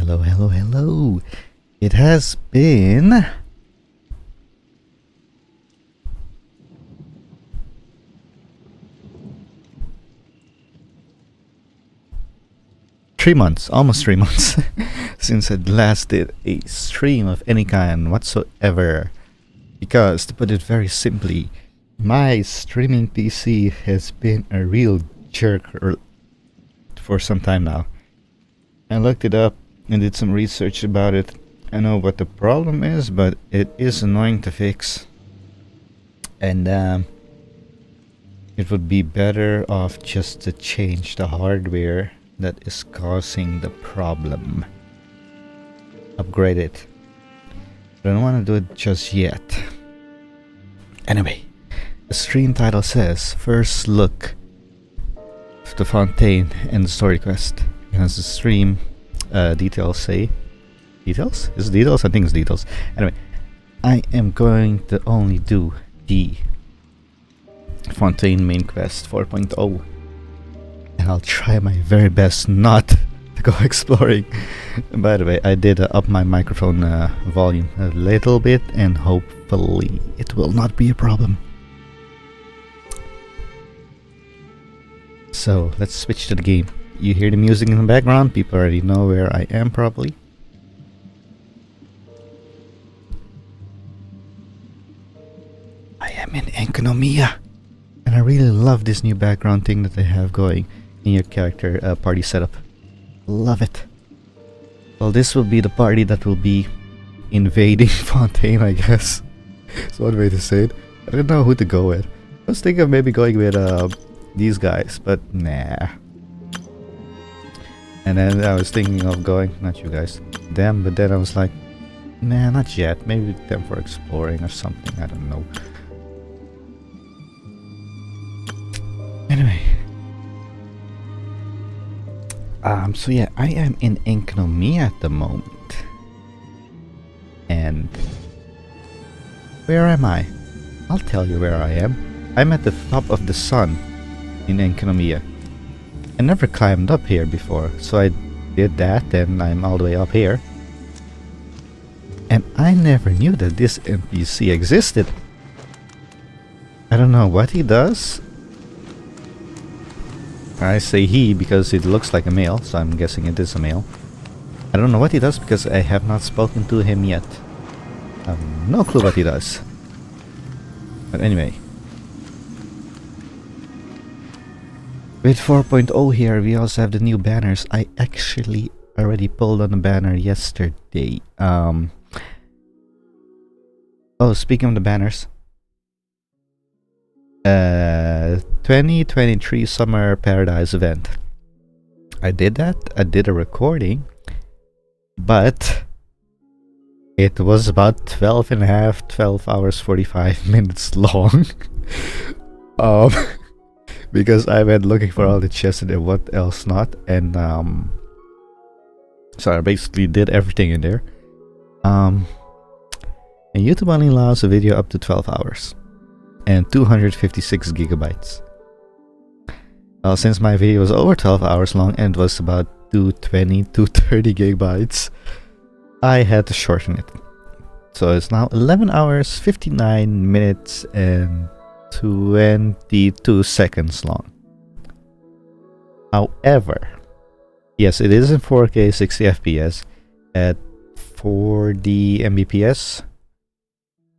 Hello, hello, hello. It has been 3 months, almost 3 months, since I last did a stream of any kind whatsoever. Because, to put it very simply, my streaming PC has been a real jerk for some time now. I looked it up and did some research about it. I know what the problem is, but it is annoying to fix. And it would be better off just to change the hardware that is causing the problem. Upgrade it. But I don't want to do it just yet. Anyway, the stream title says First Look to Fontaine and the Story Quest. As the stream details say. Details? Is it details? I think it's details. Anyway, I am going to only do the Fontaine main quest 4.0. And I'll try my very best not to go exploring. By the way, I did up my microphone volume a little bit, and hopefully it will not be a problem. So let's switch to the game. You hear the music in the background, people already know where I am probably. I am in Enconomia, and I really love this new background thing that they have going in your character party setup. Love it. Well, this will be the party that will be invading Fontaine, I guess. That's one way to say it. I don't know who to go with. I was thinking of maybe going with these guys, but nah. And then I was thinking of going, not you guys, them, but then I was like, nah, not yet. Maybe them for exploring or something, I don't know. Anyway. So yeah, I am in Enconomia at the moment. And where am I? I'll tell you where I am. I'm at the top of the sun in Enconomia. I never climbed up here before, so I did that, and I'm all the way up here. And I never knew that this NPC existed. I don't know what he does. I say he because it looks like a male, so I'm guessing it is a male. I don't know what he does because I have not spoken to him yet. I have no clue what he does. But anyway. With 4.0 here, we also have the new banners. I actually already pulled on a banner yesterday. Oh, speaking of the banners. 2023 Summer Paradise event. I did that. I did a recording. But it was about 12 hours 45 minutes long. Because I went looking for all the chests and what else not, and so I basically did everything in there. And YouTube only allows a video up to 12 hours and 256 gigabytes. Well, since my video was over 12 hours long and was about 220 to 30 gigabytes, I had to shorten it. So it's now 11 hours 59 minutes and 22 seconds long. However, yes, it is in 4K 60 FPS at 40 Mbps. I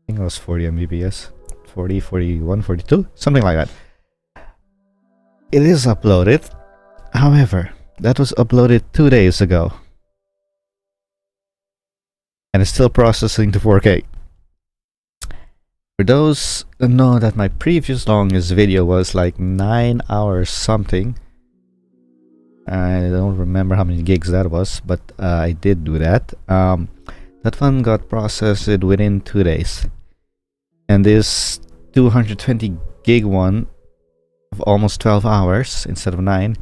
think it was 40 Mbps. 40, 41, 42, something like that. It is uploaded. However, that was uploaded 2 days ago. And it's still processing to 4K. For those that know that my previous longest video was like 9 hours something. I don't remember how many gigs that was, but I did do that. That one got processed within 2 days. And this 220 gig one of almost 12 hours instead of 9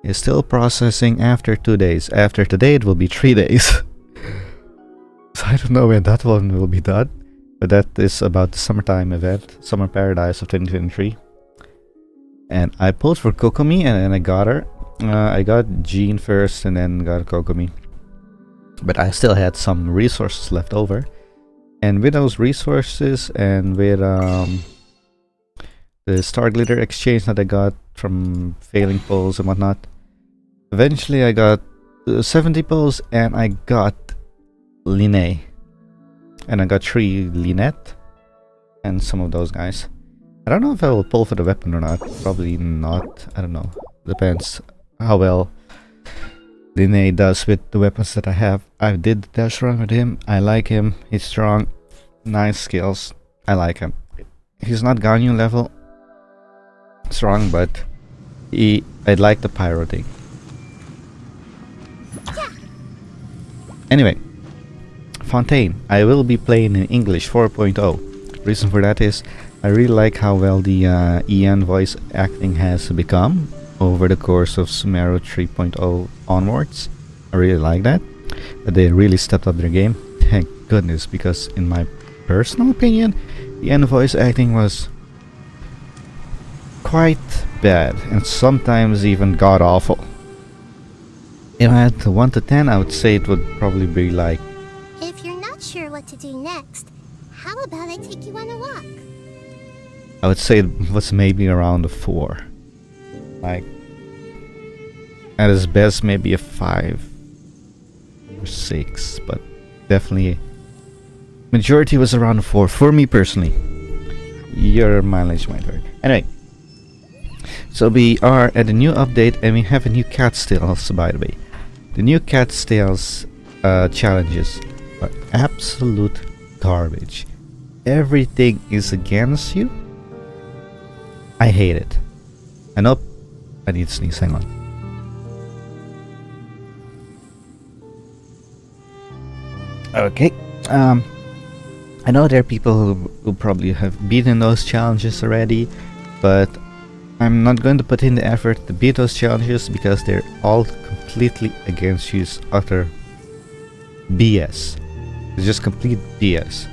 is still processing after 2 days. After today it will be 3 days. So I don't know when that one will be done. But that is about the summertime event, Summer Paradise of 2023. And I pulled for Kokomi and then I got her. I got Jean first and then got Kokomi. but I still had some resources left over. And with those resources and with the Star Glitter exchange that I got from failing pulls and whatnot, eventually I got 70 pulls and I got Linné. And I got 3 Lynette and some of those guys. I don't know if I will pull for the weapon or not. Probably not. I don't know. Depends how well Linné does with the weapons that I have. I did the test run with him. I like him. He's strong. Nice skills. I like him. He's not Ganyu level strong, but I like the pyro thing. Anyway, Fontaine. I will be playing in English 4.0. Reason for that is I really like how well the EN voice acting has become over the course of Sumeru 3.0 onwards. I really like that. They really stepped up their game. Thank goodness, because in my personal opinion, the EN voice acting was quite bad and sometimes even god awful. If I had to 1 to 10, I would say it would probably be like... If you're not sure what to do next, how about I take you on a walk? I would say it was maybe around a 4. Like, at its best, maybe a 5 or 6, but definitely majority was around a 4 for me personally. Your mileage might vary. Anyway, so we are at a new update and we have a new Cat's Tales, by the way. The new Cat's Tales challenges are absolute garbage. Everything is against you. I hate it. I know I need to sneeze, hang on. Okay. I know there are people who probably have beaten those challenges already, but I'm not going to put in the effort to beat those challenges because they're all completely against you. It's utter BS. It's just complete BS.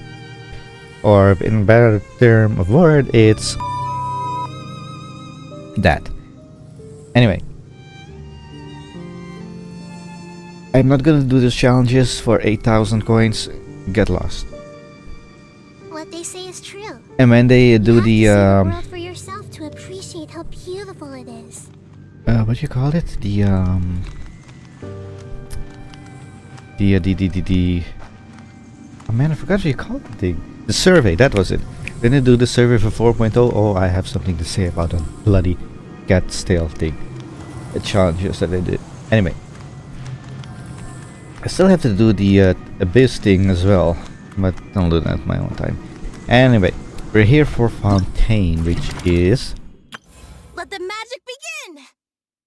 Or in a better term of word, it's that. Anyway, I'm not gonna do these challenges for 8,000 coins. Get lost. What they say is true. And when they do the You have to see the world for yourself to appreciate how beautiful it is. what you call it? The oh man, I forgot what you called the thing. The survey, that was it. When they do the survey for 4.0, oh, I have something to say about a bloody Cat's Tale thing. The challenges that they did. Anyway, I still have to do the Abyss thing as well, but I'll do that at my own time. Anyway, we're here for Fontaine, which is... Let the magic begin!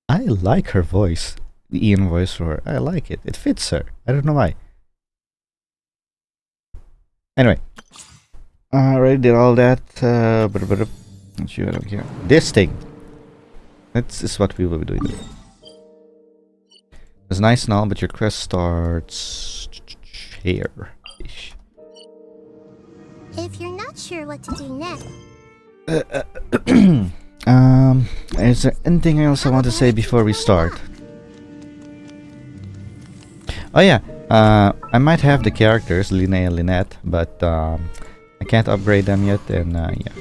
I like her voice. The Ian voice for her. I like it. It fits her. I don't know why. Anyway. I already did all that. Not sure, I don't care. This thing. This is what we will be doing. It's nice and all, but your quest starts here-ish. If you're not sure what to do next... Is there anything else I want to say before we start? Oh yeah, I might have the characters, Linné and Lynette, but I can't upgrade them yet, and yeah.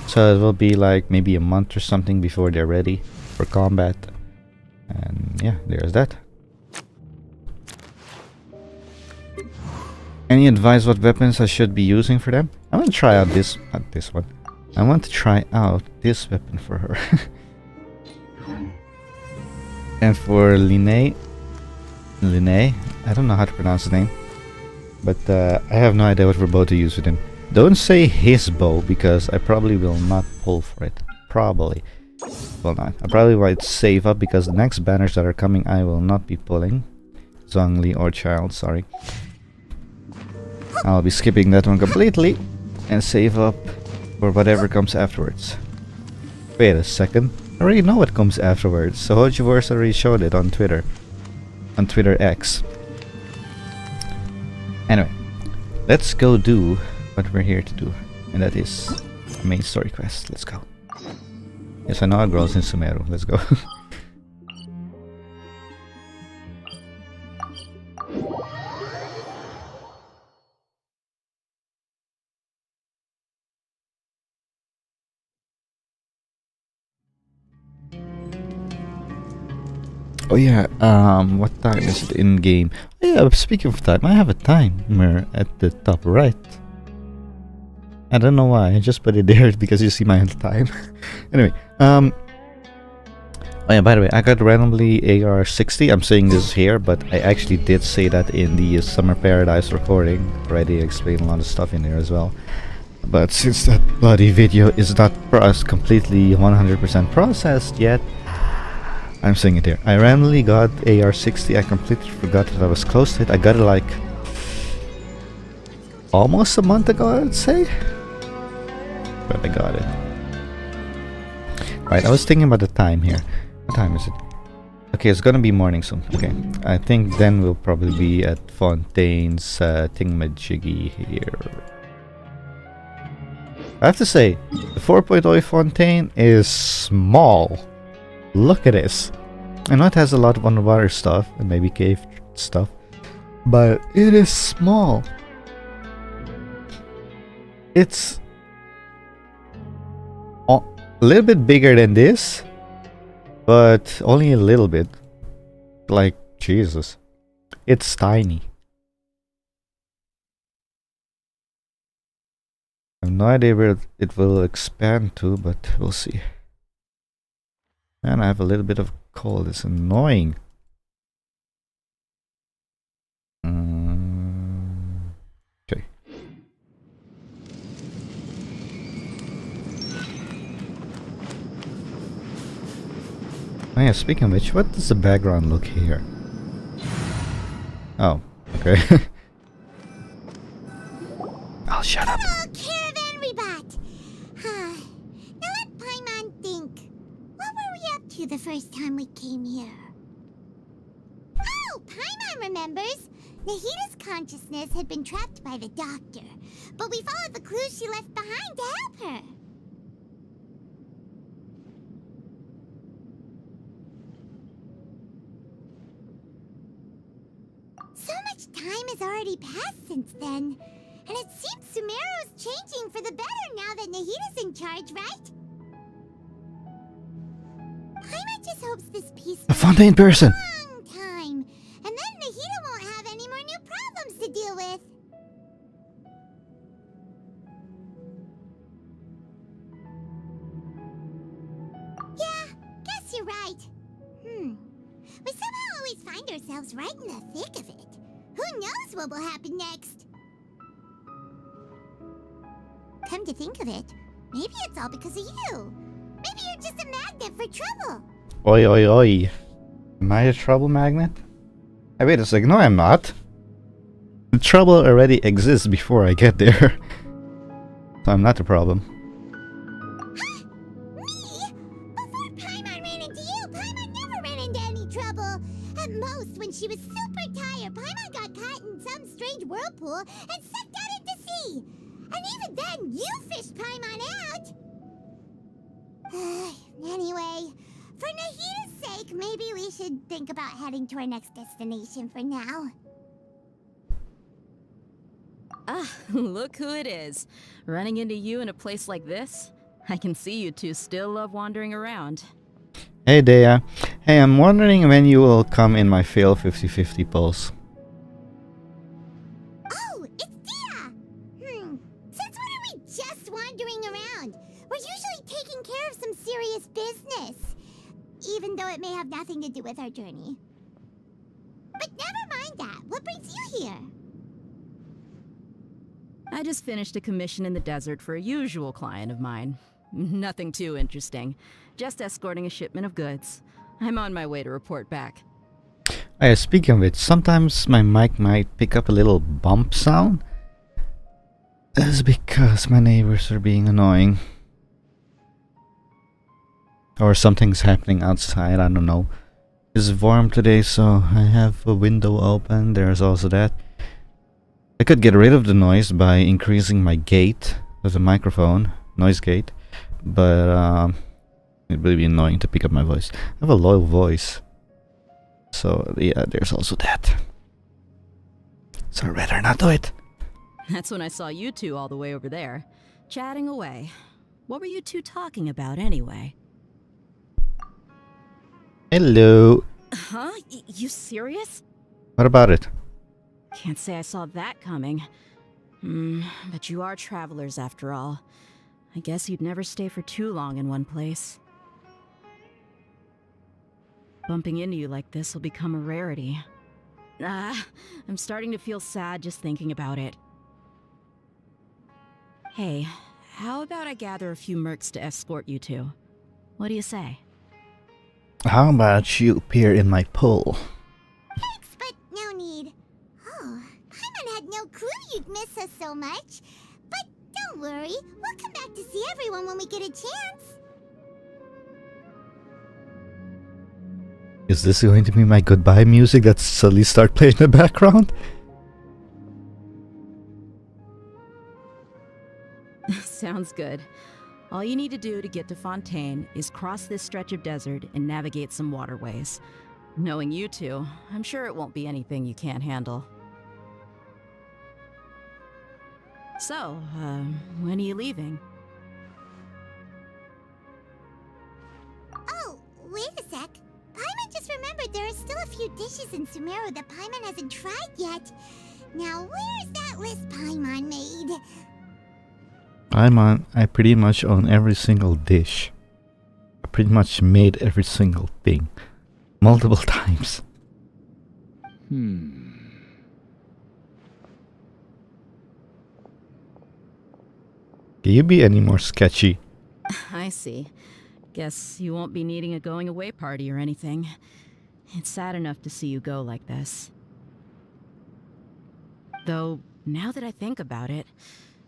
So it will be like maybe a month or something before they're ready for combat. And yeah, there's that. Any advice what weapons I should be using for them? I want to try out this, not this one. I want to try out this weapon for her. And for Linné, I don't know how to pronounce his name, but I have no idea what we're about to use with him. Don't say his bow, because I probably will not pull for it. Probably. Well, not. I probably might save up, because the next banners that are coming I will not be pulling. Zhongli or Child, sorry. I'll be skipping that one completely and save up for whatever comes afterwards. Wait a second. I already know what comes afterwards. So Hojiverse already showed it on Twitter. On Twitter X. Anyway, let's go do what we're here to do. And that is a main story quest. Let's go. Yes, I know our girls in Sumeru. Let's go. Oh yeah, what time is it in game? Oh, yeah, speaking of time, I have a timer at the top right. I don't know why, I just put it there because you see my time. Anyway, oh yeah, by the way, I got randomly AR-60. I'm saying this here, but I actually did say that in the Summer Paradise recording. Already explained a lot of stuff in there as well. But since that bloody video is not completely 100% processed yet, I'm saying it here. I randomly got AR-60. I completely forgot that I was close to it. I got it like almost a month ago, I would say. But I got it. Right, I was thinking about the time here. What time is it? Okay, it's gonna be morning soon. Okay, I think then we'll probably be at Fontaine's thingamajiggy here. I have to say, the 4.0 Fontaine is small. Look at this. I know it has a lot of underwater stuff and maybe cave stuff, but it is small. It's a little bit bigger than this, but only a little bit. Like, Jesus. It's tiny. I have no idea where it will expand to, but we'll see. Man, I have a little bit of cold. It's annoying. Okay. Oh yeah, speaking of which, what does the background look here? Oh, okay. I'll shut up. Oh, caravan rebut! Now let Paimon think. What were we up to the first time we came here? Oh, Paimon remembers! Nahita's consciousness had been trapped by the doctor, but we followed the clues she left behind to help her. So much time has already passed since then, and it seems Sumeru's changing for the better now that Nahita's in charge, right? Paimon just hopes this peace A Fontaine person! long time, and then Nahita won't have any more new problems to deal with. Yeah, guess you're right. We somehow always find ourselves right in the thick of it. Who knows what will happen next? Come to think of it, maybe it's all because of you. Maybe you're just a magnet for trouble. Oi, oi, oi. Am I a trouble magnet? Hey, wait a second. No, I'm not. The trouble already exists before I get there. So I'm not the problem. Huh? Me? Before Paimon ran into you, Paimon never ran into any trouble. At most, when she was super tired, Paimon got caught in some strange whirlpool and sucked out into sea. And even then, you fished Paimon out. Anyway, for Nahita's sake, maybe we should think about heading to our next destination for now. Ah, look who it is. Running into you in a place like this? I can see you two still love wandering around. Hey, Dea. Hey, I'm wondering when you will come in my fail 50-50 polls. Oh, it's Dia! Since when are we just wandering around? We're usually taking care of some serious business. Even though it may have nothing to do with our journey. But never mind that. What brings you here? I just finished a commission in the desert for a usual client of mine. Nothing too interesting. Just escorting a shipment of goods. I'm on my way to report back. Speaking of it, sometimes my mic might pick up a little bump sound. That's because my neighbors are being annoying. Or something's happening outside, I don't know. It's warm today, so I have a window open. There's also that. I could get rid of the noise by increasing my gate with a microphone, noise gate, but it would be annoying to pick up my voice. I have a low voice, so yeah, there's also that. So I'd rather not do it. That's when I saw you two all the way over there, chatting away. What were you two talking about anyway? Hello. Huh? You serious? What about it? Can't say I saw that coming. But you are travelers after all. I guess you'd never stay for too long in one place. Bumping into you like this will become a rarity. I'm starting to feel sad just thinking about it. Hey, how about I gather a few mercs to escort you to? What do you say? How about you appear in my pool? Thanks, but no need. Oh, Paimon had no clue you'd miss us so much. But don't worry, we'll come back to see everyone when we get a chance. Is this going to be my goodbye music that suddenly start playing in the background? Sounds good. All you need to do to get to Fontaine is cross this stretch of desert and navigate some waterways. Knowing you two, I'm sure it won't be anything you can't handle. So, when are you leaving? Oh, wait a sec. Paimon just remembered there are still a few dishes in Sumeru that Paimon hasn't tried yet. Now, where's that list Paimon made? I pretty much own every single dish. I pretty much made every single thing. Multiple times. Can you be any more sketchy? I see. Guess you won't be needing a going away party or anything. It's sad enough to see you go like this. Though, now that I think about it,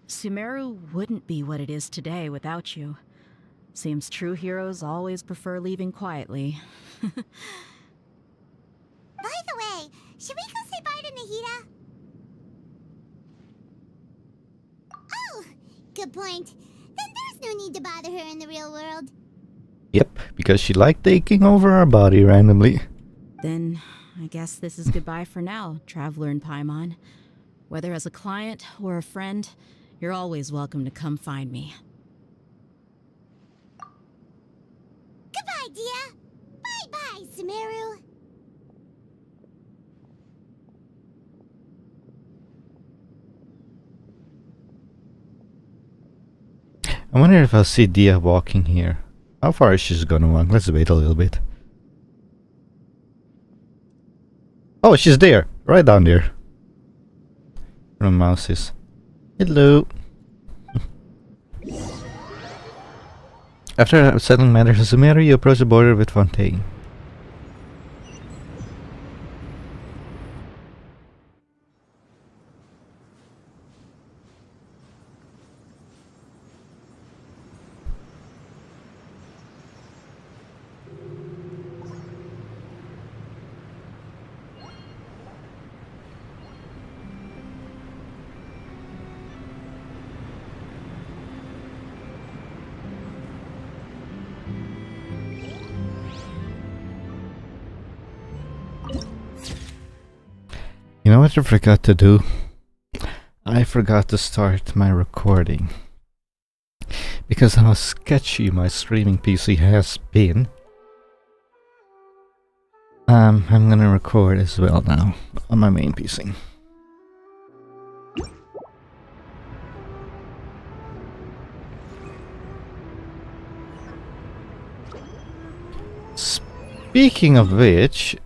Sumeru wouldn't be what it is today without you. Seems true heroes always prefer leaving quietly. By the way, should we go say bye to Nahida? Oh, good point. Then there's no need to bother her in the real world. Yep, because she liked taking over our body randomly. Then, I guess this is goodbye for now, Traveler in Paimon. Whether as a client or a friend, you're always welcome to come find me. Goodbye, Dia. Bye-bye, Sumeru. I wonder if I'll see Dia walking here. How far is she gonna walk? Let's wait a little bit. Oh, she's there! Right down there. Where the mouse is. Hello! After settling matters in Sumeru, you approach the border with Fontaine. You know what I forgot to do? I forgot to start my recording. Because how sketchy my streaming PC has been. I'm gonna record as well now on my main PC. Speaking of which,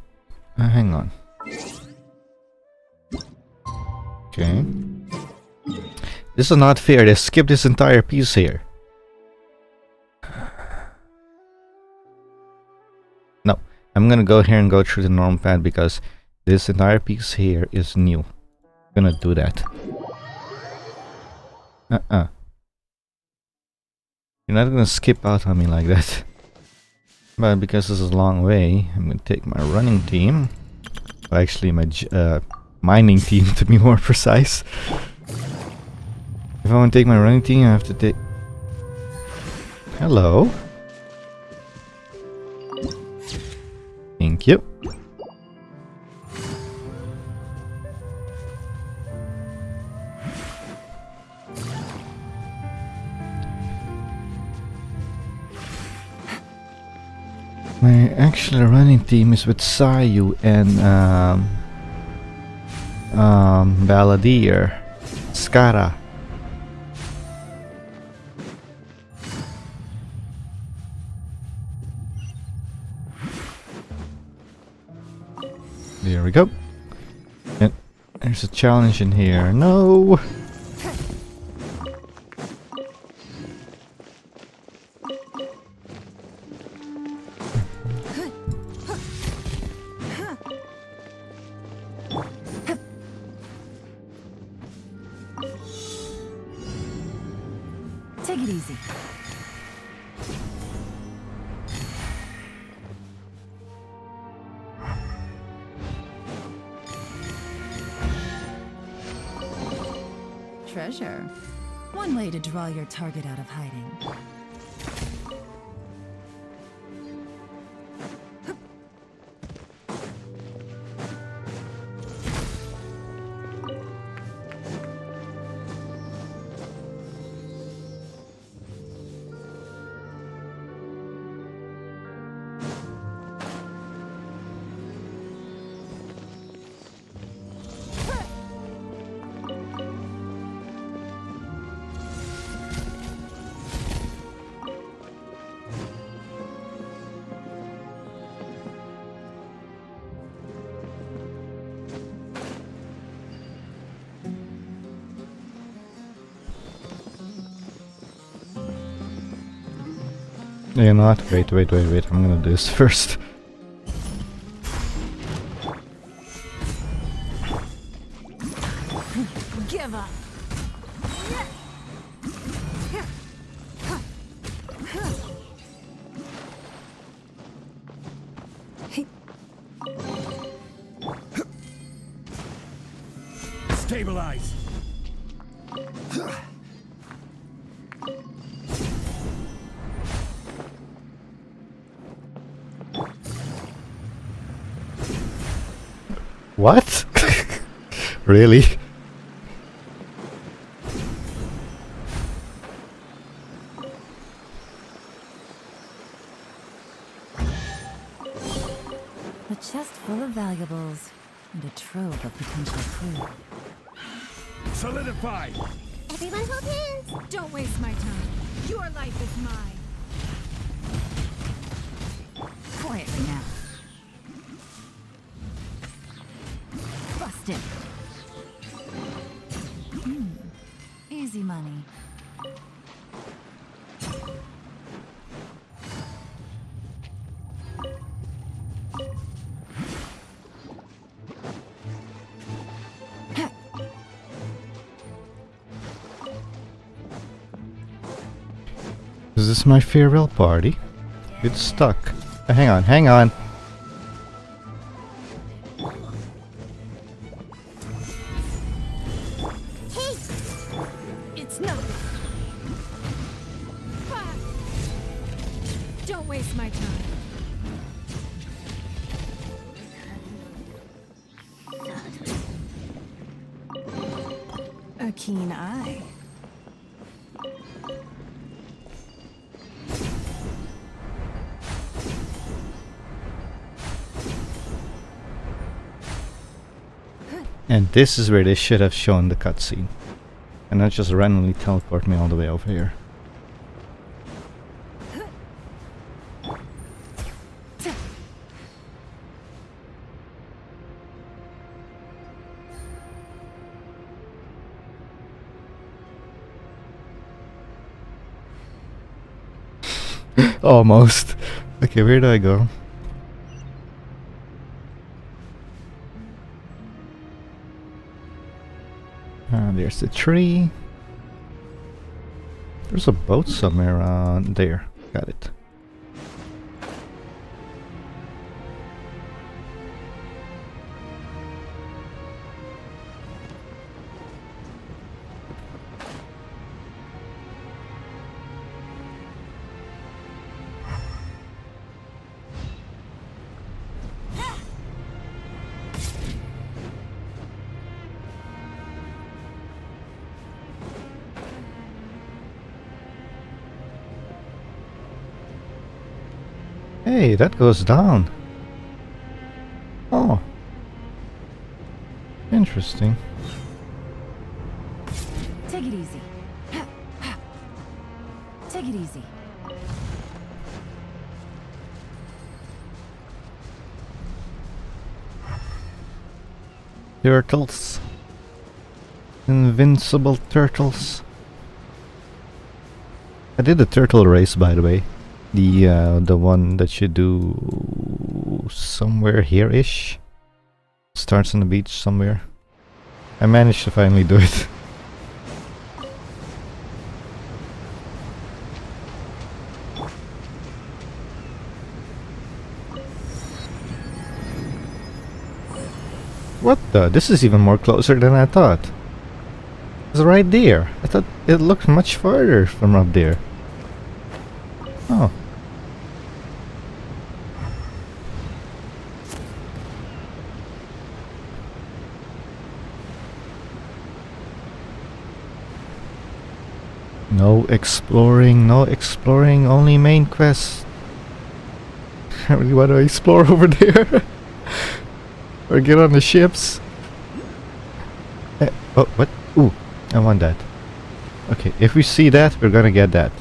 hang on. Okay. This is not fair. They skipped this entire piece here. No, I'm gonna go here and go through the normal path because this entire piece here is new. I'm gonna do that. You're not gonna skip out on me like that. But because this is a long way, I'm gonna take my running team. Well, actually, my mining team to be more precise. If I want to take my running team, I have to take... Hello. Thank you. My Actually, the running team is with Sayu and Balladeer, Skara. There we go. And there's a challenge in here. No! Take it easy. Treasure. One way to draw your target out of hiding. You know what? Wait. I'm gonna do this first. Give up. Stabilize. What? Really? A chest full of valuables and a trove of potential clues. Solidify. Everyone hold hands. Don't waste my time. Your life is mine. Quietly now. Busted. Easy money. Is this my farewell party? It's stuck. Hang on. Hey, It's nothing. Ah! Don't waste my time. A keen eye. And this is where they should have shown the cutscene. And not just randomly teleport me all the way over here. Almost. Okay, where do I go? There's the tree. There's a boat somewhere around there. Got it. Hey, that goes down. Oh. Interesting. Take it easy. Take it easy. Turtles. Invincible turtles. I did the turtle race, by the way. The one that you do somewhere here-ish. Starts on the beach somewhere. I managed to finally do it. What the? This is even more closer than I thought. It's right there. I thought it looked much farther from up there. Oh. No exploring, only main quest. I really want to explore over there. Or get on the ships. Oh, what? Ooh, I want that. Okay, if we see that, we're gonna get that.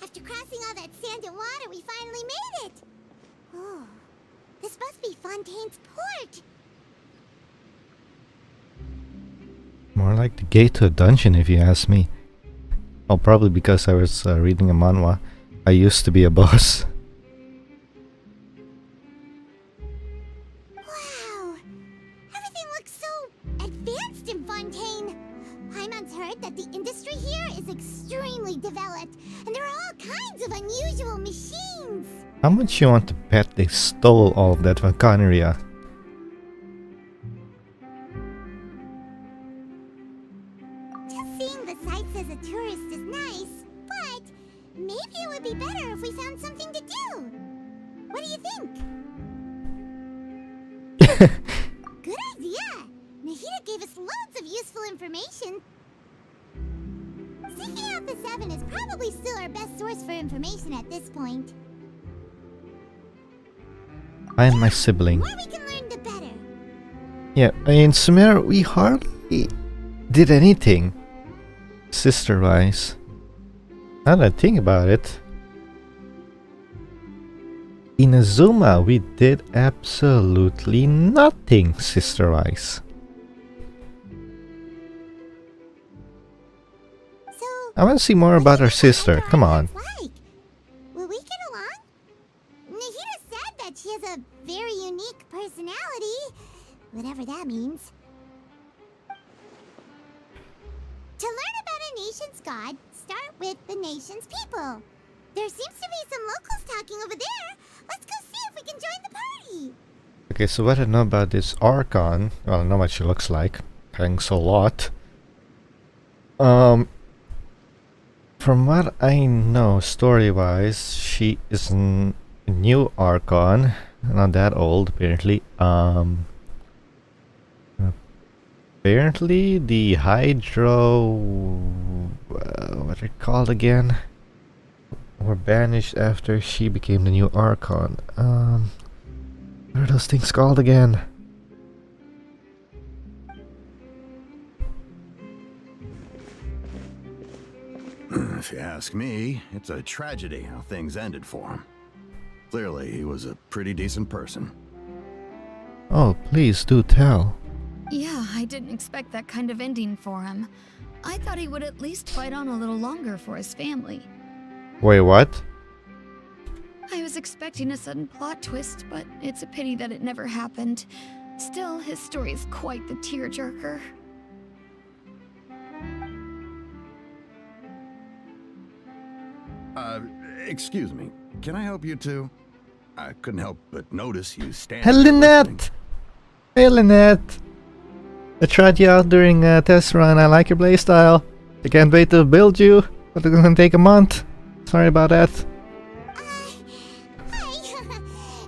After crossing all that sand and water, we finally made it! Oh, this must be Fontaine's port! More like the gate to a dungeon, if you ask me. Oh, probably because I was reading a manhwa. I used to be a boss. Wow! Everything looks so advanced in Fontaine! Paimon's heard that the industry here is extremely developed, and there are all kinds of unusual machines! How much you want to bet they stole all of that from Conneria? Just seeing the sights as a tourist is nice, but maybe it would be better if we found something to do. What do you think? Good idea! Nahida gave us loads of useful information. Seeking out the Seven is probably still our best source for information at this point. I and my sibling. The more we can learn, the better. Yeah, in Sumer we hardly did anything sister-wise. Now that I think about it. In Azuma we did absolutely nothing sister-wise. So, I want to see more about our sister, come on. like? Will we get along? Nahida said that she has a very unique personality, whatever that means. To learn about a nation's god, start with the nation's people. There seems to be some locals talking over there. Let's go see if we can join the party. Okay, so what I know about this Archon, well, I know what she looks like. Thanks a lot. From what I know, story-wise, she is a new Archon. Not that old, apparently. Apparently, the Hydro... what are they called again? Were banished after she became the new Archon. What are those things called again? If you ask me, it's a tragedy how things ended for him. Clearly, he was a pretty decent person. Oh, please do tell. Yeah, I didn't expect that kind of ending for him. I thought he would at least fight on a little longer for his family. Wait, what? I was expecting a sudden plot twist, but it's a pity that it never happened. Still, his story is quite the tearjerker. Excuse me. Can I help you too? I couldn't help but notice you standing Hey, there Lynette! listening. Hey, Lynette! I tried you out during a test run. I like your playstyle. I can't wait to build you, but it's gonna take a month. Sorry about that. Hi.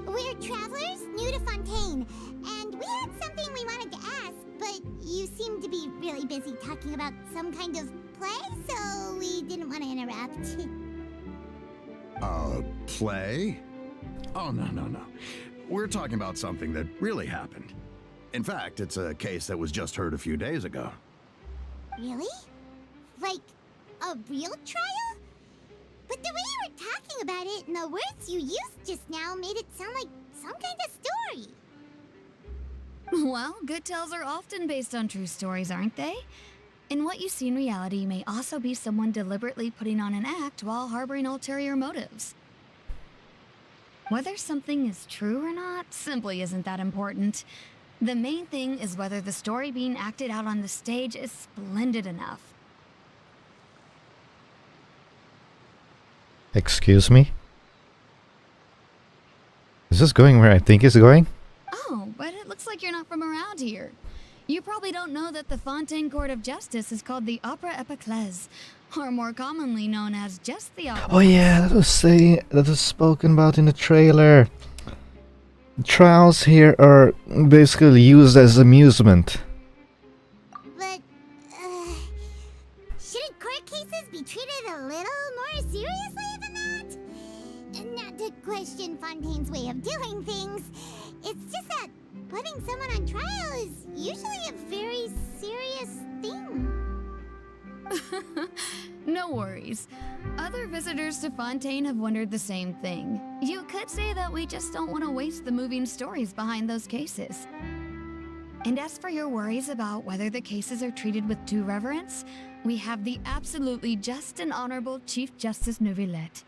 We're travelers new to Fontaine, and we had something we wanted to ask, but you seem to be really busy talking about some kind of play, so we didn't want to interrupt. Play? Oh, no. We're talking about something that really happened. In fact, it's a case that was just heard a few days ago. Really? Like a real trial? But the way you were talking about it and the words you used just now made it sound like some kind of story. Well, good tales are often based on true stories, aren't they? And what you see in reality may also be someone deliberately putting on an act while harboring ulterior motives. Whether something is true or not simply isn't that important. The main thing is whether the story being acted out on the stage is splendid enough. Excuse me? Is this going where I think it's going? Oh, but it looks like you're not from around here. You probably don't know that the Fontaine Court of Justice is called the Opera Epiclese, or more commonly known as just the Opera. Oh yeah, that was spoken about in the trailer. Trials here are basically used as amusement. But, shouldn't court cases be treated a little more seriously than that? Not to question Fontaine's way of doing things. It's just that putting someone on trial is usually a very serious thing. No worries. Other visitors to Fontaine have wondered the same thing. You could say that we just don't want to waste the moving stories behind those cases. And as for your worries about whether the cases are treated with due reverence, we have the absolutely just and honorable Chief Justice Neuvillette.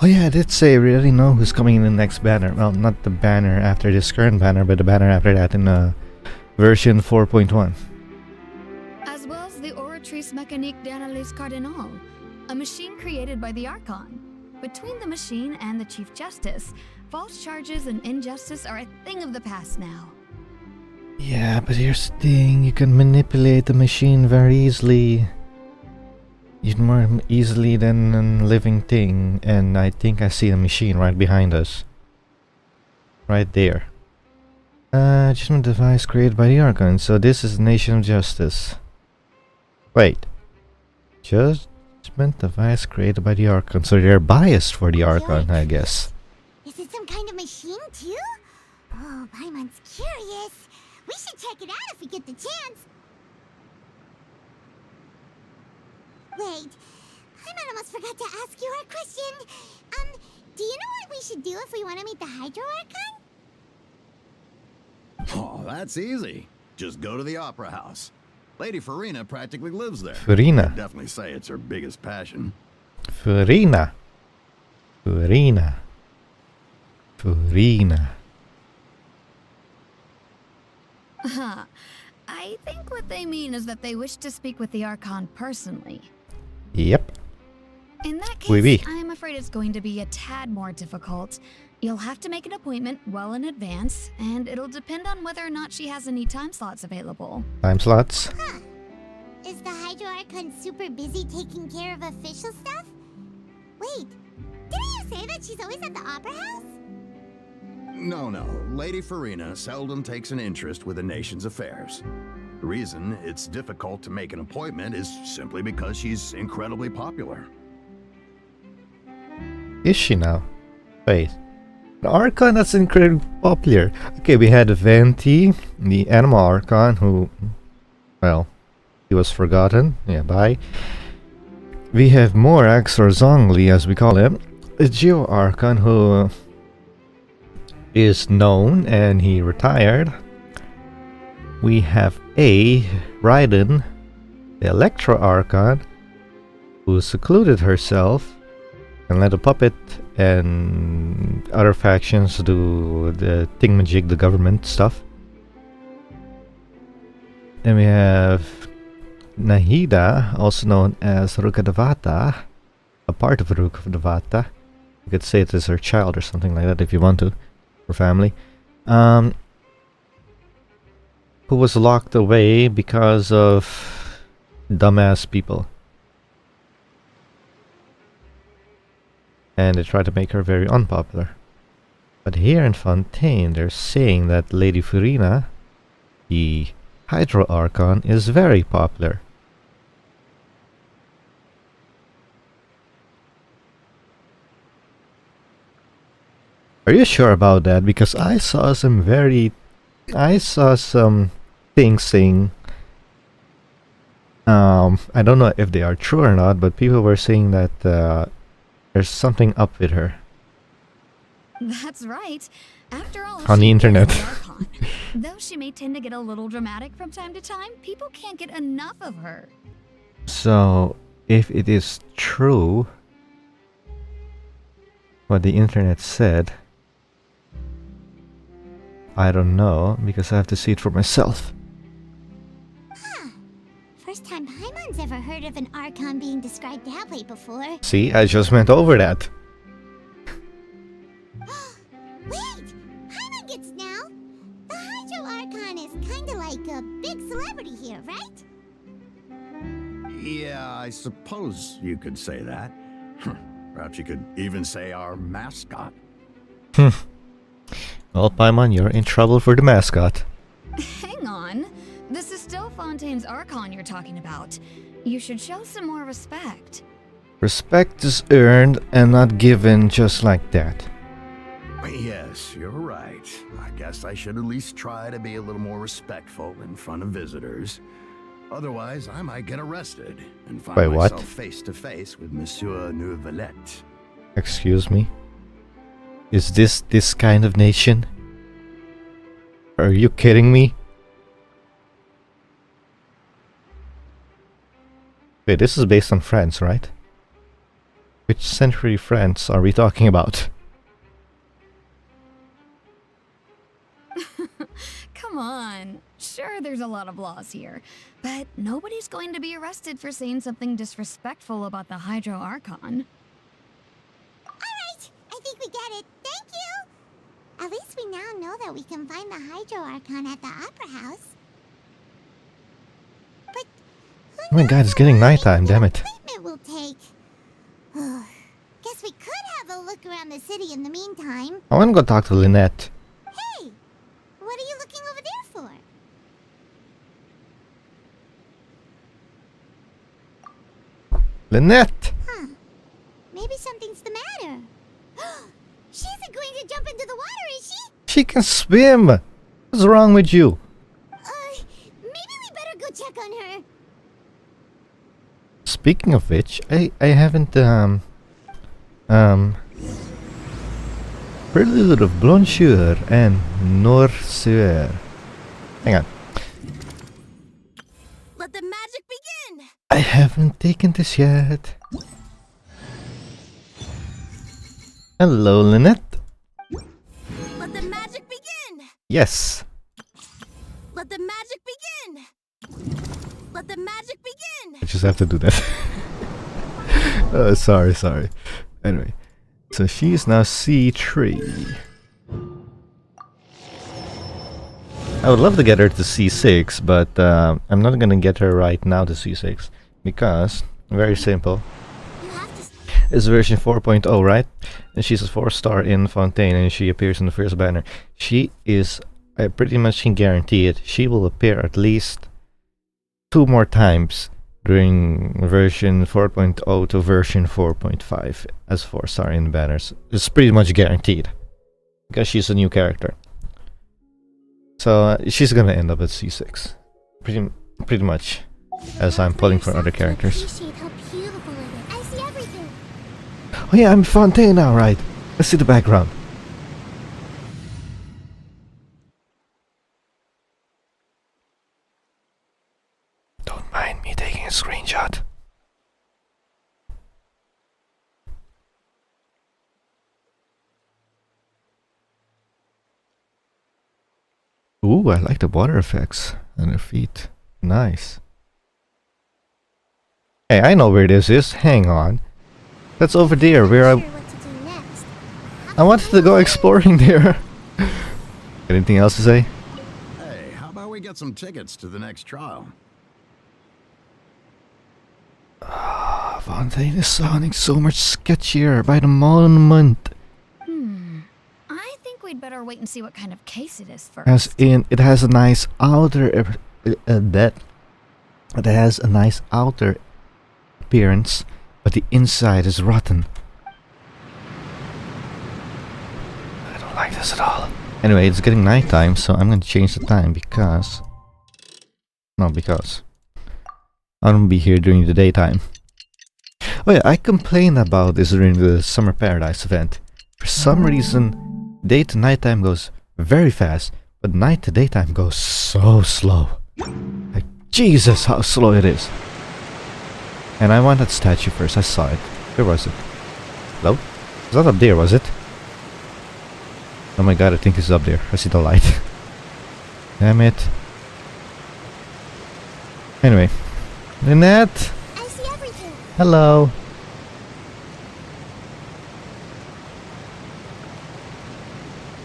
Oh yeah, I did say we already know who's coming in the next banner. Well, not the banner after this current banner, but the banner after that in version 4.1. As well as the Oratrice Mécanique d'Analyse Cardinal, a machine created by the Archon. Between the machine and the Chief Justice, false charges and injustice are a thing of the past now. Yeah, but here's the thing, you can manipulate the machine very easily. Even more easily than a living thing, and I think I see a machine right behind us. Right there. Judgment device created by the Archon, so this is the Nation of Justice. Wait. Judgment device created by the Archon, so they're biased for the Archon, I guess. Is it some kind of machine, too? Oh, Paimon's curious. We should check it out if we get the chance. Wait, Paimon almost forgot to ask you our question. Do you know what we should do if we want to meet the Hydro Archon? Oh, that's easy. Just go to the Opera House. Lady Farina practically lives there. Farina. I'd definitely say it's her biggest passion. Farina. Farina. Farina. I think what they mean is that they wish to speak with the Archon personally. Yep. In that Oui, case, oui. I am afraid it's going to be a tad more difficult. You'll have to make an appointment well in advance, and it'll depend on whether or not she has any time slots available. Time slots. Huh. Is the Hydro Archon super busy taking care of official stuff? Wait, didn't you say that she's always at the Opera House? No. Lady Farina seldom takes an interest with the nation's affairs. The reason it's difficult to make an appointment is simply because she's incredibly popular. Is she now? Wait. The Archon that's incredibly popular. Okay, we had Venti, the Animal Archon, who... Well, he was forgotten. Yeah, bye. We have Morax, or Zhongli as we call him. The Geo Archon, who... is known and he retired. We have Raiden, the Electro Archon, who secluded herself. And let a puppet and other factions do the thingamajig, the government stuff. Then we have Nahida, also known as Rukadavata, a part of Rukadavata. You could say it is her child or something like that if you want to, or family. Who was locked away because of dumbass people. And they tried to make her very unpopular. But here in Fontaine, they're saying that Lady Furina, the Hydro Archon, is very popular. Are you sure about that? Because I saw some things saying, I don't know if they are true or not, but people were saying that there's something up with her. That's right. After all, On the she is internet. the Archon. Though she may tend to get a little dramatic from time to time, people can't get enough of her. So, if it is true, what the internet said, I don't know, because I have to see it for myself. Huh. First time Paimon's ever heard of an Archon being described that way before. See, I just went over that. Wait! Paimon gets now! The Hydro Archon is kinda like a big celebrity here, right? Yeah, I suppose you could say that. Perhaps you could even say our mascot. Well, Paimon, you're in trouble for the mascot. Hang on. This is still Fontaine's Archon you're talking about. You should show some more respect. Respect is earned and not given just like that. Yes, you're right. I guess I should at least try to be a little more respectful in front of visitors. Otherwise, I might get arrested and find Wait, what? myself face to face with Monsieur Neuvillette. Excuse me? Is this kind of nation? Are you kidding me? Wait, this is based on France, right? Which century France are we talking about? Come on. Sure, there's a lot of laws here, but nobody's going to be arrested for saying something disrespectful about the Hydro Archon. Alright, I think we get it. Thank you! At least we now know that we can find the Hydro Archon at the Opera House. But Oh my god, it's getting nighttime, damn it. Appointment will take. Guess we could have a look around the city in the meantime. I wanna go talk to Lynette. Hey, what are you looking over there for? Lynette! Huh? Maybe something's the matter. She isn't going to jump into the water, is she? She can swim! What's wrong with you? Maybe we better go check on her. Speaking of which, I haven't Prelude of Blancheur and Noirceur. Hang on. Let the magic begin! I haven't taken this yet. Hello, Lynette. Let the magic begin! Yes. Let the magic begin! Let the magic begin! I just have to do that. Sorry. Anyway, so she is now C3. I would love to get her to C6, but I'm not gonna get her right now to C6 because, very simple, You have to. it's version 4.0, right? And she's a 4-star in Fontaine and she appears in the first banner. She is, I pretty much can guarantee it, she will appear at least 2 more times during version 4.0 to version 4.5 as 4-star in the banners. It's pretty much guaranteed because she's a new character. So she's gonna end up at C6, pretty much, as I'm pulling for other characters. Appreciate how beautiful it is. I see everything. Oh yeah, I'm Fontaine now, right? Let's see the background. Don't mind me taking a screenshot. Ooh, I like the water effects on her feet. Nice. Hey, I know where this is. Hang on. That's over there where Not sure what to do next. I wanted to go exploring there. Anything else to say? Hey, how about we get some tickets to the next trial? Fontaine is sounding so much sketchier by the moment. I think we'd better wait and see what kind of case it is first. As in, it has a nice outer it has a nice outer appearance, but the inside is rotten. I don't like this at all. Anyway, it's getting nighttime, so I'm going to change the time because I don't be here during the daytime. Oh yeah, I complained about this during the Summer Paradise event. For some reason, day to nighttime goes very fast, but night to daytime goes so slow. Like, Jesus, how slow it is. And I want that statue first. I saw it. Where was it? Hello? It's not up there, was it? Oh my god, I think it's up there. I see the light. Damn it. Anyway. Lynette! I see everything. Hello.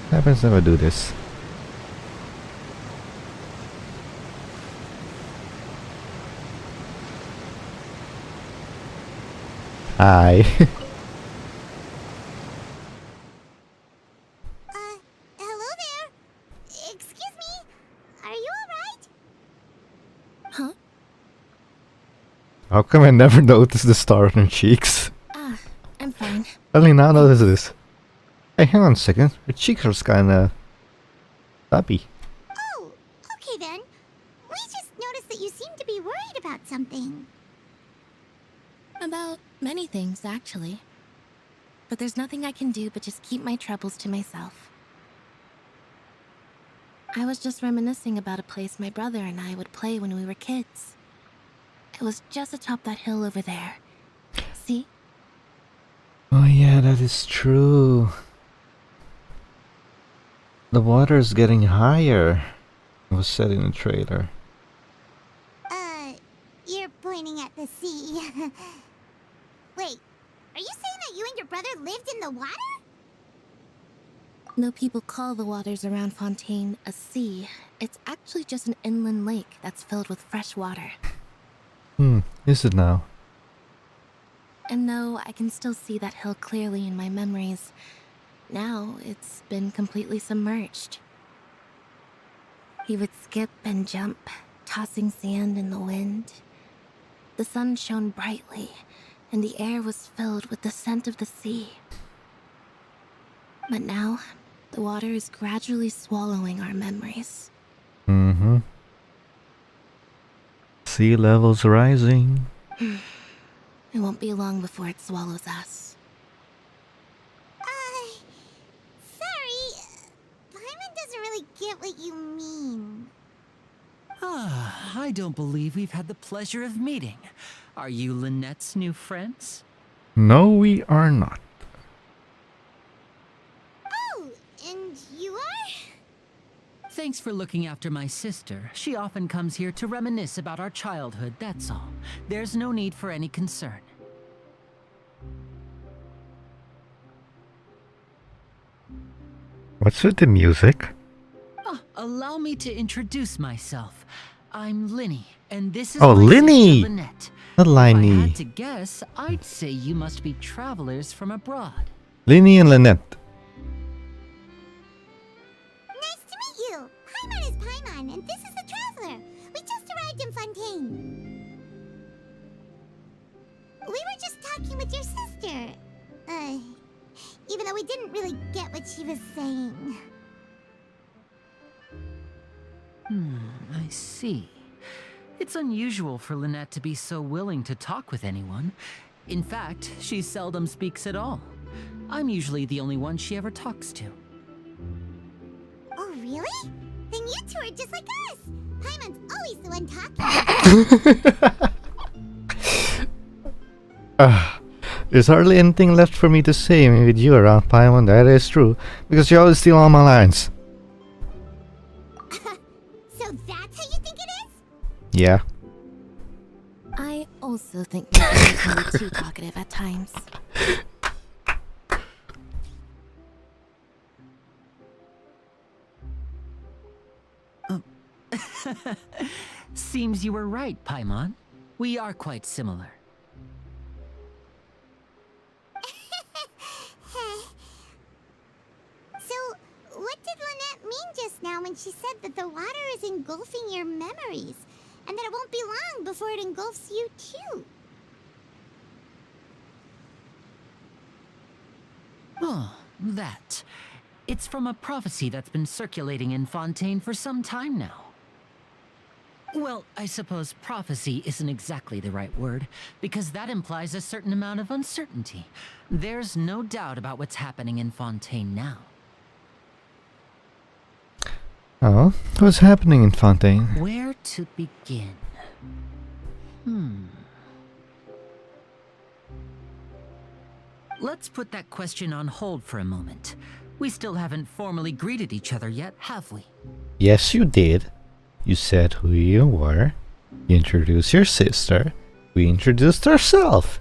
What happens if I do this? Hi. Hello there. Excuse me. Are you alright? Huh? How come I never noticed the star on her cheeks? I'm fine. Only now notice this. Hey, hang on a second. Her cheeks are kinda stubby. Oh, okay then. We just noticed that you seem to be worried about something. About many things, actually. But there's nothing I can do but just keep my troubles to myself. I was just reminiscing about a place my brother and I would play when we were kids. It was just atop that hill over there. See? Oh yeah, that is true. The water is getting higher. It was said in the trailer. You're pointing at the sea. Wait, are you saying that you and your brother lived in the water? No people call the waters around Fontaine a sea. It's actually just an inland lake that's filled with fresh water. Is it now? And though I can still see that hill clearly in my memories, now it's been completely submerged. He would skip and jump, tossing sand in the wind. The sun shone brightly, and the air was filled with the scent of the sea. But now, the water is gradually swallowing our memories. Mm-hmm. Sea levels rising. It won't be long before it swallows us. Sorry. Paimon doesn't really get what you mean. I don't believe we've had the pleasure of meeting. Are you Lynette's new friends? No, we are not. Oh, and you are? Thanks for looking after my sister. She often comes here to reminisce about our childhood, that's all. There's no need for any concern. What's with the music? Allow me to introduce myself. I'm Linny, and this is Oh, my Linny! sister Lynette. Not If I Liney. had to guess, I'd say you must be travelers from abroad. Linny and Lynette. Nice to meet you. Paimon is Paimon, and this is the Traveler. We just arrived in Fontaine. We were just talking with your sister. Even though we didn't really get what she was saying. I see. It's unusual for Lynette to be so willing to talk with anyone. In fact, she seldom speaks at all. I'm usually the only one she ever talks to. Oh, really? Then you two are just like us. Paimon's always the one talking. There's hardly anything left for me to say with you around Paimon. That is true, because you always steal all my lines. Yeah. I also think maybe can be too talkative at times. Seems you were right, Paimon. We are quite similar. So, what did Lynette mean just now when she said that the water is engulfing your memories, and that it won't be long before it engulfs you too? Oh, that. It's from a prophecy that's been circulating in Fontaine for some time now. Well, I suppose prophecy isn't exactly the right word, because that implies a certain amount of uncertainty. There's no doubt about what's happening in Fontaine now. Oh, what's happening in Fontaine? Where to begin? Let's put that question on hold for a moment. We still haven't formally greeted each other yet, have we? Yes, you did. You said who you were. You introduced your sister. We introduced ourselves.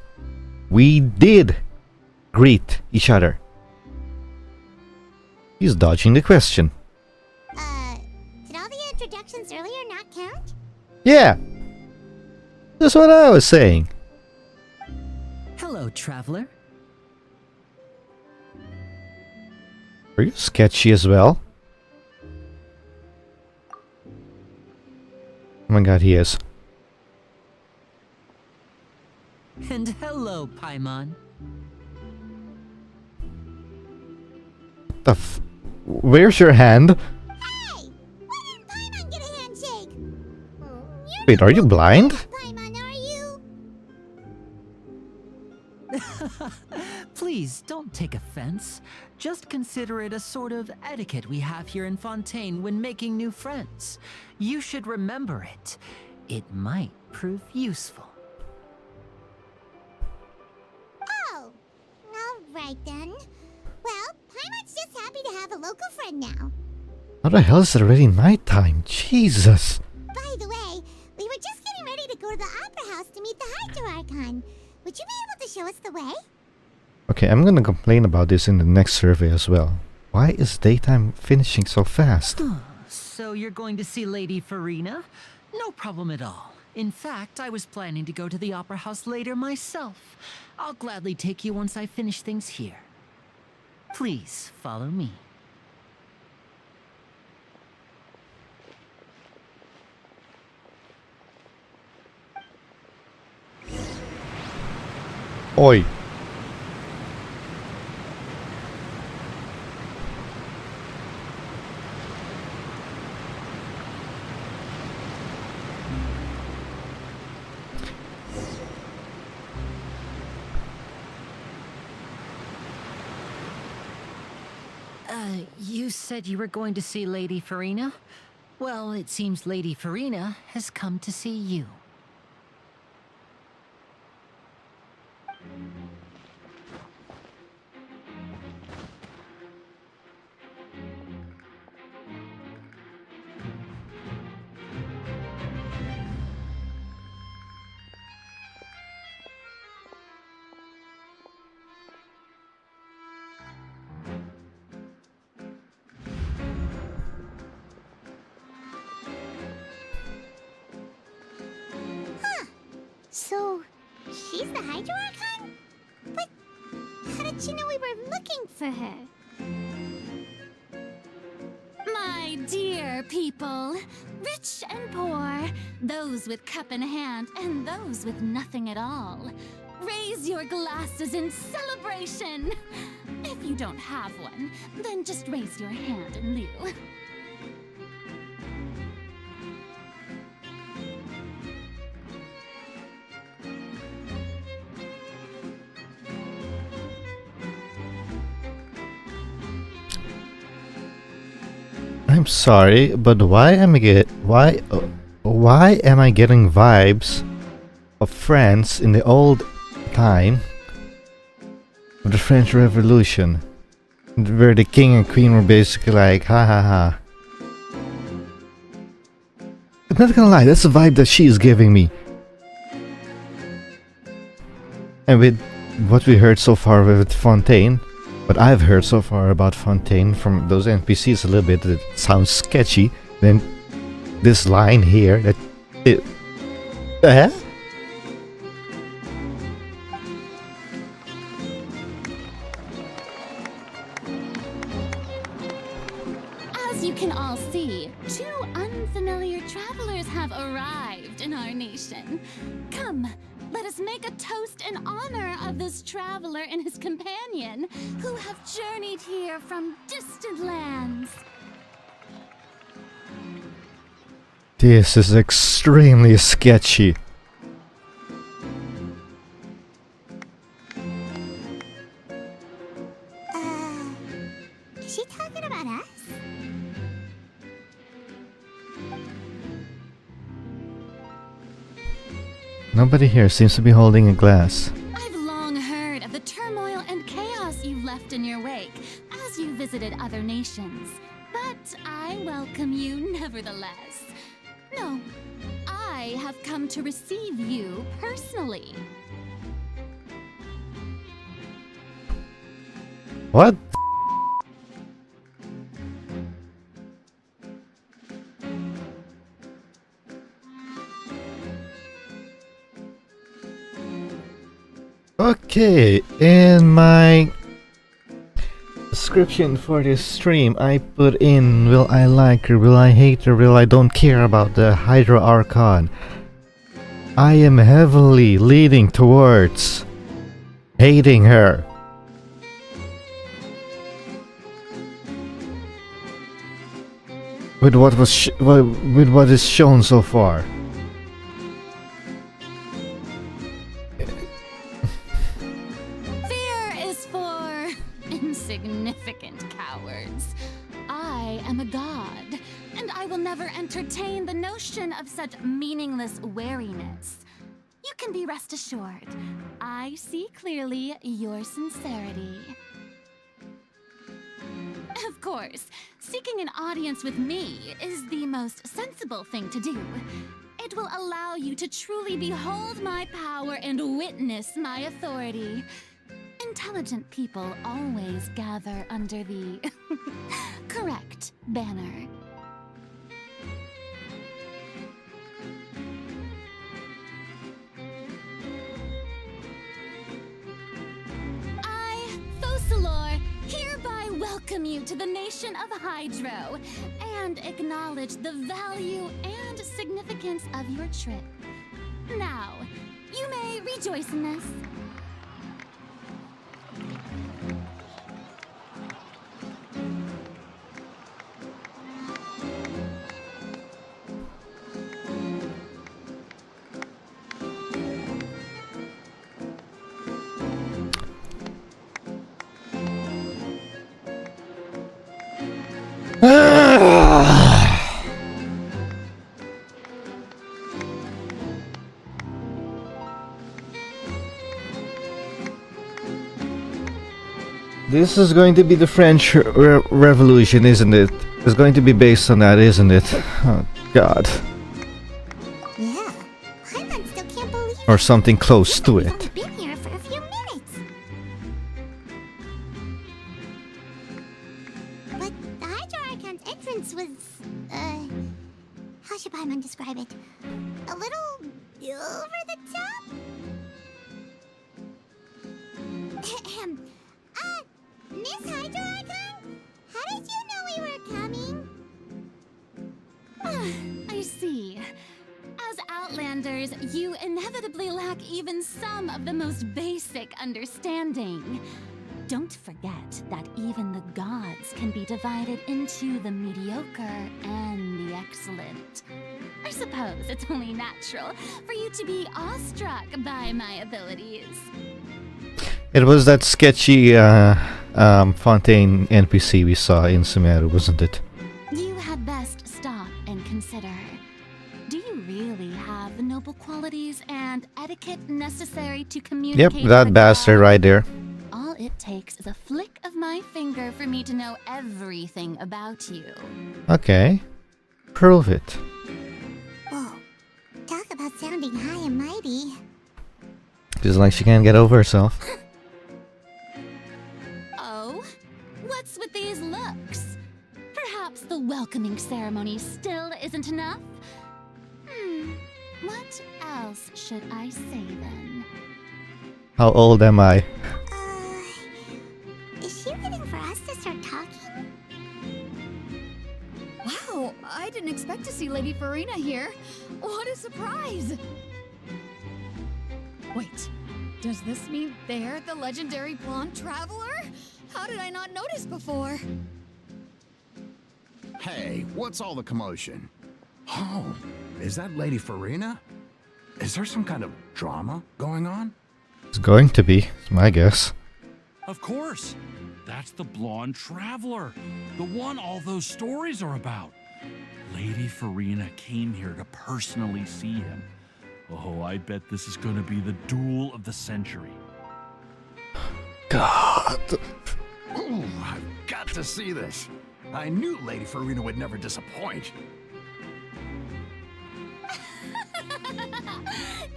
We did greet each other. He's dodging the question. Did all the introductions earlier not count? Yeah. That's what I was saying. Hello, traveler. Are you sketchy as well? Oh my god, he is. And hello, Paimon. Where's your hand? Hey! Why didn't Paimon get a handshake? You're Wait, are you blind? Paimon, are you? Please, don't take offense. Just consider it a sort of etiquette we have here in Fontaine when making new friends. You should remember it. It might prove useful. Oh, alright then. Well, Paimon's just happy to have a local friend now. How the hell is it already nighttime? Jesus. By the way, we were just getting ready to go to the Opera House to meet the Hydro Archon. Would you be able to show us the way? Okay, I'm gonna complain about this in the next survey as well. Why is daytime finishing so fast? So you're going to see Lady Farina? No problem at all. In fact, I was planning to go to the Opera House later myself. I'll gladly take you once I finish things here. Please follow me. Oi. You said you were going to see Lady Farina? Well, it seems Lady Farina has come to see you. So, she's the Hydro Archon? But how did she know we were looking for her? My dear people, rich and poor, those with cup in hand and those with nothing at all, raise your glasses in celebration. If you don't have one, then just raise your hand in lieu. I'm sorry, but why am I getting vibes of France in the old time of the French Revolution, where the king and queen were basically like, ha ha ha. not gonna lie, that's the vibe that she's giving me. And with what we heard so far with Fontaine, what I've heard so far about Fontaine from those NPCs a little bit, it sounds sketchy. Then this line here, that it, the hell? As you can all see, two unfamiliar travelers have arrived in our nation. Come, let us make a toast in honor of this traveler and his companion, who have journeyed here from distant lands. This is extremely sketchy. Is she talking about us? Nobody here seems to be holding a glass. I've long heard of the turmoil and chaos you left in your wake as you visited other nations, but I welcome you nevertheless. No, I have come to receive you personally. What? Okay, in my description for this stream, I put in, will I like her, will I hate her, will I don't care about the Hydro Archon. I am heavily leaning towards hating her. With what was with what is shown so far. Fear is for insignificant cowards. I am a god, and I will never entertain the notion of such meaningless wariness. You can be rest assured, I see clearly your sincerity. Of course, seeking an audience with me is the most sensible thing to do. It will allow you to truly behold my power and witness my authority. Intelligent people always gather under the correct banner. I, Focalor, hereby welcome you to the nation of Hydro and acknowledge the value and significance of your trip. Now, you may rejoice in this. This is going to be the French Revolution, isn't it? It's going to be based on that, isn't it? Oh, God. Yeah. Paimon still can't believe Or something close to we've it. only been here for a few minutes. But the Hydro Archon's entrance was, how should Paimon describe it? A little over the top? Miss Hydro Archon? How did you know we were coming? I see. As Outlanders, you inevitably lack even some of the most basic understanding. Don't forget that even the gods can be divided into the mediocre and the excellent. I suppose it's only natural for you to be awestruck by my abilities. It was that sketchy Fontaine NPC we saw in Sumeru, wasn't it? You had best stop and consider. Do you really have the noble qualities and etiquette necessary to communicate Yep, with that a bastard god? right there. All it takes is a flick of my finger for me to know everything about you. Okay. Prove it. Well, She's like she can't get over herself. Oh? What's with these looks? Perhaps the welcoming ceremony still isn't enough? What else should I say then? How old am I? Is she waiting for us to start talking? Wow, I didn't expect to see Lady Farina here. What a surprise! Wait, does this mean they're the legendary blonde traveler? How did I not notice before? Hey, what's all the commotion? Oh, is that Lady Farina? Is there some kind of drama going on? It's going to be, it's my guess. Of course. That's the blonde traveler. The one all those stories are about. Lady Farina came here to personally see him. Oh, I bet this is going to be the duel of the century. God. Ooh, I've got to see this. I knew Lady Farina would never disappoint.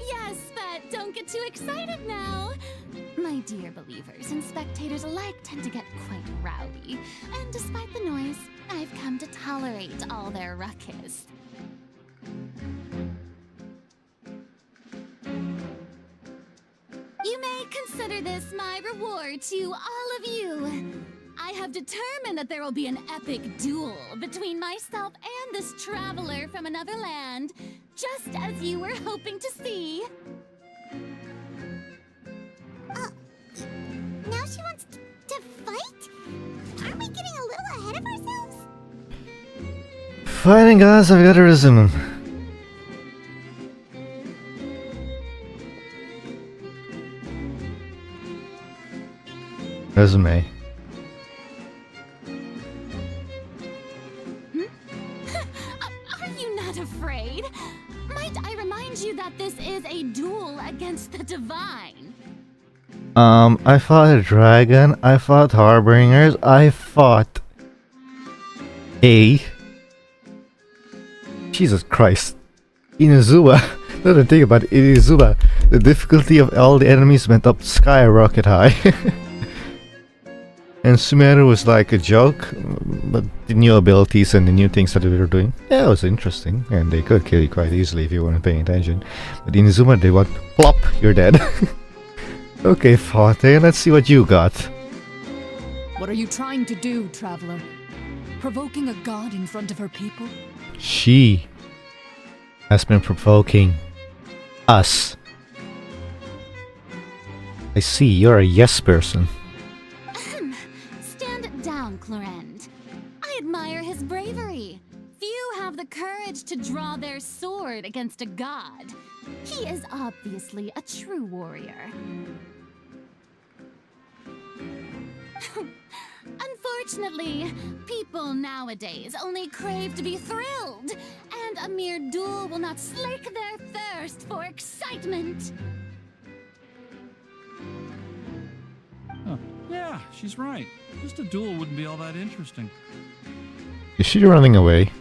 Yes, but don't get too excited now. My dear believers and spectators alike tend to get quite rowdy, and despite the noise, I've come to tolerate all their ruckus. You may consider this my reward to all of you. I have determined that there will be an epic duel between myself and this traveler from another land, just as you were hoping to see. Now she wants to fight? Aren't we getting a little ahead of ourselves? Fighting gods, I've got to resume. Resume. Are you not afraid? Might I remind you that this is a duel against the divine? I fought a dragon, I fought harbingers, I fought a... Jesus Christ. Inazuma. Now that I think about it, Inazuma, the difficulty of all the enemies went up skyrocket high. And Sumeru was like a joke, but the new abilities and the new things that they were doing, yeah, it was interesting. And they could kill you quite easily if you weren't paying attention. But Inazuma, they went, plop, you're dead. Okay, Fontaine, let's see what you got. What are you trying to do, traveler? Provoking a god in front of her people? She has been provoking us. I see, you're a yes person. Stand down, Clorend. I admire his bravery. Few have the courage to draw their sword against a god. He is obviously a true warrior. Unfortunately, people nowadays only crave to be thrilled, and a mere duel will not slake their thirst for excitement. Huh. Yeah, she's right. Just a duel wouldn't be all that interesting. Is she running away?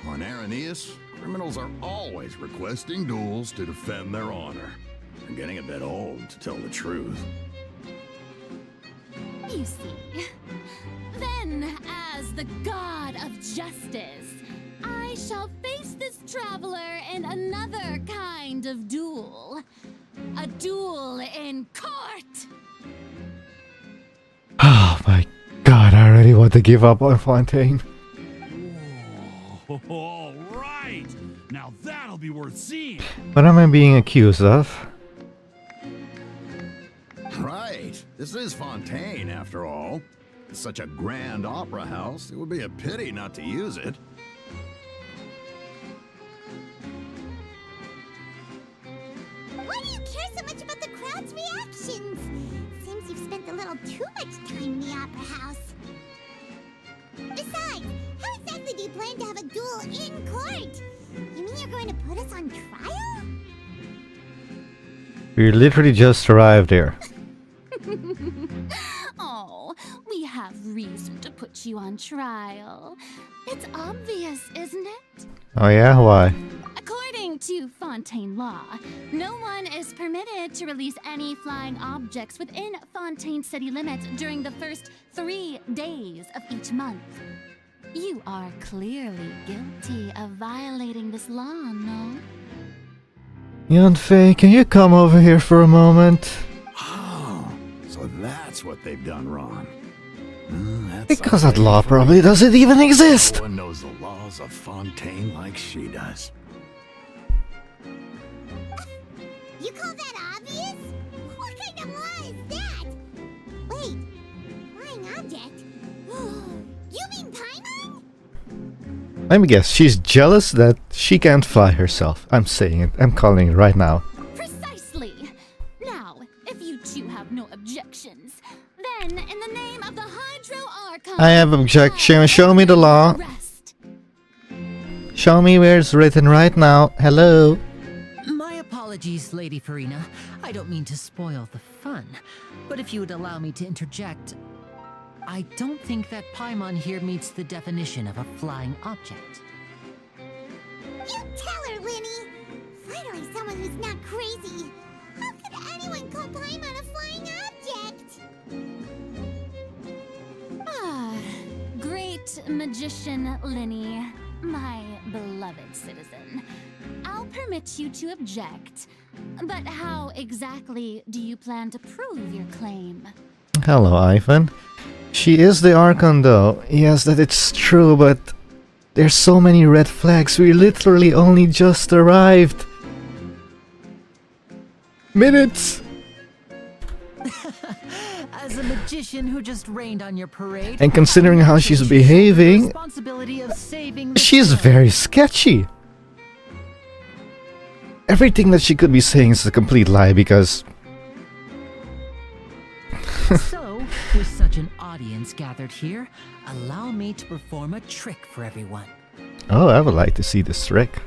On Araneus, criminals are always requesting duels to defend their honor. They're getting a bit old, to tell the truth. You see, then, as the god of justice, I shall face this traveler in another kind of duel. A duel in court! Oh my god, I already want to give up on Fontaine. Whoa, all right! Now that'll be worth seeing! What am I being accused of? Right. This is Fontaine, after all. It's such a grand opera house, it would be a pity not to use it. Why do you care so much about the crowd's reactions? Seems you've spent a little too much time in the opera house. Besides, how exactly do you plan to have a duel in court? You mean you're going to put us on trial? We literally just arrived there. Oh, we have reason to put you on trial. It's obvious, isn't it? Oh yeah, why? According to Fontaine law, no one is permitted to release any flying objects within Fontaine city limits during the first 3 days of each month. You are clearly guilty of violating this law, no? Yanfei, can you come over here for a moment? Oh, so that's what they've done wrong. That's Because that law probably doesn't even exist! No one knows the laws of Fontaine like she does. You call that obvious? What kind of law is that? Wait, flying object? You mean Paimon? Let me guess, she's jealous that she can't fly herself. I'm saying it, I'm calling it right now. Precisely. Now, if you two have no objections, then in the name of the Hydro Archon, I have objection, show me the law. Rest. Show me where it's written right now. Hello? My apologies, Lady Farina. I don't mean to spoil the fun, but if you would allow me to interject, I don't think that Paimon here meets the definition of a flying object. You tell her, Linny! Finally someone who's not crazy. How could anyone call Paimon a flying object? Ah, great magician Linny, my beloved citizen. I'll permit you to object, but how exactly do you plan to prove your claim? Hello, Ivan. She is the Archon though. Yes, that it's true, but there's so many red flags. We literally only just arrived. Minutes! As a magician who just rained on your parade, And considering how she's the behaving, responsibility of saving the she's show. very sketchy. Everything that she could be saying is a complete lie because... So, with such an audience gathered here, allow me to perform a trick for everyone. Oh, I would like to see this trick.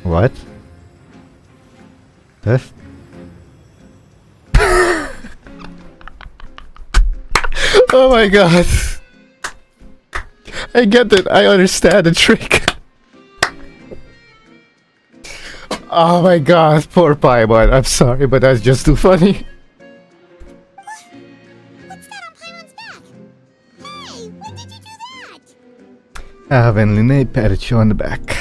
What? Death? Oh my god! I get it, I understand the trick. Oh my god, poor Paimon. I'm sorry, but that's just too funny. What's that on Paimon's back? Hey, when did you do that? Have Linnae patted you on the back.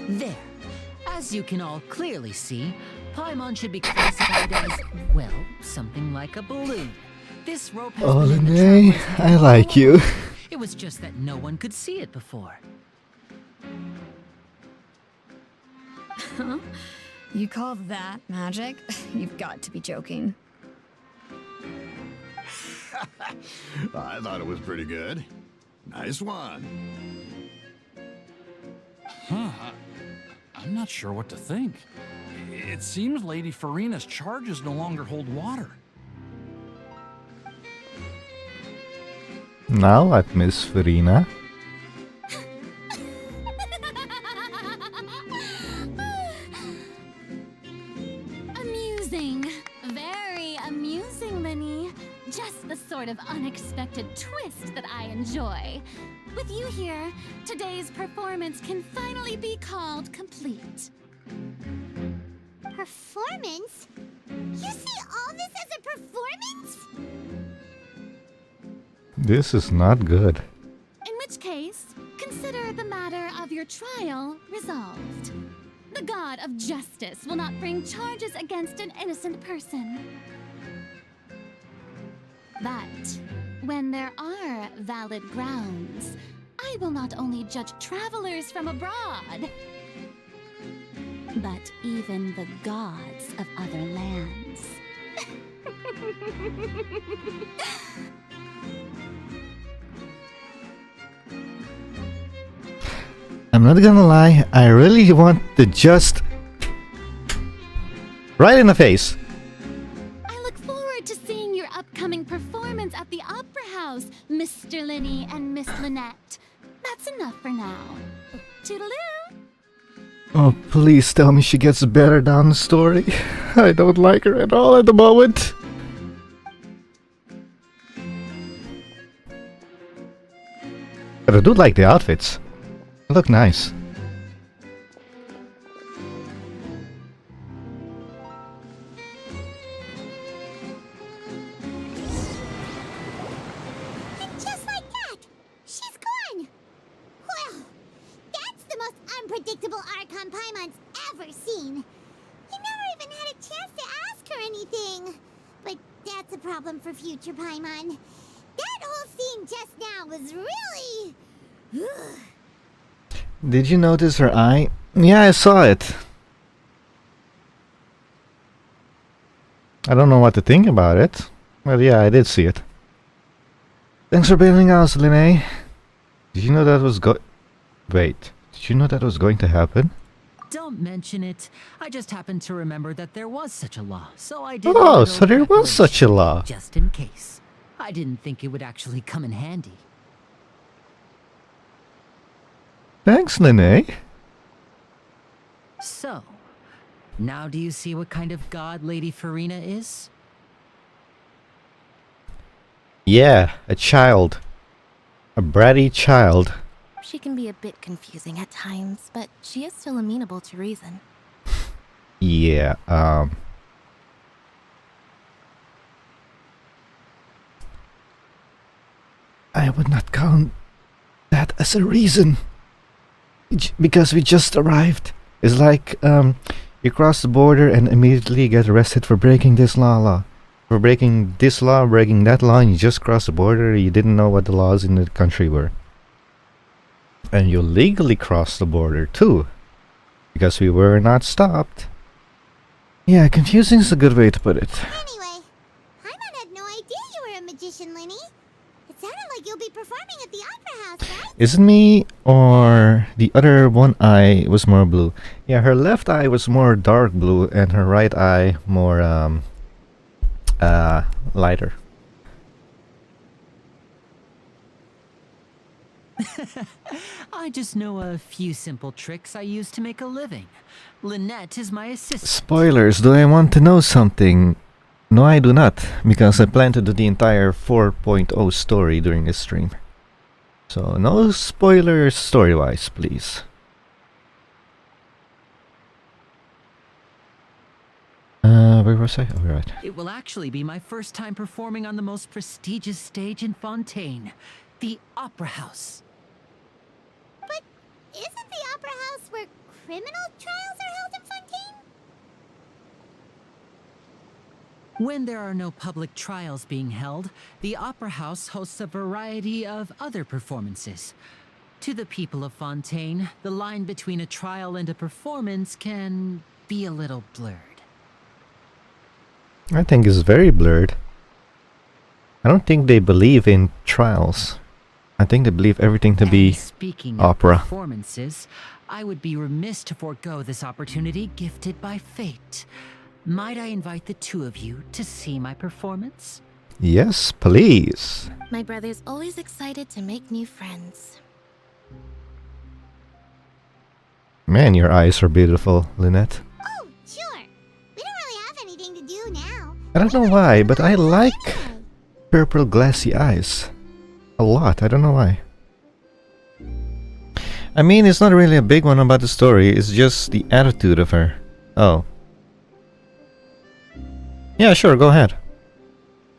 There. As you can all clearly see, Paimon should be classified as, well, something like a balloon. This rope has Oh, been in the Linnae, traveler's hand I all like you. along. It was just that no one could see it before. Huh? You call that magic? You've got to be joking. I thought it was pretty good. Nice one. Huh. I'm not sure what to think. It seems Lady Farina's charges no longer hold water. Now what, Miss Farina? Amusing. Very amusing, Linny. Just the sort of unexpected twist that I enjoy. With you here, today's performance can finally be called complete. Performance? You see all this as a performance? This is not good. In which case, consider the matter of your trial resolved. The god of justice will not bring charges against an innocent person. But when there are valid grounds, I will not only judge travelers from abroad, but even the gods of other lands. I'm not gonna lie, I really want to just... right in the face. I look forward to seeing your upcoming performance at the Opera House, Mr. Linny and Miss Lynette. That's enough for now. Toodaloo! Oh, please tell me she gets better down the story. I don't like her at all at the moment. But I do like the outfits. They look nice. And just like that, she's gone. Well, that's the most unpredictable Archon Paimon's ever seen. You never even had a chance to ask her anything. But that's a problem for future Paimon. That whole scene just now was really... Did you notice her eye? Yeah, I saw it. I don't know what to think about it. Well, yeah, I did see it. Thanks for bailing out, Linnae. Did you know that was Wait, did you know that was going to happen? Don't mention it. I just happened to remember that there was such a law, so I did. Oh, so there was such a law. Just in case. I didn't think it would actually come in handy. Thanks, Linnae. So, now do you see what kind of god Lady Farina is? Yeah, a child. A bratty child. She can be a bit confusing at times, but she is still amenable to reason. Yeah, I would not count that as a reason. Because we just arrived. It's like, you cross the border and immediately get arrested for breaking this law. For breaking this law, breaking that law, and you just crossed the border, you didn't know what the laws in the country were. And you legally crossed the border too. Because we were not stopped. Yeah, confusing is a good way to put it. Anyway, Paimon had no idea you were a magician, Linny. It sounded like you'll be performing at the Opera House, right? Is it me, or the other one eye was more blue? Yeah, her left eye was more dark blue, and her right eye more, lighter. I just know a few simple tricks I use to make a living. Lynette is my assistant. Spoilers, do I want to know something? No, I do not, because I plan to do the entire 4.0 story during this stream. So, no spoilers story-wise, please. Where was I? Oh, right. It will actually be my first time performing on the most prestigious stage in Fontaine, the Opera House. But isn't the Opera House where criminal trials are held in Fontaine? When there are no public trials being held, the Opera House hosts a variety of other performances. To the people of Fontaine, the line between a trial and a performance can be a little blurred. I think it's very blurred. I don't think they believe in trials. I think they believe everything to be Speaking opera. of performances, I would be remiss to forego this opportunity gifted by fate. Might I invite the two of you to see my performance? Yes, please. My brother's always excited to make new friends. Man, your eyes are beautiful, Lynette. Oh, sure. We don't really have anything to do now. I don't know why, but I like purple glassy eyes. A lot, I don't know why. I mean, it's not really a big one about the story, it's just the attitude of her. Oh. Yeah, sure, go ahead.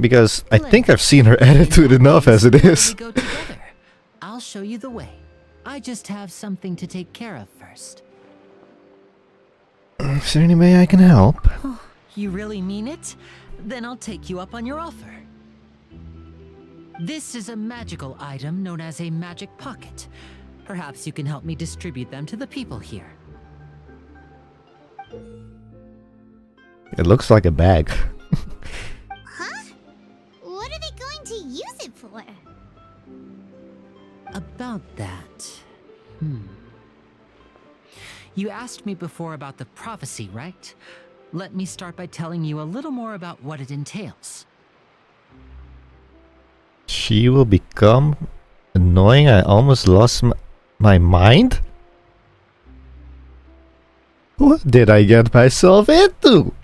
Because I think I've seen her attitude enough as it is. We go together. I'll show you the way. I just have something to take care of first. Is there any way I can help? Oh, you really mean it? Then I'll take you up on your offer. This is a magical item known as a magic pocket. Perhaps you can help me distribute them to the people here. It looks like a bag. Huh? What are they going to use it for? About that... You asked me before about the prophecy, right? Let me start by telling you a little more about what it entails. She will become Annoying, I almost lost my mind? What did I get myself into?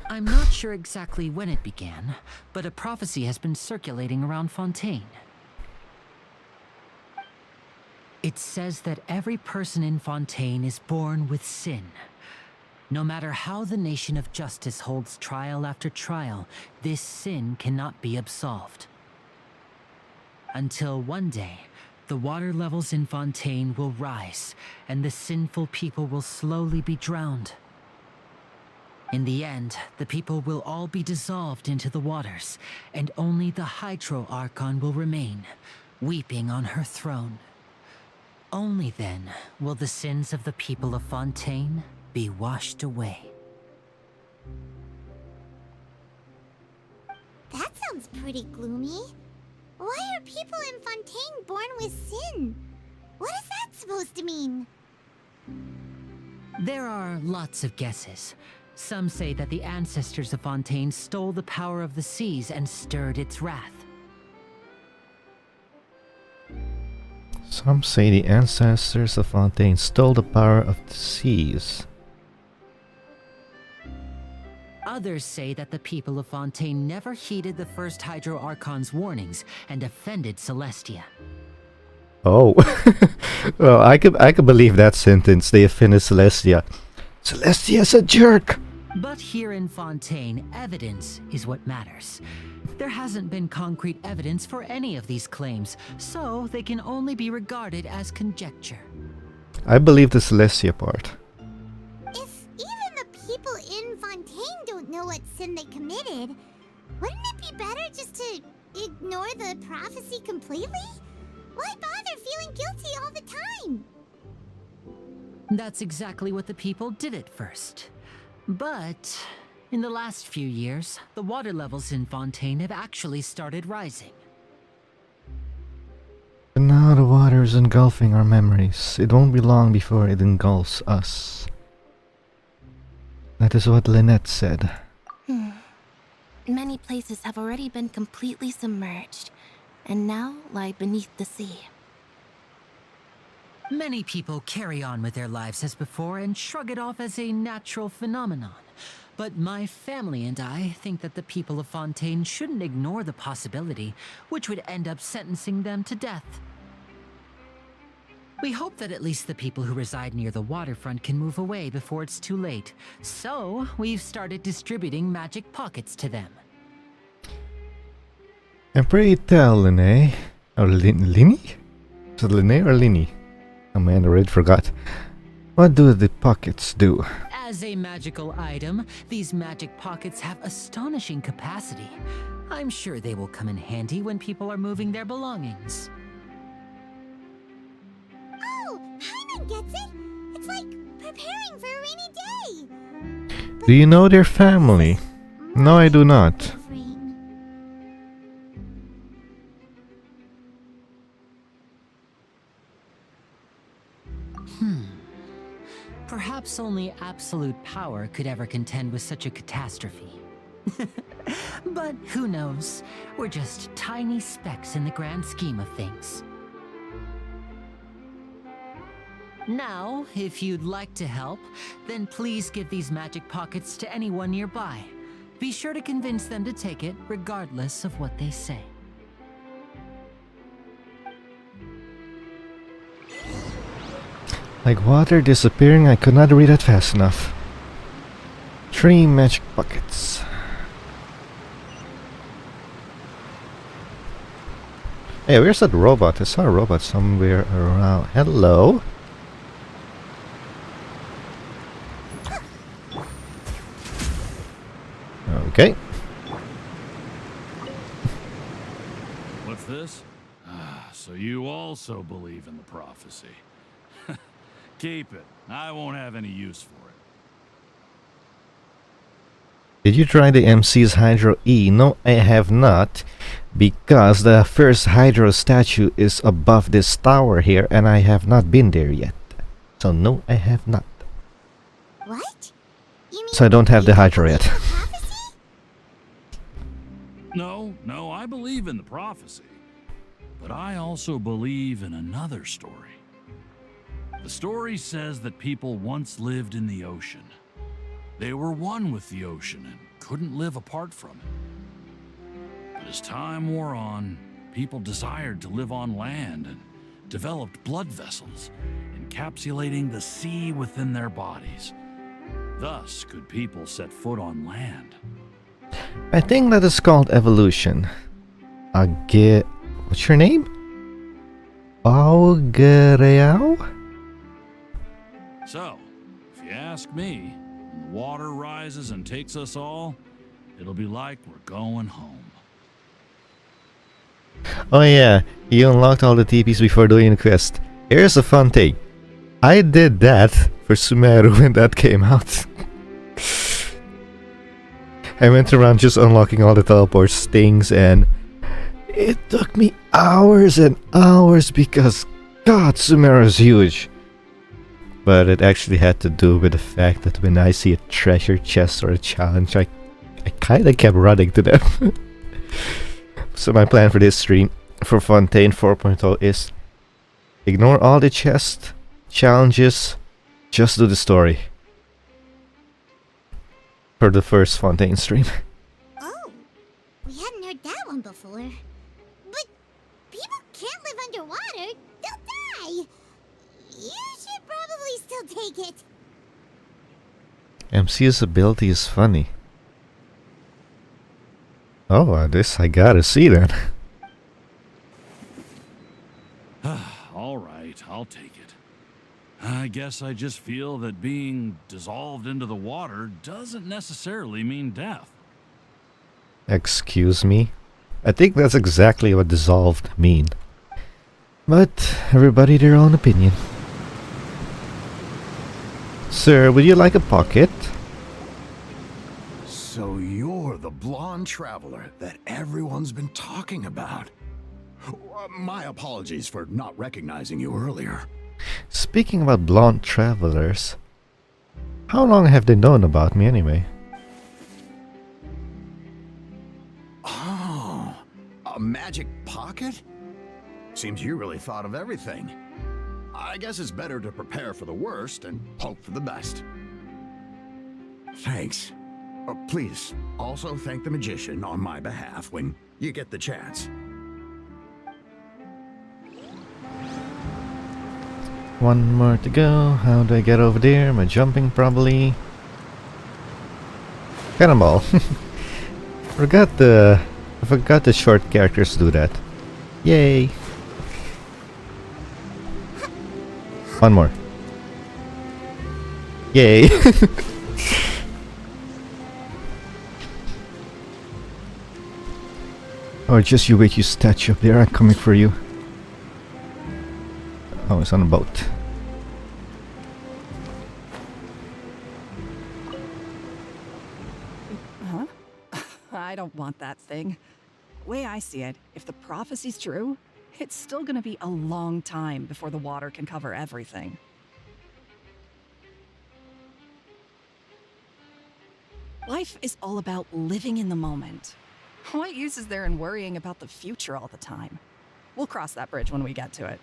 I'm not sure exactly when it began, but a prophecy has been circulating around Fontaine. It says that every person in Fontaine is born with sin. No matter how the Nation of Justice holds trial after trial, this sin cannot be absolved. Until one day, the water levels in Fontaine will rise, and the sinful people will slowly be drowned. In the end, the people will all be dissolved into the waters, and only the Hydro Archon will remain, weeping on her throne. Only then will the sins of the people of Fontaine be washed away. That sounds pretty gloomy. Why are people in Fontaine born with sin? What is that supposed to mean? There are lots of guesses. Some say that the ancestors of Fontaine stole the power of the seas and stirred its wrath. Some say the ancestors of Fontaine stole the power of the seas. Others say that the people of Fontaine never heeded the first Hydro Archon's warnings and offended Celestia. Oh, well, I could believe that sentence. They offended Celestia. Celestia's a jerk. But here in Fontaine, evidence is what matters. There hasn't been concrete evidence for any of these claims, so they can only be regarded as conjecture. I believe the Celestia part. If even the people in Fontaine don't know what sin they committed, wouldn't it be better just to ignore the prophecy completely? Why bother feeling guilty all the time? That's exactly what the people did at first. But in the last few years, the water levels in Fontaine have actually started rising. But now the water is engulfing our memories. It won't be long before it engulfs us. That is what Lynette said. Many places have already been completely submerged, and now lie beneath the sea. Many people carry on with their lives as before and shrug it off as a natural phenomenon. But my family and I think that the people of Fontaine shouldn't ignore the possibility, which would end up sentencing them to death. We hope that at least the people who reside near the waterfront can move away before it's too late. So, we've started distributing magic pockets to them. And pray tell, Linne, or Linny? Is it Linne or Linny? Oh man, I already forgot. What do the pockets do? As a magical item, these magic pockets have astonishing capacity. I'm sure they will come in handy when people are moving their belongings. Oh, Paimon gets it! It's like preparing for a rainy day! Do you know their family? No, I do not. Perhaps only absolute power could ever contend with such a catastrophe. But who knows? We're just tiny specks in the grand scheme of things. Now, if you'd like to help, then please give these magic pockets to anyone nearby. Be sure to convince them to take it, regardless of what they say. Like water disappearing, I could not read it fast enough. 3 magic buckets. Hey, where's that robot? I saw a robot somewhere around. Hello? Okay. What's this? So you also believe in the prophecy. Keep it. I won't have any use for it. Did you try the MC's Hydro E? No, I have not. Because the first Hydro statue is above this tower here and I have not been there yet. So no, I have not. What? You mean So I don't have the Hydro yet. No, I believe in the prophecy. But I also believe in another story. The story says that people once lived in the ocean. They were one with the ocean and couldn't live apart from it. But as time wore on, people desired to live on land and developed blood vessels, encapsulating the sea within their bodies. Thus could people set foot on land. I think that is called evolution. What's your name? Augereau? So, if you ask me, when the water rises and takes us all, it'll be like we're going home. Oh yeah, you unlocked all the TPs before doing the quest. Here's a fun thing. I did that for Sumeru when that came out. I went around just unlocking all the teleports things, and it took me hours and hours because God, Sumeru is huge. But it actually had to do with the fact that when I see a treasure chest or a challenge, I kinda kept running to them. So my plan for this stream for Fontaine 4.0 is ignore all the chest challenges, just do the story. For the first Fontaine stream. Oh, we hadn't heard that one before. But people can't live underwater. They'll die. You should probably still take it. MC's ability is funny. Oh, this I gotta see then. All right, I'll take it. I guess I just feel that being dissolved into the water doesn't necessarily mean death. Excuse me? I think that's exactly what dissolved mean. But everybody their own opinion. Sir, would you like a pocket? So you're the blonde traveler that everyone's been talking about. My apologies for not recognizing you earlier. Speaking about blonde travelers, how long have they known about me anyway? Oh, a magic pocket? Seems you really thought of everything. I guess it's better to prepare for the worst and hope for the best. Thanks. Please, also thank the magician on my behalf when you get the chance. One more to go. How do I get over there? Am I jumping probably? Cannonball. I forgot the short characters do that. Yay! One more. Yay! Or just you wait, you statue up there. I'm coming for you. Oh, it's on a boat. Huh? I don't want that thing. Way I see it, if the prophecy's true, it's still gonna be a long time before the water can cover everything. Life is all about living in the moment. What use is there in worrying about the future all the time? We'll cross that bridge when we get to it.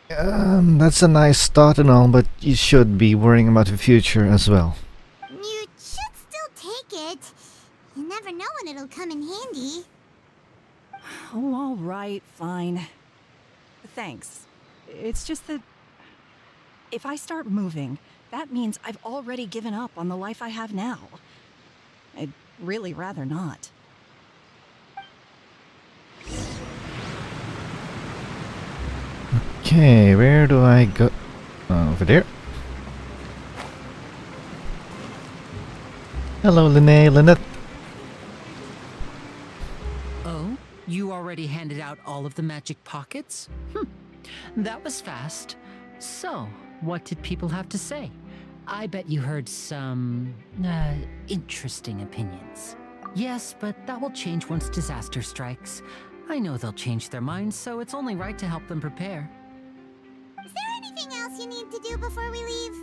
That's a nice thought and all, but you should be worrying about the future as well. You should still take it. You never know when it'll come in handy. Oh, all right, fine. Thanks. It's just that if I start moving, that means I've already given up on the life I have now. I'd really rather not. Okay, where do I go? Over there. Hello, Lynette. Oh, you already handed out all of the magic pockets? That was fast. So, what did people have to say? I bet you heard some, interesting opinions. Yes, but that will change once disaster strikes. I know they'll change their minds, so it's only right to help them prepare. Is there anything else you need to do before we leave?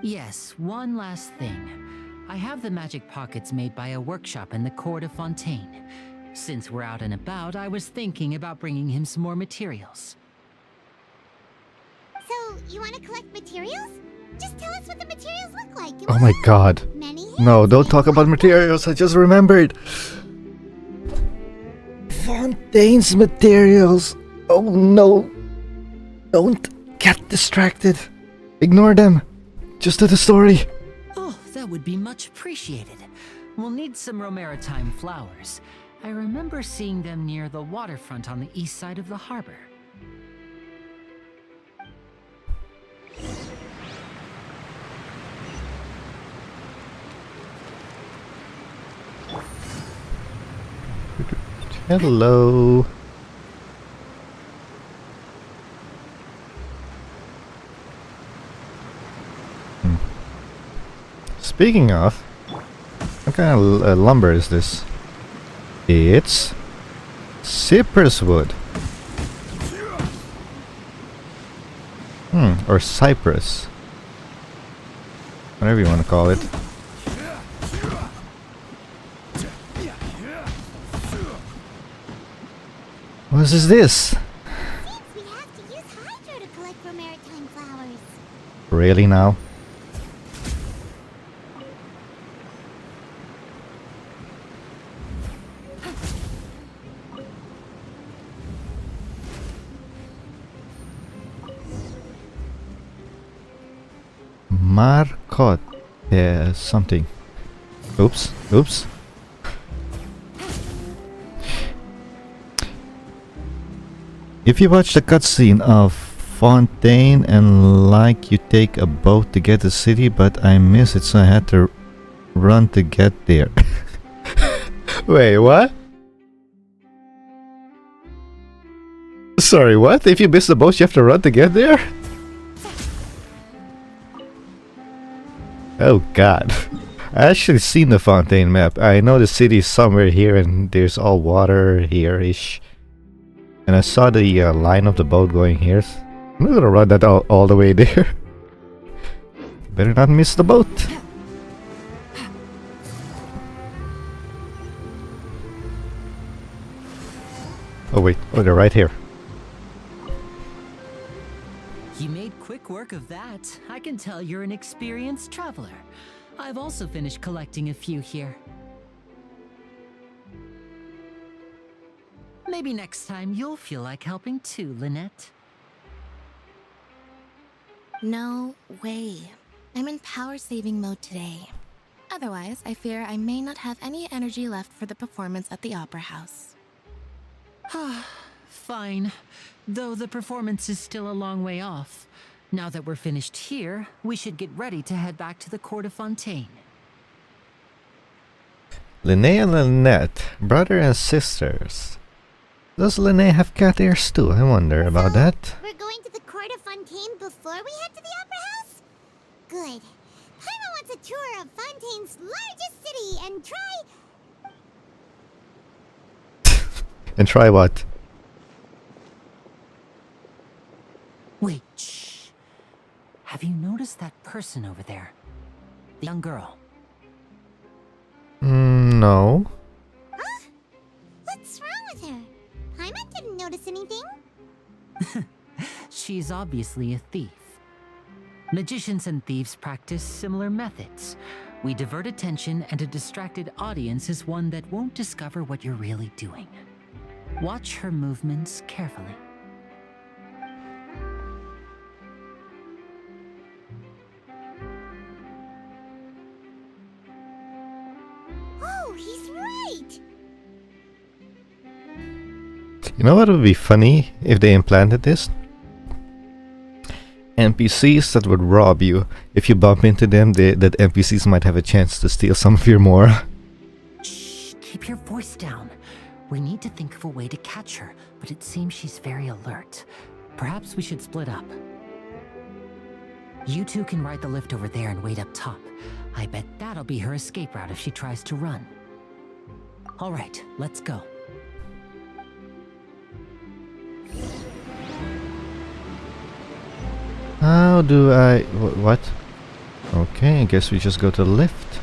Yes, one last thing. I have the magic pockets made by a workshop in the court of Fontaine. Since we're out and about, I was thinking about bringing him some more materials. So, you want to collect materials? Just tell us what the materials look like. Oh my god. No, don't talk about materials. I just remembered. Fontaine's materials. Oh no. Don't get distracted. Ignore them. Just to the story. Oh, that would be much appreciated. We'll need some Romaritime flowers. I remember seeing them near the waterfront on the east side of the harbor. Hello. Speaking of, what kind of lumber is this? It's cypress wood. Or cypress. Whatever you want to call it. What is this? Seems we have to use Hydro to collect Romaritime flowers. Really now? Marcotte. Something. Oops. If you watch the cutscene of Fontaine and like you take a boat to get to the city, but I missed it, so I had to run to get there. Wait, what? Sorry, what? If you miss the boat, you have to run to get there? Oh god. I actually seen the Fontaine map. I know the city is somewhere here and there's all water here-ish. And I saw the line of the boat going here. I'm not gonna run that all the way there. Better not miss the boat. Oh wait, oh they're right here. You made quick work of that. I can tell you're an experienced traveler. I've also finished collecting a few here. Maybe next time you'll feel like helping too, Lynette. No way. I'm in power-saving mode today. Otherwise, I fear I may not have any energy left for the performance at the Opera House. Fine. Though the performance is still a long way off. Now that we're finished here, we should get ready to head back to the court of Fontaine. Linné and Lynette, brother and sisters. Does Linné have cat ears too? I wonder about that. We're going to the court of Fontaine before we head to the Opera House? Good. Paimon wants a tour of Fontaine's largest city and try... And try what? Wait, shh. Have you noticed that person over there? The young girl. No. Huh? What's wrong with her? Paimon didn't notice anything. She's obviously a thief. Magicians and thieves practice similar methods. We divert attention, and a distracted audience is one that won't discover what you're really doing. Watch her movements carefully. Oh, he's right! You know what would be funny if they implanted this? NPCs that would rob you. If you bump into them, that NPCs might have a chance to steal some of your mora. Shh, keep your voice down. We need to think of a way to catch her, but it seems she's very alert. Perhaps we should split up. You two can ride the lift over there and wait up top. I bet that'll be her escape route if she tries to run. All right, let's go. How do I... what? Okay, I guess we just go to the lift.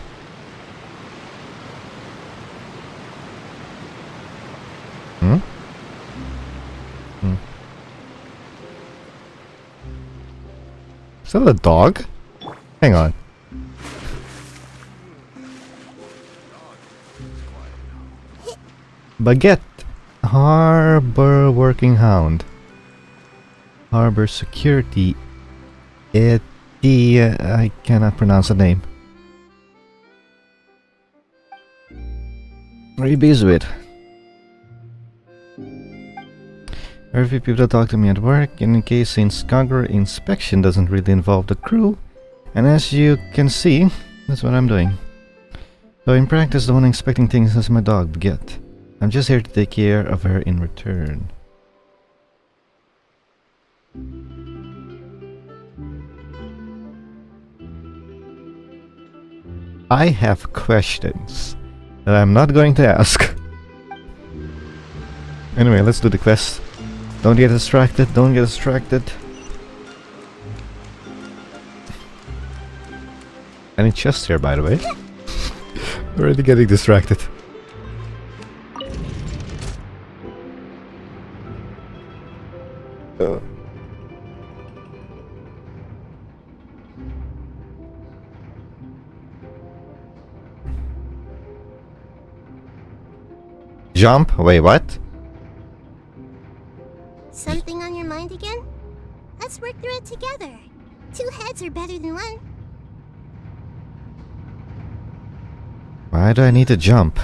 Hmm? Hmm. Is that a dog? Hang on. Baguette. Harbor working hound. Harbor security. I cannot pronounce the name. What are you busy with? Very few people talk to me at work, and in case since Skagger inspection doesn't really involve the crew, and as you can see, that's what I'm doing. So in practice, the one inspecting things is my dog, Baguette. I'm just here to take care of her in return. I have questions that I'm not going to ask. Anyway, let's do the quest. Don't get distracted, don't get distracted. Any chest here, by the way? Already getting distracted. Jump? Wait, what? Something on your mind again? Let's work through it together. 2 heads are better than 1. Why do I need to jump?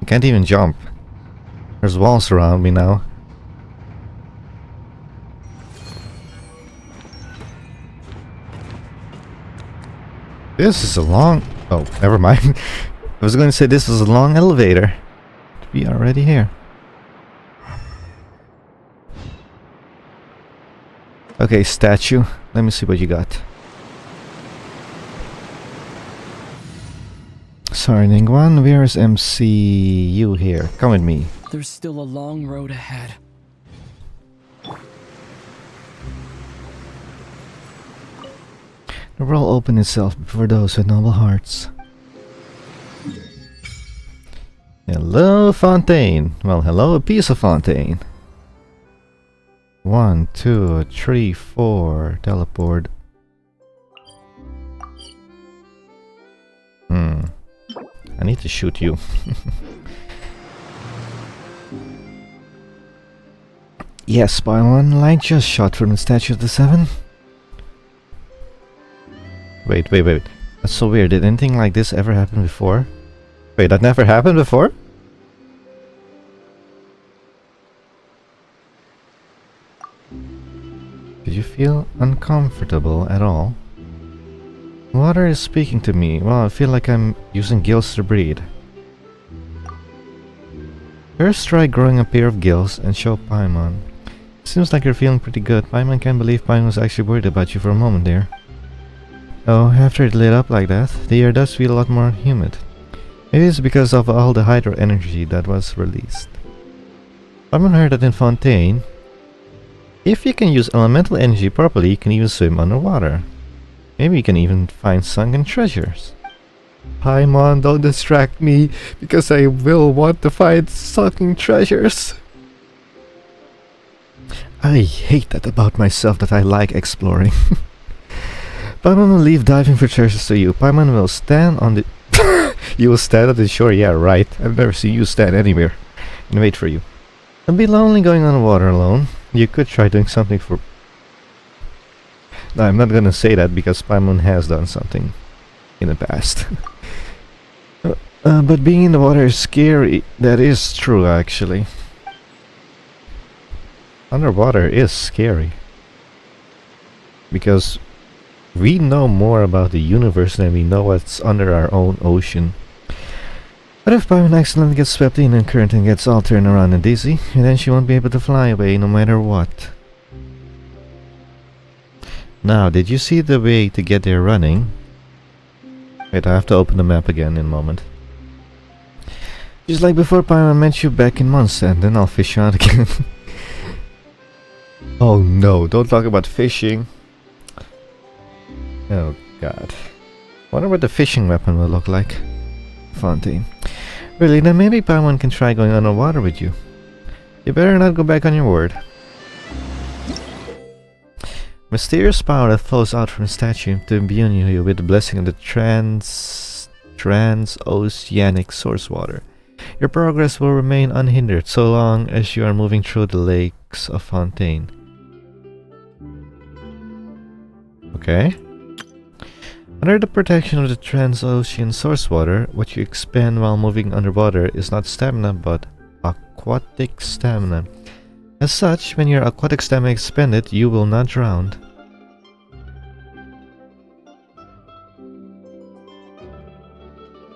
I can't even jump. There's walls around me now. This is a long... Oh, never mind. I was going to say this is a long elevator. We are already here. Okay, statue. Let me see what you got. Sorry, Ningguan. Where is MCU here? Come with me. There's still a long road ahead. The world will open itself before those with noble hearts. Hello, Fontaine. Well, hello, a piece of Fontaine. 1, 2, 3, 4. Teleport. I need to shoot you. Yes, by one light just shot from the Statue of the Seven. Wait. That's so weird. Did anything like this ever happen before? Wait, that never happened before? Did you feel uncomfortable at all? Water is speaking to me. Well, I feel like I'm using gills to breathe. First try growing a pair of gills and show Paimon. Seems like you're feeling pretty good. Paimon can't believe Paimon was actually worried about you for a moment there. Oh, after it lit up like that, the air does feel a lot more humid. Maybe it's because of all the hydro energy that was released. Paimon heard that in Fontaine, if you can use elemental energy properly, you can even swim underwater. Maybe you can even find sunken treasures. Paimon, don't distract me, because I will want to find sunken treasures. I hate that about myself, that I like exploring. Paimon will leave diving for treasures to you. Paimon will stand on the... You will stand on the shore, yeah, right. I've never seen you stand anywhere and wait for you. It'll be lonely going on the water alone. You could try doing something for... No, I'm not gonna say that because Paimon has done something in the past. But being in the water is scary. That is true, actually. Underwater is scary. Because we know more about the universe than we know what's under our own ocean. But if Paimon accidentally gets swept in a current and gets all turned around and dizzy, then she won't be able to fly away no matter what. Now, did you see the way to get there running? Wait, I have to open the map again in a moment. Just like before, Paimon met you back in Mondstadt, then I'll fish you out again. Oh no, don't talk about fishing. Oh god. Wonder what the fishing weapon will look like. Fontaine. Really, then maybe Paimon can try going underwater with you. You better not go back on your word. Mysterious power that flows out from the statue to imbue you with the blessing of the transoceanic source water. Your progress will remain unhindered so long as you are moving through the lakes of Fontaine. Okay. Under the protection of the transocean source water, what you expend while moving underwater is not stamina but aquatic stamina. As such, when your aquatic stamina is expended, you will not drown.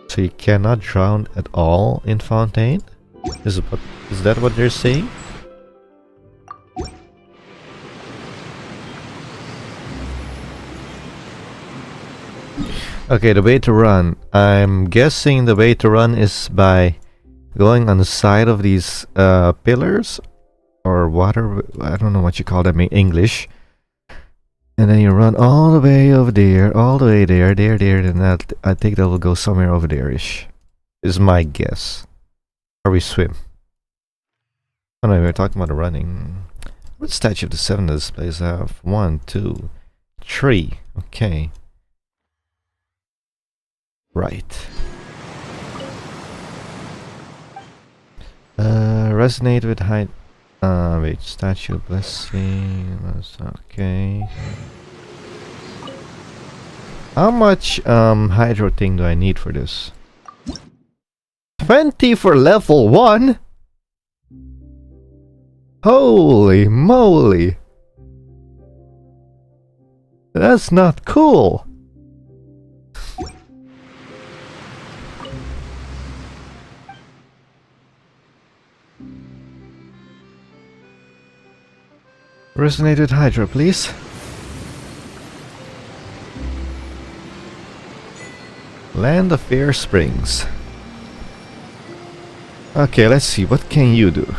So you cannot drown at all in Fontaine? Is that what they're saying? Okay, the way to run. I'm guessing the way to run is by going on the side of these pillars or water. I don't know what you call them in English. And then you run all the way over there, all the way there, and I think that will go somewhere over there-ish. Is my guess. Or we swim. Oh no, we're talking about the running. What statue of the 7 does this place have? 1, 2, 3. Okay. Right. Resonate with height. Wait, statue blessing. Okay. How much hydro thing do I need for this? 20 for level 1? Holy moly! That's not cool! Resonate with Hydro, please. Land of Fair Springs. Okay, let's see. What can you do?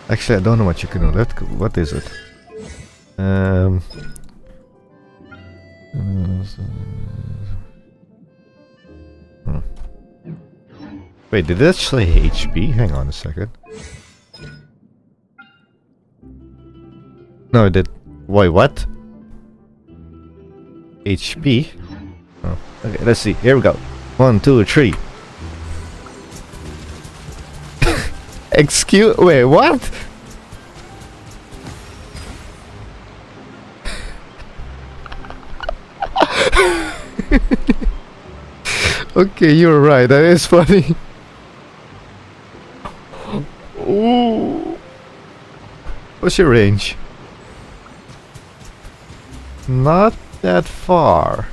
Actually, I don't know what you can do. What is it? Wait, did that say HP? Hang on a second. No, it did. Wait, what? HP? Oh, okay, let's see. Here we go. 1, 2, 3. Excuse. Wait, what? Okay, you're right. That is funny. Ooh. What's your range? Not that far.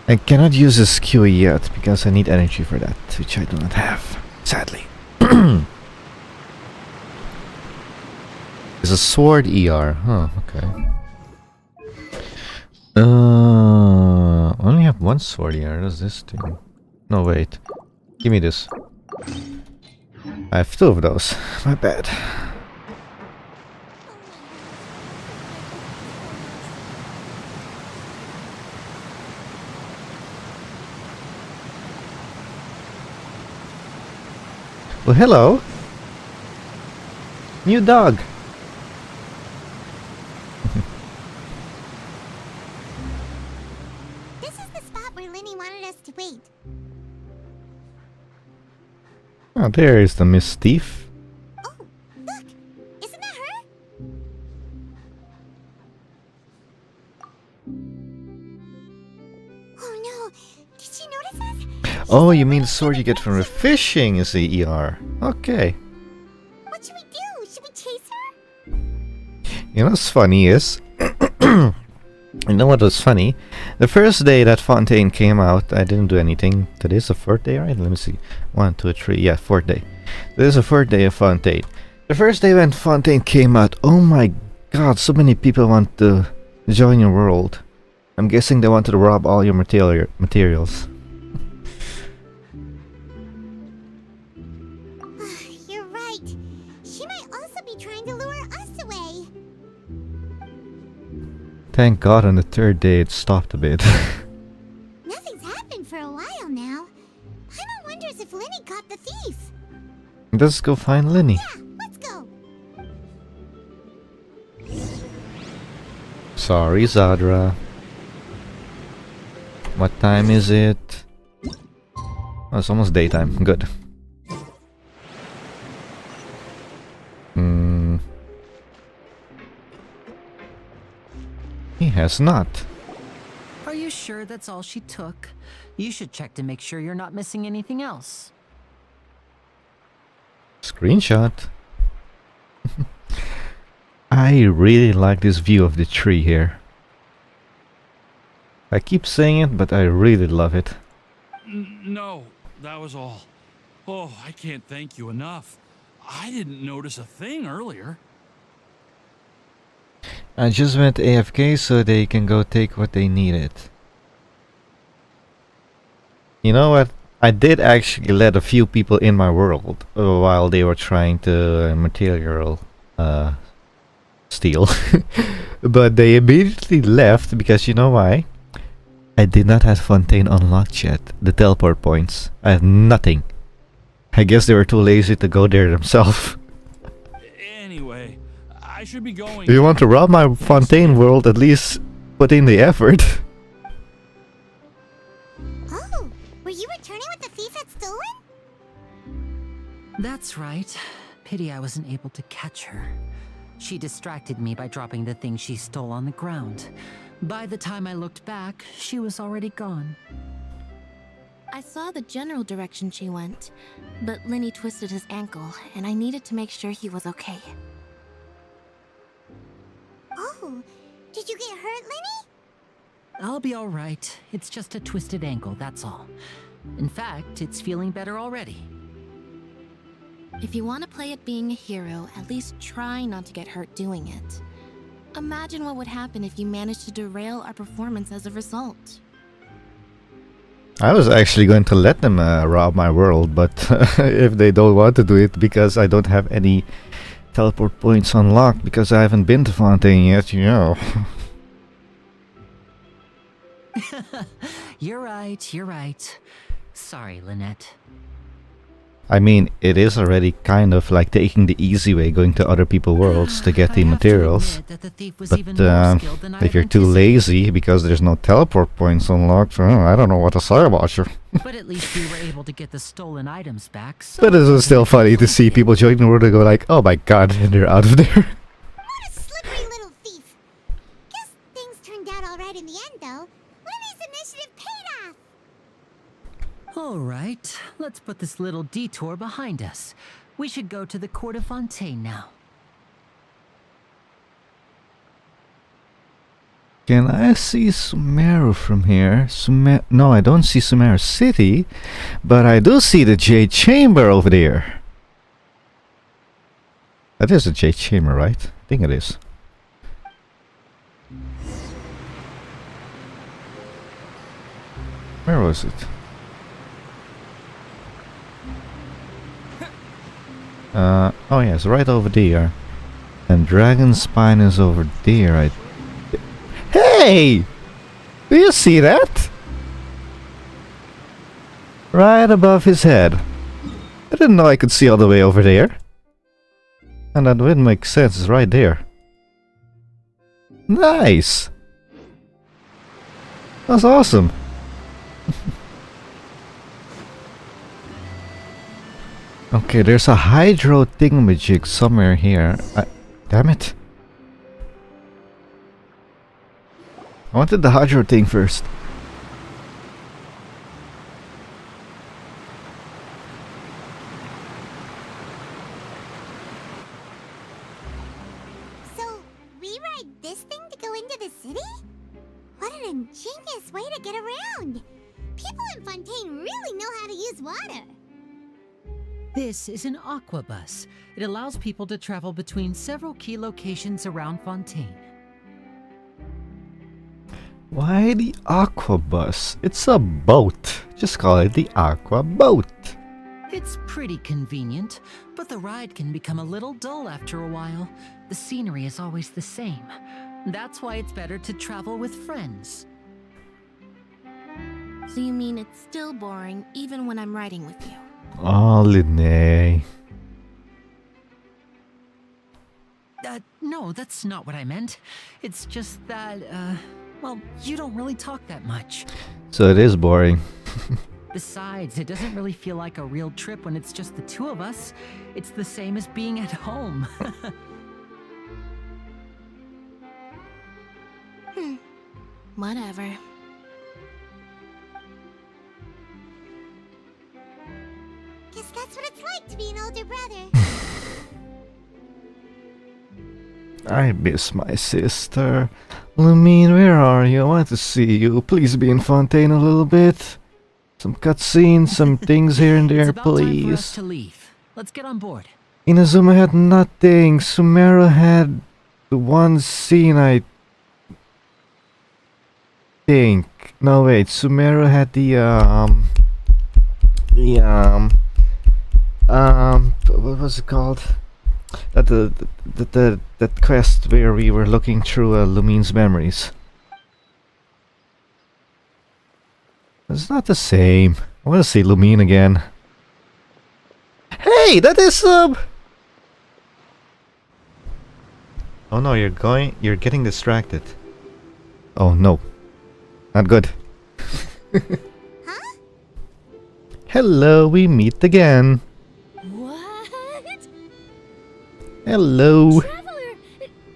I cannot use a skill yet because I need energy for that, which I do not have, sadly. It's a sword ER, huh? Okay. I only have one sword ER. What does this do? No, wait. Give me this. I have 2 of those. My bad. Well, hello. New dog. This is the spot where Linny wanted us to wait. Oh, there is the Miss Thief. Oh, look! Isn't that her? Oh no! Did she notice us? Oh, you mean the sword you get from the fishing is the ER. Okay. What should we do? Should we chase her? You know what's funny is... You know what was funny? The first day that Fontaine came out, I didn't do anything. Today's the 4th day, right? Let me see. 1, 2, 3. Yeah, 4th day. This is the 4th day of Fontaine. The first day when Fontaine came out, oh my god, so many people want to join your world. I'm guessing they wanted to rob all your materials. You're right. She might also be trying to lure us away. Thank god on the 3rd day it stopped a bit. for a while now. Paimon wonders if Linny caught the thief. Let's go find Linny. Yeah, let's go. Sorry, Zadra. What time is it? Oh, it's almost daytime. Good. He has not. Are you sure that's all she took? You should check to make sure you're not missing anything else. Screenshot. I really like this view of the tree here. I keep saying it, but I really love it. No, that was all. Oh, I can't thank you enough. I didn't notice a thing earlier. I just went AFK so they can go take what they needed. You know what? I did actually let a few people in my world while they were trying to material steal. But they immediately left because you know why? I did not have Fontaine unlocked yet. The teleport points. I have nothing. I guess they were too lazy to go there themselves. Anyway, I should be going. If you want to rob my Fontaine world, at least put in the effort. Oh, were you returning what the thief had stolen? That's right. Pity I wasn't able to catch her. She distracted me by dropping the thing she stole on the ground. By the time I looked back, she was already gone. I saw the general direction she went, but Linny twisted his ankle, and I needed to make sure he was okay. Oh, did you get hurt, Linny? I'll be alright. It's just a twisted ankle, that's all. In fact, it's feeling better already. If you want to play at being a hero, at least try not to get hurt doing it. Imagine what would happen if you managed to derail our performance as a result. I was actually going to let them rob my world, but if they don't want to do it because I don't have any teleport points unlocked because I haven't been to Fontaine yet, you know. You're right. Sorry, Lynette. I mean, it is already kind of like taking the easy way, going to other people's worlds to get the materials. But if you're too lazy because there's no teleport points unlocked, I don't know what to say about you. But at least we were able to get the stolen items back. So but it was still funny to see people join the world and go like, oh my god, and they're out of there. What a slippery little thief. Guess things turned out alright in the end, though. Linny's initiative paid off. Alright, let's put this little detour behind us. We should go to the court of Fontaine now. Can I see Sumeru from here? No, I don't see Sumeru City, but I do see the Jade Chamber over there. That is the Jade Chamber, right? I think it is. Where was it? Oh yeah, it's right over there. And Dragon Spine is over there. Hey! Do you see that? Right above his head. I didn't know I could see all the way over there. And that would make sense, it's right there. Nice! That's awesome. Okay, there's a hydro thingamajig somewhere here. Damn it. I wanted the hydro thing first. So, we ride this thing to go into the city? What an ingenious way to get around! People in Fontaine really know how to use water. This is an aqua bus. It allows people to travel between several key locations around Fontaine. Why the aqua bus? It's a boat. Just call it the aqua boat. It's pretty convenient, but the ride can become a little dull after a while. The scenery is always the same. That's why it's better to travel with friends. So you mean it's still boring even when I'm riding with you? Oh, Linnea. No, that's not what I meant. It's just that, well, you don't really talk that much. So it is boring. Besides, it doesn't really feel like a real trip when it's just the two of us. It's the same as being at home. Whatever. Guess that's what it's like to be an older brother. I miss my sister. Lumine, where are you? I want to see you. Please be in Fontaine a little bit. Some cutscenes, some things here and there, It's about time for us please. to leave. Let's get on board. Inazuma had nothing. Sumeru had the one scene, I think. No, wait. Sumeru had what was it called? That quest where we were looking through Lumine's memories. It's not the same. I want to see Lumine again. Hey, that is Oh no, you're getting distracted. Oh no. Not good. Huh? Hello, we meet again. What? Hello. Traveler!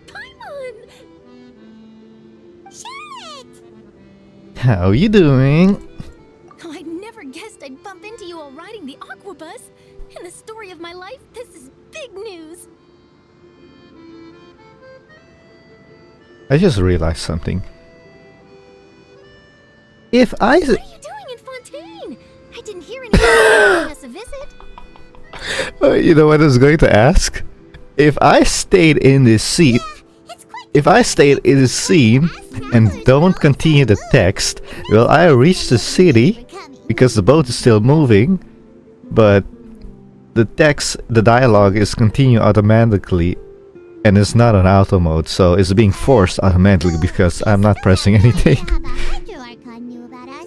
Paimon! Charlotte! How you doing? Oh, I never guessed I'd bump into you while riding the Aquabus. In the story of my life, this is big news. I just realized something. If I... What are you doing in Fontaine? I didn't hear anything about us a visit. You know what I was going to ask? If I stayed in this seat... If I stayed in this scene and don't continue the text, will I reach the city? Because the boat is still moving, but the text, the dialogue is continue automatically and it's not an auto mode, so it's being forced automatically because I'm not pressing anything. Hydro Archon knew about us.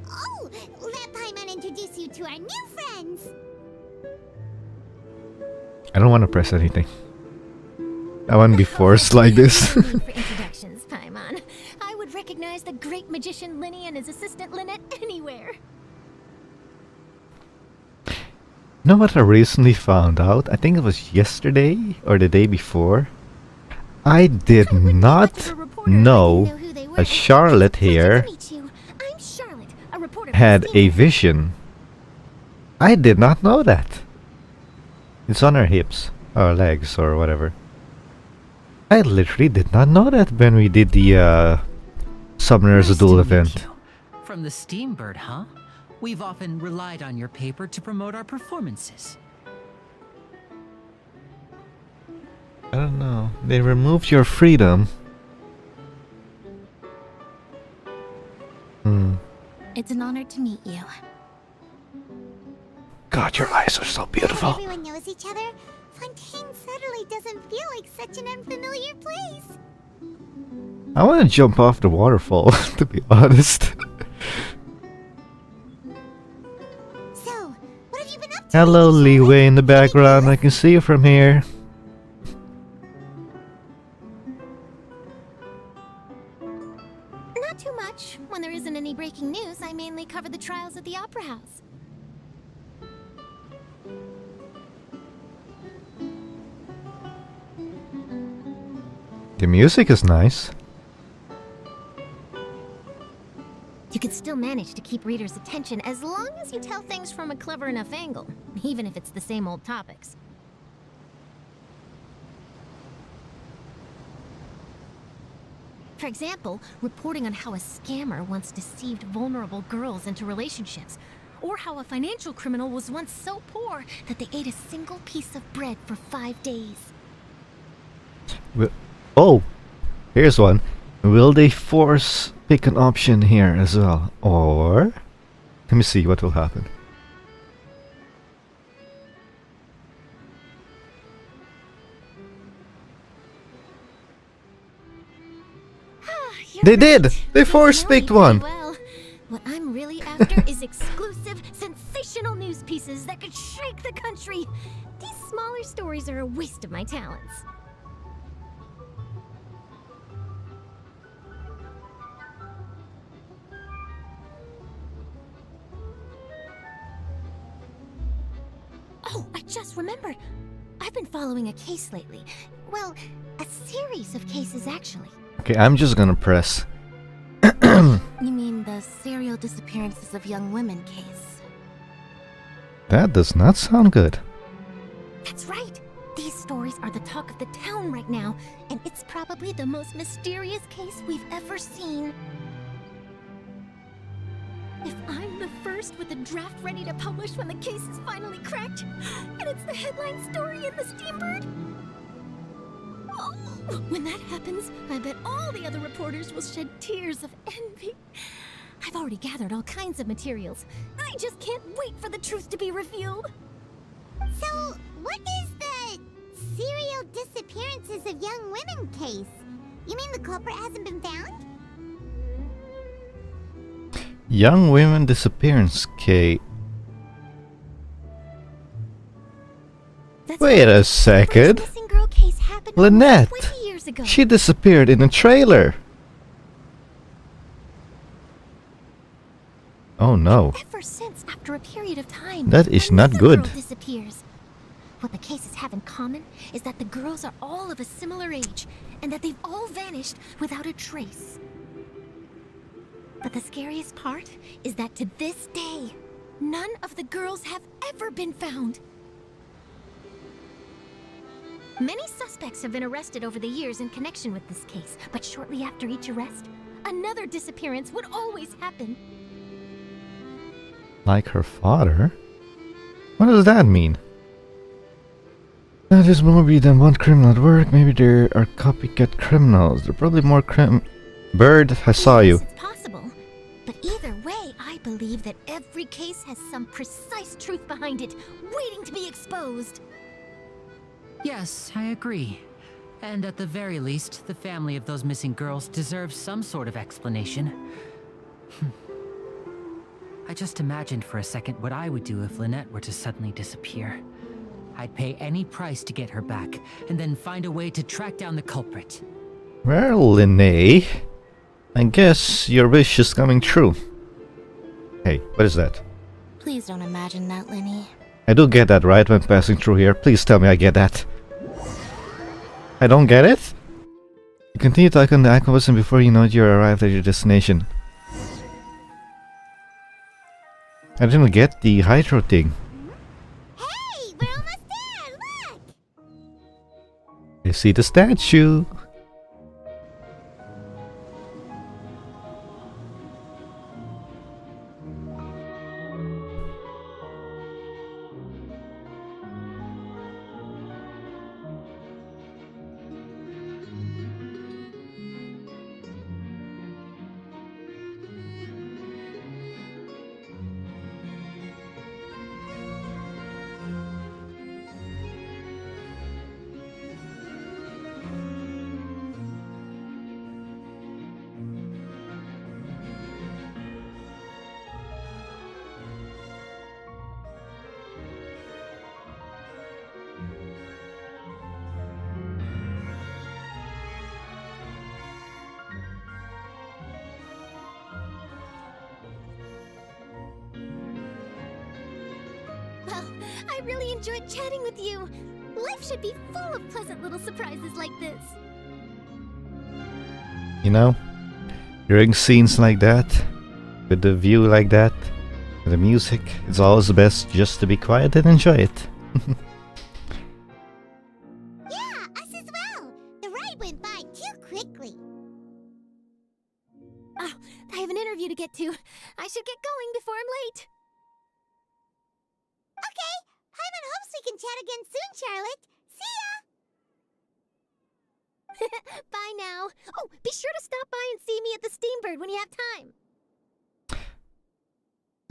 Oh, let Paimon introduce you to our new friends. I don't want to press anything. I want to be forced like this. No need for introductions, Paimon. I would recognize the great magician Linny and his assistant Lynette anywhere. You know what I recently found out? I think it was yesterday or the day before. I did not know that Charlotte here had a vision. I did not know that. It's on her hips or legs or whatever. I literally did not know that when we did the Summoner's Duel event. From the Steambird, huh? We've often relied on your paper to promote our performances. I don't know. They removed your freedom. It's an honor to meet you. God, your eyes are so beautiful. Everyone knows each other. Fontaine suddenly doesn't feel like such an unfamiliar place. I want to jump off the waterfall, to be honest. So, what have you been up to? Hello, Leeway in the background. I can see you from here. Not too much. When there isn't any breaking news, I mainly cover the trials at the Opera House. The music is nice. You can still manage to keep readers' attention as long as you tell things from a clever enough angle, even if it's the same old topics. For example, reporting on how a scammer once deceived vulnerable girls into relationships, or how a financial criminal was once so poor that they ate a single piece of bread for 5 days. Oh, here's one. Will they force pick an option here as well? Or... let me see what will happen. They did! They force picked one! Well, What I'm really after is exclusive, sensational news pieces that could shake the country. These smaller stories are a waste of my talents. Oh, I just remembered. I've been following a case lately. Well, a series of cases, actually. Okay, I'm just gonna press. You mean the serial disappearances of young women case? That does not sound good. That's right. These stories are the talk of the town right now, and it's probably the most mysterious case we've ever seen. If I'm the first with a draft ready to publish when the case is finally cracked, and it's the headline story in the Steambird, oh, when that happens, I bet all the other reporters will shed tears of envy. I've already gathered all kinds of materials. I just can't wait for the truth to be revealed. So, what is the serial disappearances of young women case? You mean the culprit hasn't been found? Young women disappearance case. Wait a second. Missing girl case happened Lynette! 20 years ago. She disappeared in a trailer. Oh no. Ever since, after a period of time, That is not another good. girl disappears. What the cases have in common is that the girls are all of a similar age, and that they've all vanished without a trace. But the scariest part is that to this day, none of the girls have ever been found. Many suspects have been arrested over the years in connection with this case, but shortly after each arrest, another disappearance would always happen. Like her father? What does that mean? That is more than one criminal at work. Maybe there are copycat criminals. There are probably more Bird, I saw you. It's possible. But either way, I believe that every case has some precise truth behind it, waiting to be exposed. Yes, I agree. And at the very least, the family of those missing girls deserves some sort of explanation. I just imagined for a second what I would do if Lynette were to suddenly disappear. I'd pay any price to get her back, and then find a way to track down the culprit. Well, Linnae, I guess your wish is coming true. Hey, what is that? Please don't imagine that, Lenny. I do get that, right, when passing through here. Please tell me I get that. I don't get it? You continue to icon the icon button before you know you arrived at your destination. I didn't get the Hydro thing. Hey, we're almost there, look! I see the statue. Well, I really enjoyed chatting with you. Life should be full of pleasant little surprises like this. You know, during scenes like that, with the view like that, with the music, it's always best just to be quiet and enjoy it. Yeah, us as well. The ride went by too quickly. Oh, I have an interview to get to. I should get going before I'm late. Okay, Paimon hopes we can chat again soon, Charlotte. See ya! Bye now. Oh, be sure to stop by and see me at the Steambird when you have time.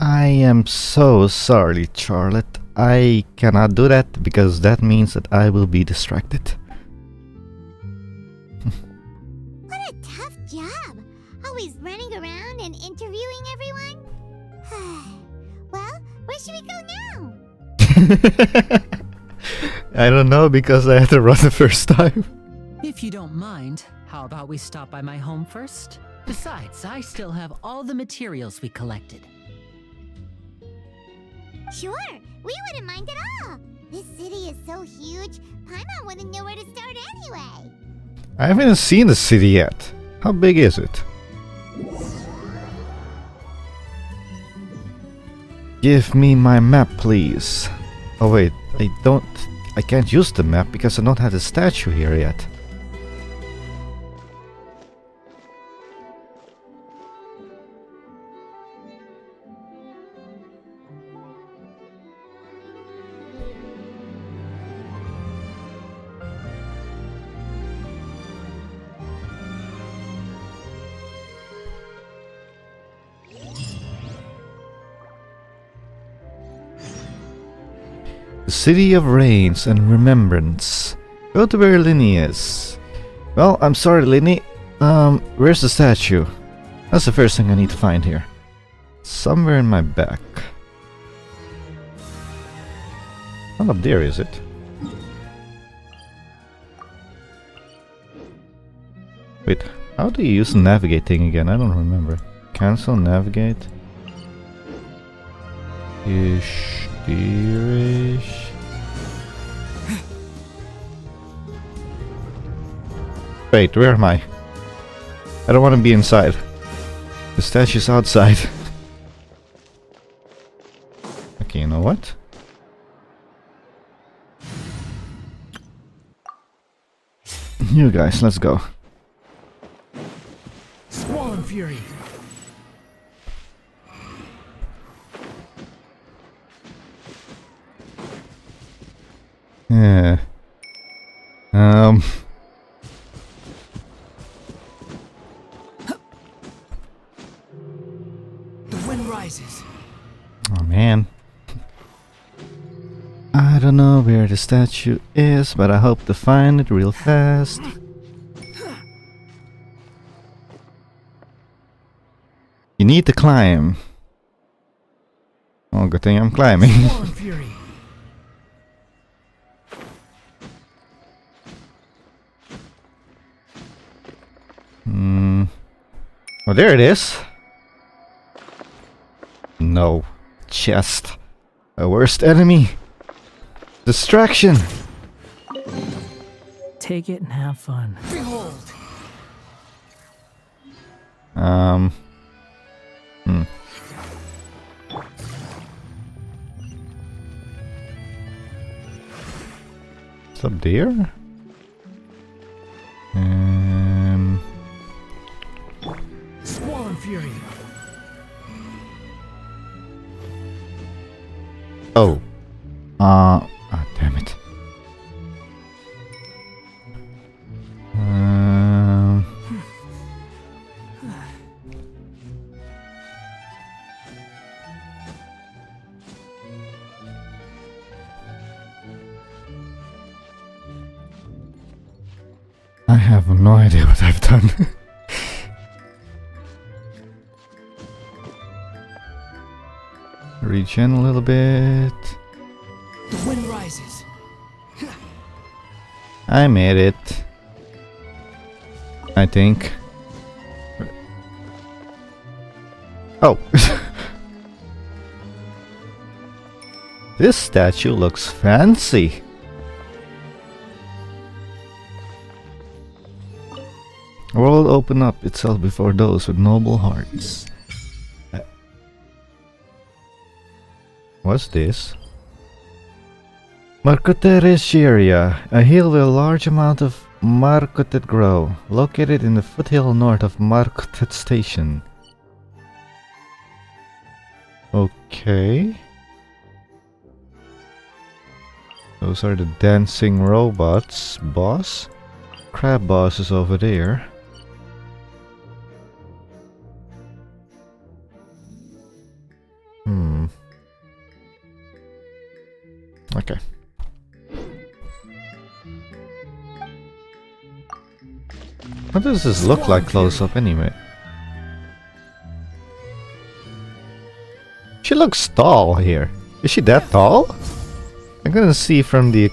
I am so sorry, Charlotte. I cannot do that because that means that I will be distracted. What a tough job. Always running around and interviewing everyone. Where should we go now? I don't know because I had to run the first time. If you don't mind, how about we stop by my home first? Besides, I still have all the materials we collected. Sure, we wouldn't mind at all. This city is so huge, Paimon wouldn't know where to start anyway. I haven't seen the city yet. How big is it? Give me my map, please. Oh wait, I can't use the map because I don't have the statue here yet. The City of Rains and Remembrance. Go to where Linny is. Well, I'm sorry, Linny. Where's the statue? That's the first thing I need to find here. Somewhere in my back. Not up there, is it? Wait, how do you use the navigate thing again? I don't remember. Cancel, navigate. Ish. Steerish. Wait, where am I? I don't want to be inside. The statue's outside. Okay, you know what? You guys, let's go. Swan Fury. Yeah. The wind rises. Oh man. I don't know where the statue is, but I hope to find it real fast. You need to climb. Oh, good thing I'm climbing. Swan Fury. Oh, there it is. No. Chest. A worst enemy. Distraction. Take it and have fun. Behold. It's up there? Swan Fury. Oh. Damn it. I have no idea what I've done. Regen a little bit. The wind rises. I made it. I think. Oh. This statue looks fancy. World open up itself before those with noble hearts. What's this? Marcoteresceria, a hill with a large amount of Marcotet grow, located in the foothill north of Marcotet Station. Okay. Those are the dancing robots. Boss? Crab boss is over there. Okay. What does this look like close up anyway? She looks tall here. Is she that tall? I'm gonna see from the...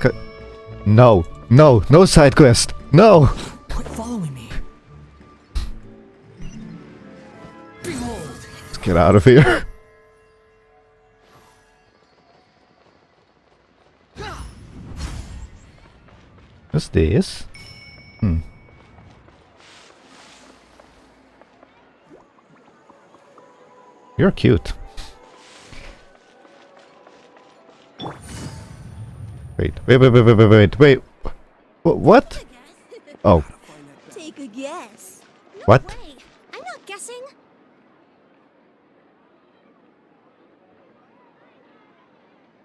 No, no side quest. No! Quit following me. Behold! Let's get out of here. What's this? You're cute. Wait. What? Oh. Take a guess. No What? way. I'm not guessing.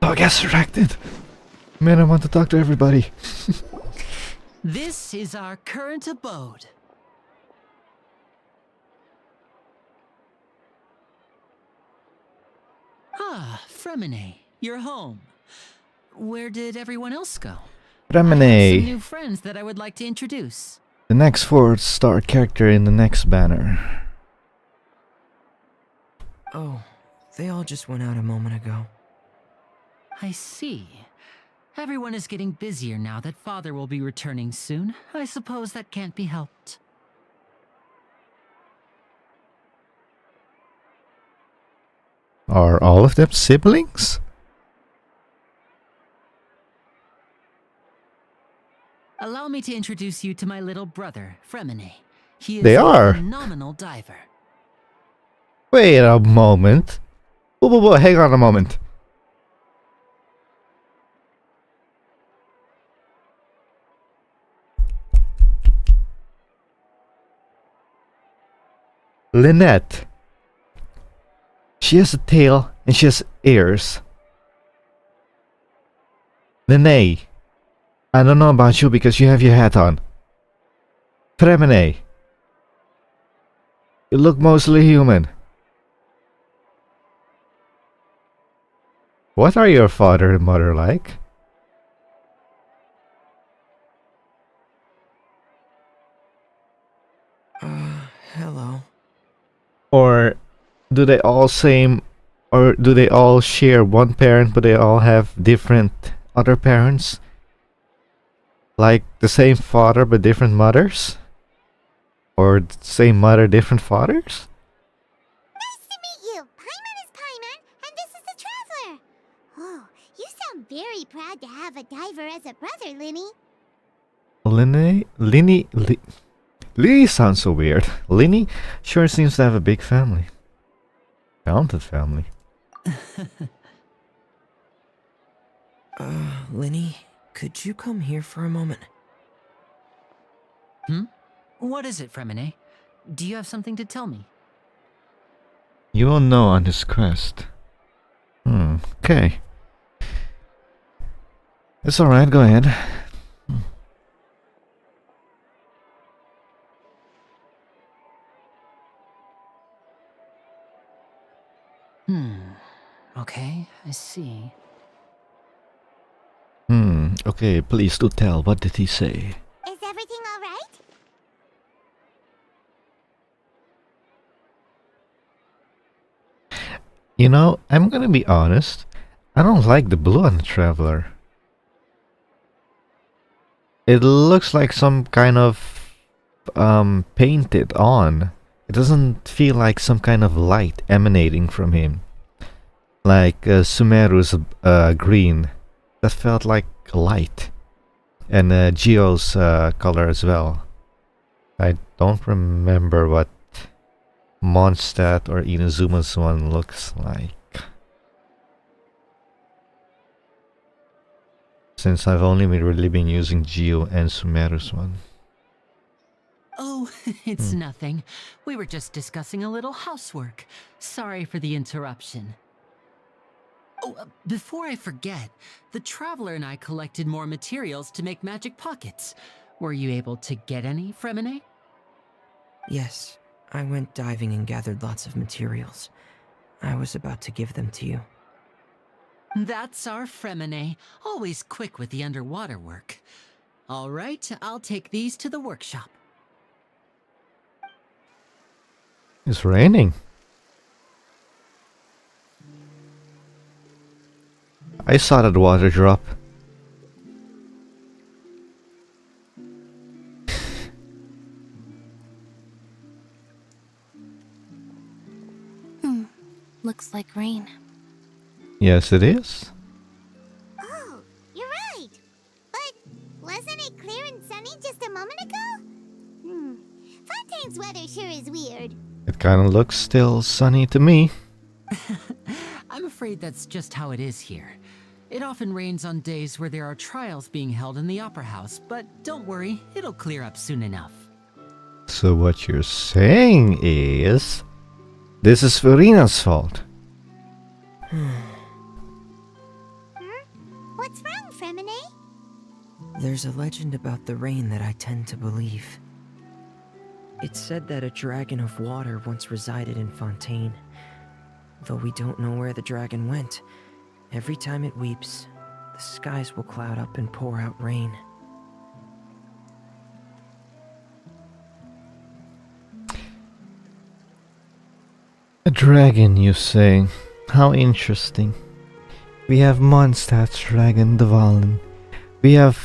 Oh, I guess resurrected. Man, I want to talk to everybody. This is our current abode. Ah, Fremine, you're home. Where did everyone else go? I have some Remine, new friends that I would like to introduce. the next 4-star character in the next banner. Oh, they all just went out a moment ago. I see. Everyone is getting busier now that Father will be returning soon. I suppose that can't be helped. Are all of them siblings? Allow me to introduce you to my little brother, Fremine. He is They a are. phenomenal diver. Wait a moment. Whoa, hang on a moment. Lynette. She has a tail and she has ears. Lene. I don't know about you because you have your hat on. Fremine. You look mostly human. What are your father and mother like? Hello. Or do they all same, or do they all share one parent but they all have different other parents? Like the same father but different mothers? Or the same mother, different fathers? Nice to meet you. Paimon is Paimon, and this is the Traveler. Oh, you sound very proud to have a diver as a brother, Linny. Linny sounds so weird. Linny sure seems to have a big family. Talented family. Linny, could you come here for a moment? What is it, Fremine? Do you have something to tell me? You will know on this quest. Okay. It's alright, go ahead. Okay, I see. Okay, please do tell. What did he say? Is everything all right? You know, I'm gonna be honest. I don't like the blue on the Traveler. It looks like some kind of painted on. It doesn't feel like some kind of light emanating from him. Like Sumeru's green. That felt like light. And Geo's color as well. I don't remember what Mondstadt or Inazuma's one looks like. Since I've only really been using Geo and Sumeru's one. Oh, it's nothing. We were just discussing a little housework. Sorry for the interruption. Oh, before I forget, the Traveler and I collected more materials to make magic pockets. Were you able to get any, Fremine? Yes, I went diving and gathered lots of materials. I was about to give them to you. That's our Fremine, always quick with the underwater work. All right, I'll take these to the workshop. It's raining. I saw that water drop. Looks like rain. Yes, it is. Oh, you're right. But wasn't it clear and sunny just a moment ago? Fontaine's weather sure is weird. It kind of looks still sunny to me. I'm afraid that's just how it is here. It often rains on days where there are trials being held in the Opera House, but don't worry, it'll clear up soon enough. So what you're saying is... this is Verina's fault. What's wrong, Fremine? There's a legend about the rain that I tend to believe. It's said that a dragon of water once resided in Fontaine. Though we don't know where the dragon went, every time it weeps, the skies will cloud up and pour out rain. A dragon, you say? How interesting. We have Mondstadt's dragon, the Valen. We have...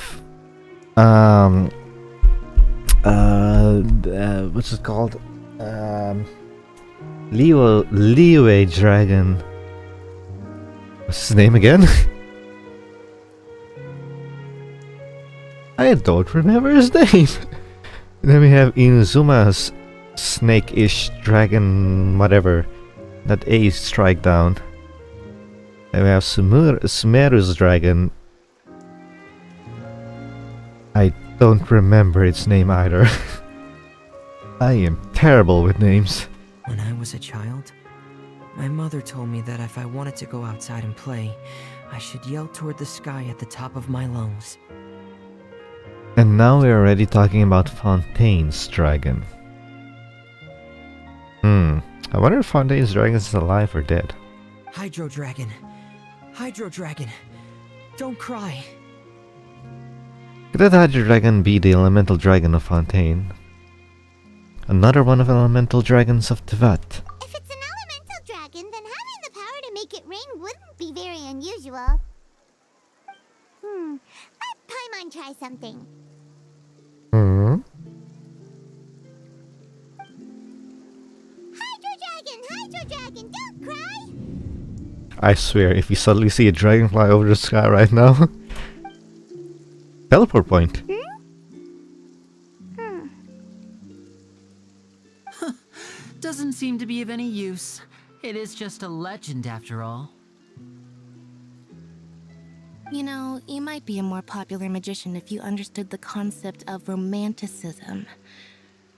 what's it called? Leeway dragon. What's his name again? I don't remember his name. Then we have Inuzuma's snake-ish dragon, whatever. That A strike down. Then we have Sumeru's dragon. I don't remember its name either. I am terrible with names. When I was a child, my mother told me that if I wanted to go outside and play, I should yell toward the sky at the top of my lungs. And now we're already talking about Fontaine's dragon. I wonder if Fontaine's dragon is alive or dead. Hydro Dragon! Hydro Dragon! Don't cry! Could that Hydro Dragon be the elemental dragon of Fontaine? Another one of the elemental dragons of Tevat. If it's an elemental dragon, then having the power to make it rain wouldn't be very unusual. Let Paimon try something. Hydro Dragon, don't cry! I swear, if we suddenly see a dragon fly over the sky right now... Teleport point. Doesn't seem to be of any use. It is just a legend after all. You know, you might be a more popular magician if you understood the concept of romanticism.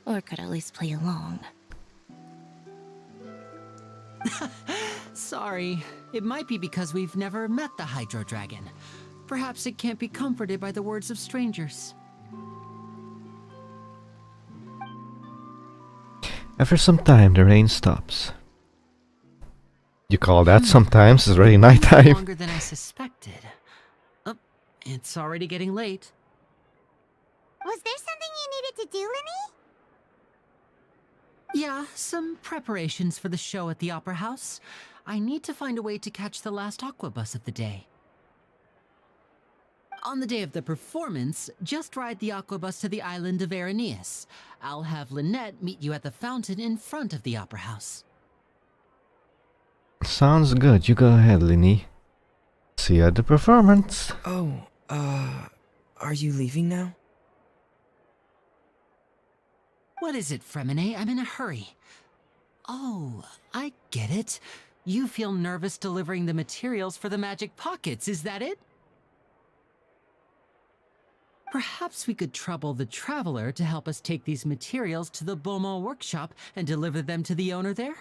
Or could at least play along. Sorry. It might be because we've never met the Hydro Dragon. Perhaps it can't be comforted by the words of strangers. After some time, the rain stops. You call that sometimes? It's already nighttime. Longer than I suspected. Oh, it's already getting late. Was there something you needed to do, Linny? Yeah, some preparations for the show at the Opera House. I need to find a way to catch the last aqua bus of the day. On the day of the performance, just ride the aqua bus to the island of Aeneas. I'll have Lynette meet you at the fountain in front of the Opera House. Sounds good. You go ahead, Linny. See you at the performance. Oh, are you leaving now? What is it, Fremine? I'm in a hurry. Oh, I get it. You feel nervous delivering the materials for the magic pockets, is that it? Perhaps we could trouble the Traveler to help us take these materials to the Beaumont workshop and deliver them to the owner there?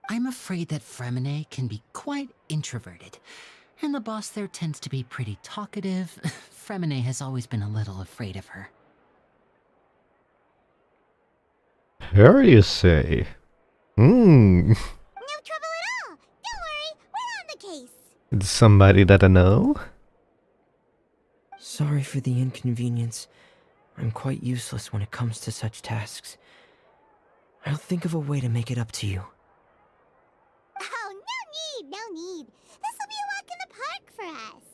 I'm afraid that Fremine can be quite introverted, and the boss there tends to be pretty talkative. Fremine has always been a little afraid of her. Her, you say? No trouble at all. Don't worry, we're on the case. It's somebody that I know? Sorry for the inconvenience. I'm quite useless when it comes to such tasks. I'll think of a way to make it up to you. Oh, no need. This will be a walk in the park for us.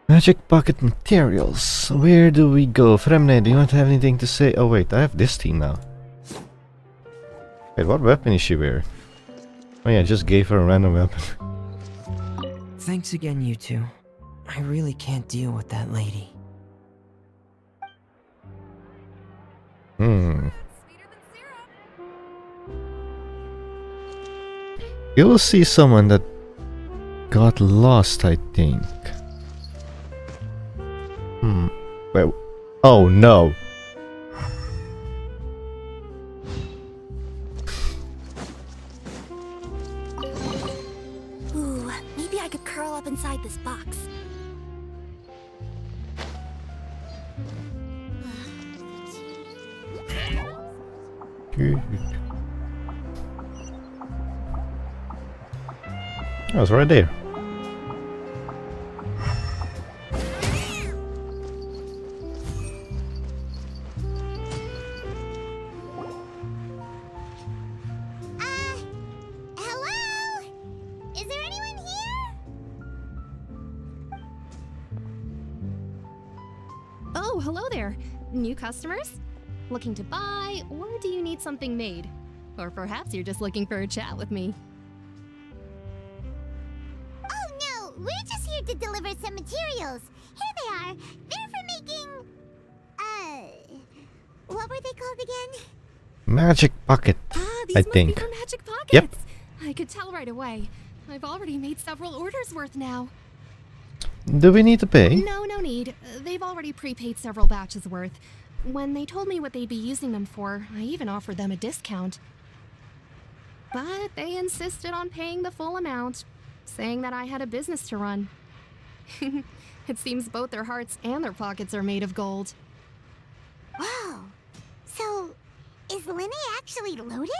Magic pocket materials. Where do we go? Fremne, do you not have anything to say? Oh wait, I have this team now. Wait, what weapon is she wearing? Oh yeah, I just gave her a random weapon. Thanks again, you two. I really can't deal with that lady. You will see someone that got lost, I think. Wait. Oh no. Ooh, maybe I could curl up inside this box. Oh, it's right there. Hello? Is there anyone here? Oh, hello there. New customers? Looking to buy, or do you need something made? Or perhaps you're just looking for a chat with me. Oh no, we're just here to deliver some materials. Here they are. They're for making... what were they called again? Magic pocket, These I must think. be for magic pockets. Yep. I could tell right away. I've already made several orders worth now. Do we need to pay? No need. They've already prepaid several batches worth. When they told me what they'd be using them for, I even offered them a discount. But they insisted on paying the full amount, saying that I had a business to run. It seems both their hearts and their pockets are made of gold. Whoa. So, is Linne actually loaded?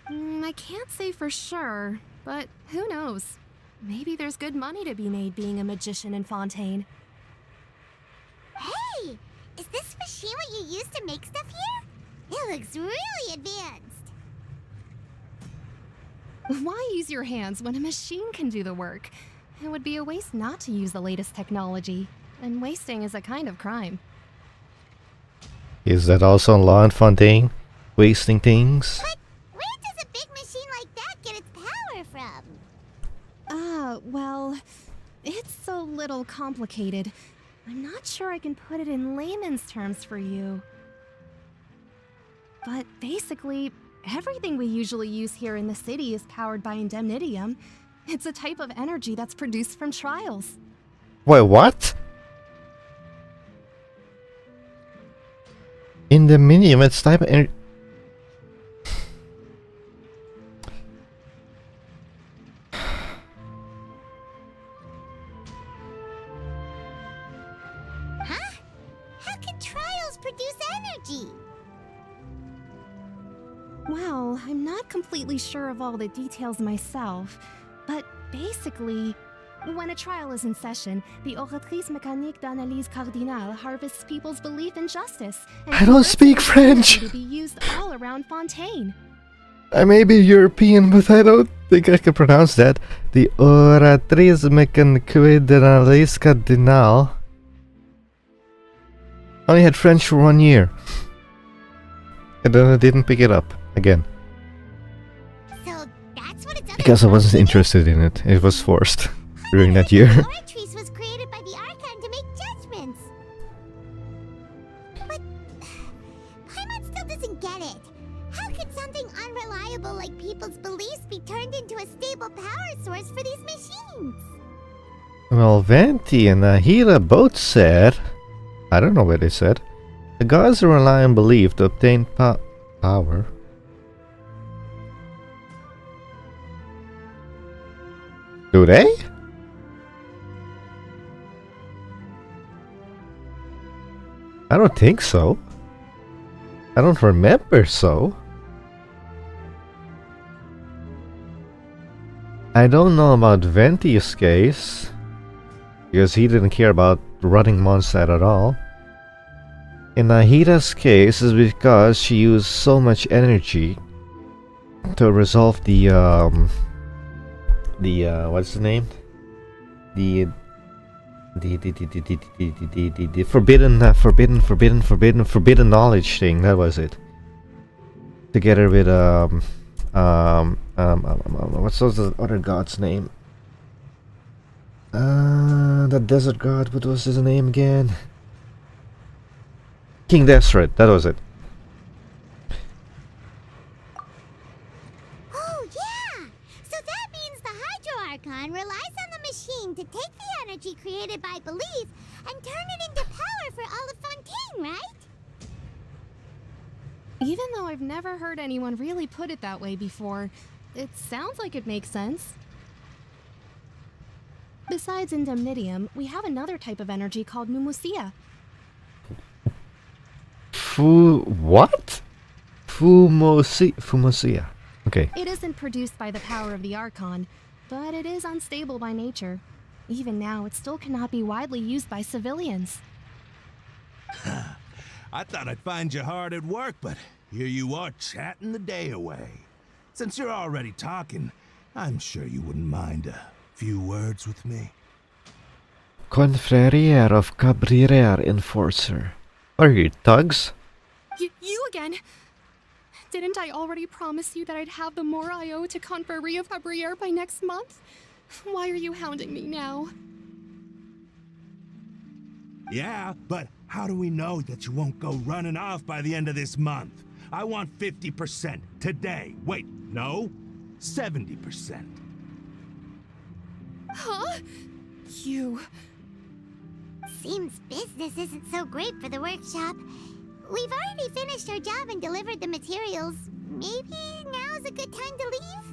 I can't say for sure, but who knows? Maybe there's good money to be made being a magician in Fontaine. Hey! Is this machine what you use to make stuff here? It looks really advanced. Why use your hands when a machine can do the work? It would be a waste not to use the latest technology, and wasting is a kind of crime. Is that also a law in Fontaine? Wasting things? But where does a big machine like that get its power from? Well, it's a little complicated. I'm not sure I can put it in layman's terms for you. But basically, everything we usually use here in the city is powered by indemnitium. It's a type of energy that's produced from trials. Wait, what? In the minium, it's type of energy. Huh? How can trials produce energy? Well, I'm not completely sure of all the details myself, but basically, when a trial is in session, the Oratrice Mécanique d'Analyse Cardinale harvests people's belief in justice. And I don't speak converts French. it to be used all around Fontaine. I may be European, but I don't think I can pronounce that. The Oratrice Mécanique d'Analyse Cardinale. I only had French for 1 year. And then I didn't pick it up again. So that's what it's Because I wasn't interested in it. It was forced during that year. Oratrice was created by the Archon to make judgments. But Paimon still doesn't get it. How could something unreliable like people's beliefs be turned into a stable power source for these machines? Well, Venti and Ahira both said... I don't know what they said. The gods rely on belief to obtain power. Do they? I don't think so. I don't remember so. I don't know about Venti's case. because he didn't care about running Mondstadt at all. In Nahida's case, is because she used so much energy to resolve the what's the name? The forbidden knowledge thing. That was it. Together with what's the other god's name? The desert god. What was his name again? King Deseret. That was it. Oh yeah! So that means the Hydro Archon relies on the machine to take the energy created by belief and turn it into power for all of Fontaine, right? Even though I've never heard anyone really put it that way before, it sounds like it makes sense. Besides indemnitium, we have another type of energy called pneumosia. What? Fumosia. Okay. It isn't produced by the power of the Archon, but it is unstable by nature. Even now, it still cannot be widely used by civilians. I thought I'd find you hard at work, but here you are chatting the day away. Since you're already talking, I'm sure you wouldn't mind a few words with me. Confrerier of Cabriere Enforcer. Are you thugs? You again? Didn't I already promise you that I'd have the more I owe to Confrérie of Cabriere by next month? Why are you hounding me now? Yeah, but how do we know that you won't go running off by the end of this month? I want 50% today. Wait, no, 70%. Huh? You... Seems business isn't so great for the workshop. We've already finished our job and delivered the materials. Maybe now's a good time to leave?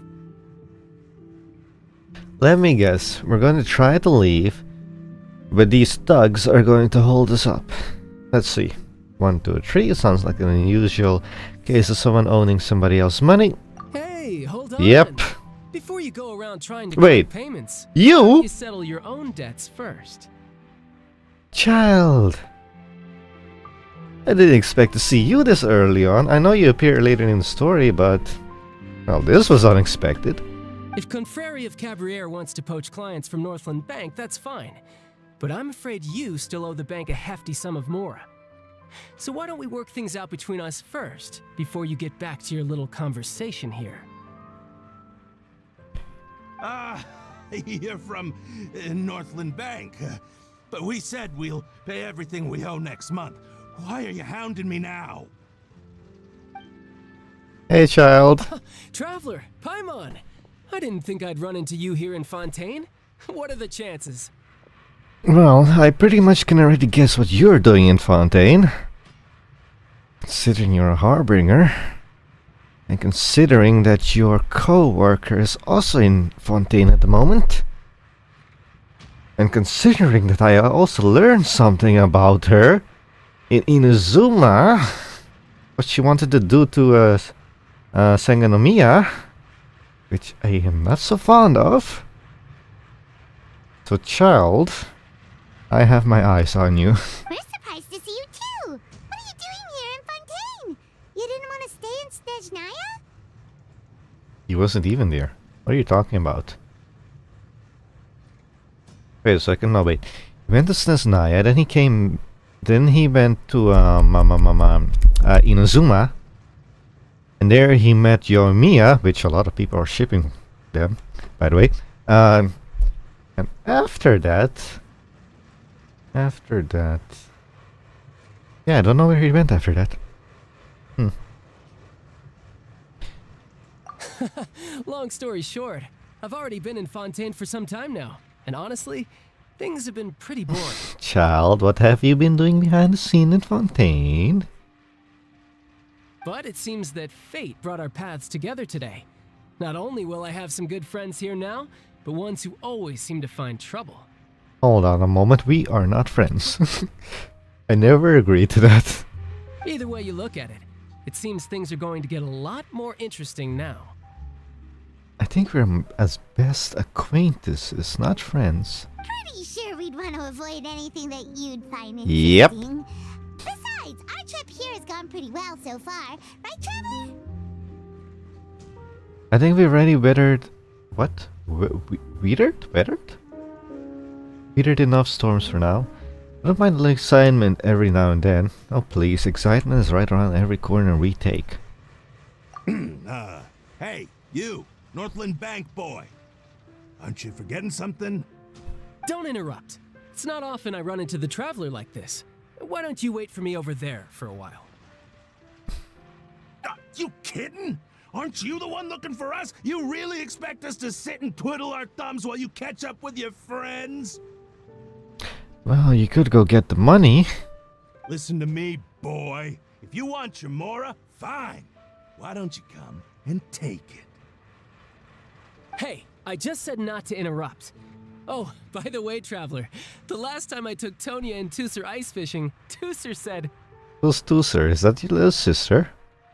Let me guess. We're going to try to leave, but these thugs are going to hold us up. Let's see. 1, 2, 3. It sounds like an unusual case of someone owning somebody else's money. Hey, hold on. Yep. Before you go around trying to Wait, collect payments, you settle your own debts first. Child. I didn't expect to see you this early on. I know you appear later in the story, but... well, this was unexpected. If Confrérie of Cabriere wants to poach clients from Northland Bank, that's fine. But I'm afraid you still owe the bank a hefty sum of mora. So why don't we work things out between us first, before you get back to your little conversation here? You're from Northland Bank. But we said we'll pay everything we owe next month. Why are you hounding me now? Hey, child. Traveler, Paimon! I didn't think I'd run into you here in Fontaine. What are the chances? Well, I pretty much can already guess what you're doing in Fontaine. Considering you're a harbinger, and considering that your co-worker is also in Fontaine at the moment, and considering that I also learned something about her in Inazuma, what she wanted to do to Sangonomiya, which I am not so fond of. So, child, I have my eyes on you. We're surprised to see you too! What are you doing here in Fontaine? You didn't want to stay in Snezhnaya? He wasn't even there. What are you talking about? Wait a second, no wait. He went to Snezhnaya, then he went to Inazuma, and there he met Yoimiya, which a lot of people are shipping them, by the way. And after that, yeah, I don't know where he went after that. Long story short, I've already been in Fontaine for some time now, and honestly, things have been pretty boring. Child, what have you been doing behind the scene in Fontaine? But it seems that fate brought our paths together today. Not only will I have some good friends here now, but ones who always seem to find trouble. Hold on a moment, we are not friends. I never agreed to that. Either way you look at it, it seems things are going to get a lot more interesting now. I think we're as best acquaintances, not friends. Pretty sure figure we'd want to avoid anything that you'd find Yep. interesting. Besides, our trip here has gone pretty well so far. Right, Traveler? I think we've already weathered... What? Weathered? Weathered enough storms for now. I don't mind a little excitement every now and then. Oh please, excitement is right around every corner we take. Hey, you, Northland Bank boy. Aren't you forgetting something? Don't interrupt. It's not often I run into the Traveler like this. Why don't you wait for me over there for a while? You kidding? Aren't you the one looking for us? You really expect us to sit and twiddle our thumbs while you catch up with your friends? Well, you could go get the money. Listen to me, boy. If you want your Mora, fine. Why don't you come and take it? Hey, I just said not to interrupt. Oh, by the way, Traveler, the last time I took Tonya and Tooser ice fishing, Tooser said... Who's Tooser? Is that your little sister?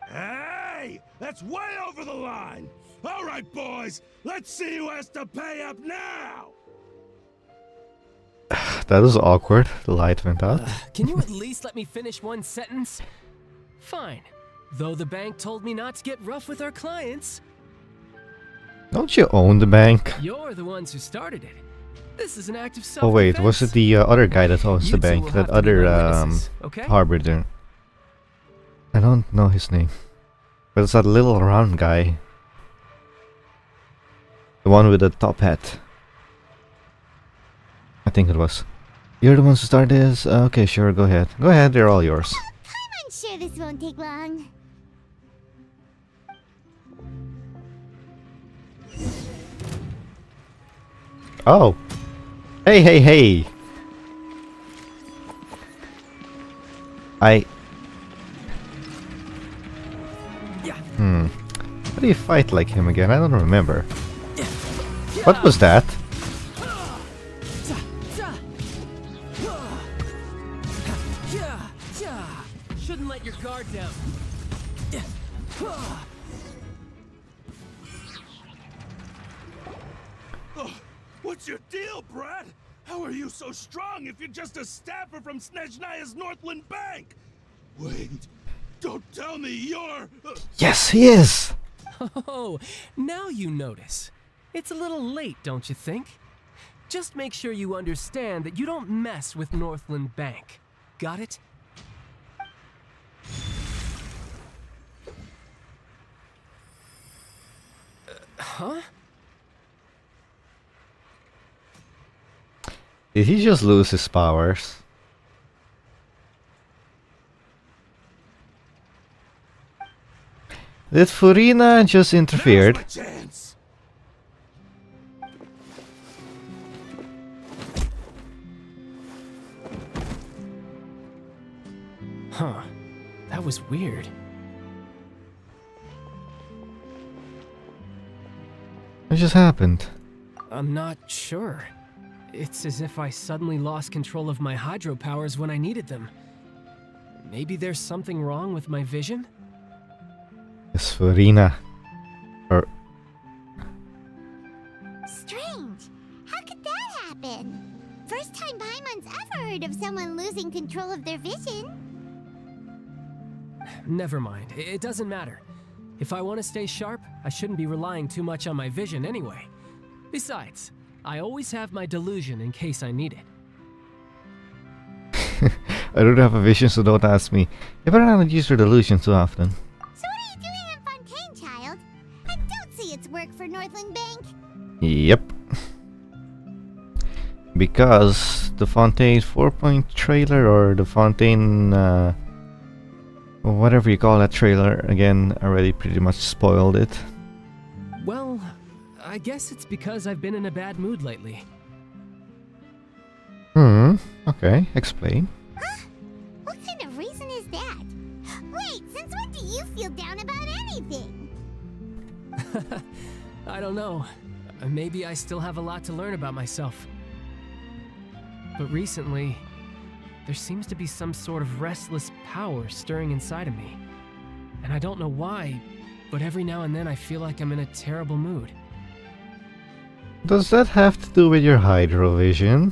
Hey! That's way over the line! All right, boys, let's see who has to pay up now! That was awkward. The light went out. Can you at least let me finish one sentence? Fine. Though the bank told me not to get rough with our clients. Don't you own the bank? You're the ones who started it. This is an act of self-defense. Oh wait, was it the other guy that owns the bank? That other okay? harbinger. I don't know his name. But it's that little round guy. The one with the top hat. I think it was. You're the ones who started this? Okay, sure, go ahead. Go ahead, they're all yours. I'm sure this won't take long. Oh. Hey. How do you fight like him again? I don't remember. What was that? Shouldn't let your guard down. What's your deal, Brad? How are you so strong if you're just a staffer from Snezhnaya's Northland Bank? Wait, don't tell me you're... Yes, he is! Oh, now you notice. It's a little late, don't you think? Just make sure you understand that you don't mess with Northland Bank. Got it? Huh? Did he just lose his powers? Did Furina just interfered? Huh. That was weird. What just happened? I'm not sure. It's as if I suddenly lost control of my hydro powers when I needed them. Maybe there's something wrong with my vision? It's Furina. Or... Strange. How could that happen? First time Paimon's ever heard of someone losing control of their vision. Never mind. It doesn't matter. If I want to stay sharp, I shouldn't be relying too much on my vision anyway. Besides, I always have my delusion in case I need it. I don't have a vision, so don't ask me. You better not use your delusion too often. So what are you doing in Fontaine, child? I don't see its work for Northland Bank. Yep. Because the Fontaine 4.0 trailer, or the Fontaine, whatever you call that trailer, again, already pretty much spoiled it. Well, I guess it's because I've been in a bad mood lately. Okay, explain. Huh? What kind of reason is that? Wait, since when do you feel down about anything? I don't know. Maybe I still have a lot to learn about myself. But recently, there seems to be some sort of restless power stirring inside of me. And I don't know why, but every now and then I feel like I'm in a terrible mood. Does that have to do with your hydro vision?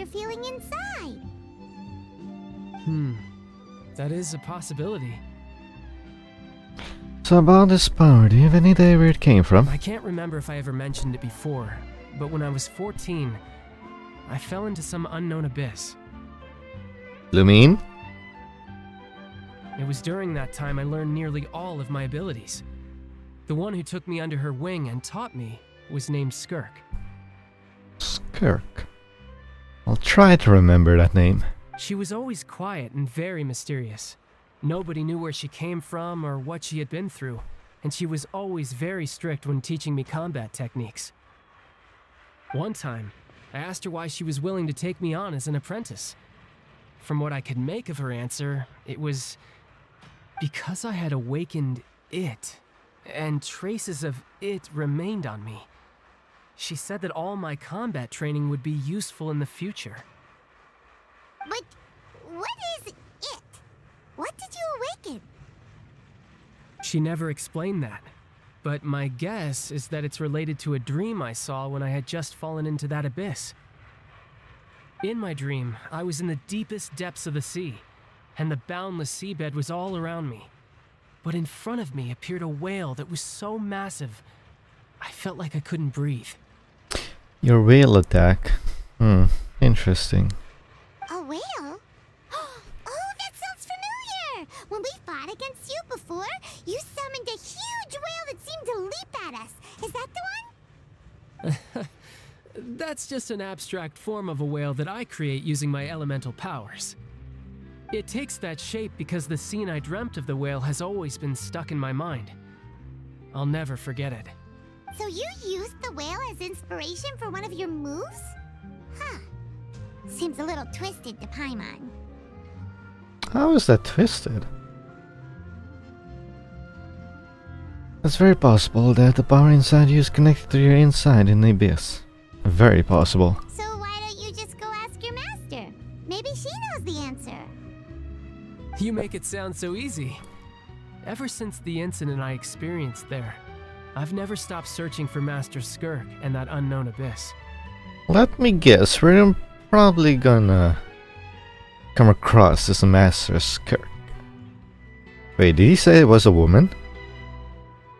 you're feeling inside. That is a possibility. So about this power, do you have any idea where it came from? I can't remember if I ever mentioned it before, but when I was 14, I fell into some unknown abyss. Lumine? It was during that time I learned nearly all of my abilities. The one who took me under her wing and taught me was named Skirk. Skirk. I'll try to remember that name. She was always quiet and very mysterious. Nobody knew where she came from or what she had been through, and she was always very strict when teaching me combat techniques. One time, I asked her why she was willing to take me on as an apprentice. From what I could make of her answer, it was because I had awakened it, and traces of it remained on me. She said that all my combat training would be useful in the future. But what is it? What did you awaken? She never explained that, but my guess is that it's related to a dream I saw when I had just fallen into that abyss. In my dream, I was in the deepest depths of the sea, and the boundless seabed was all around me. But in front of me appeared a whale that was so massive, I felt like I couldn't breathe. Your whale attack. Interesting. A whale? Oh, that sounds familiar! When we fought against you before, you summoned a huge whale that seemed to leap at us. Is that the one? That's just an abstract form of a whale that I create using my elemental powers. It takes that shape because the scene I dreamt of the whale has always been stuck in my mind. I'll never forget it. So you used the whale as inspiration for one of your moves? Huh. Seems a little twisted to Paimon. How is that twisted? It's very possible that the power inside you is connected to your inside in the abyss. Very possible. So why don't you just go ask your master? Maybe she knows the answer. You make it sound so easy. Ever since the incident I experienced there, I've never stopped searching for Master Skirk and that unknown abyss. Let me guess, we're probably gonna come across this Master Skirk. Wait, did he say it was a woman?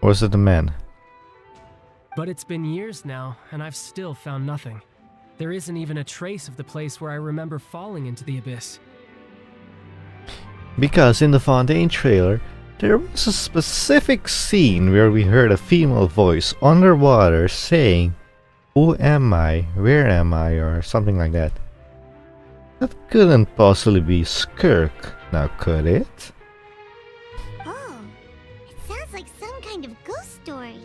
Or was it a man? But it's been years now, and I've still found nothing. There isn't even a trace of the place where I remember falling into the abyss. Because in the Fontaine trailer, there was a specific scene where we heard a female voice underwater saying, "Who am I? Where am I?" or something like that. That couldn't possibly be Skirk, now could it? Oh, it sounds like some kind of ghost story.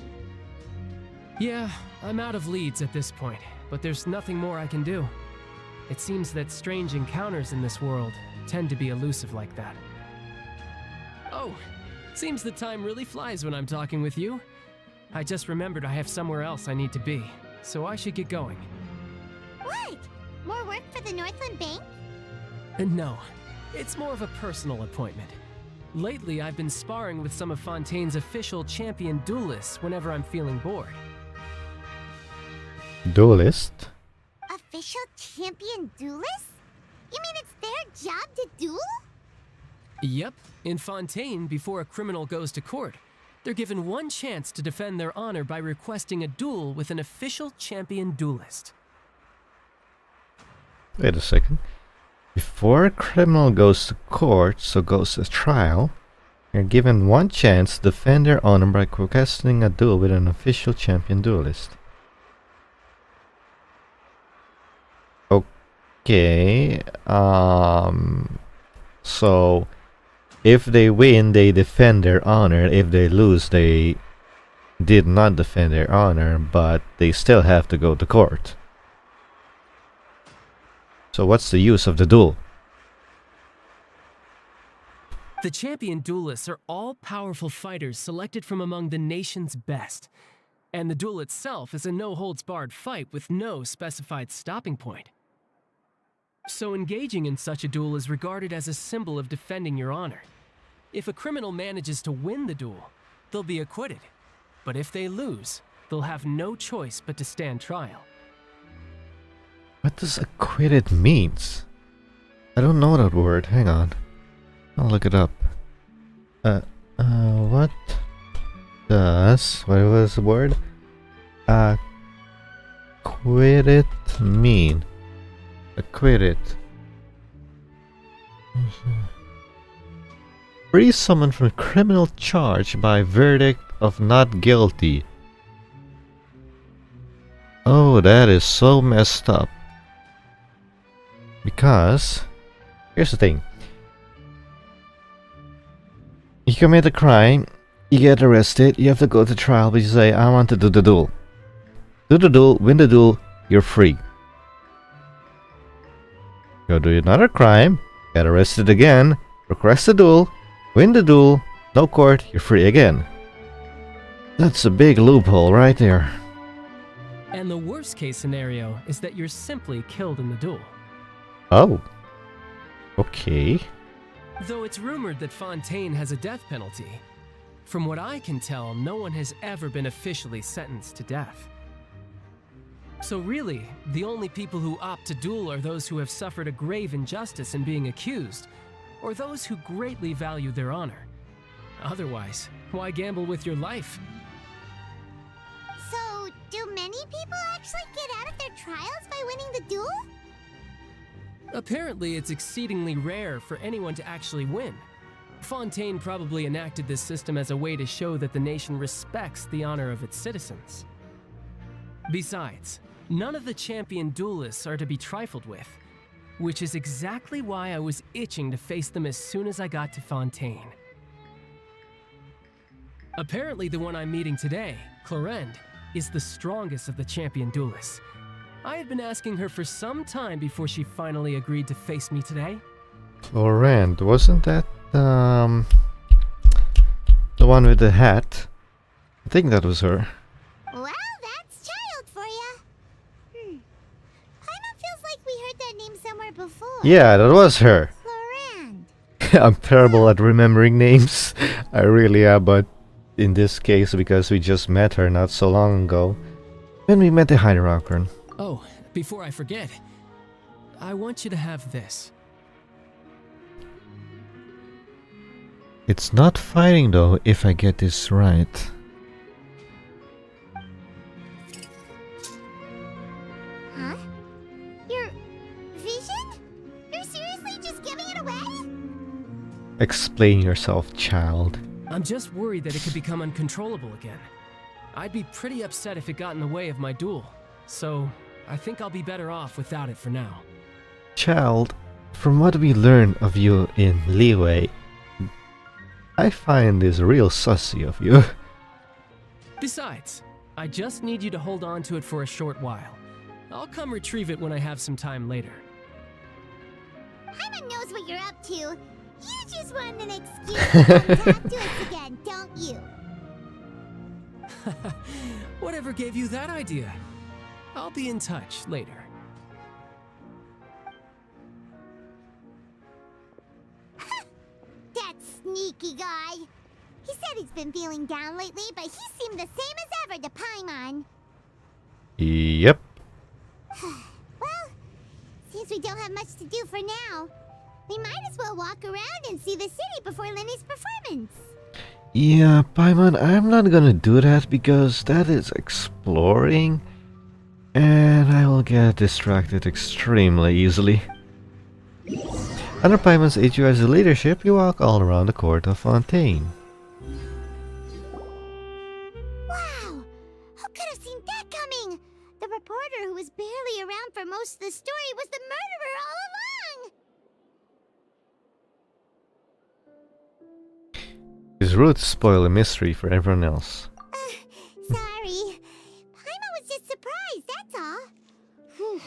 Yeah, I'm out of leads at this point, but there's nothing more I can do. It seems that strange encounters in this world tend to be elusive like that. Oh, seems the time really flies when I'm talking with you. I just remembered I have somewhere else I need to be, so I should get going. What? More work for the Northland Bank? No, it's more of a personal appointment. Lately, I've been sparring with some of Fontaine's official champion duelists whenever I'm feeling bored. Duelist? Official champion duelists? You mean it's their job to duel? Yep, in Fontaine, before a criminal goes to court, they're given one chance to defend their honor by requesting a duel with an official champion duelist. Wait a second. Before a criminal goes to court, so goes to trial, they're given one chance to defend their honor by requesting a duel with an official champion duelist. Okay, so if they win, they defend their honor. If they lose, they did not defend their honor, but they still have to go to court. So what's the use of the duel? The champion duelists are all powerful fighters selected from among the nation's best. And the duel itself is a no-holds-barred fight with no specified stopping point. So engaging in such a duel is regarded as a symbol of defending your honor. If a criminal manages to win the duel, they'll be acquitted. But if they lose, they'll have no choice but to stand trial. What does acquitted means? I don't know that word. Hang on. I'll look it up. What does... What was the word? Acquitted mean? Acquitted. Free someone from criminal charge by verdict of not guilty. Oh, that is so messed up. Because... Here's the thing. You commit a crime, you get arrested, you have to go to trial, but you say, I want to do the duel. Do the duel, win the duel, you're free. Go do another crime, get arrested again, request the duel, win the duel, no court, you're free again. That's a big loophole right there. And the worst case scenario is that you're simply killed in the duel. Oh. Okay. Though it's rumored that Fontaine has a death penalty. From what I can tell, no one has ever been officially sentenced to death. So really, the only people who opt to duel are those who have suffered a grave injustice in being accused, or those who greatly value their honor. Otherwise, why gamble with your life? So, do many people actually get out of their trials by winning the duel? Apparently, it's exceedingly rare for anyone to actually win. Fontaine probably enacted this system as a way to show that the nation respects the honor of its citizens. Besides, none of the champion duelists are to be trifled with, which is exactly why I was itching to face them as soon as I got to Fontaine. Apparently, the one I'm meeting today, Clorinde, is the strongest of the champion duelists. I had been asking her for some time before she finally agreed to face me today. Clorinde, wasn't that the one with the hat? I think that was her. Well, that's child for ya. Paimon feels like we heard that name somewhere before. Yeah, that was her. Clorinde. I'm terrible at remembering names. I really am, but in this case, because we just met her not so long ago, when we met the Hydro Archon. Oh, before I forget, I want you to have this. It's not fighting though, if I get this right. Huh? Your vision? You're seriously just giving it away? Explain yourself, child. I'm just worried that it could become uncontrollable again. I'd be pretty upset if it got in the way of my duel, so I think I'll be better off without it for now. Child, from what we learned of you in Leeway, I find this real sussy of you. Besides, I just need you to hold on to it for a short while. I'll come retrieve it when I have some time later. Paimon knows what you're up to. You just want an excuse to come talk to us again, don't you? Whatever gave you that idea? I'll be in touch later. That sneaky guy. He said he's been feeling down lately, but he seemed the same as ever to Paimon. Yep. Well, since we don't have much to do for now, we might as well walk around and see the city before Lenny's performance. Yeah, Paimon, I'm not gonna do that because that is exploring, and I will get distracted extremely easily. Under Paimon's aid you as a leadership, you walk all around the court of Fontaine. Wow! Who could have seen that coming? The reporter who was barely around for most of the story was the murderer all along! His rude spoil a mystery for everyone else. Sorry. Paimon was just surprised, that's all. Whew.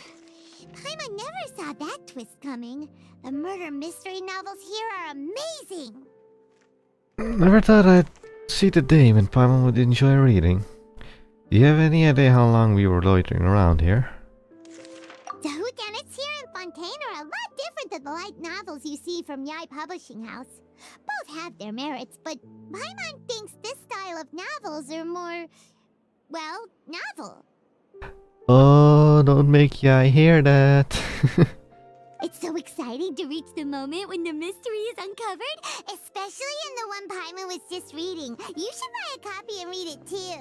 Paimon never saw that twist coming. The murder mystery novels here are amazing. Never thought I'd see the day when Paimon would enjoy reading. Do you have any idea how long we were loitering around here? The whodunits here in Fontaine are a lot different than the light novels you see from Yai Publishing House. Both have their merits, but Paimon thinks this style of novels are more, well, novel. Oh, don't make Yai hear that. It's so exciting to reach the moment when the mystery is uncovered, especially in the one Paimon was just reading. You should buy a copy and read it too.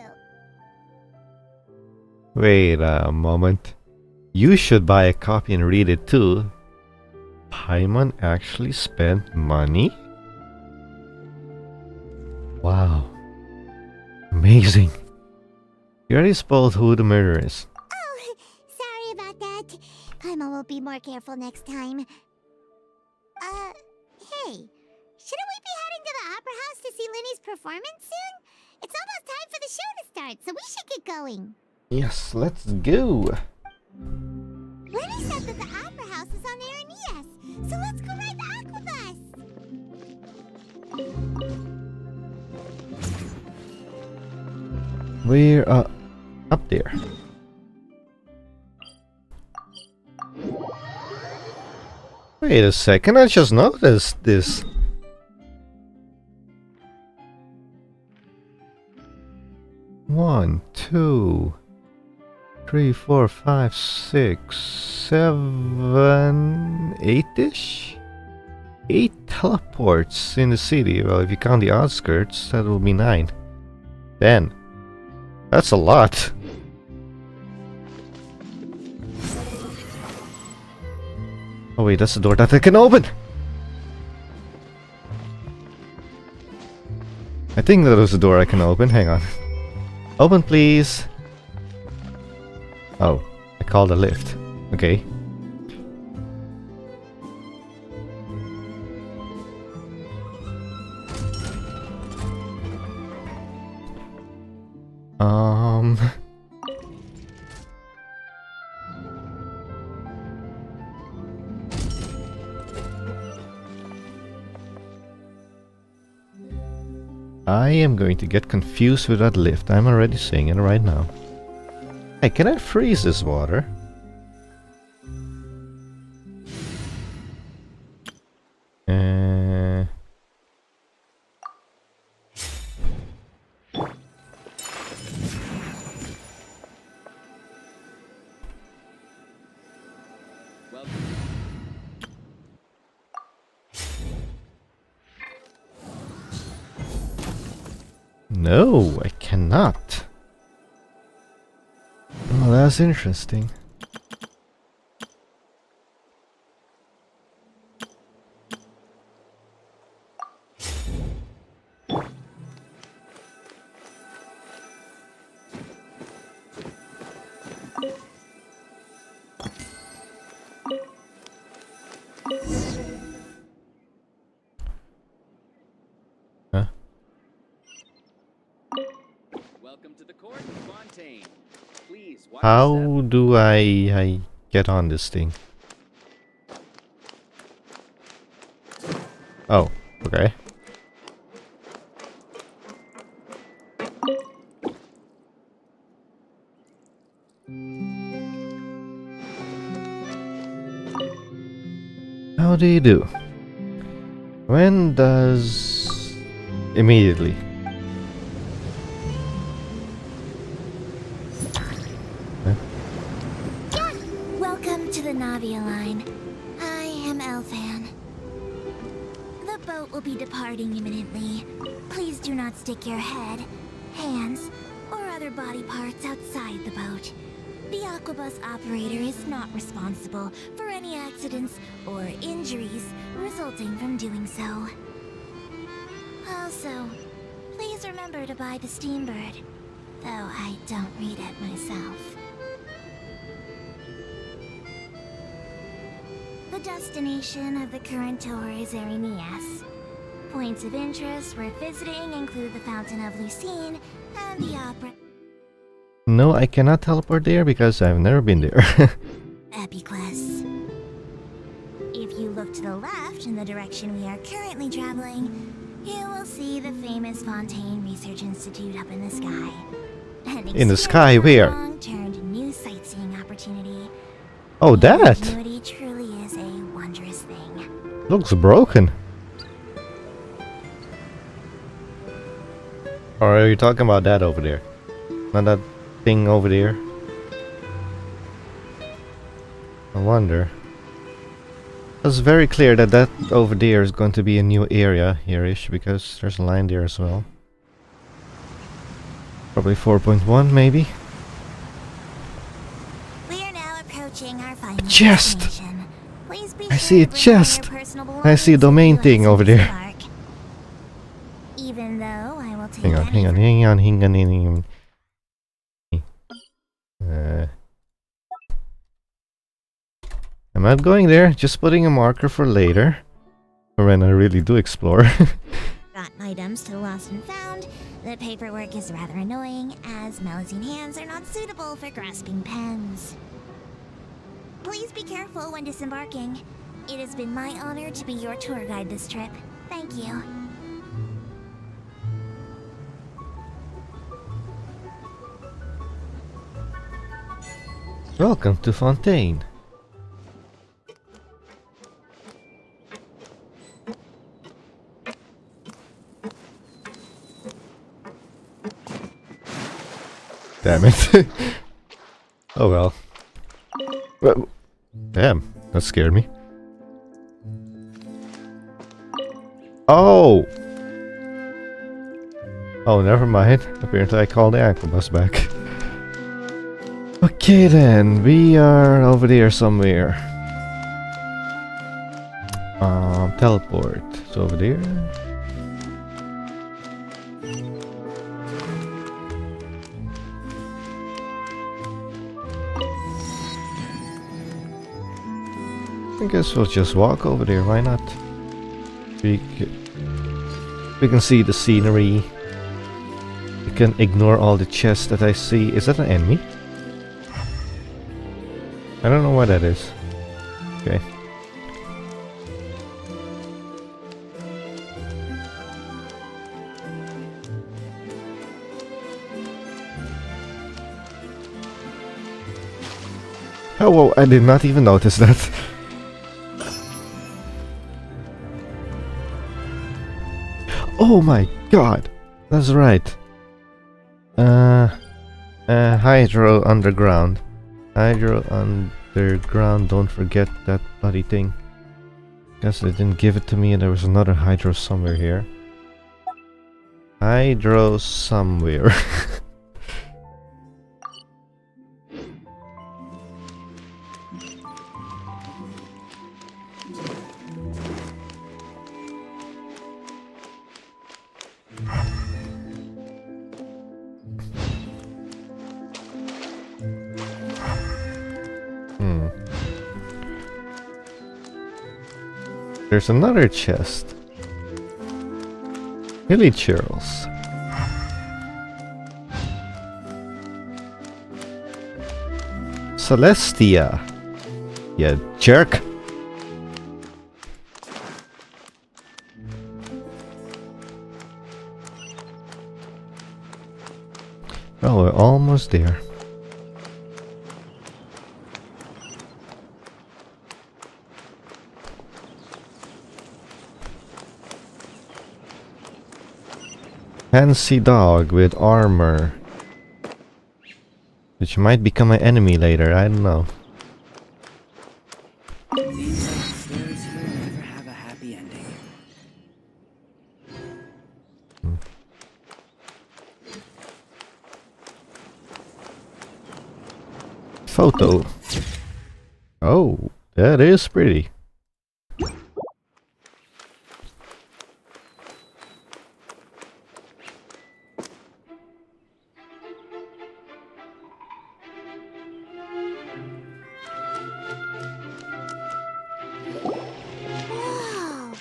Wait a moment. You should buy a copy and read it too. Paimon actually spent money? Wow. Amazing. You already spoiled who the murderer is. Oh, sorry about that. Paimon will be more careful next time. Hey, shouldn't we be heading to the Opera House to see Linny's performance soon? It's almost time for the show to start, so we should get going. Yes, let's go. Linny said that the Opera House is on Aeneas, so let's go ride the Aquabus. We're up there. Wait a second, I just noticed this. One, two, 3, 4, 5, 6, 7, 8-ish? 8 teleports in the city. Well, if you count the outskirts, that will be 9. 10. That's a lot. Oh wait, that's the door that I can open! I think that was the door I can open. Hang on. Open, please. Oh, I called a lift. Okay. I am going to get confused with that lift. I'm already saying it right now. Hey, can I freeze this water? No, I cannot. Oh, that's interesting. How do I get on this thing? Oh, okay. How do you do? When does... Immediately. Welcome to the Navia line. I am Elfan. The boat will be departing imminently. Please do not stick your head, hands, or other body parts outside the boat. The Aquabus operator is not responsible for any accidents or injuries resulting from doing so. Also, please remember to buy the Steambird, though I don't read it myself. The destination of the current tour is Aeneas. Points of interest worth visiting include the Fountain of Lucine and the Opera... No, I cannot teleport there because I've never been there. Epiclus. If you look to the left in the direction we are currently traveling, you will see the famous Fontaine Research Institute up in the sky. In the sky, where? Long-termed new sightseeing opportunity. Oh, that! Ingenuity truly is a wondrous thing. Looks broken. Or are you talking about that over there? Not that thing over there? I wonder. It's very clear that that over there is going to be a new area here-ish, because there's a line there as well. Probably 4.1, maybe. We are now approaching our final Chest! destination. Please be I sure see a to bring all your chest! personal I see a belongings domain with you thing as over you there. disembark. Even though I will take Hang on, hang on, hang on. I'm not going there, just putting a marker for later. For when I really do explore. Got items to the lost and found. The paperwork is rather annoying, as Melusine hands are not suitable for grasping pens. Please be careful when disembarking. It has been my honor to be your tour guide this trip. Thank you. Welcome to Fontaine. Damn it. Oh well. Damn, that scared me. Oh! Oh, never mind. Apparently I called the ankle bus back. Okay then, we are over there somewhere. Teleport. So over there. I guess we'll just walk over there, why not? We can see the scenery. We can ignore all the chests that I see. Is that an enemy? I don't know what that is. Okay. Oh, whoa, I did not even notice that. Oh my god! That's right. Hydro Underground. Hydro Underground, don't forget that bloody thing. Guess they didn't give it to me and there was another Hydro somewhere here. Hydro somewhere. There's another chest. Hilly Churls. Celestia. You jerk. Oh, we're almost there. Fancy dog with armor. Which might become an enemy later, I don't know. Seems like the stories here never have a happy ending. Photo. Oh, that is pretty. Whoa!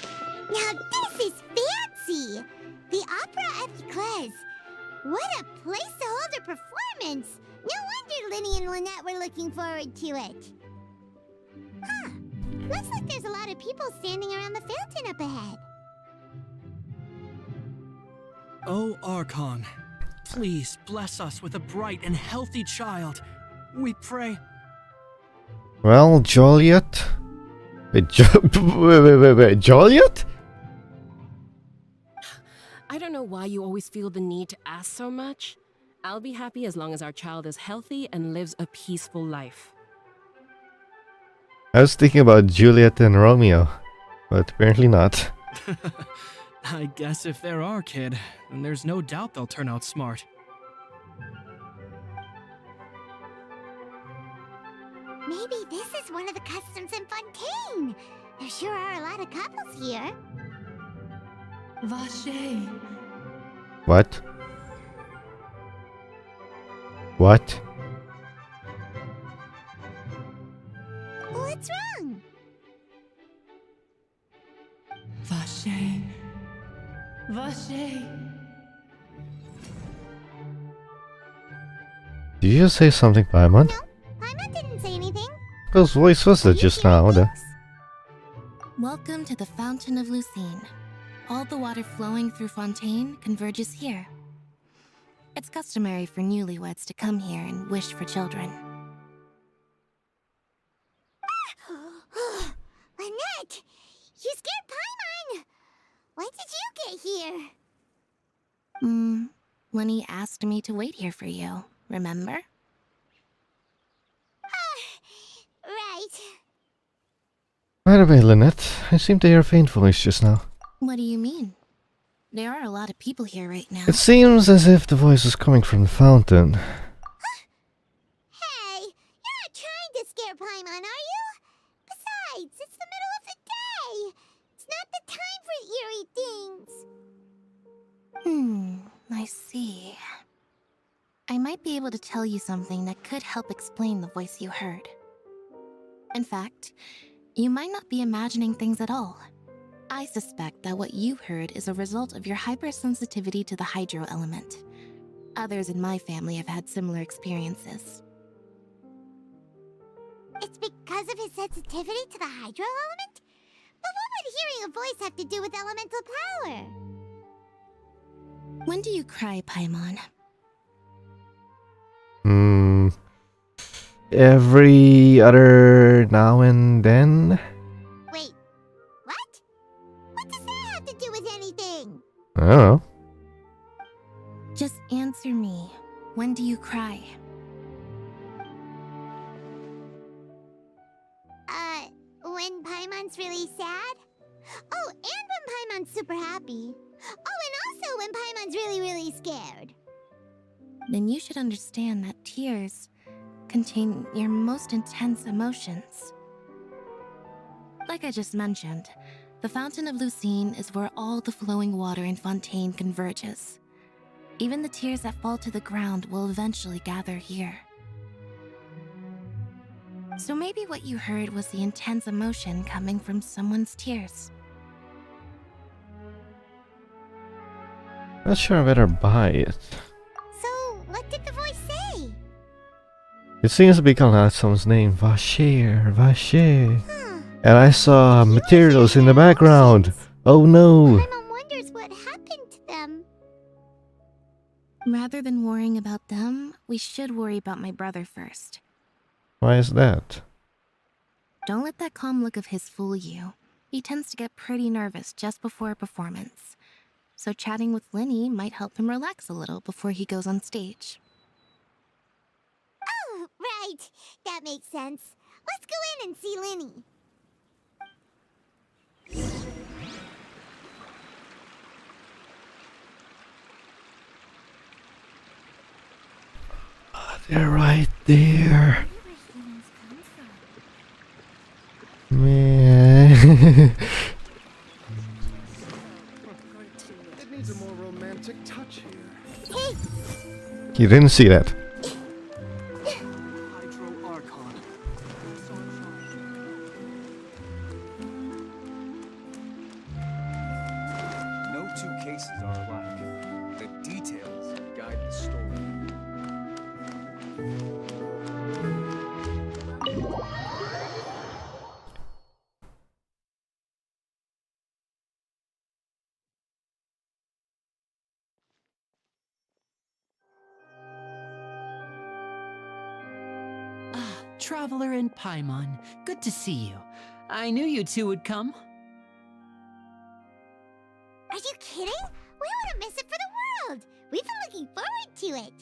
Now this is fancy! The Opera Epiclese. What a place to hold a performance! No wonder Linny and Lynette were looking forward to it. Huh. Looks like there's a lot of people standing around the fountain up ahead. Oh, Archon, please bless us with a bright and healthy child. We pray. Well, Joliet? Wait, wait, Joliet? I don't know why you always feel the need to ask so much. I'll be happy as long as our child is healthy and lives a peaceful life. I was thinking about Juliet and Romeo, but apparently not. I guess if they're our kid, then there's no doubt they'll turn out smart. Maybe this is one of the customs in Fontaine. There sure are a lot of couples here. Vache. What? What? What's wrong? Vache. Vache. Did you just say something, Paimon? Paimon didn't say anything. Whose voice was that just now? Welcome to the Fountain of Lucine. All the water flowing through Fontaine converges here. It's customary for newlyweds to come here and wish for children. Lynette! You scared Paimon! Why did you get here? When he asked me to wait here for you, remember? Right. By the way, Lynette, I seem to hear a faint voice just now. What do you mean? There are a lot of people here right now. It seems as if the voice is coming from the fountain. Hey, you're not trying to scare Paimon, are you? Besides, it's the middle of the day. It's not the time for eerie things. I see. I might be able to tell you something that could help explain the voice you heard. In fact, you might not be imagining things at all. I suspect that what you heard is a result of your hypersensitivity to the hydro element. Others in my family have had similar experiences. It's because of his sensitivity to the hydro element? But what would hearing a voice have to do with elemental power? When do you cry, Paimon? Every other now and then? Wait, what? What does that have to do with anything? I don't know. Just answer me. When do you cry? When Paimon's really sad? Oh, and when Paimon's super happy. Oh, and also when Paimon's really, really scared. Then you should understand that tears contain your most intense emotions. Like I just mentioned, the Fountain of Lucine is where all the flowing water in Fontaine converges. Even the tears that fall to the ground will eventually gather here. So maybe what you heard was the intense emotion coming from someone's tears. Not sure I better buy it. So, what did the voice say? It seems to be calling out someone's name. Vacher, Vacher. And I saw materials in the background. Oh no. Paimon wonders what happened to them. Rather than worrying about them, we should worry about my brother first. Why is that? Don't let that calm look of his fool you. He tends to get pretty nervous just before a performance. So chatting with Linny might help him relax a little before he goes on stage. Oh, right. That makes sense. Let's go in and see Linny. They're right there. Man. It needs a more romantic touch here. Hey! You didn't see that. Hydro Archon. No two cases are alike. The details guide the story. Traveler and Paimon, good to see you. I knew you two would come. Are you kidding? We wouldn't miss it for the world. We've been looking forward to it.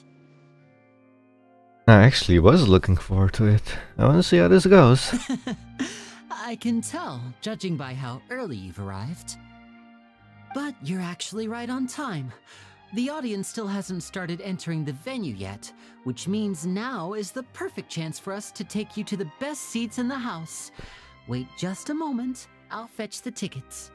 I actually was looking forward to it. I want to see how this goes. I can tell, judging by how early you've arrived. But you're actually right on time. The audience still hasn't started entering the venue yet, which means now is the perfect chance for us to take you to the best seats in the house. Wait just a moment, I'll fetch the tickets.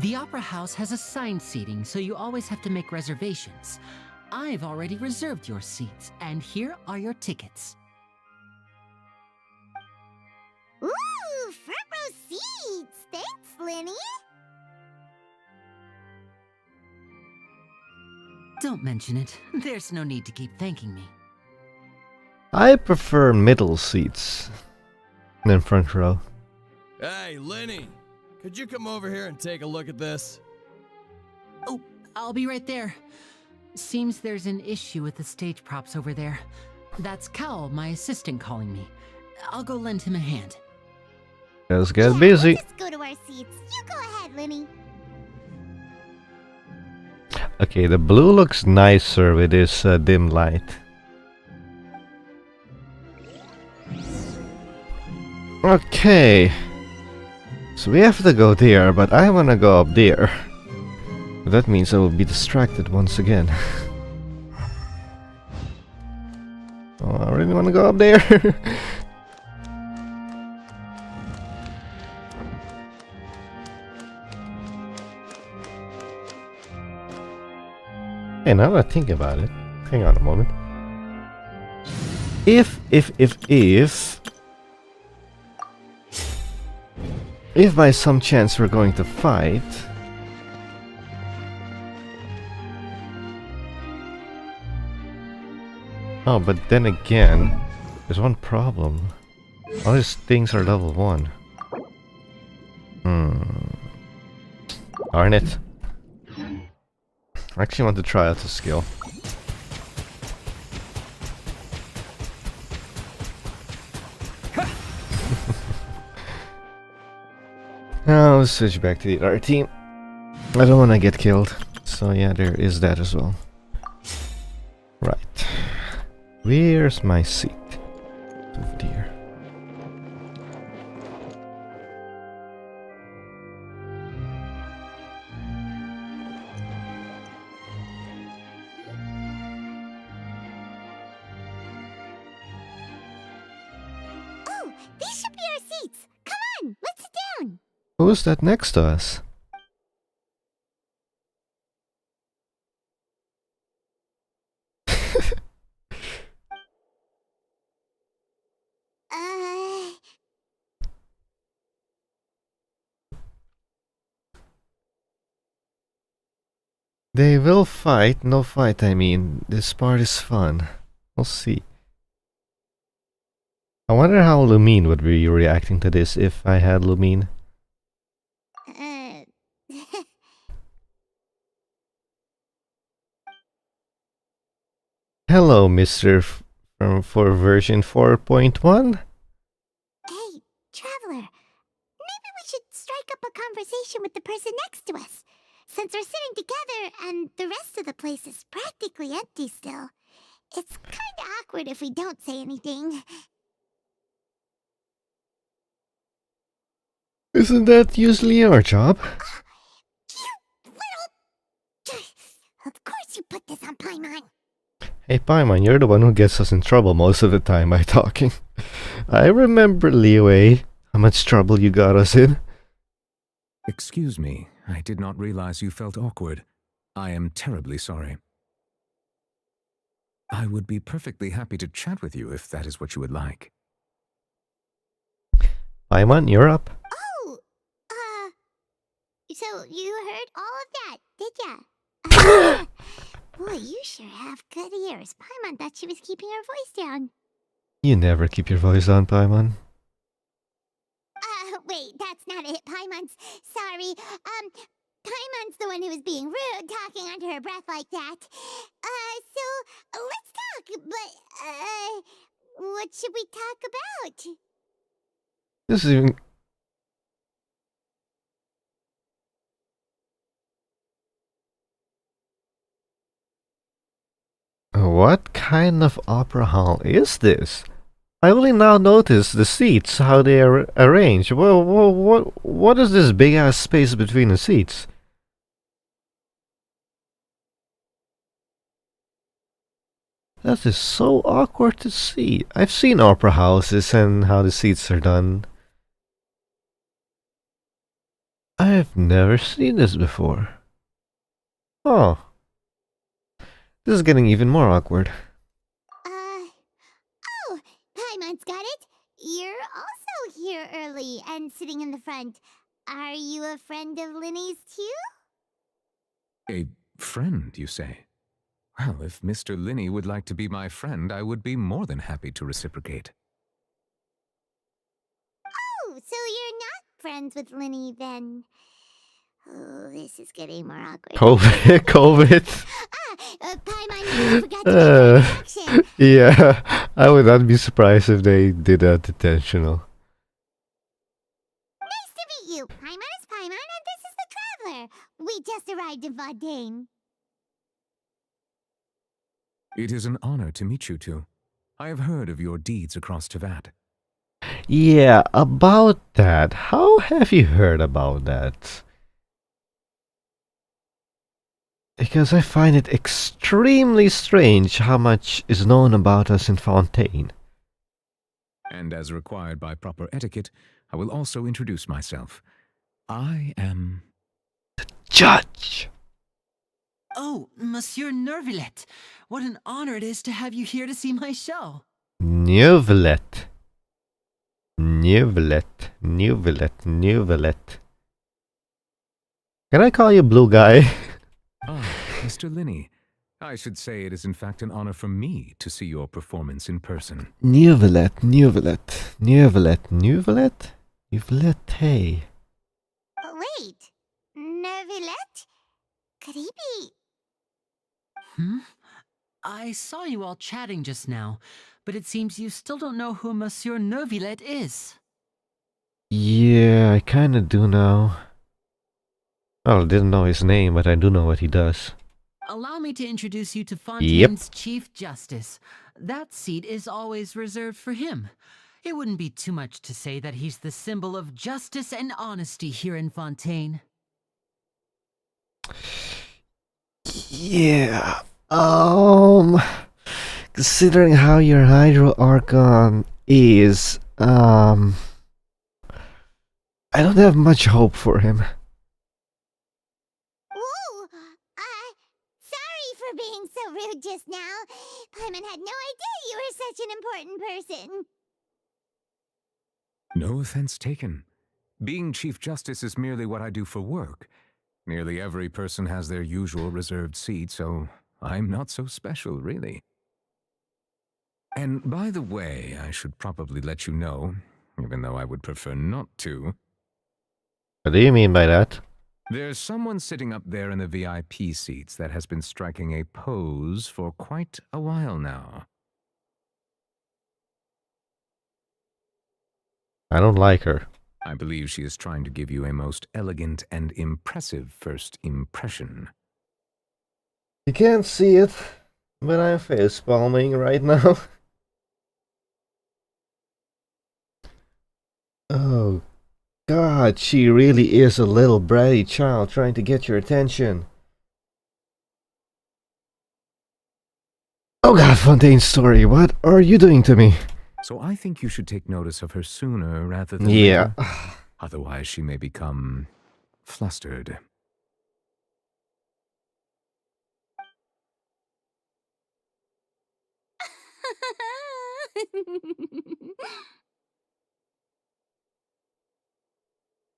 The Opera House has assigned seating, so you always have to make reservations. I've already reserved your seats, and here are your tickets. Ooh, front row seats! Thanks, Lenny! Don't mention it. There's no need to keep thanking me. I prefer middle seats than front row. Hey, Lenny! Could you come over here and take a look at this? Oh, I'll be right there. Seems there's an issue with the stage props over there. That's Cal, my assistant, calling me. I'll go lend him a hand. Let's get busy. Let's go to our seats. You go ahead, Lenny. Okay, the blue looks nicer with this dim light. Okay. So we have to go there, but I wanna go up there. But that means I will be distracted once again. Oh, I really wanna go up there. Hey, now that I think about it, hang on a moment. If by some chance we're going to fight, oh, but then again, there's one problem. All these things are level 1. Darn it. I actually want to try out the skill. Now let's switch back to the other team. I don't want to get killed. So yeah, there is that as well. Right. Where's my seat? Over there. Oh, these should be our seats. Come on, let's sit down. Who's that next to us? They will fight, no fight, I mean. This part is fun. We'll see. I wonder how Lumine would be reacting to this if I had Lumine. Hello, Mr. For version 4.1? Hey, Traveler. Maybe we should strike up a conversation with the person next to us. Since we're sitting together and the rest of the place is practically empty still, it's kinda awkward if we don't say anything. Isn't that usually our job? Of course you put this on Paimon. Hey Paimon, you're the one who gets us in trouble most of the time by talking. I remember, Liyue, how much trouble you got us in. Excuse me, I did not realize you felt awkward. I am terribly sorry. I would be perfectly happy to chat with you if that is what you would like. Paimon, you're up. Oh, so you heard all of that, did ya? Boy, you sure have good ears. Paimon thought she was keeping her voice down. You never keep your voice on, Paimon. Wait, that's not it. Paimon's sorry. Paimon's the one who was being rude, talking under her breath like that. So let's talk, but, what should we talk about? This is even... What kind of opera hall is this? I only now notice the seats, how they are arranged. What is this big ass space between the seats? That is so awkward to see. I've seen opera houses and how the seats are done. I've never seen this before. Oh. This is getting even more awkward. Oh, Paimon's got it. You're also here early and sitting in the front. Are you a friend of Linny's too? A friend, you say? Well, if Mr. Linney would like to be my friend, I would be more than happy to reciprocate. Oh, so you're not friends with Linny then? Oh, this is getting more awkward. COVID. Paimon, you forgot to make an introduction. Yeah, I would not be surprised if they did that intentional. Nice to meet you. Paimon is Paimon, and this is the Traveler. We just arrived in Fontaine. It is an honor to meet you two. I have heard of your deeds across Tevat. Yeah, about that. How have you heard about that? Because I find it extremely strange how much is known about us in Fontaine. And as required by proper etiquette, I will also introduce myself. I am... the judge! Oh, Monsieur Nervillet, what an honor it is to have you here to see my show. Nervillet. Nervillet. Nervillet. Nervillet. Can I call you Blue Guy? Ah, Mr. Linney. I should say it is in fact an honor for me to see your performance in person. Nervillet. Nervillet. Nervillet. Nervillet? Nervillet, hey. Oh, wait. Nervillet? Could he be... I saw you all chatting just now, but it seems you still don't know who Monsieur Nervillet is. Yeah, I kinda do now. Well, I didn't know his name, but I do know what he does. Allow me to introduce you to Fontaine's Chief Justice. That seat is always reserved for him. It wouldn't be too much to say that he's the symbol of justice and honesty here in Fontaine. Yeah, considering how your Hydro Archon is, I don't have much hope for him. Whoa! Sorry for being so rude just now. Paimon had no idea you were such an important person. No offense taken. Being Chief Justice is merely what I do for work. Nearly every person has their usual reserved seat, so I'm not so special, really. And by the way, I should probably let you know, even though I would prefer not to. What do you mean by that? There's someone sitting up there in the VIP seats that has been striking a pose for quite a while now. I don't like her. I believe she is trying to give you a most elegant and impressive first impression. You can't see it, but I'm face palming right now. Oh God, she really is a little bratty child trying to get your attention. Oh God, Fontaine's story, what are you doing to me? So I think you should take notice of her sooner rather than later. Otherwise she may become flustered.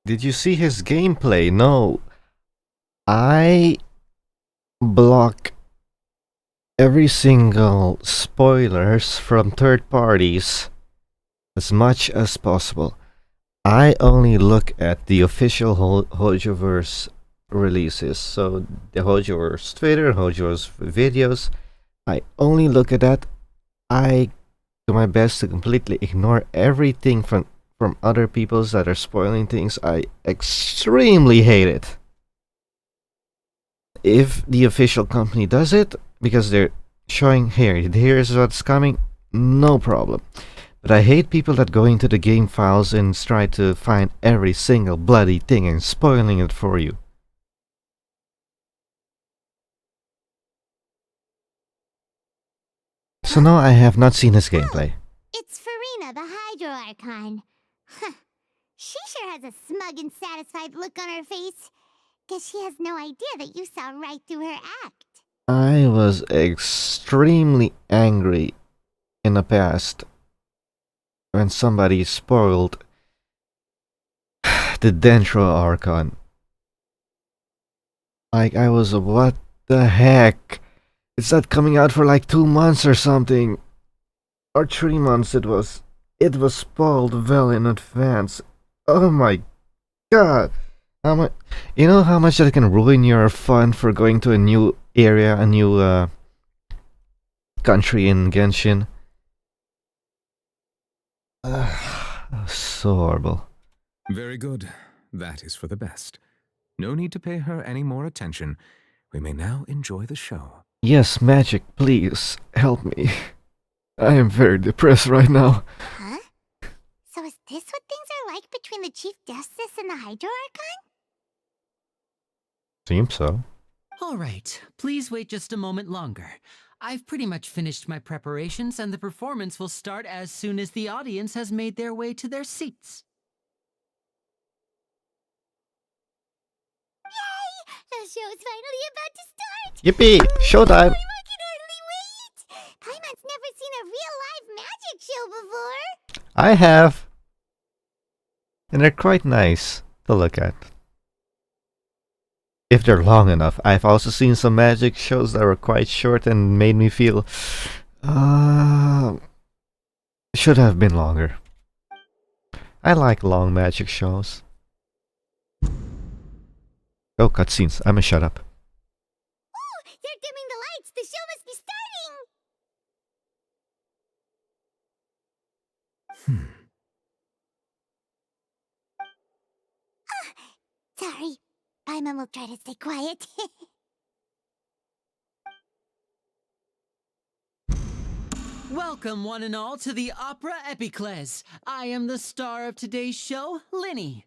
Did you see his gameplay? No. I block every single spoilers from third parties as much as possible. I only look at the official Hojoverse releases, so the Hojoverse Twitter, Hojoverse videos. I only look at that. I do my best to completely ignore everything from other people's that are spoiling things. I extremely hate it. If the official company does it, because they're showing here's what's coming, no problem. But I hate people that go into the game files and try to find every single bloody thing and spoiling it for you. So no, I have not seen his gameplay. It's Farina, the Hydro Archon. Huh. She sure has a smug and satisfied look on her face. Guess she has no idea that you saw right through her act. I was extremely angry in the past when somebody spoiled the Hydro Archon. Like, I was, what the heck? It's not coming out for like 2 months or something. Or 3 months it was. It was spoiled well in advance. Oh my god. You know how much that can ruin your fun for going to a new area, a new country in Genshin? So horrible. Very good. That is for the best. No need to pay her any more attention. We may now enjoy the show. Yes, magic, please. Help me. I am very depressed right now. Huh? So is this what things are like between the Chief Justice and the Hydro Archon? Seems so. All right, please wait just a moment longer. I've pretty much finished my preparations, and the performance will start as soon as the audience has made their way to their seats. Yay! The show's finally about to start! Yippee! Showtime! I can hardly wait! Paimon's never seen a real live magic show before! I have. And they're quite nice to look at. If they're long enough. I've also seen some magic shows that were quite short and made me feel... should have been longer. I like long magic shows. Oh, cutscenes. I'ma shut up. Oh! They're dimming the lights! The show must be starting! Sorry. Paimon will try to stay quiet. Welcome, one and all, to the Opera Epiclese. I am the star of today's show, Linny.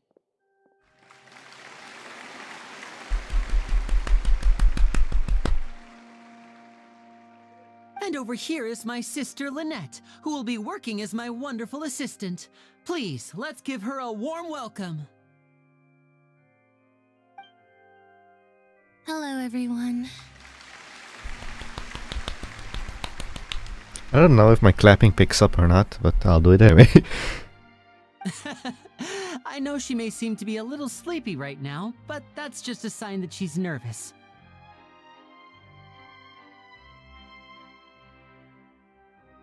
And over here is my sister, Lynette, who will be working as my wonderful assistant. Please, let's give her a warm welcome. Hello, everyone. I don't know if my clapping picks up or not, but I'll do it anyway. I know she may seem to be a little sleepy right now, but that's just a sign that she's nervous.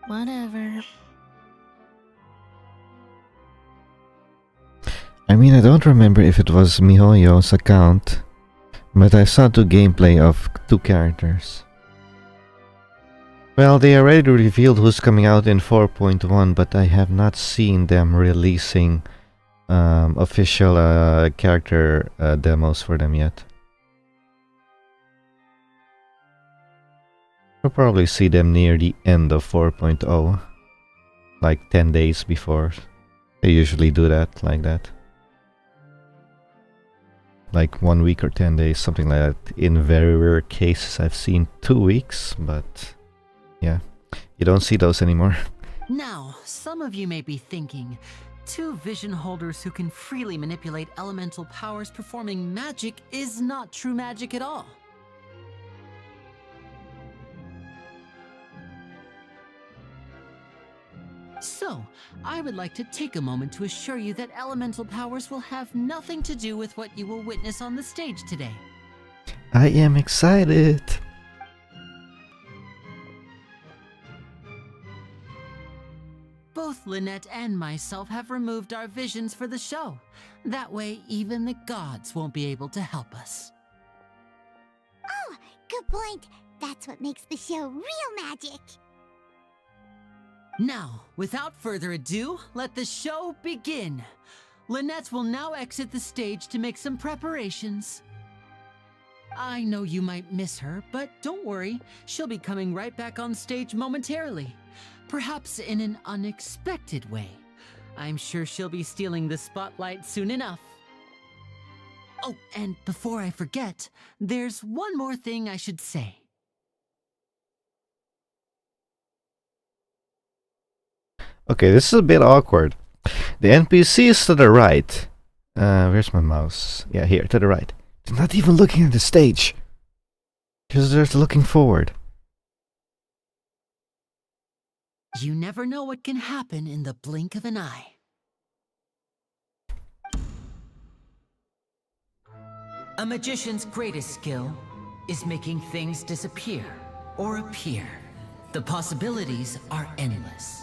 Whatever. I mean, I don't remember if it was MiHoYo's account, but I saw 2 gameplay of 2 characters. Well, they already revealed who's coming out in 4.1, but I have not seen them releasing official character demos for them yet. We'll probably see them near the end of 4.0, like 10 days before. They usually do that, like that. Like 1 week or 10 days, something like that. In very rare cases, I've seen 2 weeks, but yeah, you don't see those anymore. Now, some of you may be thinking, 2 vision holders who can freely manipulate elemental powers performing magic is not true magic at all. So, I would like to take a moment to assure you that elemental powers will have nothing to do with what you will witness on the stage today. I am excited! Both Lynette and myself have removed our visions for the show. That way, even the gods won't be able to help us. Oh, good point. That's what makes the show real magic. Now, without further ado, let the show begin. Lynette will now exit the stage to make some preparations. I know you might miss her, but don't worry. She'll be coming right back on stage momentarily. Perhaps in an unexpected way. I'm sure she'll be stealing the spotlight soon enough. Oh, and before I forget, there's one more thing I should say. Okay, this is a bit awkward. The NPC is to the right. Where's my mouse? Yeah, here, to the right. They're not even looking at the stage. They're just looking forward. You never know what can happen in the blink of an eye. A magician's greatest skill is making things disappear or appear. The possibilities are endless.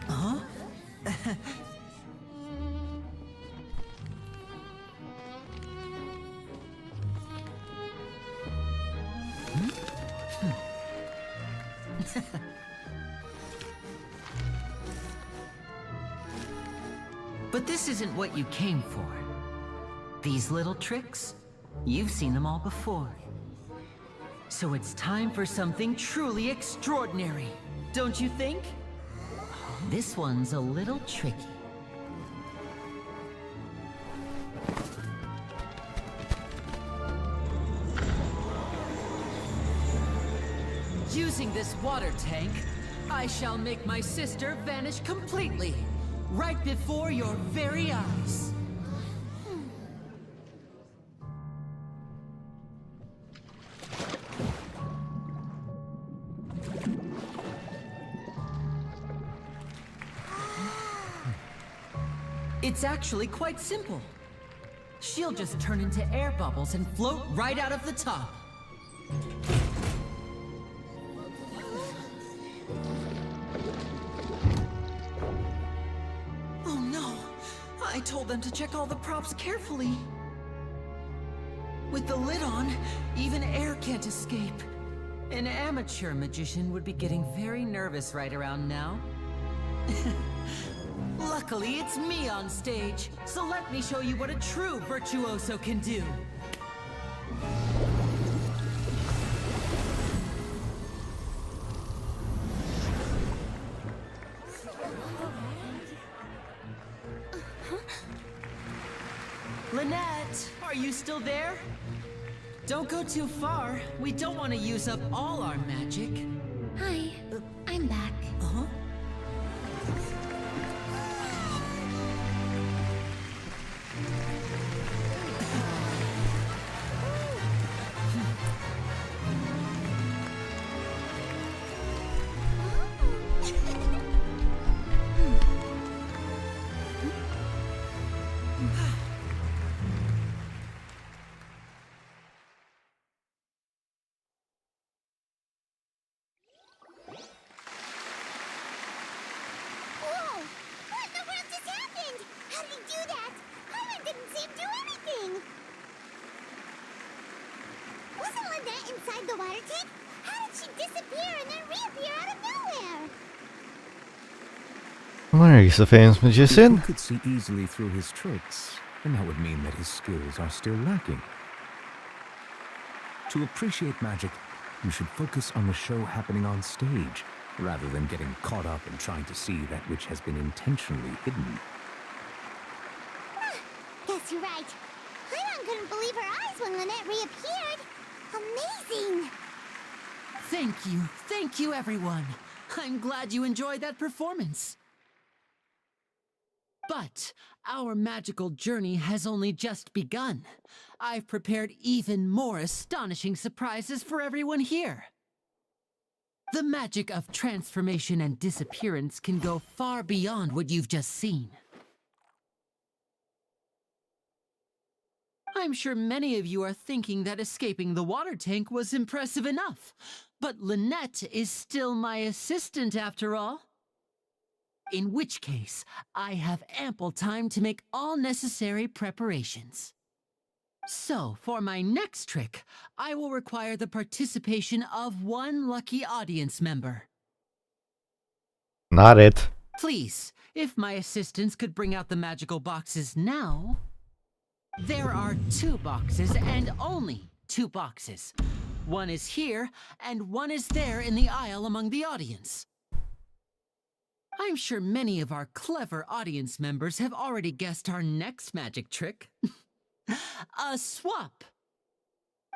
Huh? But this isn't what you came for. These little tricks, you've seen them all before. So it's time for something truly extraordinary, don't you think? This one's a little tricky. Using this water tank, I shall make my sister vanish completely, right before your very eyes. It's actually quite simple. She'll just turn into air bubbles and float right out of the top. Oh no! I told them to check all the props carefully. With the lid on, even air can't escape. An amateur magician would be getting very nervous right around now. Luckily, it's me on stage, so let me show you what a true virtuoso can do. Lynette, are you still there? Don't go too far. We don't want to use up all our magic. Hi, I'm back. Uh-huh. Whoa! What in the world just happened? How did he do that? Paimon didn't see him do anything. Wasn't Lynette inside the water tank? How did she disappear and then reappear out of nowhere? Where is the famous magician? If he could see easily through his tricks, then that would mean that his skills are still lacking. To appreciate magic, you should focus on the show happening on stage, rather than getting caught up in trying to see that which has been intentionally hidden. Guess you're right. Paimon couldn't believe her eyes when Lynette reappeared. Amazing! Thank you everyone. I'm glad you enjoyed that performance. But our magical journey has only just begun. I've prepared even more astonishing surprises for everyone here. The magic of transformation and disappearance can go far beyond what you've just seen. I'm sure many of you are thinking that escaping the water tank was impressive enough, but Lynette is still my assistant after all. In which case, I have ample time to make all necessary preparations. So, for my next trick, I will require the participation of one lucky audience member. Not it. Please, if my assistants could bring out the magical boxes now. There are 2 boxes and only 2 boxes. One is here and one is there in the aisle among the audience. I'm sure many of our clever audience members have already guessed our next magic trick. A swap.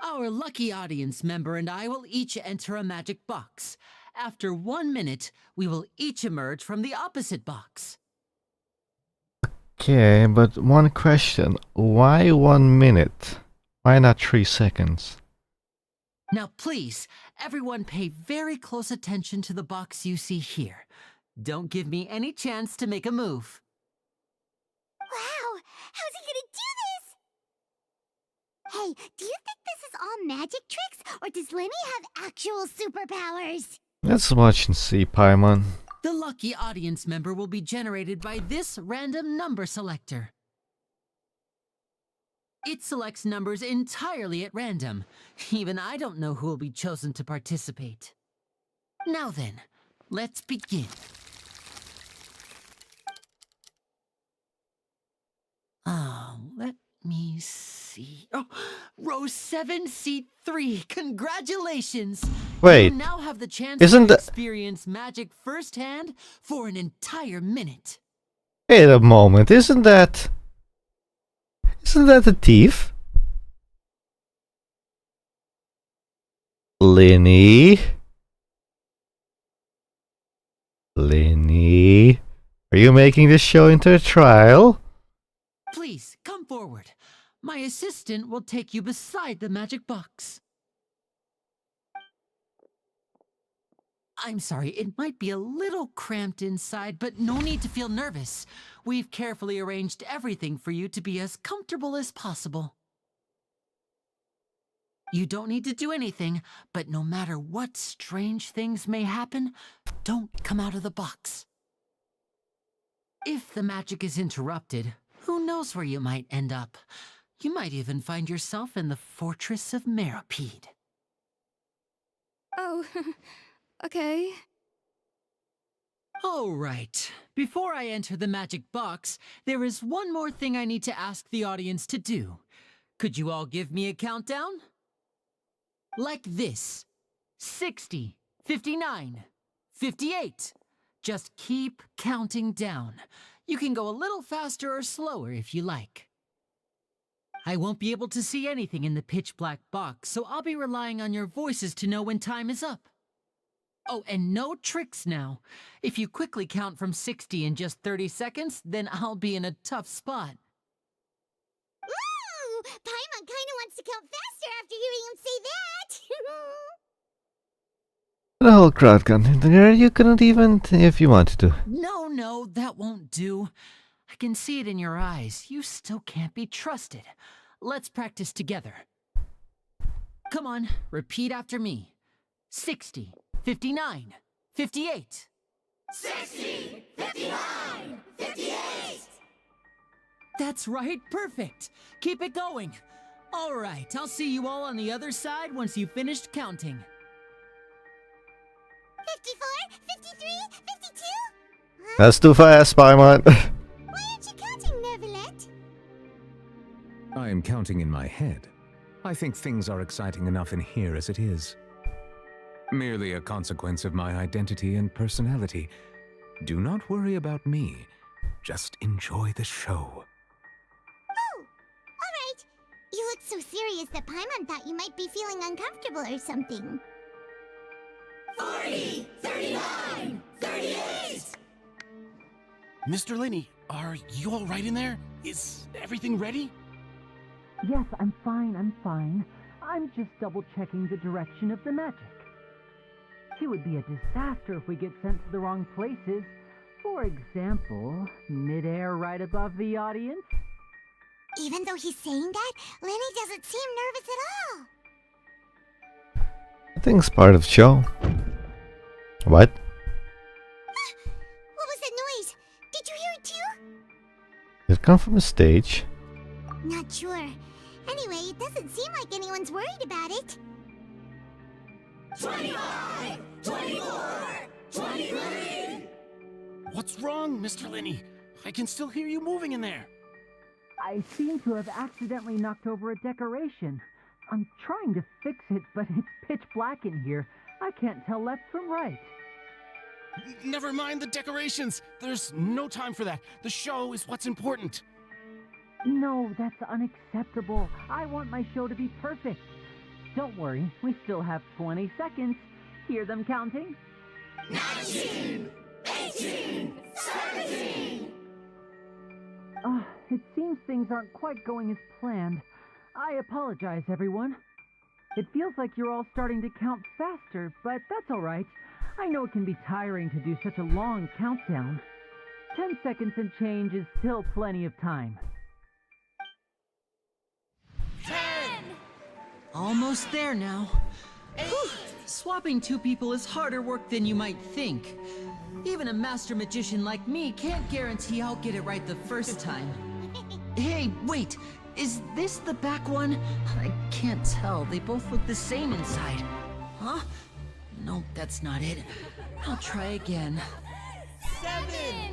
Our lucky audience member and I will each enter a magic box. After 1 minute, we will each emerge from the opposite box. Okay, but one question. Why 1 minute? Why not 3 seconds? Now please, everyone pay very close attention to the box you see here. Don't give me any chance to make a move. Wow! How's he gonna do this? Hey, do you think this is all magic tricks, or does Lenny have actual superpowers? Let's watch and see, Paimon. The lucky audience member will be generated by this random number selector. It selects numbers entirely at random. Even I don't know who will be chosen to participate. Now then, let's begin. Let me see. Oh, row 7, seat 3. Congratulations! Wait, You now have the chance isn't to that... experience magic firsthand for an entire minute. Wait a moment, isn't that a thief? Lenny? Lenny? Are you making this show into a trial? Please, come forward. My assistant will take you beside the magic box. I'm sorry, it might be a little cramped inside, but no need to feel nervous. We've carefully arranged everything for you to be as comfortable as possible. You don't need to do anything, but no matter what strange things may happen, don't come out of the box. If the magic is interrupted, who knows where you might end up? You might even find yourself in the Fortress of Meropide. Oh, okay. All right. Before I enter the magic box, there is one more thing I need to ask the audience to do. Could you all give me a countdown? Like this. 60, 59, 58. Just keep counting down. You can go a little faster or slower if you like. I won't be able to see anything in the pitch black box, so I'll be relying on your voices to know when time is up. Oh, and no tricks now. If you quickly count from 60 in just 30 seconds, then I'll be in a tough spot. Ooh! Paimon kinda wants to count faster after hearing him say that! The whole crowd got there. You couldn't even if you wanted to. No, that won't do. I can see it in your eyes. You still can't be trusted. Let's practice together. Come on, repeat after me. 60, 59, 58. 60, 59, 58! That's right, perfect. Keep it going. All right, I'll see you all on the other side once you've finished counting. 54, 53, 52? That's too fast, Paimon. Why aren't you counting, Nervalet? I am counting in my head. I think things are exciting enough in here as it is. Merely a consequence of my identity and personality. Do not worry about me. Just enjoy the show. Oh, alright. You look so serious that Paimon thought you might be feeling uncomfortable or something. 40, 39, 38! Mr. Lenny, are you all right in there? Is everything ready? Yes, I'm fine. I'm just double-checking the direction of the magic. It would be a disaster if we get sent to the wrong places. For example, midair right above the audience. Even though he's saying that, Lenny doesn't seem nervous at all. I think it's part of the show. What? What was that noise? Did you hear it too? Did it come from the stage? Not sure. Anyway, it doesn't seem like anyone's worried about it. 25! 24! 23! What's wrong, Mr. Linney? I can still hear you moving in there. I seem to have accidentally knocked over a decoration. I'm trying to fix it, but it's pitch black in here. I can't tell left from right. Never mind the decorations. There's no time for that. The show is what's important. No, that's unacceptable. I want my show to be perfect. Don't worry, we still have 20 seconds. Hear them counting? 19! 18! 17! It seems things aren't quite going as planned. I apologize, everyone. It feels like you're all starting to count faster, but that's all right. I know it can be tiring to do such a long countdown. 10 seconds and change is still plenty of time. 10! Almost there now. Whew. Swapping two people is harder work than you might think. Even a master magician like me can't guarantee I'll get it right the first time. Hey, wait! Is this the back one? I can't tell. They both look the same inside. Huh? No, that's not it. I'll try again. 7!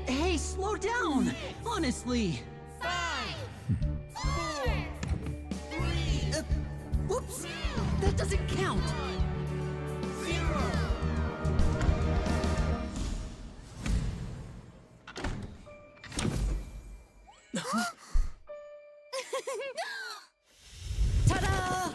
Hey, slow down! Honestly! 5! 4! 3! Whoops! That doesn't count! 0! Ta-da!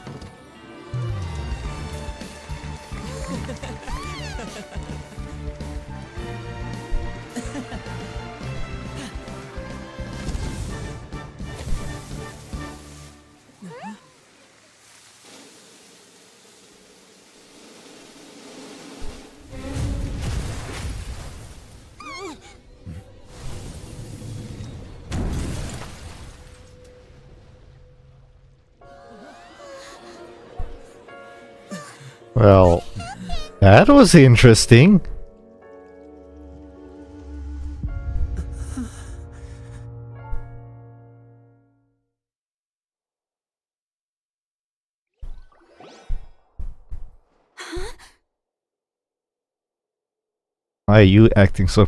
Well, that was interesting. Why are you acting so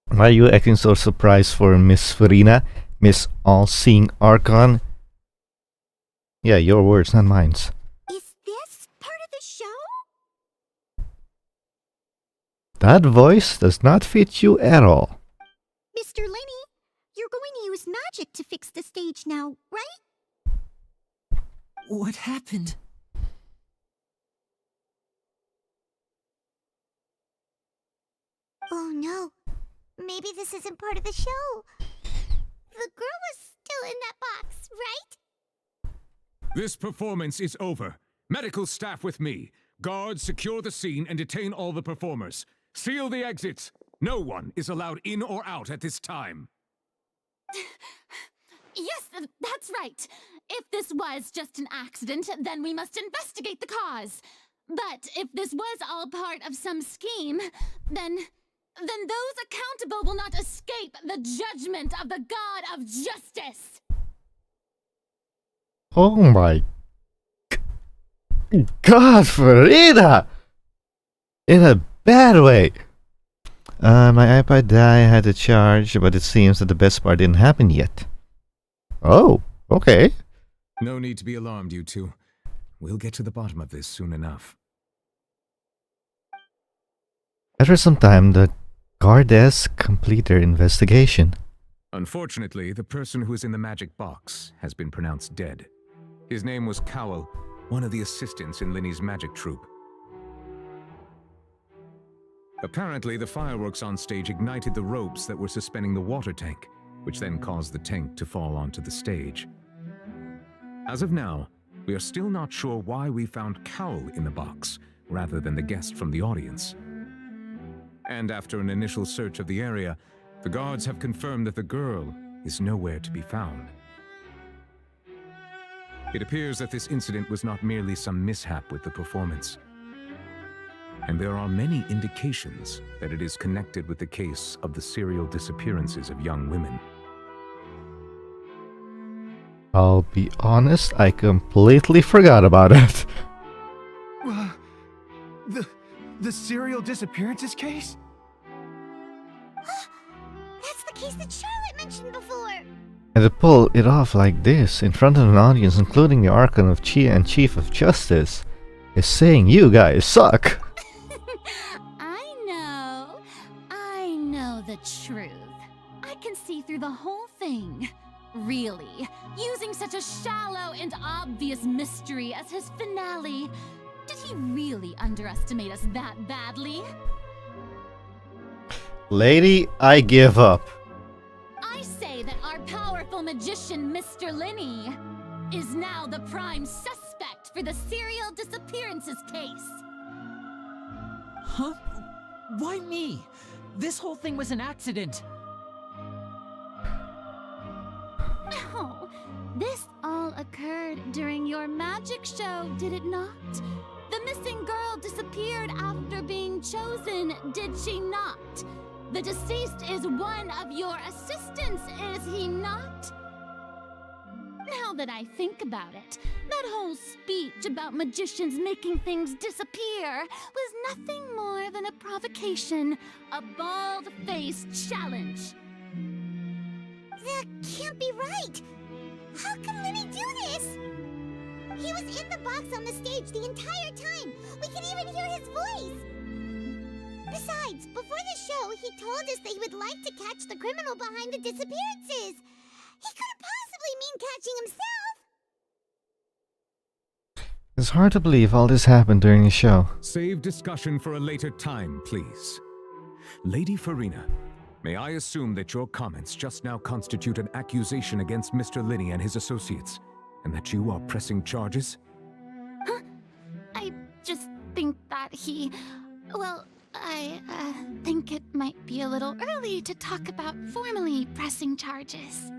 Why are you acting so surprised for Miss Farina, Miss All-Seeing Archon? Yeah, your words, not mine. Is this part of the show? That voice does not fit you at all. Mr. Linney, you're going to use magic to fix the stage now, right? What happened? Oh no. Maybe this isn't part of the show. The girl was still in that box, right? This performance is over. Medical staff with me. Guards secure the scene and detain all the performers. Seal the exits. No one is allowed in or out at this time. Yes, that's right. If this was just an accident, then we must investigate the cause. But if this was all part of some scheme, then those accountable will not escape the judgment of the God of Justice. Oh my God, Farina! In a bad way. My iPod had a charge, but it seems that the best part didn't happen yet. Oh, okay. No need to be alarmed, you two. We'll get to the bottom of this soon enough. After some time, the guards complete their investigation. Unfortunately, the person who is in the magic box has been pronounced dead. His name was Cowell, one of the assistants in Linney's magic troupe. Apparently, the fireworks on stage ignited the ropes that were suspending the water tank, which then caused the tank to fall onto the stage. As of now, we are still not sure why we found Cowell in the box, rather than the guest from the audience. And after an initial search of the area, the guards have confirmed that the girl is nowhere to be found. It appears that this incident was not merely some mishap with the performance. And there are many indications that it is connected with the case of the serial disappearances of young women. I'll be honest, I completely forgot about it. The serial disappearances case? That's the case that Charlotte mentioned before. And to pull it off like this, in front of an audience including the Archon of Chi and Chief of Justice, is saying you guys suck. I know the truth. I can see through the whole thing. Really, using such a shallow and obvious mystery as his finale. Did he really underestimate us that badly? Lady, I give up. I say that our powerful magician, Mr. Linney, is now the prime suspect for the serial disappearances case. Huh? Why me? This whole thing was an accident. No, this all occurred during your magic show, did it not? The missing girl disappeared after being chosen, did she not? The deceased is one of your assistants, is he not? Now that I think about it, that whole speech about magicians making things disappear was nothing more than a provocation, a bald-faced challenge. That can't be right. How can Linney do this? He was in the box on the stage the entire time. We can even hear his voice. Besides, before the show, he told us that he would like to catch the criminal behind the disappearances. He couldn't possibly mean catching himself. It's hard to believe all this happened during the show. Save discussion for a later time, please. Lady Farina, may I assume that your comments just now constitute an accusation against Mr. Linney and his associates, and that you are pressing charges? Huh? I just think that he... Well, I think it might be a little early to talk about formally pressing charges.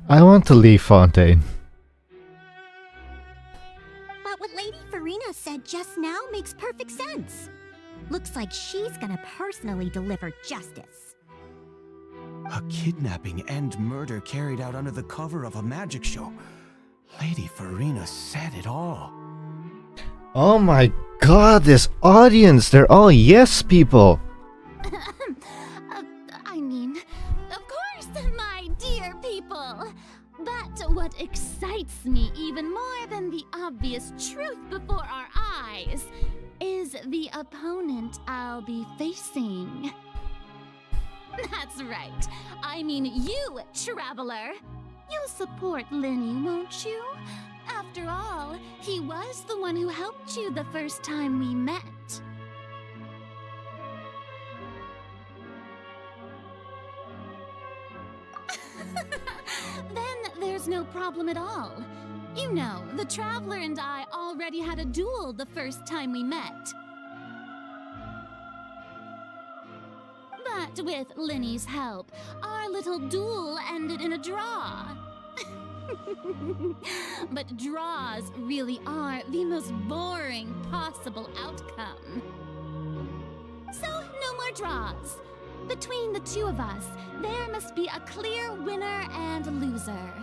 I want to leave Fontaine. But what Lady Farina said just now makes perfect sense. Looks like she's gonna personally deliver justice. A kidnapping and murder carried out under the cover of a magic show. Lady Farina said it all. Oh my god, this audience, they're all yes people. I mean, of course, my dear people. But what excites me even more than the obvious truth before our eyes is the opponent I'll be facing. That's right. I mean you, Traveler. You'll support Linney, won't you? After all, he was the one who helped you the first time we met. Then there's no problem at all. You know, the Traveler and I already had a duel the first time we met. But with Linney's help, our little duel ended in a draw. But draws really are the most boring possible outcome. So, no more draws. Between the two of us, there must be a clear winner and loser.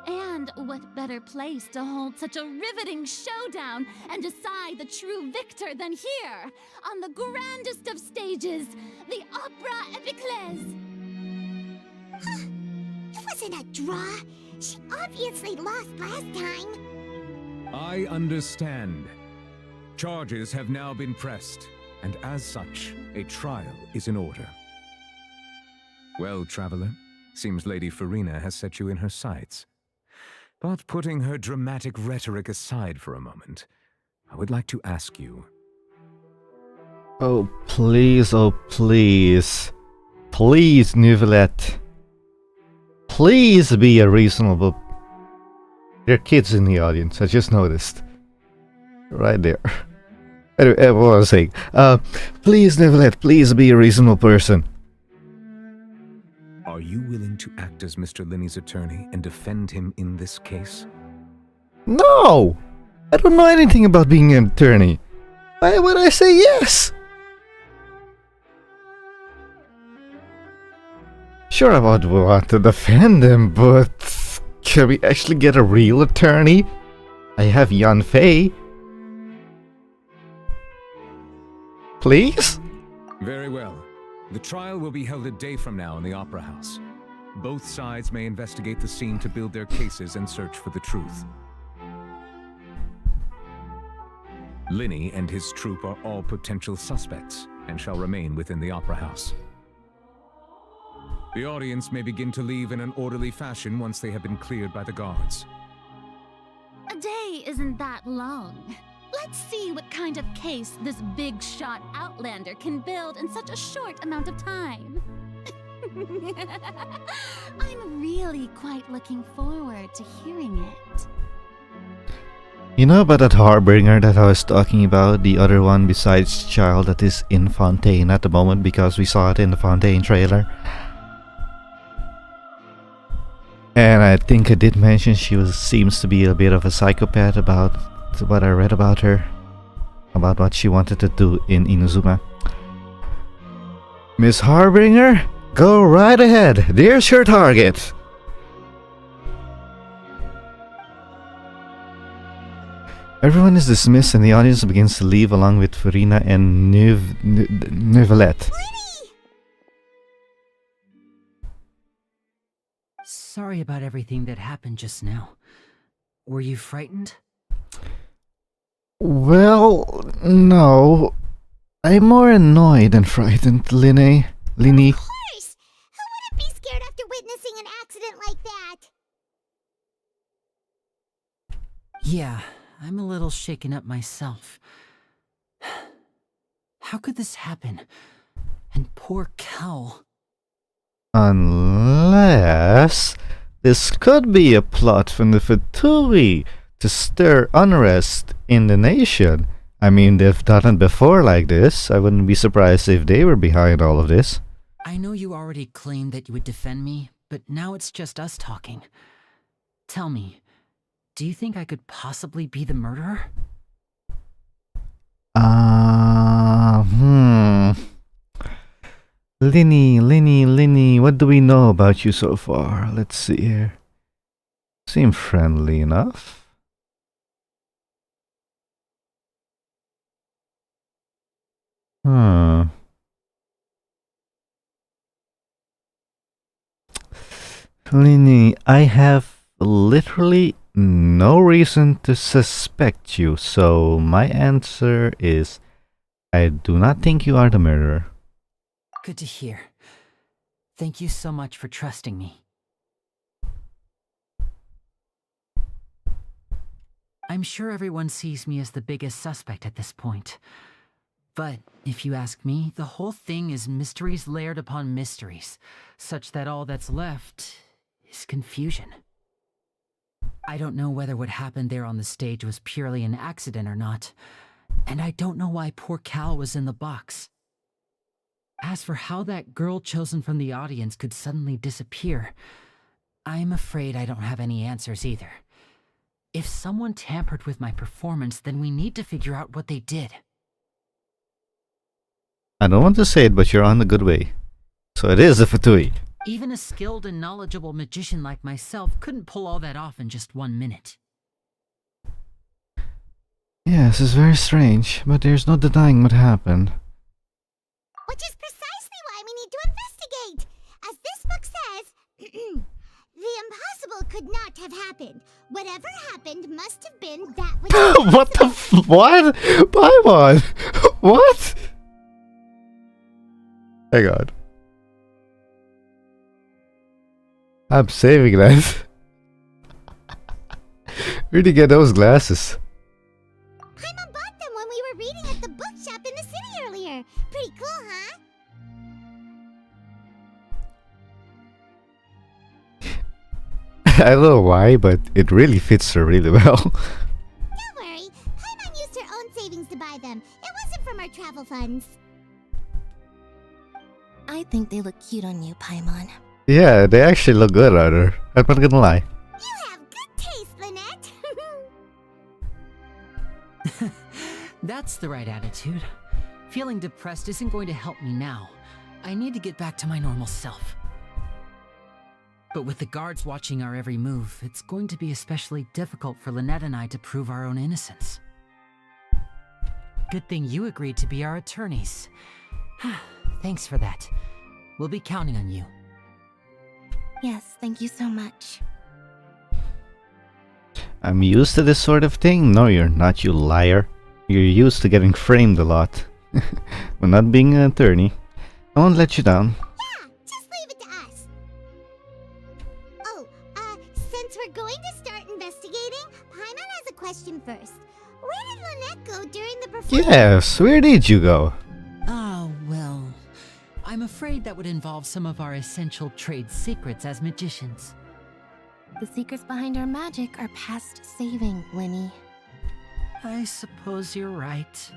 And what better place to hold such a riveting showdown and decide the true victor than here, on the grandest of stages, the Opera Epiclese. It wasn't a draw. She obviously lost last time. I understand. Charges have now been pressed, and as such, a trial is in order. Well, Traveler, seems Lady Farina has set you in her sights. But putting her dramatic rhetoric aside for a moment, I would like to ask you... Oh please, please, Nouvellette. Please be a reasonable... There are kids in the audience, I just noticed. Right there. Anyway, what was I saying? Please, Nouvellette, please be a reasonable person. Are you willing to act as Mr. Linney's attorney and defend him in this case? No! I don't know anything about being an attorney. Why would I say yes? Sure, I would want to defend him, but can we actually get a real attorney? I have Yan Fei. Please? Very well. The trial will be held a day from now in the Opera House. Both sides may investigate the scene to build their cases and search for the truth. Linny and his troop are all potential suspects and shall remain within the Opera House. The audience may begin to leave in an orderly fashion once they have been cleared by the guards. A day isn't that long. Let's see what kind of case this big shot outlander can build in such a short amount of time. I'm really quite looking forward to hearing it. You know about that Harbinger that I was talking about? The other one besides Child that is in Fontaine at the moment because we saw it in the Fontaine trailer. And I think I did mention she seems to be a bit of a psychopath about what I read about her. About what she wanted to do in Inazuma. Miss Harbinger, go right ahead. There's your target. Everyone is dismissed and the audience begins to leave along with Farina and Neuvillette. Sorry about everything that happened just now. Were you frightened? Well, no. I'm more annoyed than frightened, Linny. Of course! Who wouldn't be scared after witnessing an accident like that? Yeah, I'm a little shaken up myself. How could this happen? And poor Cal. Unless this could be a plot from the Fatui to stir unrest in the nation. I mean, they've done it before like this. I wouldn't be surprised if they were behind all of this. I know you already claimed that you would defend me, but now it's just us talking. Tell me, do you think I could possibly be the murderer? Linny, what do we know about you so far? Let's see here. Seem friendly enough. Linny, I have literally no reason to suspect you, so my answer is I do not think you are the murderer. Good to hear. Thank you so much for trusting me. I'm sure everyone sees me as the biggest suspect at this point. But if you ask me, the whole thing is mysteries layered upon mysteries, such that all that's left is confusion. I don't know whether what happened there on the stage was purely an accident or not, and I don't know why poor Cal was in the box. As for how that girl chosen from the audience could suddenly disappear, I'm afraid I don't have any answers either. If someone tampered with my performance, then we need to figure out what they did. I don't want to say it, but you're on the good way. So it is a Fatui. Even a skilled and knowledgeable magician like myself couldn't pull all that off in just 1 minute. Yes, it's very strange, but there's no denying what happened. Which is precisely why we need to investigate. As this book says, the impossible could not have happened. Whatever happened must have been that which... What the what? Paimon! What? Hang on. I'm saving that. Where'd you get those glasses? Paimon bought them when we were reading at the bookshop in the city earlier. Pretty cool, huh? I don't know why, but it really fits her really well. Don't worry. Paimon used her own savings to buy them. It wasn't from our travel funds. I think they look cute on you, Paimon. Yeah, they actually look good on her. I'm not gonna lie. You have good taste, Lynette. That's the right attitude. Feeling depressed isn't going to help me now. I need to get back to my normal self. But with the guards watching our every move, it's going to be especially difficult for Lynette and I to prove our own innocence. Good thing you agreed to be our attorneys. Thanks for that. We'll be counting on you. Yes, thank you so much. I'm used to this sort of thing. No, you're not, you liar. You're used to getting framed a lot. But not being an attorney. I won't let you down. Yeah, just leave it to us. Oh, since we're going to start investigating, Paimon has a question first. Where did Lynette go during the performance? Yes, where did you go? Oh, well, I'm afraid that would involve some of our essential trade secrets as magicians. The secrets behind our magic are past saving, Linny. I suppose you're right.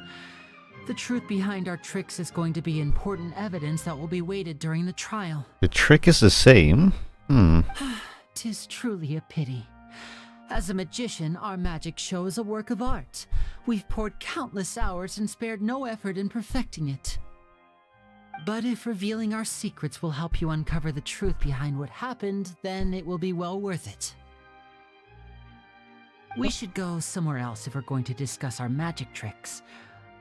The truth behind our tricks is going to be important evidence that will be weighted during the trial. The trick is the same? 'Tis truly a pity. As a magician, our magic show is a work of art. We've poured countless hours and spared no effort in perfecting it. But if revealing our secrets will help you uncover the truth behind what happened, then it will be well worth it. We should go somewhere else if we're going to discuss our magic tricks.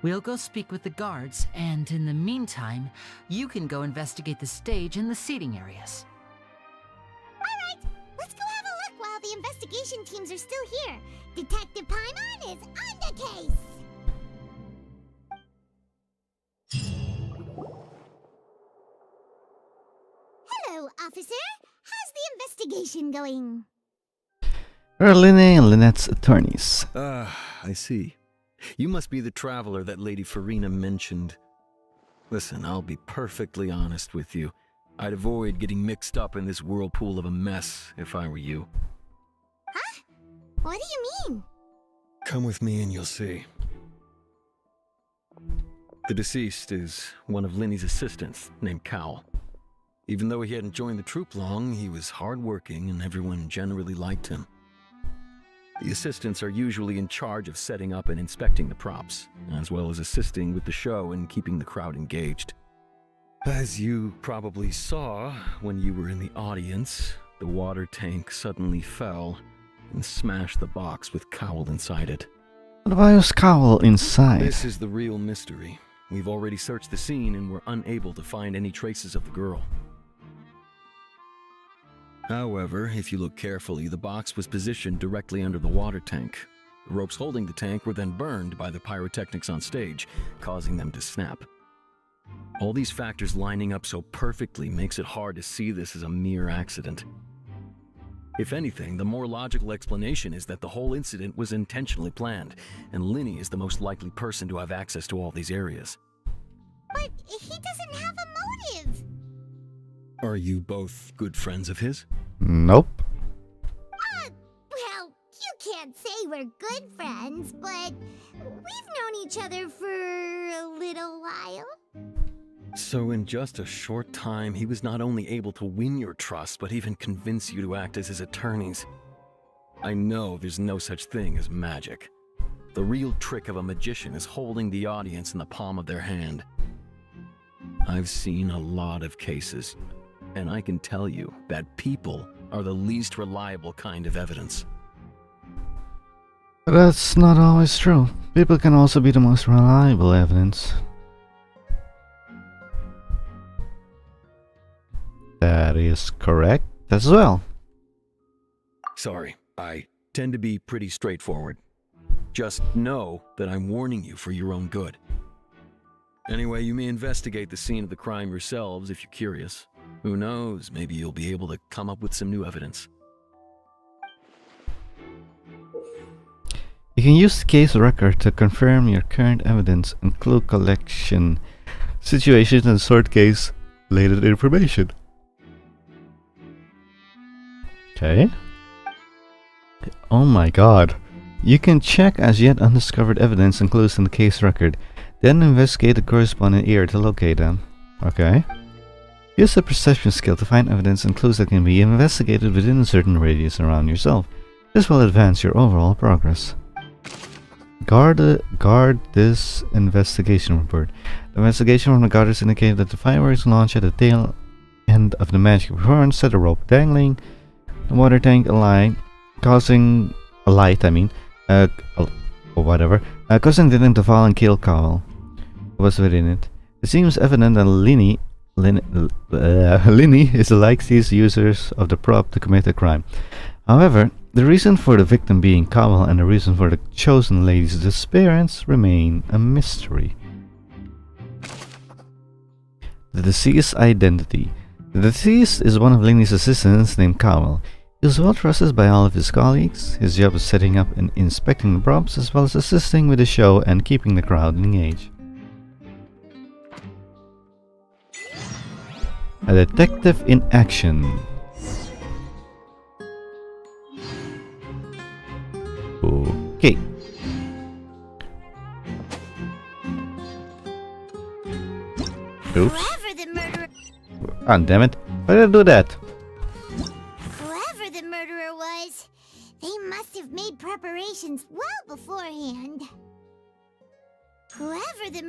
We'll go speak with the guards, and in the meantime, you can go investigate the stage and the seating areas. Alright, let's go have a look while the investigation teams are still here. Detective Paimon is on the case! Hello, officer. How's the investigation going? Linny and Lynette's attorneys. I see. You must be the traveler that Lady Farina mentioned. Listen, I'll be perfectly honest with you. I'd avoid getting mixed up in this whirlpool of a mess if I were you. Huh? What do you mean? Come with me and you'll see. The deceased is one of Linny's assistants, named Cowell. Even though he hadn't joined the troupe long, he was hardworking and everyone generally liked him. The assistants are usually in charge of setting up and inspecting the props, as well as assisting with the show and keeping the crowd engaged. As you probably saw when you were in the audience, the water tank suddenly fell and smashed the box with Cowell inside it. But why was Cowell inside? This is the real mystery. We've already searched the scene and were unable to find any traces of the girl. However, if you look carefully, the box was positioned directly under the water tank. The ropes holding the tank were then burned by the pyrotechnics on stage, causing them to snap. All these factors lining up so perfectly makes it hard to see this as a mere accident. If anything, the more logical explanation is that the whole incident was intentionally planned, and Linny is the most likely person to have access to all these areas. But he doesn't have a motive! Are you both good friends of his? Nope. Well, you can't say we're good friends, but we've known each other for a little while. So in just a short time, he was not only able to win your trust, but even convince you to act as his attorneys. I know there's no such thing as magic. The real trick of a magician is holding the audience in the palm of their hand. I've seen a lot of cases, and I can tell you that people are the least reliable kind of evidence. But that's not always true. People can also be the most reliable evidence. That is correct as well. Sorry, I tend to be pretty straightforward. Just know that I'm warning you for your own good. Anyway, you may investigate the scene of the crime yourselves if you're curious. Who knows, maybe you'll be able to come up with some new evidence. You can use the case record to confirm your current evidence and clue collection, situations and sort case related information. Okay. Oh my god. You can check as yet undiscovered evidence and clues in the case record, then investigate the corresponding area to locate them. Okay. Use the perception skill to find evidence and clues that can be investigated within a certain radius around yourself. This will advance your overall progress. Guard this investigation report. The investigation from the guards indicated that the fireworks launched at the tail end of the magic performance set a rope dangling the water tank alight, causing a light, or whatever, causing the thing to fall and kill Cowell, who was within it. It seems evident that Linny is likes these users of the prop to commit a crime. However, the reason for the victim being Cowell and the reason for the chosen lady's disappearance remain a mystery. The deceased's identity. The deceased is one of Linny's assistants named Cowell. He is well trusted by all of his colleagues. His job is setting up and inspecting the props as well as assisting with the show and keeping the crowd engaged. A detective in action. Okay. Oops. Ah, damn it. Why did I do that? Whoever the murderer was, they must have made preparations well beforehand. Whoever the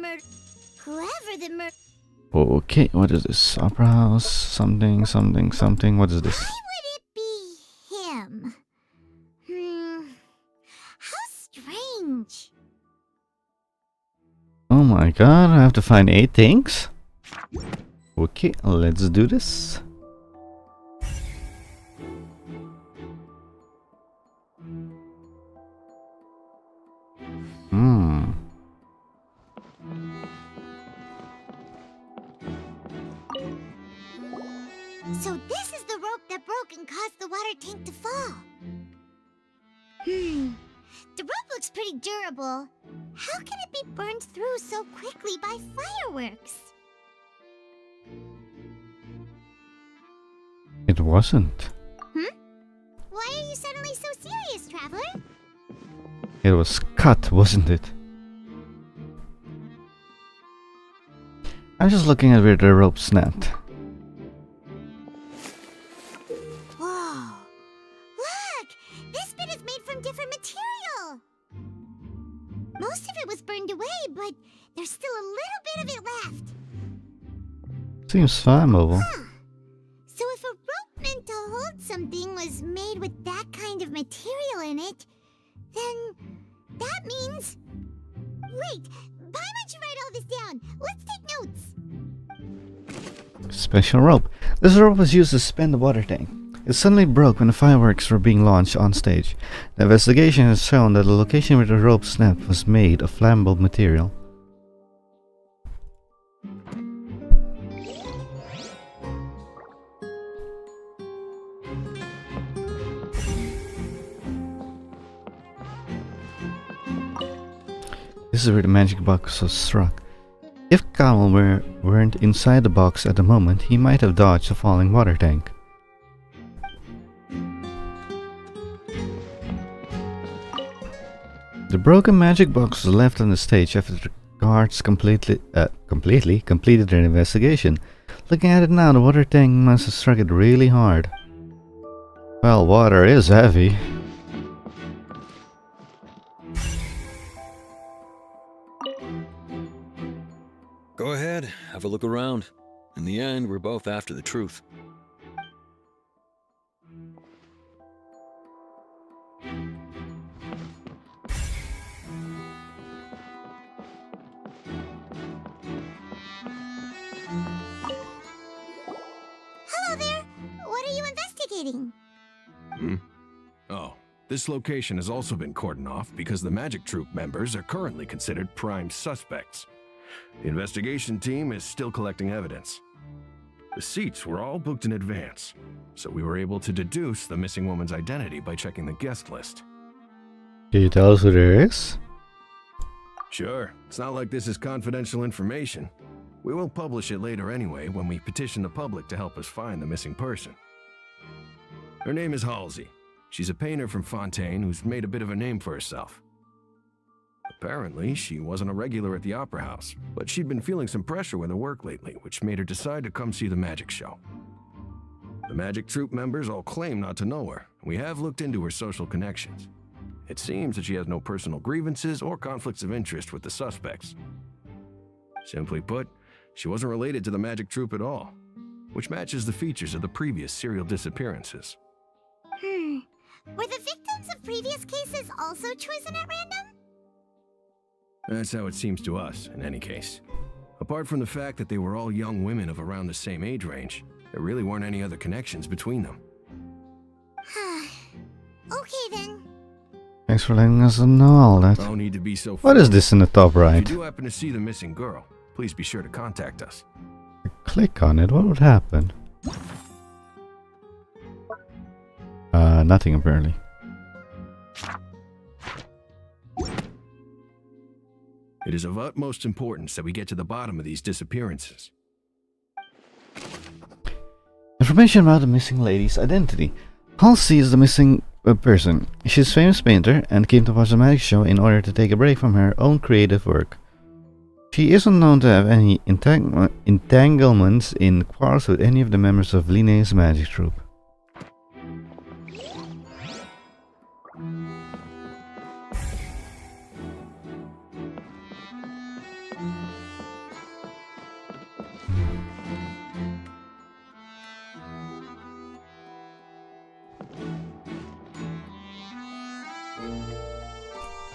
Okay, what is this? Opera house? Something. What is this? Why would it be him? How strange. Oh my god, I have to find 8 things? Okay, let's do this. So this is the rope that broke and caused the water tank to fall. The rope looks pretty durable. How can it be burned through so quickly by fireworks? It wasn't. Why are you suddenly so serious, Traveler? It was cut, wasn't it? I'm just looking at where the rope snapped. Whoa! Look! This bit is made from different material! Most of it was burned away, but there's still a little bit of it left. Seems flammable. So if a rope meant to hold something was made with that kind of material in it, then that means... Wait, why don't you write all this down? Let's take notes. Special rope. This rope was used to suspend the water tank. It suddenly broke when the fireworks were being launched on stage. The investigation has shown that the location where the rope snapped was made of flammable material. This is where the magic box was struck. If Cowell weren't inside the box at the moment, he might have dodged a falling water tank. The broken magic box was left on the stage after the guards completely completed their investigation. Looking at it now, the water tank must have struck it really hard. Well, water is heavy. Go ahead, have a look around. In the end, we're both after the truth. Hello there! What are you investigating? Oh, this location has also been cordoned off because the Magic Troop members are currently considered prime suspects. The investigation team is still collecting evidence. The seats were all booked in advance, so we were able to deduce the missing woman's identity by checking the guest list. Can you tell us who there is? Sure, it's not like this is confidential information. We will publish it later anyway when we petition the public to help us find the missing person. Her name is Halsey. She's a painter from Fontaine who's made a bit of a name for herself. Apparently, she wasn't a regular at the Opera House, but she'd been feeling some pressure with her work lately, which made her decide to come see the magic show. The Magic Troop members all claim not to know her, and we have looked into her social connections. It seems that she has no personal grievances or conflicts of interest with the suspects. Simply put, she wasn't related to the Magic Troop at all. which matches the features of the previous serial disappearances. Were the victims of previous cases also chosen at random? That's how it seems to us, in any case. Apart from the fact that they were all young women of around the same age range, there really weren't any other connections between them. Okay then. Thanks for letting us know all that. No need to be so What is this in the top If right? you do happen to see the missing girl, please be sure to contact us. Click on it, what would happen? Nothing apparently. It is of utmost importance that we get to the bottom of these disappearances. Information about the missing lady's identity. Halsey is the missing person. She's a famous painter and came to watch the magic show in order to take a break from her own creative work. She isn't known to have any entanglements in quarrels with any of the members of Linne's magic troupe.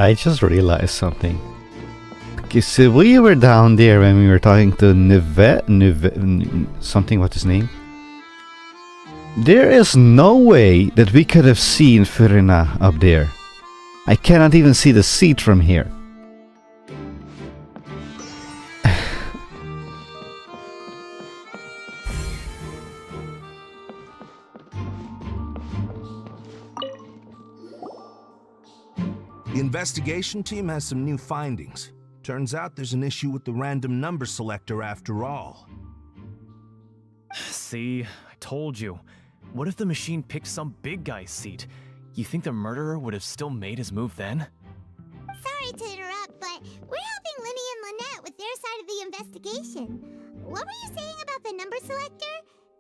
I just realized something. Okay, so we were down there when we were talking to something, what's his name? There is no way that we could have seen Furina up there. I cannot even see the seat from here. The investigation team has some new findings. Turns out there's an issue with the random number selector after all. See, I told you. What if the machine picked some big guy's seat? You think the murderer would have still made his move then? Sorry to interrupt, but we're helping Linny and Lynette with their side of the investigation. What were you saying about the number selector?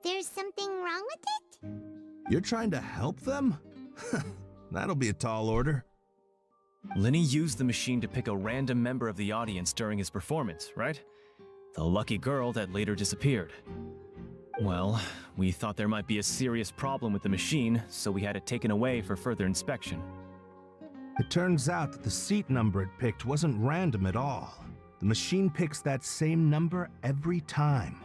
There's something wrong with it? You're trying to help them? That'll be a tall order. Linny used the machine to pick a random member of the audience during his performance, right? The lucky girl that later disappeared. Well, we thought there might be a serious problem with the machine, so we had it taken away for further inspection. It turns out that the seat number it picked wasn't random at all. The machine picks that same number every time.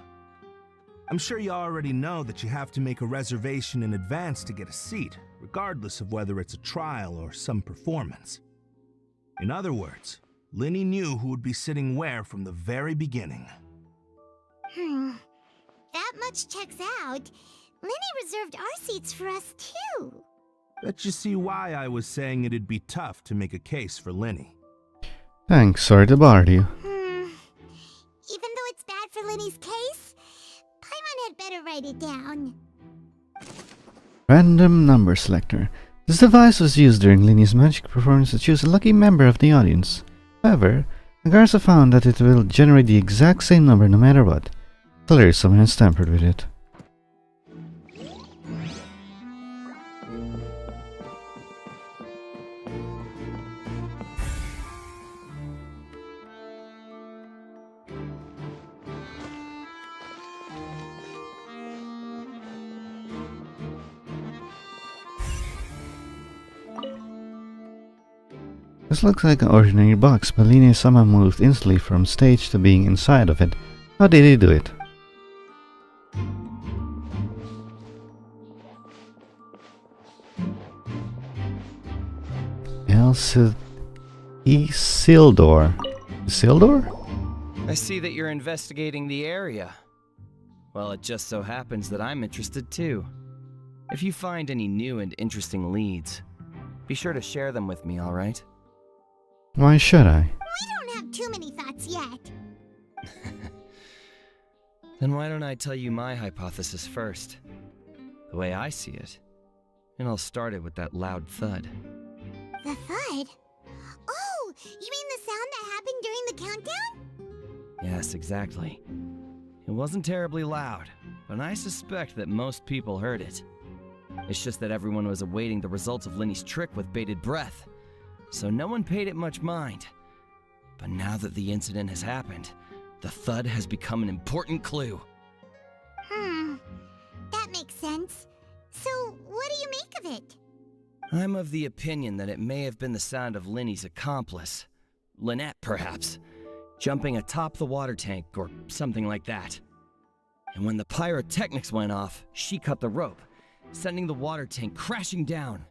I'm sure you already know that you have to make a reservation in advance to get a seat, regardless of whether it's a trial or some performance. In other words, Linny knew who would be sitting where from the very beginning. That much checks out. Linny reserved our seats for us too. Bet you see why I was saying it'd be tough to make a case for Linny. Thanks, sorry to bother you. Even though it's bad for Linny's case, Paimon had better write it down. Random number selector. This device was used during Linny's magic performance to choose a lucky member of the audience. However, the guards have found that it will generate the exact same number no matter what. Clearly someone has tampered with it. This looks like an ordinary box, but Linne somehow moved instantly from stage to being inside of it. How did he do it? Isildur. Isildur? I see that you're investigating the area. Well, it just so happens that I'm interested too. If you find any new and interesting leads, be sure to share them with me, alright? Why should I? We don't have too many thoughts yet. Then why don't I tell you my hypothesis first? The way I see it. And I'll start it with that loud thud. The thud? Oh, you mean the sound that happened during the countdown? Yes, exactly. It wasn't terribly loud, but I suspect that most people heard it. It's just that everyone was awaiting the results of Linny's trick with bated breath, so no one paid it much mind. But now that the incident has happened, the thud has become an important clue. sense. So, what do you make of it? I'm of the opinion that it may have been the sound of Linny's accomplice. Lynette, perhaps. Jumping atop the water tank or something like that. And when the pyrotechnics went off, she cut the rope, sending the water tank crashing down.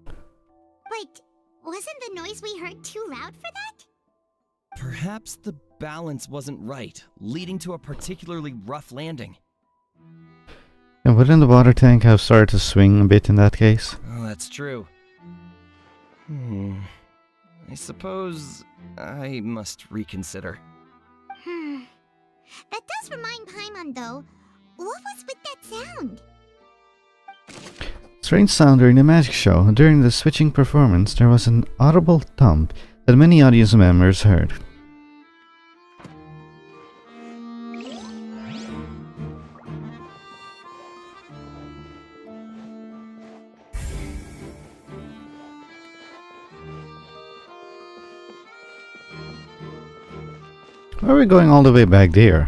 But wasn't the noise we heard too loud for that? Perhaps the balance wasn't right, leading to a particularly rough landing. And wouldn't the water tank have started to swing a bit in that case? Oh, that's true. I suppose I must reconsider. That does remind Paimon, though. What was with that sound? Strange sound during the magic show. During the switching performance, there was an audible thump that many audience members heard. Why are we going all the way back there?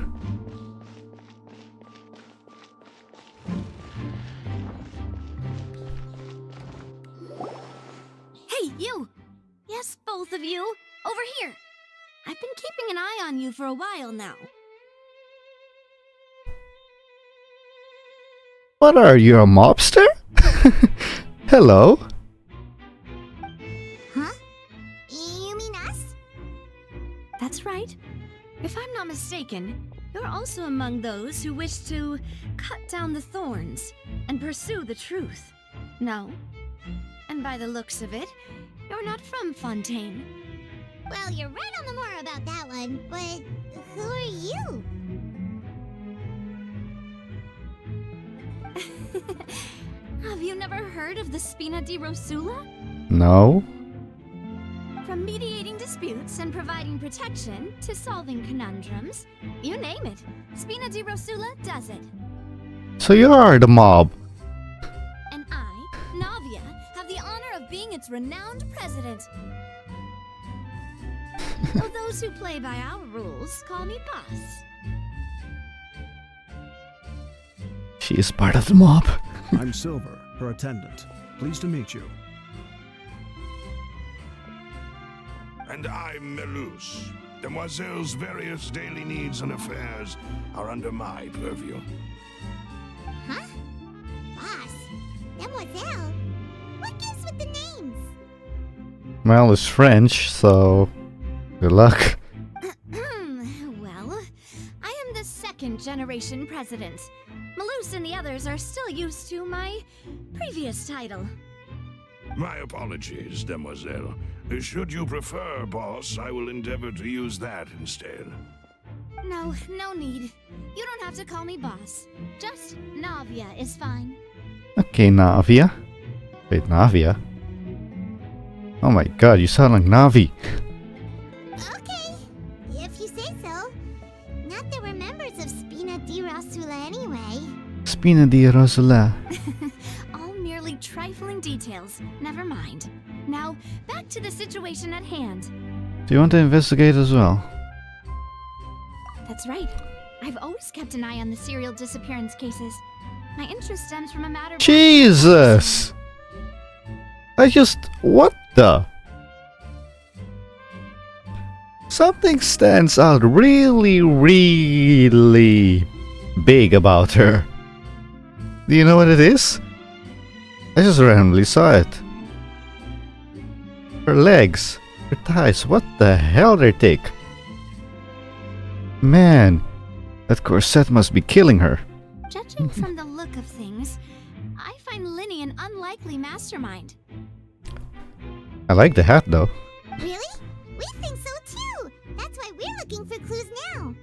Hey, you! Yes, both of you! Over here! I've been keeping an eye on you for a while now. What are you, a mobster? Hello? Huh? You mean us? That's right. If I'm not mistaken, you're also among those who wish to cut down the thorns and pursue the truth. No? And by the looks of it, you're not from Fontaine. Well, you're right on the more about that one, but who are you? Have you never heard of the Spina di Rosula? No? From mediating disputes and providing protection to solving conundrums, you name it, Spina di Rosula does it. So you are the mob. And I, Navia, have the honor of being its renowned president. Though those who play by our rules call me boss. She is part of the mob. I'm Silver, her attendant. Pleased to meet you. And I'm Melus. Demoiselle's various daily needs and affairs are under my purview. Huh? Boss? Demoiselle? What gives with the names? Well, it's French, so good luck. Well, I am the second generation president. Melus and the others are still used to my previous title. My apologies, Demoiselle. Should you prefer, boss, I will endeavor to use that instead. No, no need. You don't have to call me boss. Just Navia is fine. Okay, Navia. Wait, Navia? Oh my god, you sound like Navi. Okay, if you say so. Not that we're members of Spina di Rosula anyway. Spina di Rosula. All merely trifling details. Never mind. Now, back to the situation at hand. Do you want to investigate as well? That's right. I've always kept an eye on the serial disappearance cases. My interest stems from a matter... Jesus! What the? Something stands out really, really big about her. Do you know what it is? I just randomly saw it. Her legs, her thighs, what the hell they're thick? Man, that corset must be killing her. Judging from the look of things, I find Linny an unlikely mastermind. I like the hat though. Really? We think so too! That's why we're looking for clues now.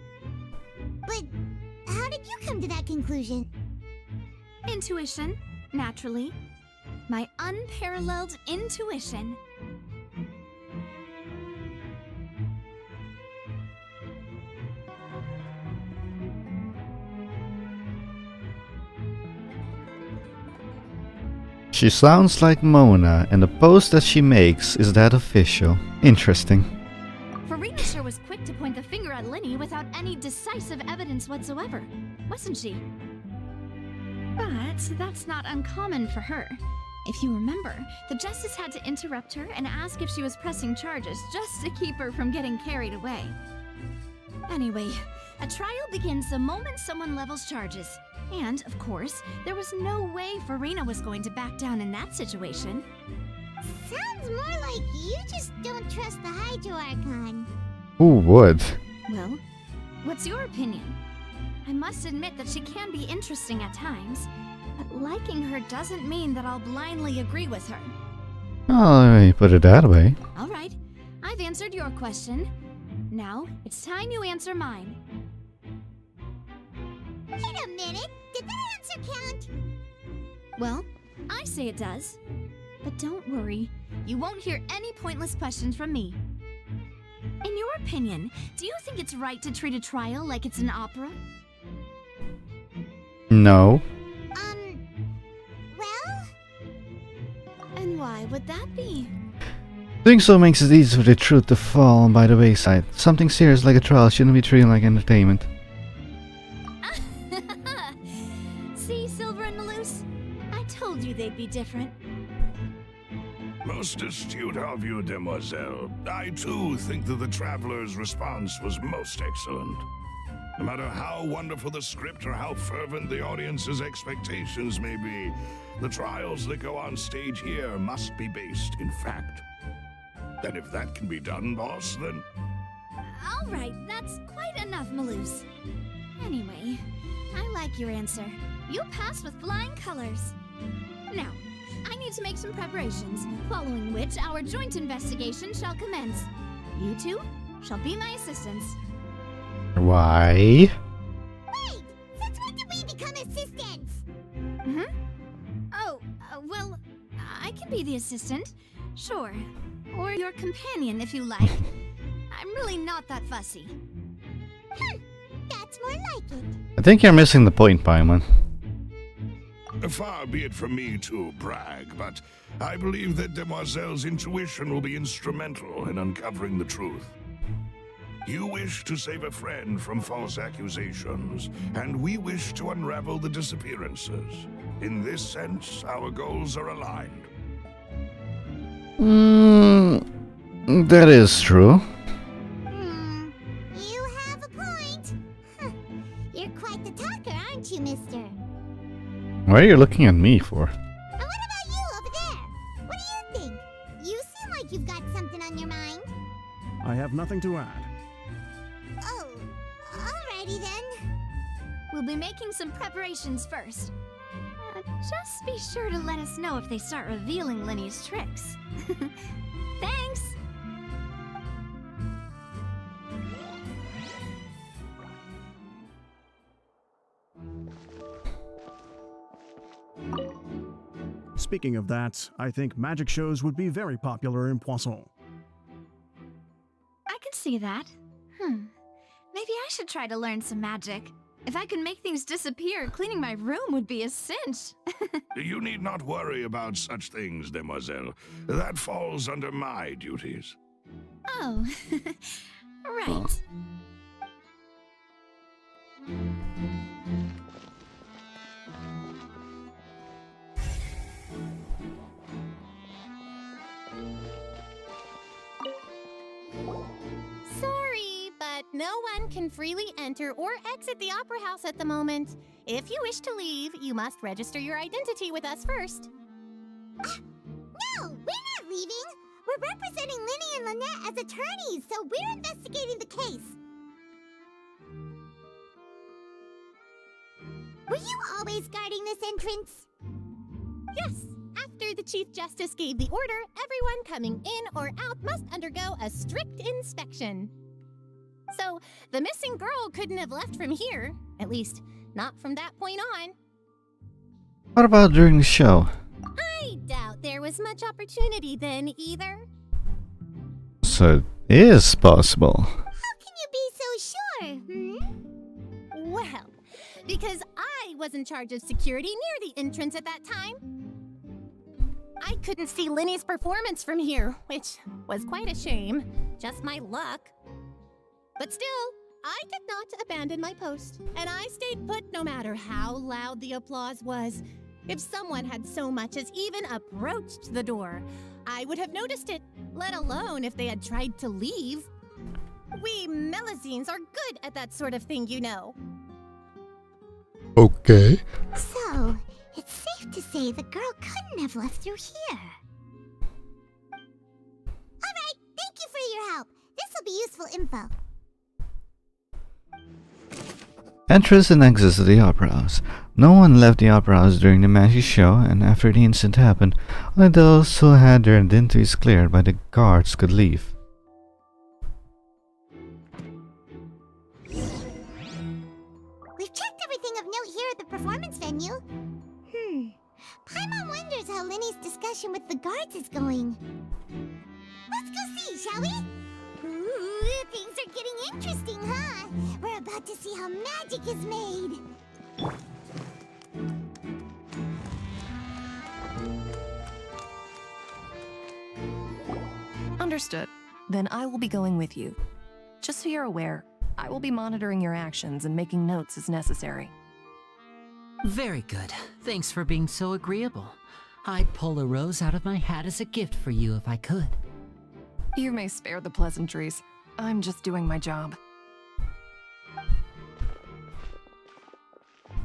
But how did you come to that conclusion? Intuition, naturally. My unparalleled intuition. She sounds like Mona, and the pose that she makes is that official. Interesting. Farina sure was quick to point the finger at Linny without any decisive evidence whatsoever, wasn't she? But But that's not uncommon for her. If you remember, the Justice had to interrupt her and ask if she was pressing charges just to keep her from getting carried away. Anyway, a trial begins the moment someone levels charges. And, of course, there was no way Farina was going to back down in that situation. Sounds more like you just don't trust the Hydro Archon. Who would? Well, what's your opinion? I must admit that she can be interesting at times, but liking her doesn't mean that I'll blindly agree with her. Oh, let me put it that way. All right, I've answered your question. Now, it's time you answer mine. Wait a minute, did that answer count? Well, I say it does. But don't worry, you won't hear any pointless questions from me. In your opinion, do you think it's right to treat a trial like it's an opera? No. Well? And why would that be? Doing so makes it easy for the truth to fall by the wayside. Something serious like a trial shouldn't be treated like entertainment. See, Silver and Malus? I told you they'd be different. Most astute of you, demoiselle. I too think that the traveler's response was most excellent. No matter how wonderful the script or how fervent the audience's expectations may be, the trials that go on stage here must be based in fact. And if that can be done, boss, then... All right, that's quite enough, Malus. Anyway, I like your answer. You passed with flying colors. Now, I need to make some preparations, following which our joint investigation shall commence. You two shall be my assistants. Why? Wait! Since when did we become assistants? Oh, well, I can be the assistant, sure. Or your companion, if you like. I'm really not that fussy. That's more like it. I think you're missing the point, Paimon. Far be it from me to brag, but I believe that Demoiselle's intuition will be instrumental in uncovering the truth. You wish to save a friend from false accusations, and we wish to unravel the disappearances. In this sense, our goals are aligned. That is true. You have a point. You're quite the talker, aren't you, mister? What are you looking at me for? And what about you over there? What do you think? You seem like you've got something on your mind. I have nothing to add. Oh, alrighty then. We'll be making some preparations first. Just be sure to let us know if they start revealing Lenny's tricks. Thanks! Speaking of that, I think magic shows would be very popular in Poisson. I can see that. Maybe I should try to learn some magic. If I could make things disappear, cleaning my room would be a cinch. You need not worry about such things, demoiselle. That falls under my duties. Oh, right. Sorry, but no one can freely enter or exit the Opera House at the moment. If you wish to leave, you must register your identity with us first. No, we're not leaving. We're representing Linny and Lynette as attorneys, so we're investigating the case. Were you always guarding this entrance? Yes. After the Chief Justice gave the order, everyone coming in or out must undergo a strict inspection. So, the missing girl couldn't have left from here. At least, not from that point on. What about during the show? I doubt there was much opportunity then either. So it is possible. How can you be so sure, Well, because I was in charge of security near the entrance at that time. I couldn't see Linny's performance from here, which was quite a shame. Just my luck. But still, I did not abandon my post, and I stayed put no matter how loud the applause was. If someone had so much as even approached the door, I would have noticed it, let alone if they had tried to leave. We Melazines are good at that sort of thing, you know. Okay. So, it's safe to say the girl couldn't have left through here. Alright, thank you for your help. This will be useful info. Entrance and exits to the Opera House. No one left the Opera House during the magic show, and after the incident happened, only those who had their identities cleared by the guards could leave. We've checked everything of note here at the performance venue. Paimon wonders how Linny's discussion with the guards is going. Let's go see, shall we? Ooh, things are getting interesting, huh? We're about to see how magic is made. Understood. Then I will be going with you. Just so you're aware, I will be monitoring your actions and making notes as necessary. Very good. Thanks for being so agreeable. I'd pull a rose out of my hat as a gift for you if I could. You may spare the pleasantries. I'm just doing my job.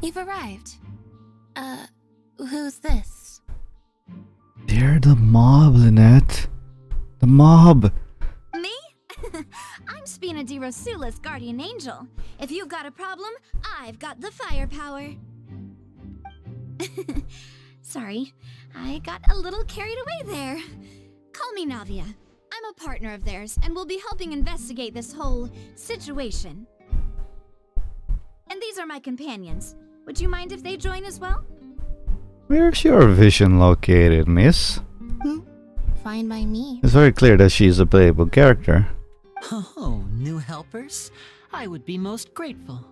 You've arrived. Who's this? They're the mob, Lynette. The mob. Me? I'm Spina di Rosula's guardian angel. If you've got a problem, I've got the firepower. Sorry, I got a little carried away there. Call me Navia. I'm a partner of theirs, and will be helping investigate this whole situation. And these are my companions. Would you mind if they join as well? Where's your vision located, miss? Fine by me. It's very clear that she's a playable character. Oh, new helpers? I would be most grateful.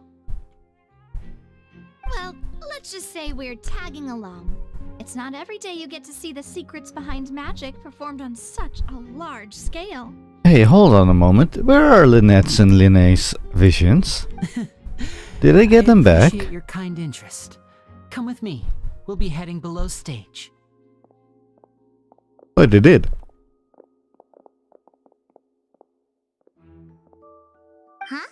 Well, let's just say we're tagging along. It's not every day you get to see the secrets behind magic performed on such a large scale. Hey, hold on a moment. Where are Lynette's and Linnea's visions? Did I get them back? Appreciate your kind interest. Come with me. We'll be heading below stage. Oh, they did. Huh?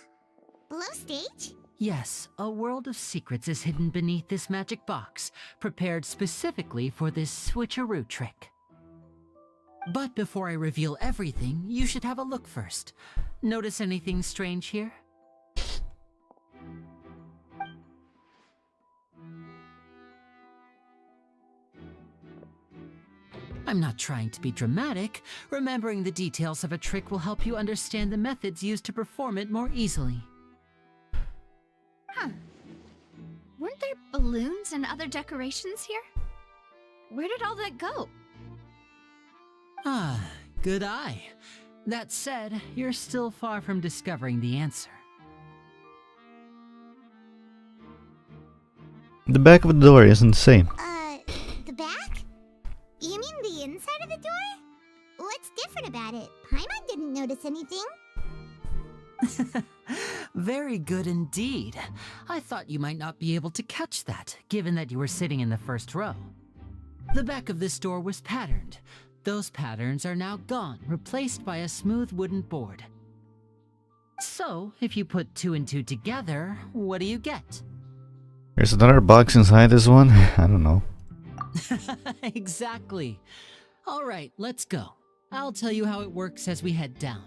Below stage? Yes, a world of secrets is hidden beneath this magic box, prepared specifically for this switcheroo trick. But before I reveal everything, you should have a look first. Notice anything strange here? I'm not trying to be dramatic. Remembering the details of a trick will help you understand the methods used to perform it more easily. Huh. Weren't there balloons and other decorations here? Where did all that go? Ah, good eye. That said, you're still far from discovering the answer. The back of the door isn't the same. The back? You mean the inside of the door? What's different about it? Paimon didn't notice anything. Very good indeed. I thought you might not be able to catch that, given that you were sitting in the first row. The back of this door was patterned. Those patterns are now gone, replaced by a smooth wooden board. So, if you put 2 and 2 together, what do you get? There's another box inside this one? I don't know. Exactly. All right, let's go. I'll tell you how it works as we head down.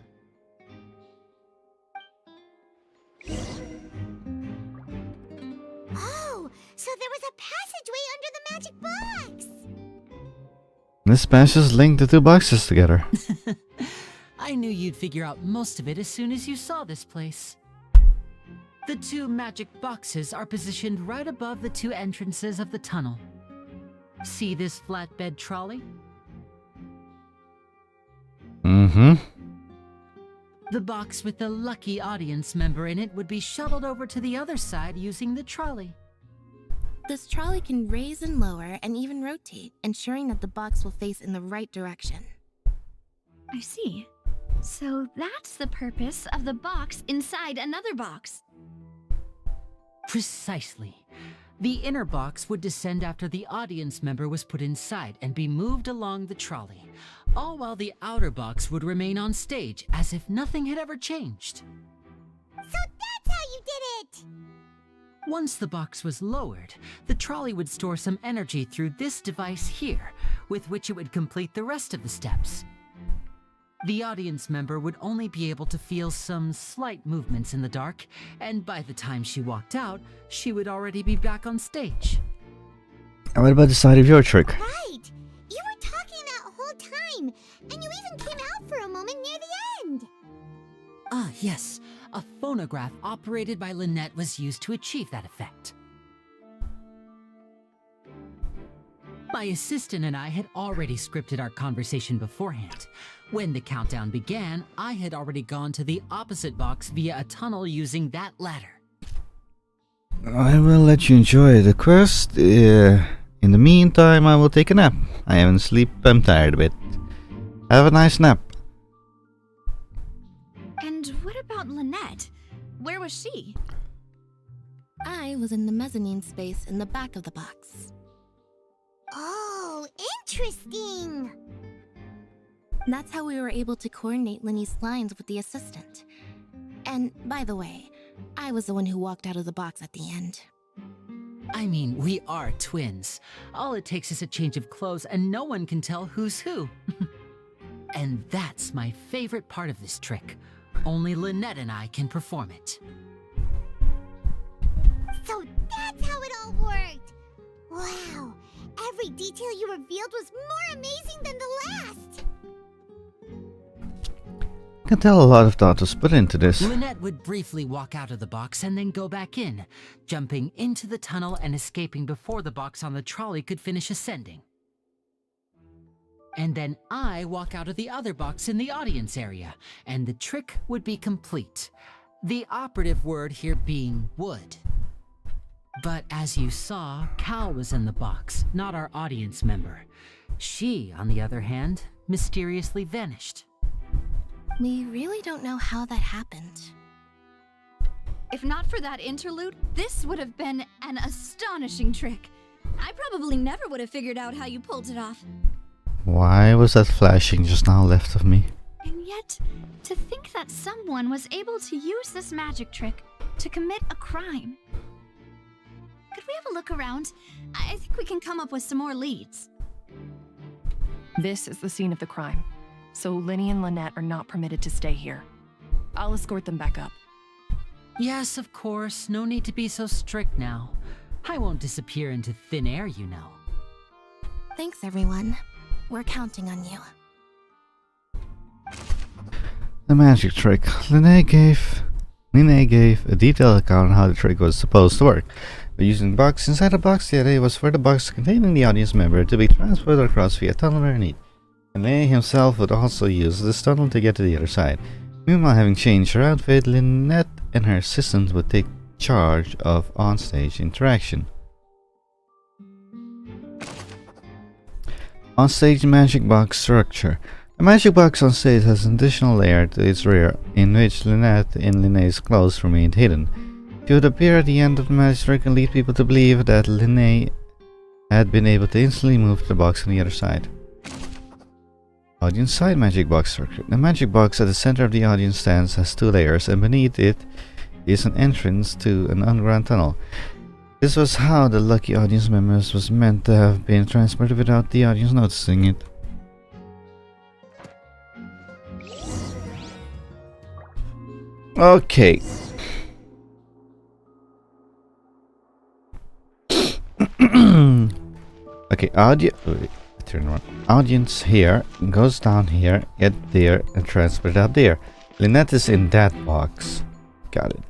Oh, so there was a passageway under the magic box! This patches link the two boxes together. I knew you'd figure out most of it as soon as you saw this place. The 2 magic boxes are positioned right above the 2 entrances of the tunnel. See this flatbed trolley? Mm-hmm. The box with the lucky audience member in it would be shuttled over to the other side using the trolley. This trolley can raise and lower and even rotate, ensuring that the box will face in the right direction. I see. So that's the purpose of the box inside another box. Precisely. The inner box would descend after the audience member was put inside and be moved along the trolley, all while the outer box would remain on stage as if nothing had ever changed. So that's how you did it! Once the box was lowered, the trolley would store some energy through this device here, with which it would complete the rest of the steps. The audience member would only be able to feel some slight movements in the dark, and by the time she walked out, she would already be back on stage. And what about the side of your trick? Right! You were talking that whole time, and you even came out for a moment near the end! Ah, yes. A phonograph operated by Lynette was used to achieve that effect. My assistant and I had already scripted our conversation beforehand. When the countdown began, I had already gone to the opposite box via a tunnel using that ladder. I will let you enjoy the quest. In the meantime, I will take a nap. I haven't slept. I'm tired a bit. Have a nice nap. And what about Lynette? Where was she? I was in the mezzanine space in the back of the box. Oh, interesting! That's how we were able to coordinate Linny's lines with the assistant. And, by the way, I was the one who walked out of the box at the end. I mean, we are twins. All it takes is a change of clothes and no one can tell who's who. And that's my favorite part of this trick. Only Lynette and I can perform it. So that's how it all worked! Wow! Every detail you revealed was more amazing than the last! I can tell a lot of thought was put into this. Lynette would briefly walk out of the box and then go back in, jumping into the tunnel and escaping before the box on the trolley could finish ascending. And then I walk out of the other box in the audience area, and the trick would be complete. The operative word here being would. But as you saw, Cal was in the box, not our audience member. She, on the other hand, mysteriously vanished. We really don't know how that happened. If not for that interlude, this would have been an astonishing trick. I probably never would have figured out how you pulled it off. Why was that flashing just now left of me? And yet, to think that someone was able to use this magic trick to commit a crime. Could we have a look around? I think we can come up with some more leads. This is the scene of the crime, so Linny and Lynette are not permitted to stay here. I'll escort them back up. Yes, of course. No need to be so strict now. I won't disappear into thin air, you know. Thanks, everyone. We're counting on you. The magic trick. Linnae gave a detailed account on how the trick was supposed to work. By using the box inside the box, the idea was for the box containing the audience member to be transferred across via tunnel underneath. Linnae himself would also use this tunnel to get to the other side. Meanwhile, having changed her outfit, Lynette and her assistant would take charge of onstage interaction. Onstage magic box structure. The magic box on stage has an additional layer to its rear, in which Lynette in Linnae's clothes remained hidden. She would appear at the end of the magic trick and lead people to believe that Linnae had been able to instantly move to the box on the other side. Audience side magic box structure. The magic box at the center of the audience stands has two layers, and beneath it is an entrance to an underground tunnel. This was how the lucky audience members was meant to have been transported without the audience noticing it. Okay. Okay, turn around. Audience here goes down here, get there, and transported up there. Lynette is in that box. Got it.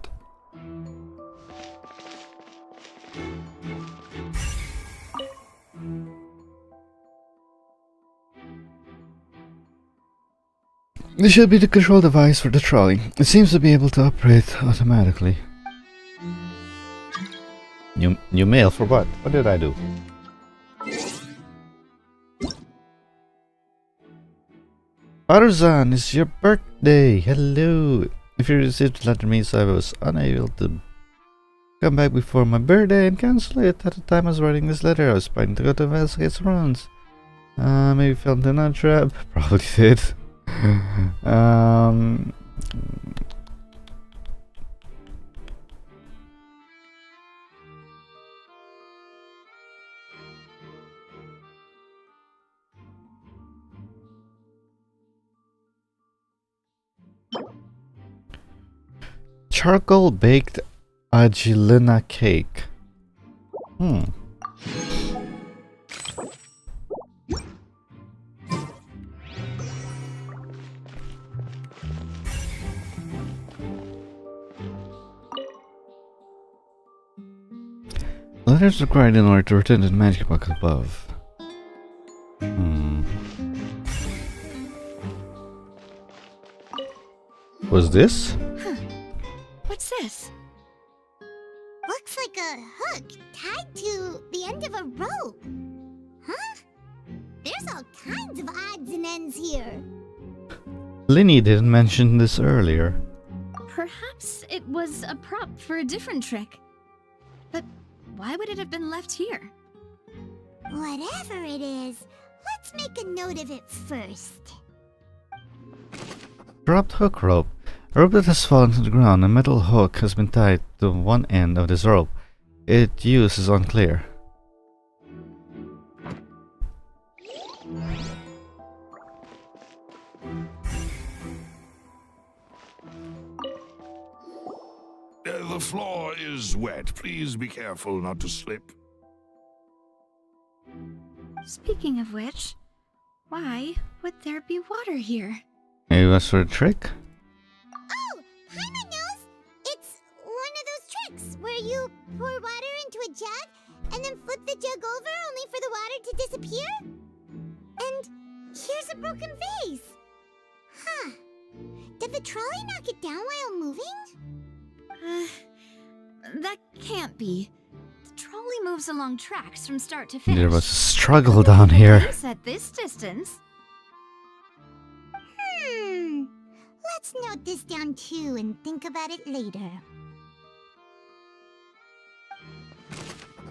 This should be the control device for the trolley. It seems to be able to operate automatically. New mail for what? What did I do? Aruzan, it's your birthday! Hello! If you received the letter means I was unable to come back before my birthday and cancel it. At the time I was writing this letter, I was planning to go to investigate some runs. Maybe fell into another trap. Probably did. Charcoal baked Agilina cake. Letters required in order to return to the magic box above. Was this? Huh. What's this? Looks like a hook tied to the end of a rope. Huh? There's all kinds of odds and ends here. Linny didn't mention this earlier. Perhaps it was a prop for a different trick. But why would it have been left here? Whatever it is, let's make a note of it first. Dropped hook rope. A rope that has fallen to the ground. A metal hook has been tied to one end of this rope. Its use is unclear. The floor is wet. Please be careful not to slip. Speaking of which, why would there be water here? Maybe that's for a trick? Oh, Paimon knows! It's one of those tricks where you pour water into a jug and then flip the jug over only for the water to disappear? And here's a broken vase. Huh. Did the trolley knock it down while moving? That can't be. The trolley moves along tracks from start to finish. There was a struggle down here. At this distance. Let's note this down too and think about it later.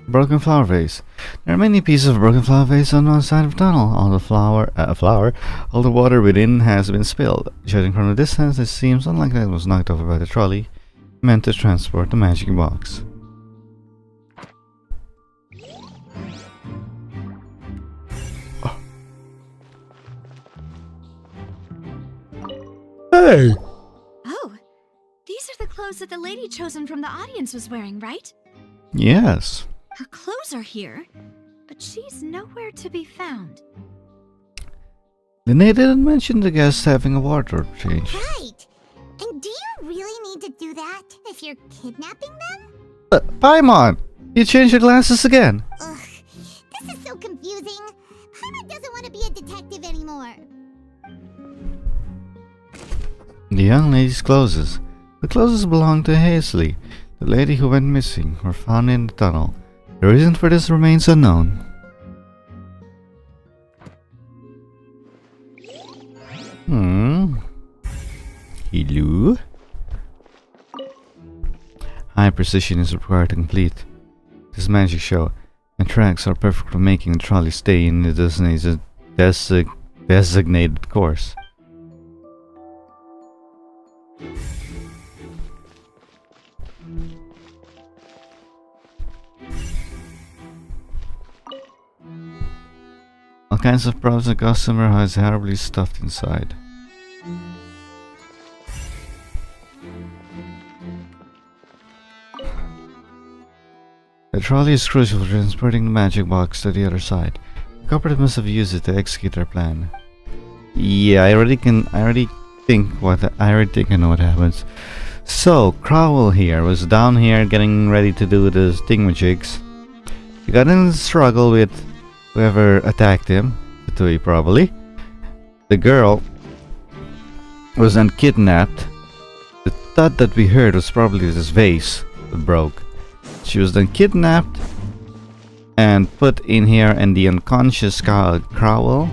Broken flower vase. There are many pieces of broken flower vase on one side of the tunnel. All the water within has been spilled. Judging from the distance, it seems unlikely it was knocked over by the trolley meant to transport the magic box. Hey! Oh, these are the clothes that the lady chosen from the audience was wearing, right? Yes. Her clothes are here, but she's nowhere to be found. Linné didn't mention the guest having a wardrobe change. Right! And do you really need to do that if you're kidnapping them? Paimon! You changed your glasses again! Ugh, this is so confusing. Paimon doesn't want to be a detective anymore. The young lady's clothes. The clothes belong to Hazley, the lady who went missing, were found in the tunnel. The reason for this remains unknown. Hello? High precision is required to complete this magic show, and tracks are perfect for making the trolley stay in the designated course. All kinds of props the customer has horribly stuffed inside. The trolley is crucial for transporting the magic box to the other side. The cooperative must have used it to execute their plan. Yeah, I already think I know what happens. So, Crowell here was down here getting ready to do the thingamajigs. He got in a struggle with whoever attacked him, Tui probably. The girl was then kidnapped. The thud that we heard was probably this vase that broke. She was then kidnapped and put in here, and the unconscious Crowell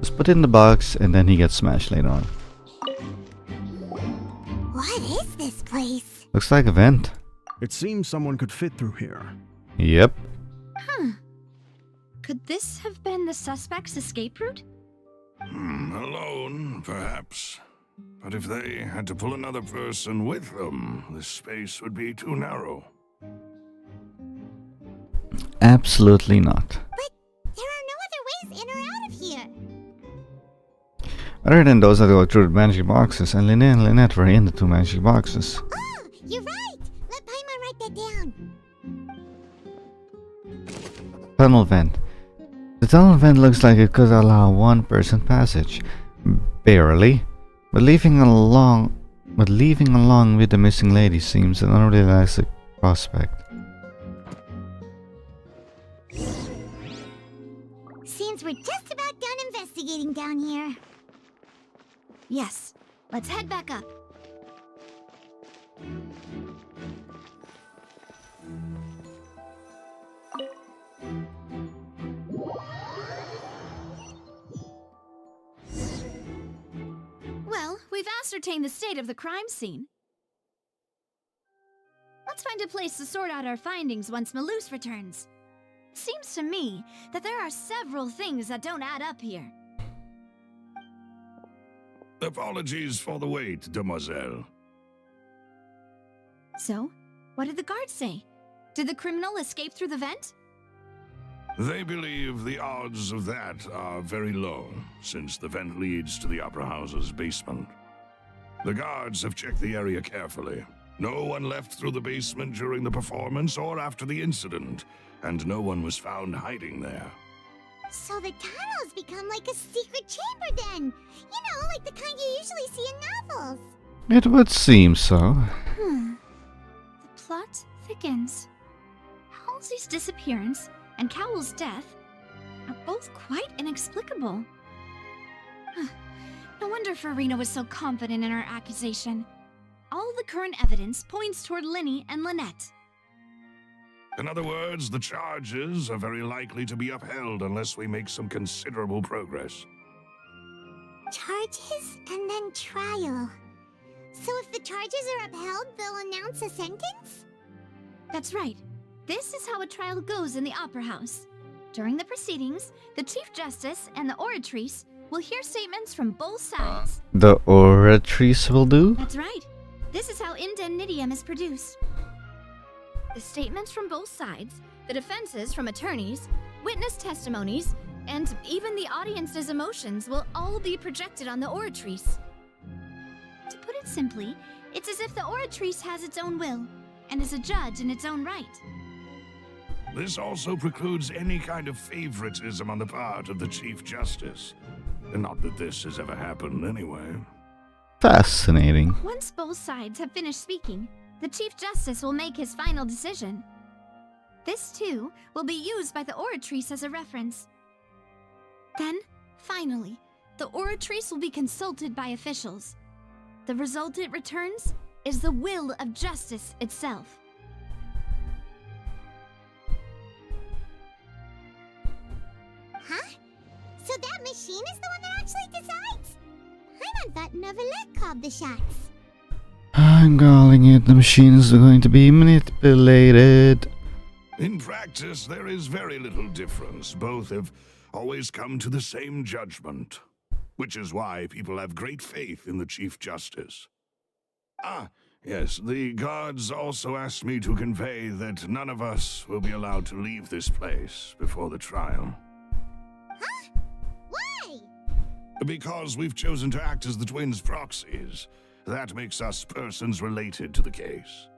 Just put it in the box and then he gets smashed later on. What is this place? Looks like a vent. It seems someone could fit through here. Yep. Could this have been the suspect's escape route? Alone, perhaps. But if they had to pull another person with them, the space would be too narrow. Absolutely not. But there are no other ways in or out of here. Other than those that go through the magic boxes, and Lynette and Lynette were in the 2 magic boxes. Oh, you're right. Let Paimon write that down. Tunnel vent. The tunnel vent looks like it could allow 1 person passage. Barely. But leaving along with the missing lady seems an unrealistic prospect. Seems we're just about done investigating down here. Yes. Let's head back up. Well, we've ascertained the state of the crime scene. Let's find a place to sort out our findings once Malus returns. Seems to me that there are several things that don't add up here. Apologies for the wait, demoiselle. So, what did the guards say? Did the criminal escape through the vent? They believe the odds of that are very low, since the vent leads to the Opera House's basement. The guards have checked the area carefully. No one left through the basement during the performance or after the incident, and no one was found hiding there. So the tunnels become like a secret chamber then. You know, like the kind you usually see in novels. It would seem so. The plot thickens. Halsey's disappearance and Cowell's death are both quite inexplicable. No wonder Farina was so confident in her accusation. All the current evidence points toward Linny and Lynette. In other words, the charges are very likely to be upheld unless we make some considerable progress. Charges and then trial. So if the charges are upheld, they'll announce a sentence? That's right. This is how a trial goes in the Opera House. During the proceedings, the Chief Justice and the Oratrice will hear statements from both sides. The Oratrice will do? That's right. This is how indemnitium is produced. The statements from both sides, the defenses from attorneys, witness testimonies, and even the audience's emotions will all be projected on the Oratrice. To put it simply, it's as if the Oratrice has its own will, and is a judge in its own right. This also precludes any kind of favoritism on the part of the Chief Justice. And not that this has ever happened anyway. Fascinating. Once both sides have finished speaking, the Chief Justice will make his final decision. This, too, will be used by the Oratrice as a reference. Then, finally, the Oratrice will be consulted by officials. The result it returns is the will of justice itself. Huh? So that machine is the one that actually decides? Paimon thought Novelette called the shots. I'm calling it. The machine is going to be manipulated. In practice, there is very little difference. Both have always come to the same judgment, which is why people have great faith in the Chief Justice. Ah, yes, the guards also asked me to convey that none of us will be allowed to leave this place before the trial. Huh? Why? Because we've chosen to act as the twins' proxies. That makes us persons related to the case.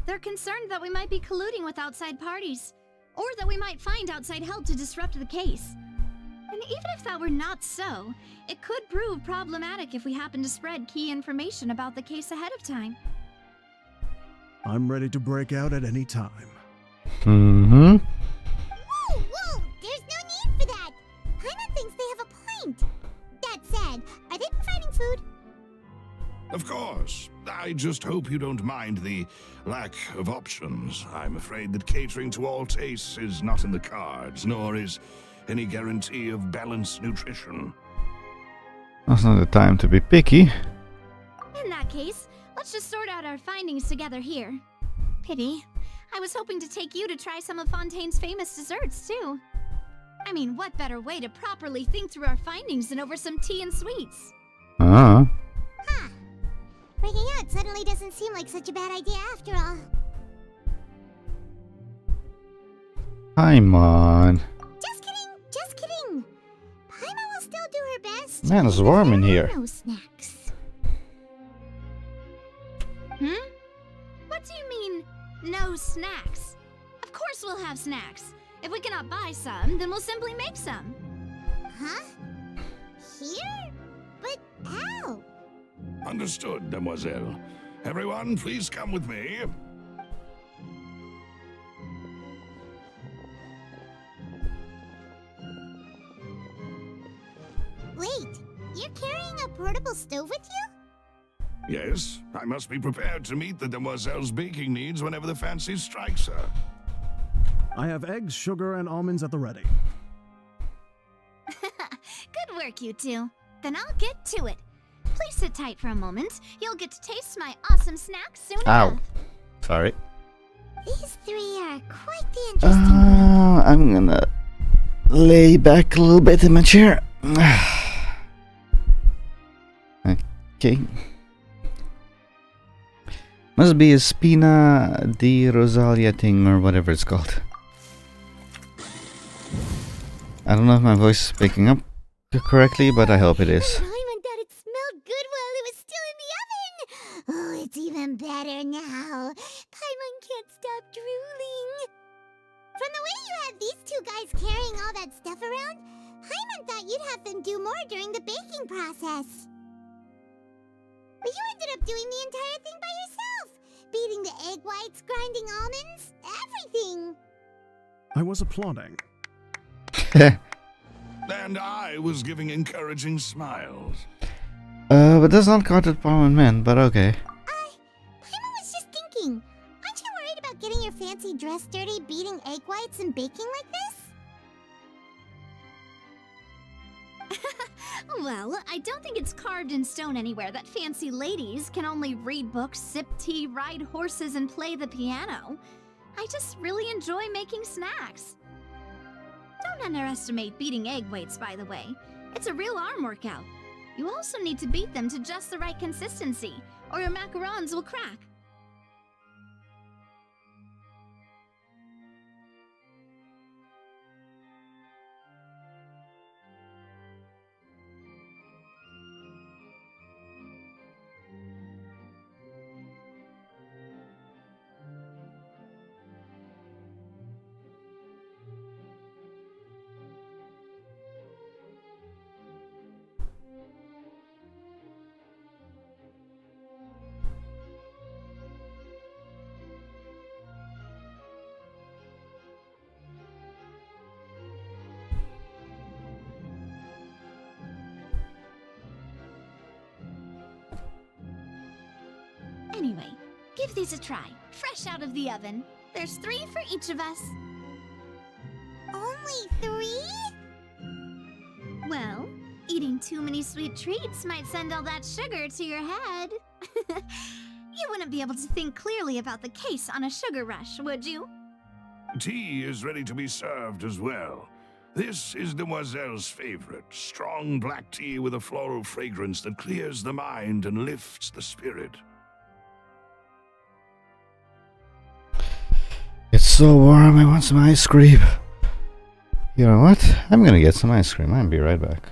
They're concerned that we might be colluding with outside parties, or that we might find outside help to disrupt the case. And even if that were not so, it could prove problematic if we happen to spread key information about the case ahead of time. I'm ready to break out at any time. Mm-hmm. Whoa! There's no need for that! Paimon thinks they have a point. That said, are they providing food? Of course. I just hope you don't mind the lack of options. I'm afraid that catering to all tastes is not in the cards, nor is any guarantee of balanced nutrition. That's not the time to be picky. In that case, let's just sort out our findings together here. Pity. I was hoping to take you to try some of Fontaine's famous desserts, too. I mean, what better way to properly think through our findings than over some tea and sweets? Ah. Huh. Breaking out suddenly doesn't seem like such a bad idea after all. Paimon. Just kidding, just kidding. Paimon will still do her best. Man, it's warm in here. No snacks. What do you mean, no snacks? Of course we'll have snacks. If we cannot buy some, then we'll simply make some. Huh? Here? But how? Understood, Demoiselle. Everyone, please come with me. Wait, you're carrying a portable stove with you? Yes, I must be prepared to meet the Demoiselle's baking needs whenever the fancy strikes her. I have eggs, sugar, and almonds at the ready. Good work, you two. Then I'll get to it. Please sit tight for a moment. You'll get to taste my awesome snacks soon Ow. enough. Sorry. These three are quite the interesting I'm gonna lay back a little bit in my chair. Okay. Must be a Spina di Rosalia thing or whatever it's called. I don't know if my voice is picking up correctly, but I hope it is. Paimon thought it smelled good while it was still in the oven. Oh, it's even better now. Paimon can't stop drooling. From the way you had these two guys carrying all that stuff around, Paimon thought you'd have them do more during the baking process. But you ended up doing the entire thing by yourself. Beating the egg whites, grinding almonds, everything. I was applauding. And I was giving encouraging smiles. But that's not counted Paimon meant, but okay. Paimon was just thinking, aren't you worried about getting your fancy dress dirty beating egg whites and baking like this? Well, I don't think it's carved in stone anywhere that fancy ladies can only read books, sip tea, ride horses, and play the piano. I just really enjoy making snacks. Don't underestimate beating egg whites, by the way. It's a real arm workout. You also need to beat them to just the right consistency, or your macarons will crack. Anyway, give these a try, fresh out of the oven. There's 3 for each of us. Only 3? Well, eating too many sweet treats might send all that sugar to your head. You wouldn't be able to think clearly about the case on a sugar rush, would you? Tea is ready to be served as well. This is Demoiselle's favorite, strong black tea with a floral fragrance that clears the mind and lifts the spirit. It's so warm, I want some ice cream. You know what? I'm gonna get some ice cream. I'll be right back.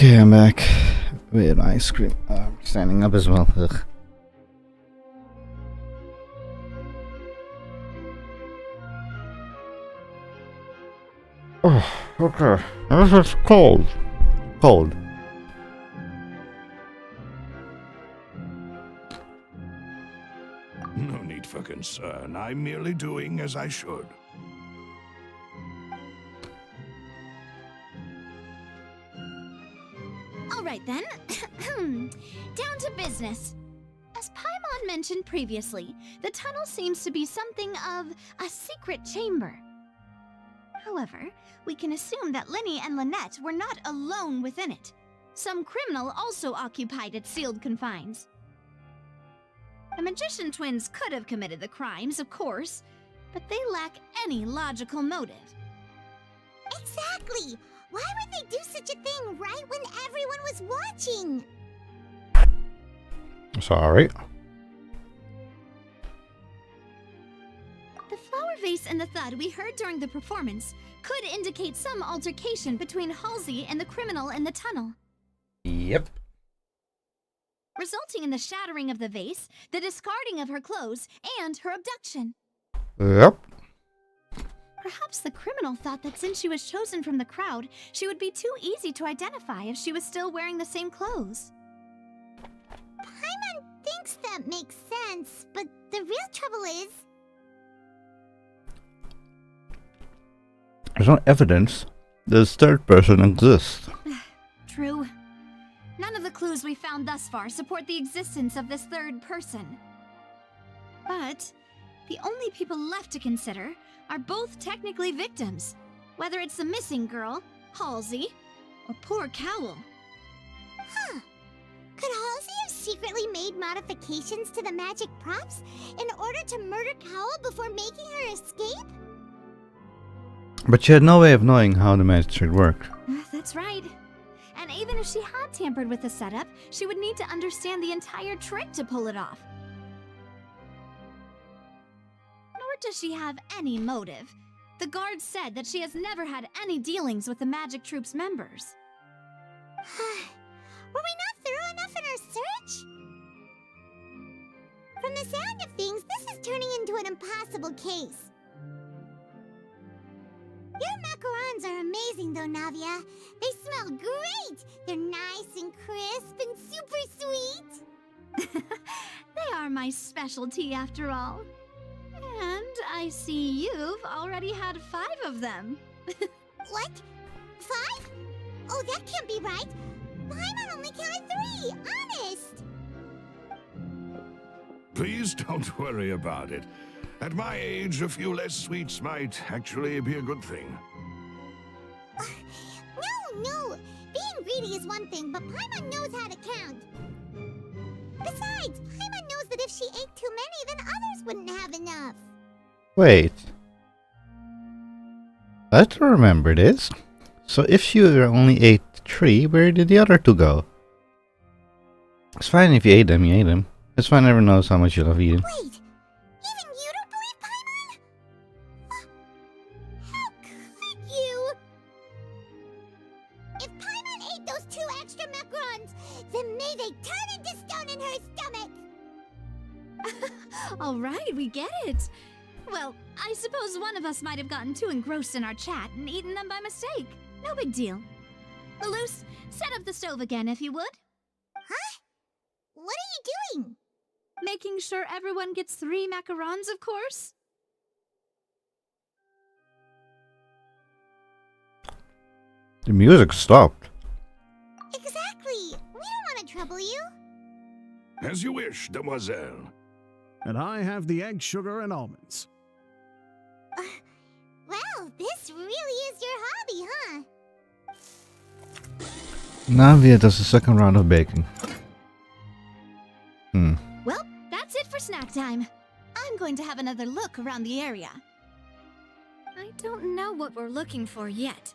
Okay, I'm back with ice cream. I'm standing up as well. Ugh. Oh, okay. This is cold. Cold. No need for concern. I'm merely doing as I should. All right then. Down to business. As Paimon mentioned previously, the tunnel seems to be something of a secret chamber. However, we can assume that Linny and Lynette were not alone within it. Some criminal also occupied its sealed confines. The magician twins could have committed the crimes, of course, but they lack any logical motive. Exactly! Why would they do such a thing right when everyone was watching? Sorry. The flower vase and the thud we heard during the performance could indicate some altercation between Halsey and the criminal in the tunnel. Yep. Resulting in the shattering of the vase, the discarding of her clothes, and her abduction. Yep. Perhaps the criminal thought that since she was chosen from the crowd, she would be too easy to identify if she was still wearing the same clothes. Paimon thinks that makes sense, but the real trouble is... There's no evidence this third person exists. True. None of the clues we found thus far support the existence of this third person. But the only people left to consider are both technically victims, whether it's the missing girl, Halsey, or poor Cowl. Huh. Could Halsey have secretly made modifications to the magic props in order to murder Cowl before making her escape? But she had no way of knowing how the magic should work. That's right. And even if she had tampered with the setup, she would need to understand the entire trick to pull it off. Nor does she have any motive. The guard said that she has never had any dealings with the Magic Troop's members. Were we not thorough enough in our search? From the sound of things, this is turning into an impossible case. Your macarons are amazing though, Navia. They smell great! They're nice and crisp and super sweet! They are my specialty after all. And I see you've already had 5 of them. What? 5? Oh, that can't be right! Paimon only counted 3! Honest! Please don't worry about it. At my age, a few less sweets might actually be a good thing. No! Being greedy is one thing, but Paimon knows how to count. Besides, Paimon knows that if she ate too many, then others wouldn't have enough. Wait. I don't remember this. So if she only ate 3, where did the other 2 go? It's fine if you ate them, you ate them. It's fine, everyone knows how much you love eating. Wait! Even you don't believe Paimon? How could you? If Paimon ate those 2 extra macarons, then may they turn into stone in her stomach! All right, we get it. Well, I suppose one of us might have gotten too engrossed in our chat and eaten them by mistake. No big deal. Malus, set up the stove again if you would. Huh? What are you doing? Making sure everyone gets 3 macarons, of course. The music stopped. Exactly. We don't want to trouble you. As you wish, demoiselle. And I have the egg, sugar, and almonds. Well, this really is your hobby, huh? Navia does the second round of baking. Well, that's it for snack time. I'm going to have another look around the area. I don't know what we're looking for yet,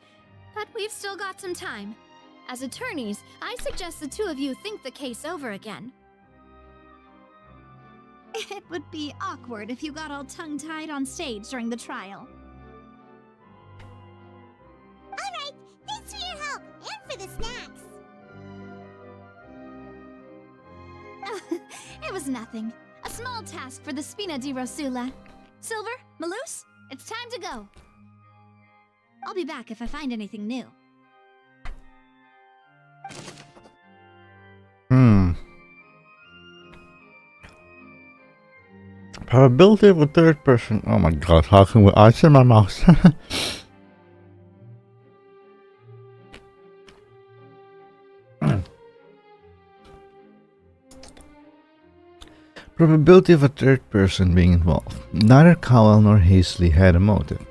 but we've still got some time. As attorneys, I suggest the 2 of you think the case over again. It would be awkward if you got all tongue-tied on stage during the trial. Alright, thanks for your help, and for the snacks. was nothing. A small task for the Spina di Rosula. Silver, Malus, it's time to go. I'll be back if I find anything new. Probability of a third person. Oh my god, talking with ice in my mouth. Probability of a third person being involved. Neither Cowell nor Hazley had a motive.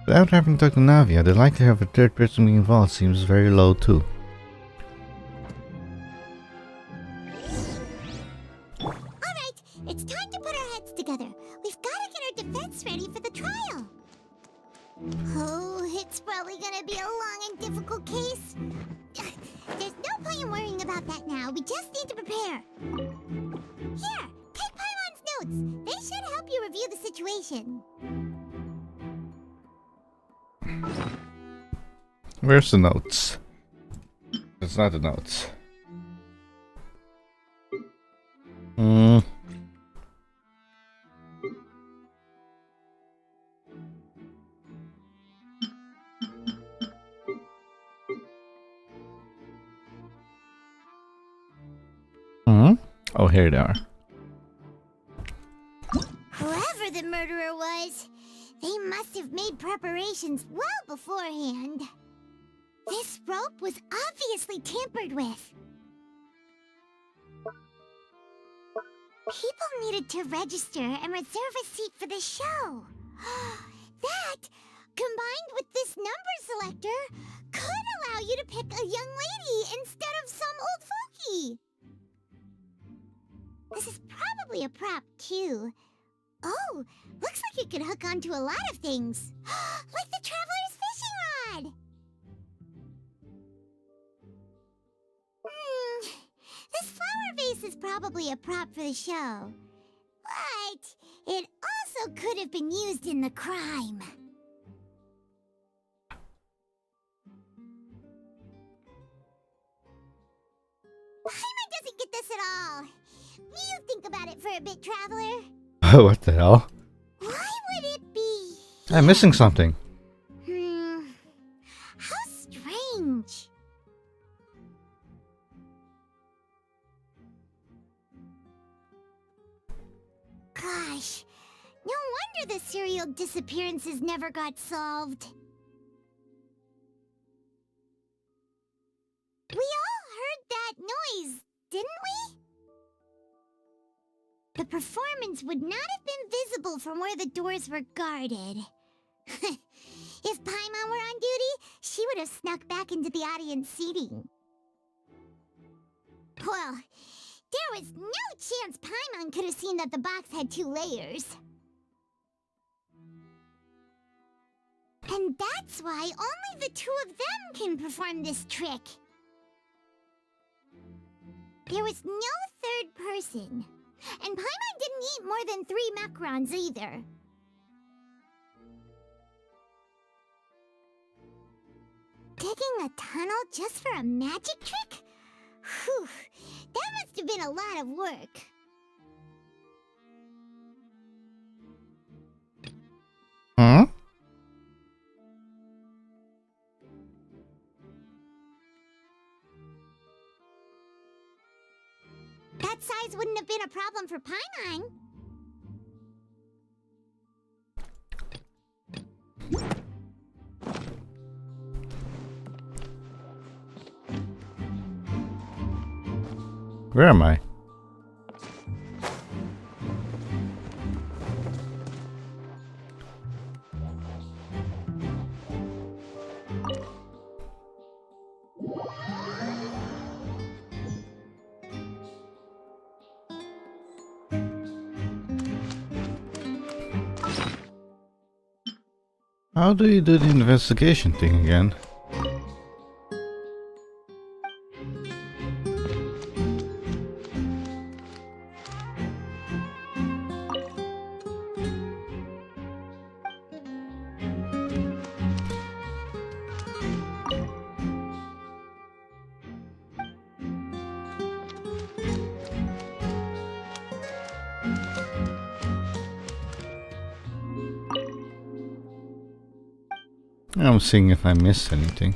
Without having talked to Navia, the likelihood of a third person being involved seems very low too. Alright, it's time to put our heads together. We've got to get our defense ready for the trial. Oh, it's probably gonna be a long and difficult case. There's no point in worrying about that now. We just need to prepare. Here, take Paimon's notes. They should help you review the situation. Where's the notes? It's not the notes. Oh, here they are. Whoever the murderer was, they must have made preparations well beforehand. This rope was obviously tampered with. People needed to register and reserve a seat for the show. That, combined with this number selector, could allow you to pick a young lady instead of some old fogey. This is probably a prop, too. Oh, looks like you could hook onto a lot of things. Like the Traveler's fishing rod! This flower vase is probably a prop for the show. But it also could have been used in the crime. Paimon doesn't get this at all. You think about it for a bit, Traveler. What the hell? Why would it be? I'm missing something. How strange. Gosh, no wonder the serial disappearances never got solved. We all heard that noise, didn't we? The performance would not have been visible from where the doors were guarded. If Paimon were on duty, she would have snuck back into the audience seating. Well, there was no chance Paimon could have seen that the box had 2 layers. And that's why only the 2 of them can perform this trick. There was no third person. And Paimon didn't eat more than 3 macarons either. Digging a tunnel just for a magic trick? Whew, that must have been a lot of work. That size wouldn't have been a problem for Paimon. Where am I? How do you do the investigation thing again? I'm seeing if I missed anything.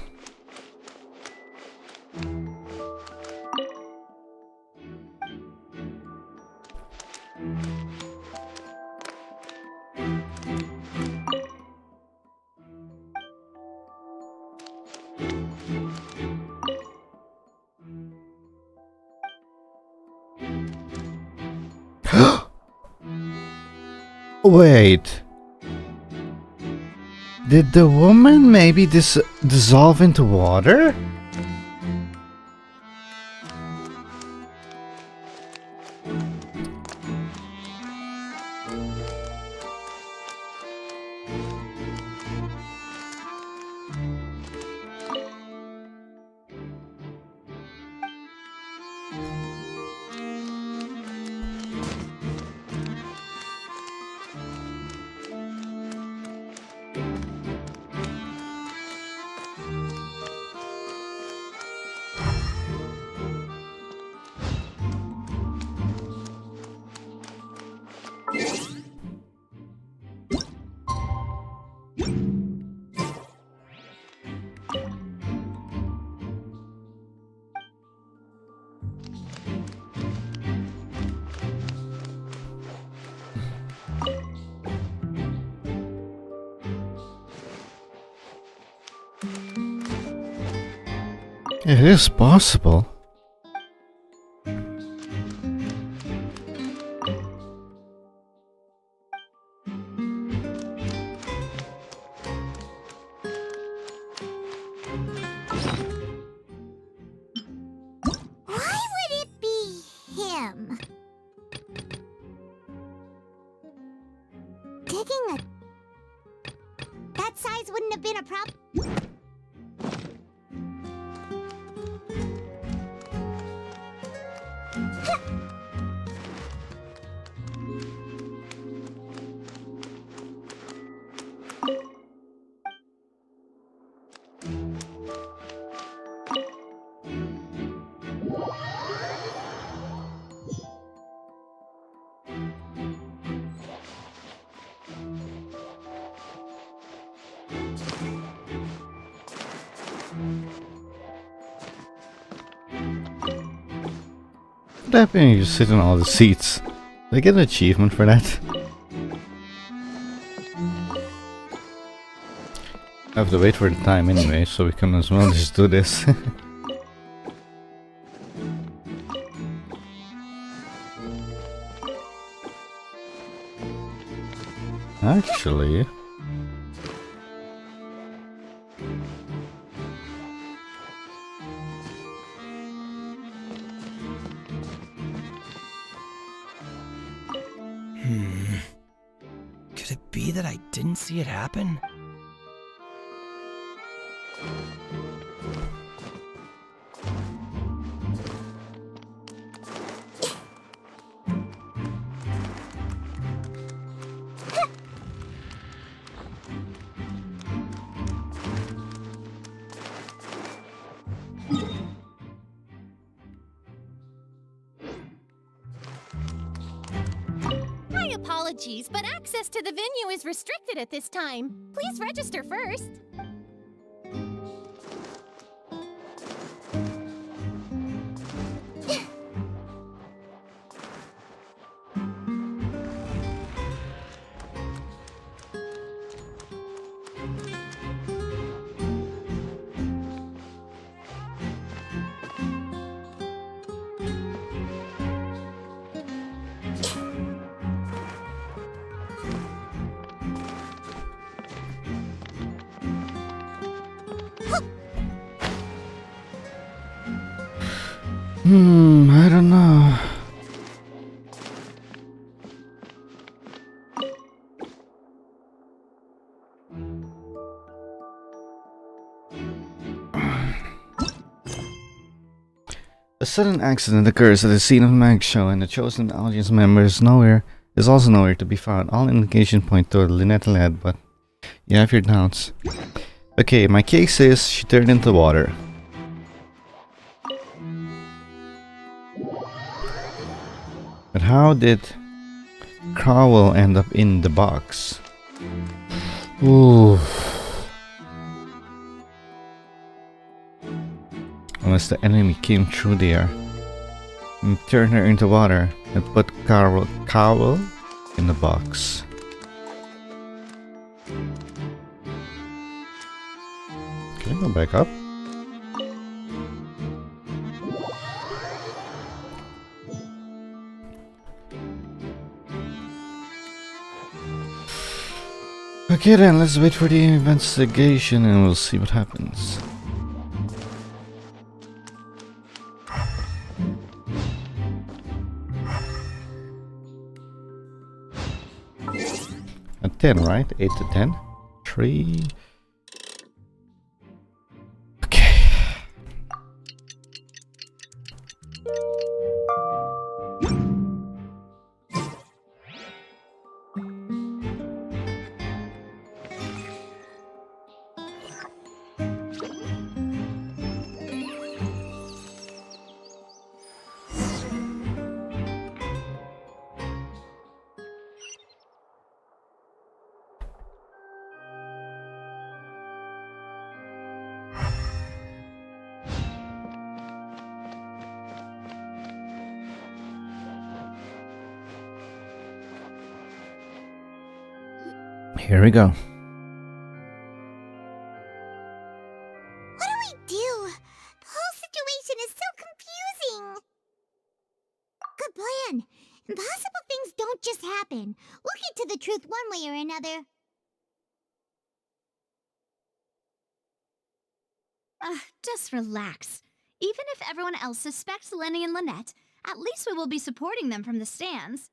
Wait. Did the woman maybe dissolve into water? It is possible. Why would it be him? Digging a... That size wouldn't have been a problem. What happened when you sit in all the seats? Did I get an achievement for that? I have to wait for the time anyway, so we can as well just do this. Actually... Could it be that I didn't see it happen? Apologies, but access to the venue is restricted at this time. Please register first. I don't know. A sudden accident occurs at the scene of the mag show, and the chosen audience member is also nowhere to be found. All indication point toward Lynette led, but you have your doubts. Okay, my case is she turned into water. But how did Crowell end up in the box? Ooh. unless the enemy came through there. And turn her into water and put Cowl in the box. Can I go back up? Okay then, let's wait for the investigation and we'll see what happens. A 10, right? 8 to 10. 3. Okay. Here we go. What do we do? The whole situation is so confusing. Good plan. Impossible things don't just happen. We'll get to the truth one way or another. Just relax. Even if everyone else suspects Lenny and Lynette, at least we will be supporting them from the stands.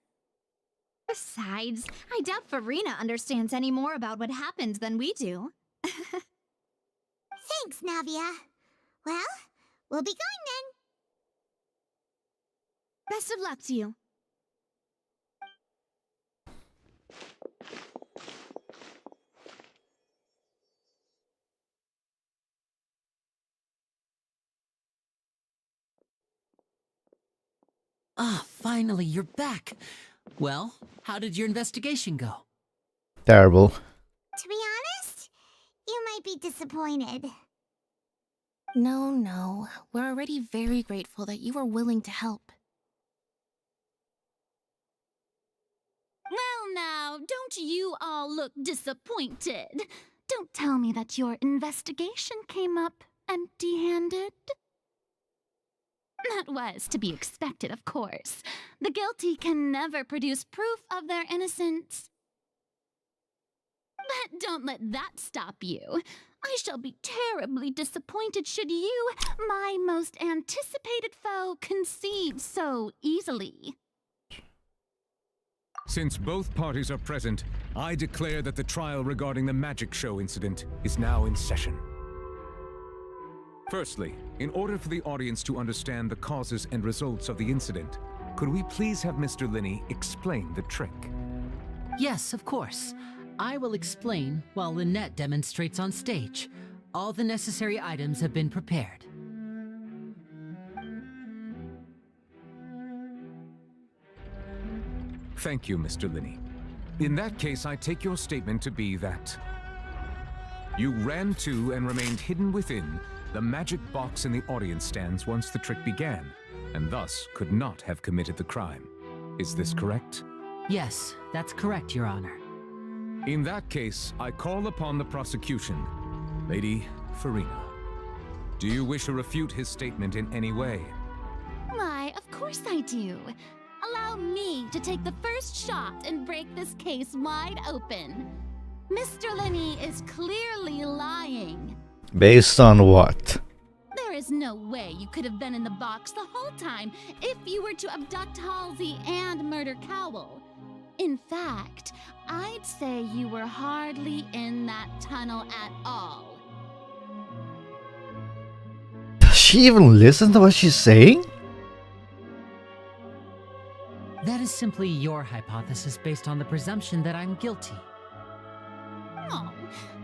Besides, I doubt Farina understands any more about what happened than we do. Thanks, Navia. Well, we'll be going then. Best of luck to you. Ah, finally, you're back. Well, how did your investigation go? Terrible. To be honest, you might be disappointed. No. We're already very grateful that you were willing to help. Well now, don't you all look disappointed. Don't tell me that your investigation came up empty-handed. That was to be expected, of course. The guilty can never produce proof of their innocence. But don't let that stop you. I shall be terribly disappointed should you, my most anticipated foe, concede so easily. Since both parties are present, I declare that the trial regarding the magic show incident is now in session. Firstly, in order for the audience to understand the causes and results of the incident, could we please have Mr. Linney explain the trick? Yes, of course. I will explain while Lynette demonstrates on stage. All the necessary items have been prepared. Thank you, Mr. Linney. In that case, I take your statement to be that you ran to and remained hidden within the magic box in the audience stands once the trick began, and thus could not have committed the crime. Is this correct? Yes, that's correct, Your Honor. In that case, I call upon the prosecution. Lady Farina, do you wish to refute his statement in any way? Why, of course I do. Allow me to take the first shot and break this case wide open. Mr. Linney is clearly lying. Based on what? There is no way you could have been in the box the whole time if you were to abduct Halsey and murder Cowell. In fact, I'd say you were hardly in that tunnel at all. Does she even listen to what she's saying? That is simply your hypothesis based on the presumption that I'm guilty. Oh,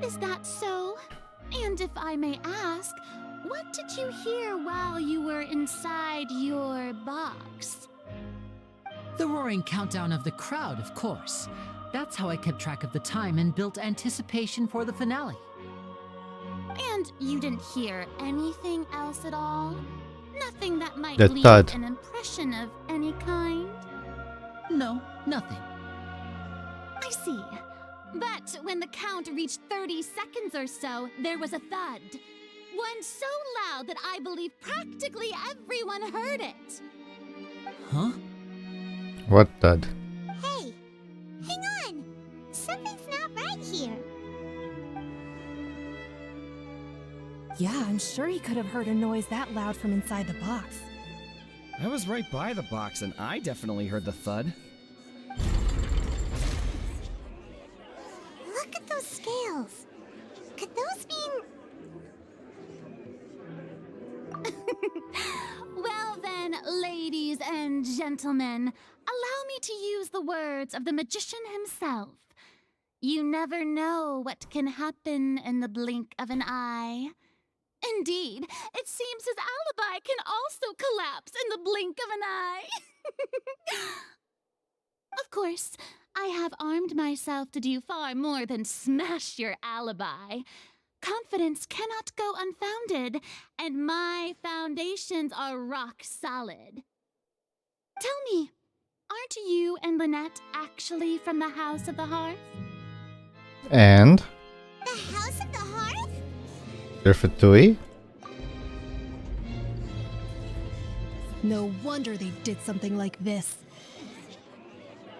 is that so? And if I may ask, what did you hear while you were inside your box? The roaring countdown of the crowd, of course. That's how I kept track of the time and built anticipation for the finale. And you didn't hear anything else at all? Nothing that might The leave thud. an impression of any kind? No, nothing. I see. But when the count reached 30 seconds or so, there was a thud. One so loud that I believe practically everyone heard it. Huh? What thud? Hey, hang on. Something's not right here. Yeah, I'm sure he could have heard a noise that loud from inside the box. I was right by the box and I definitely heard the thud. Look at those scales. Could those mean... Well then, ladies and gentlemen, allow me to use the words of the magician himself. You never know what can happen in the blink of an eye. Indeed, it seems his alibi can also collapse in the blink of an eye. Of course, I have armed myself to do far more than smash your alibi. Confidence cannot go unfounded, and my foundations are rock solid. Tell me, aren't you and Lynette actually from the House of the Hearth? And The House of the Hearth? they're Fatui? No wonder they did something like this.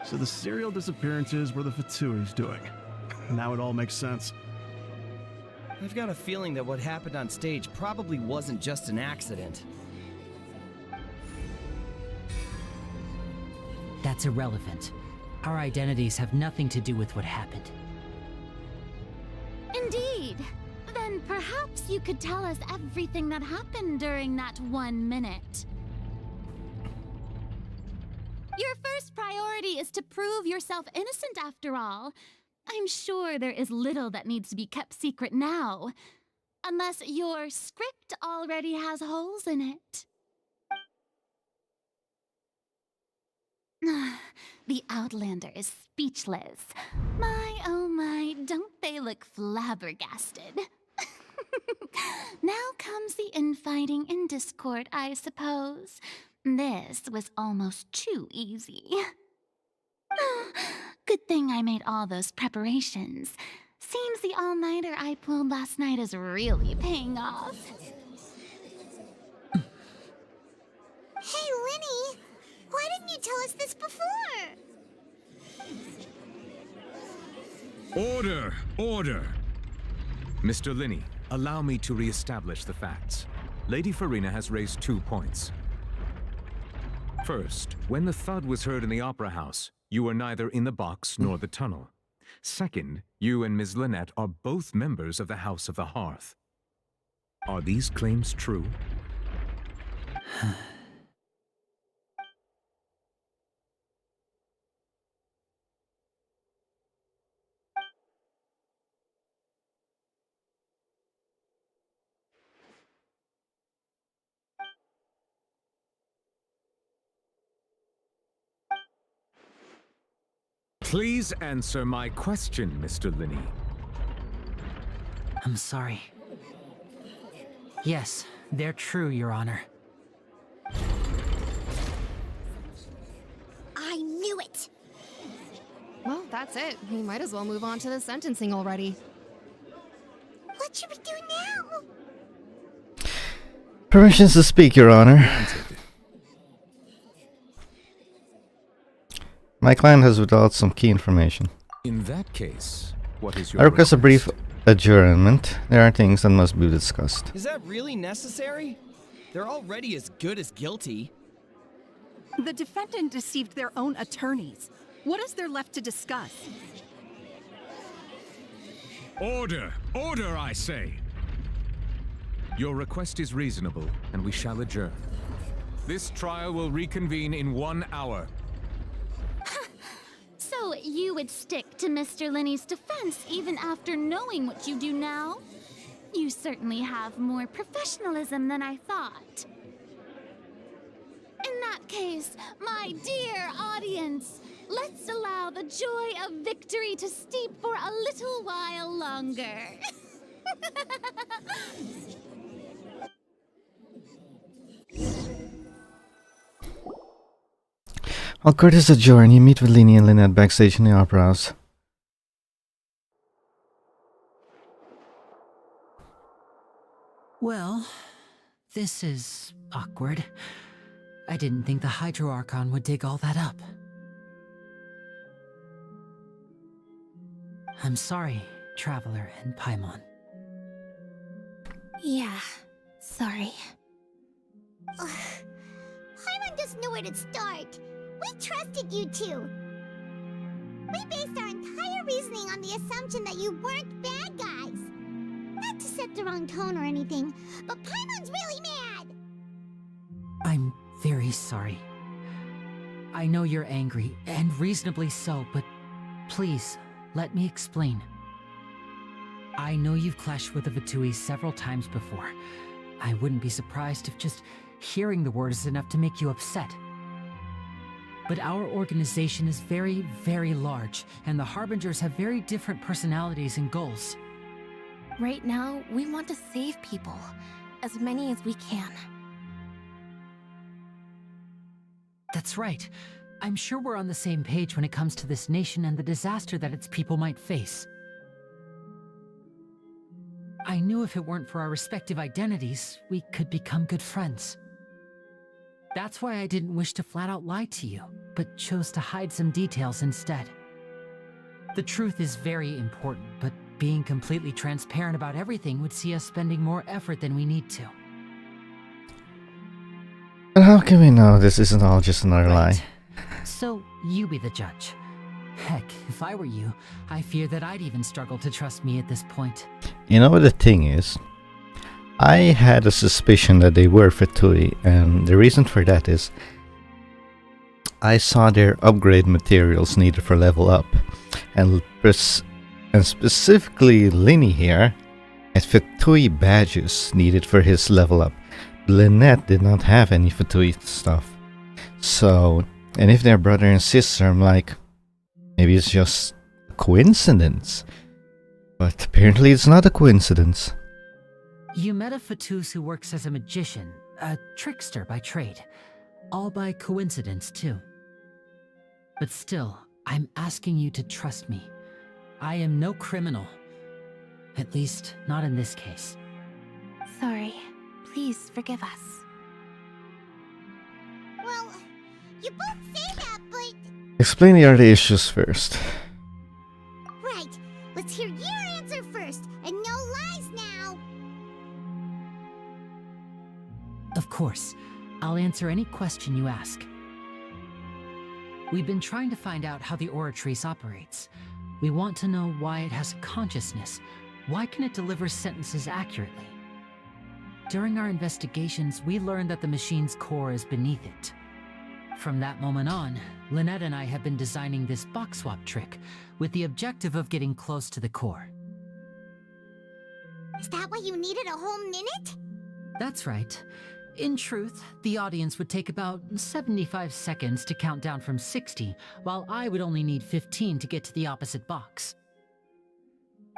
So the serial disappearances were the Fatui's doing. Now it all makes sense. I've got a feeling that what happened on stage probably wasn't just an accident. That's irrelevant. Our identities have nothing to do with what happened. Indeed. Then perhaps you could tell us everything that happened during that 1 minute. Your first priority is to prove yourself innocent after all. I'm sure there is little that needs to be kept secret now. Unless your script already has holes in it. The Outlander is speechless. My, oh my, don't they look flabbergasted? Now comes the infighting and discord, I suppose. This was almost too easy. Good thing I made all those preparations. Seems the all-nighter I pulled last night is really paying off. Hey, Lenny! Why didn't you tell us this before? Order! Order! Mr. Linney, allow me to re-establish the facts. Lady Farina has raised 2 points. First, when the thud was heard in the Opera House, you were neither in the box nor the tunnel. Second, you and Ms. Lynette are both members of the House of the Hearth. Are these claims true? Please answer my question, Mr. Linney. I'm sorry. Yes, they're true, Your Honor. I knew it! Well, that's it. We might as well move on to the sentencing already. What should we do now? Permissions to speak, Your Honor. My client has withheld some key information. In that case, what is your I request a brief adjournment. There are things that must be discussed. Is that really necessary? They're already as good as guilty. The defendant deceived their own attorneys. What is there left to discuss? Order! Order, I say! Your request is reasonable, and we shall adjourn. This trial will reconvene in 1 hour. So you would stick to Mr. Linney's defense even after knowing what you do now? You certainly have more professionalism than I thought. In that case, my dear audience, let's allow the joy of victory to steep for a little while longer. While Curtis adjourn, you meet with Lini and Lynette backstage in the opera house. Well, this is awkward. I didn't think the Hydro Archon would dig all that up. I'm sorry, Traveler and Paimon. Yeah, sorry. Paimon just knew where to start. We trusted you two. We based our entire reasoning on the assumption that you weren't bad guys. Not to set the wrong tone or anything, but Paimon's really mad. I'm very sorry. I know you're angry, and reasonably so, but please, let me explain. I know you've clashed with the Vitui several times before. I wouldn't be surprised if just hearing the word is enough to make you upset. But our organization is very, very large, and the Harbingers have very different personalities and goals. Right now, we want to save people. As many as we can. That's right. I'm sure we're on the same page when it comes to this nation and the disaster that its people might face. I knew if it weren't for our respective identities, we could become good friends. That's why I didn't wish to flat out lie to you, but chose to hide some details instead. The truth is very important, but being completely transparent about everything would see us spending more effort than we need to. But how can we know this isn't all just another lie? So, you be the judge. Heck, if I were you, I fear that I'd even struggle to trust me at this point. You know what the thing is? I had a suspicion that they were Fatui, and the reason for that is I saw their upgrade materials needed for level up, and specifically Lini here had Fatui badges needed for his level up. Lynette did not have any Fatui stuff. So, and if they're brother and sister, I'm like, maybe it's just a coincidence. But apparently it's not a coincidence. You met a Fatus who works as a magician, a trickster by trade. All by coincidence, too. But still, I'm asking you to trust me. I am no criminal. At least, not in this case. Sorry. Please forgive us. Well, you both say that, but... Explain the other issues first. Right. Let's hear your answer first, and no lies now. Of course. I'll answer any question you ask. We've been trying to find out how the Oratrice operates. We want to know why it has a consciousness. Why can it deliver sentences accurately? During our investigations, we learned that the machine's core is beneath it. From that moment on, Lynette and I have been designing this box swap trick with the objective of getting close to the core. Is that why you needed a whole minute? That's right. In truth, the audience would take about 75 seconds to count down from 60, while I would only need 15 to get to the opposite box.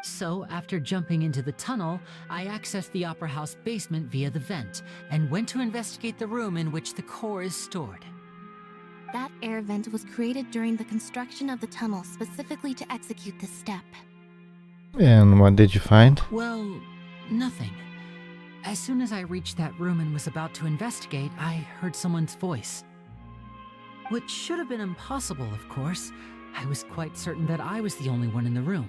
So, after jumping into the tunnel, I accessed the Opera House basement via the vent, and went to investigate the room in which the core is stored. That air vent was created during the construction of the tunnel specifically to execute this step. And what did you find? Well, nothing. As soon as I reached that room and was about to investigate, I heard someone's voice. Which should have been impossible, of course. I was quite certain that I was the only one in the room.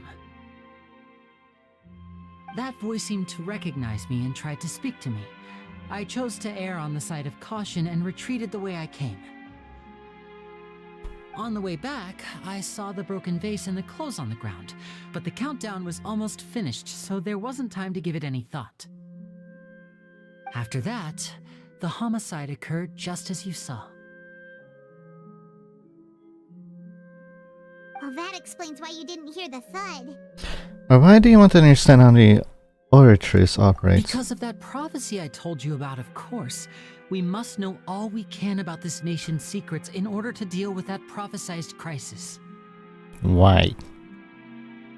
That voice seemed to recognize me and tried to speak to me. I chose to err on the side of caution and retreated the way I came. On the way back, I saw the broken vase and the clothes on the ground, but the countdown was almost finished, so there wasn't time to give it any thought. After that, the homicide occurred just as you saw. Well, that explains why you didn't hear the thud. But why do you want to understand how the Oratrice operates? Because of that prophecy I told you about, of course. We must know all we can about this nation's secrets in order to deal with that prophesized crisis. Why?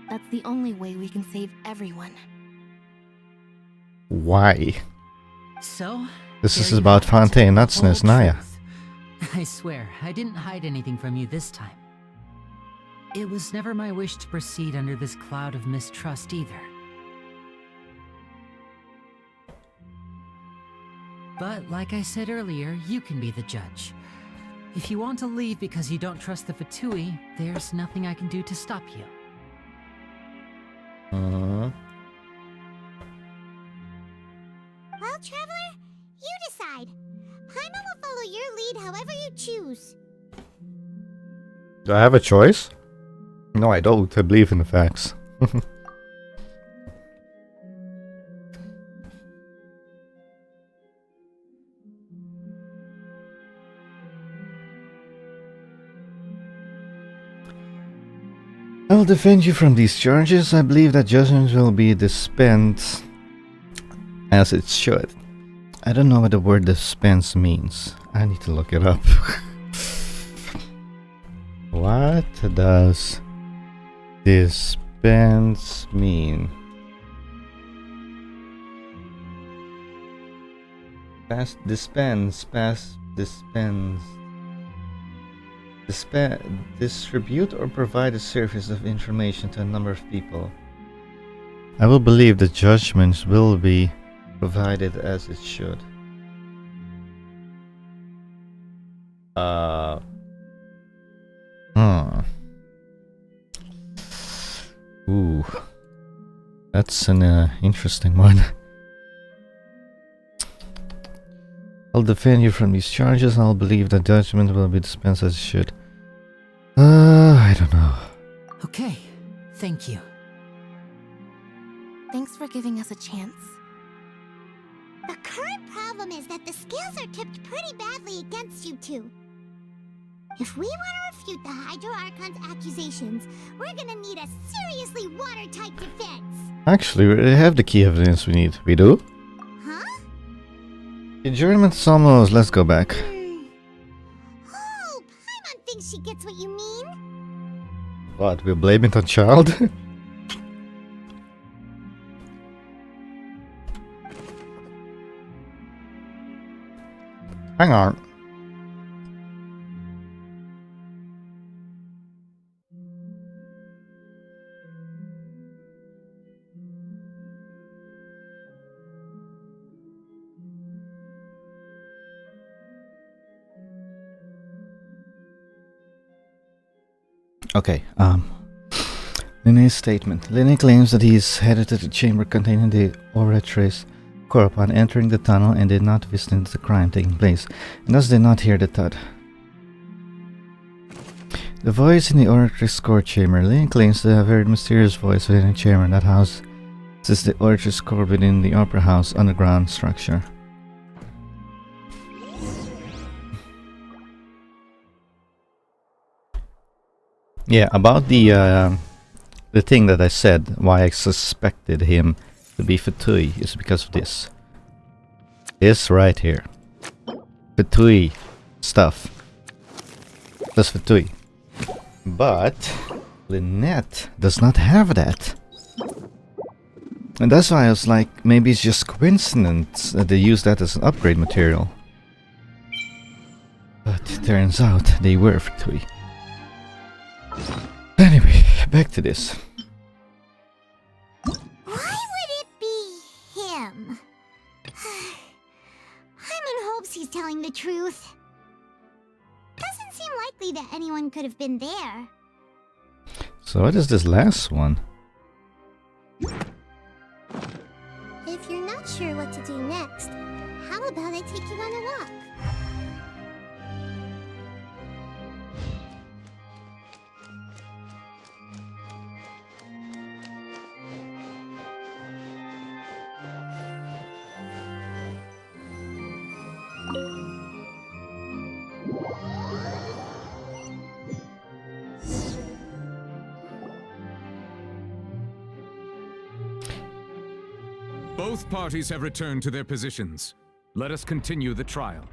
That's the only way we can save everyone. Why? So, This there is you about have it, Fontaine, not the whole Naya. truth. I swear, I didn't hide anything from you this time. It was never my wish to proceed under this cloud of mistrust either. But like I said earlier, you can be the judge. If you want to leave because you don't trust the Fatui, there's nothing I can do to stop you. Uh-huh. Well, Traveler, you decide. Paimon will follow your lead however you choose. Do I have a choice? No, I don't. I believe in the facts. I will defend you from these charges. I believe that judgment will be dispensed as it should. I don't know what the word dispense means. I need to look it up. What does dispense mean? Past dispense, past dispense. Distribute or provide a service of information to a number of people. I will believe the judgments will be provided as it should. Ooh. That's an interesting one. I'll defend you from these charges. I'll believe that judgment will be dispensed as it should. I don't know. Okay, thank you. Thanks for giving us a chance. The current problem is that the scales are tipped pretty badly against you two. If we want to refute the Hydro Archon's accusations, we're gonna need a seriously watertight defense. Actually, we have the key evidence we need. We do? Huh? The adjournment's almost. Let's go back. Oh, Paimon thinks she gets what you mean. What? We'll blame it on child? Hang on. Okay, Linne's statement. Linne claims that he is headed to the chamber containing the Aura Trace core upon entering the tunnel and did not witness the crime taking place, and thus did not hear the thud. The voice in the Aura Trace core chamber. Linne claims to have heard a mysterious voice within the chamber that houses the Aura Trace core within the Opera House underground structure. Yeah, about the thing that I said, why I suspected him to be Fatui is because of this. This right here. Fatui stuff. That's Fatui. But Lynette does not have that. And that's why I was like, maybe it's just coincidence that they use that as an upgrade material. But it turns out they were Fatui. Anyway, back to this. Why would it be him? Paimon hopes he's telling the truth. Doesn't seem likely that anyone could have been there. So what is this last one? If you're not sure what to do next, how about I take you on a walk? Both parties have returned to their positions. Let us continue the trial.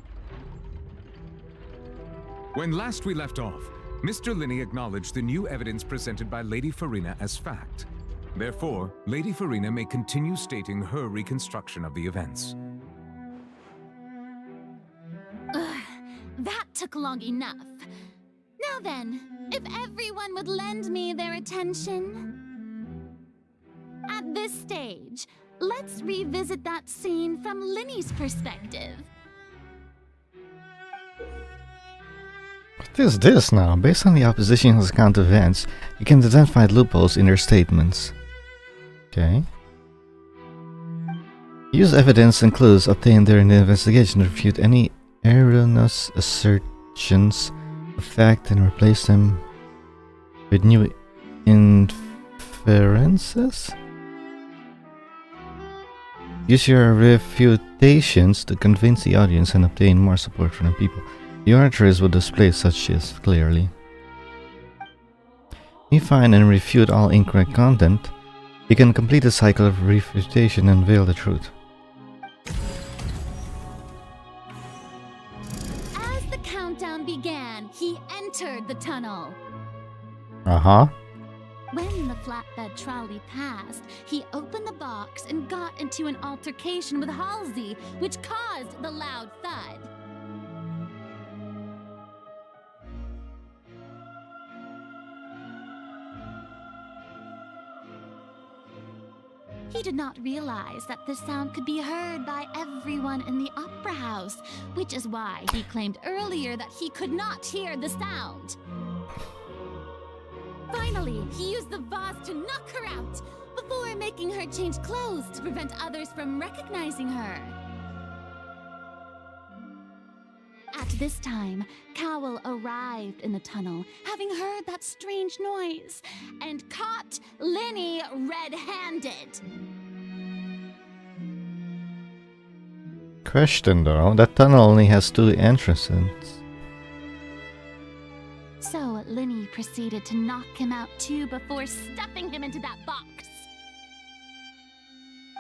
When last we left off, Mr. Linne acknowledged the new evidence presented by Lady Farina as fact. Therefore, Lady Farina may continue stating her reconstruction of the events. Ugh, that took long enough. Now then, if everyone would lend me their attention. At this stage, let's revisit that scene from Linny's perspective. What is this now? Based on the opposition's account of events, you can identify loopholes in their statements. Okay. Use evidence and clues obtained during the investigation to refute any erroneous assertions of fact and replace them with new inferences. Use your refutations to convince the audience and obtain more support from the people. The orators will display such shifts clearly. If you find and refute all incorrect content, you can complete the cycle of refutation and unveil the truth. As the countdown began, he entered the tunnel. Uh-huh. When the flatbed trolley passed, he opened the box and got into an altercation with Halsey, which caused the loud thud. He did not realize that the sound could be heard by everyone in the opera house, which is why he claimed earlier that he could not hear the sound. Finally, he used the vase to knock her out, before making her change clothes to prevent others from recognizing her. At this time, Cowell arrived in the tunnel, having heard that strange noise, and caught Linny red-handed. Question though, that tunnel only has 2 entrances. So Linny proceeded to knock him out too before stuffing him into that box.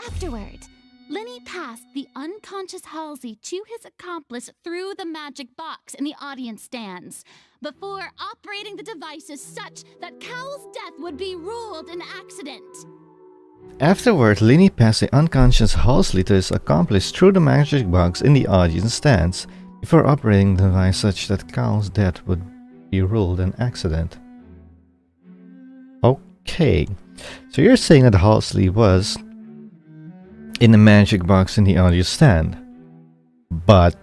Afterward, Linny passed the unconscious Halsey to his accomplice through the magic box in the audience stands, before operating the devices such that Cowell's death would be ruled an accident. Afterward, Linny passed the unconscious Halsey to his accomplice through the magic box in the audience stands, before operating the device such that Cowell's death would be ruled an accident. Okay, so you're saying that Halsey was in the magic box in the audio stand. But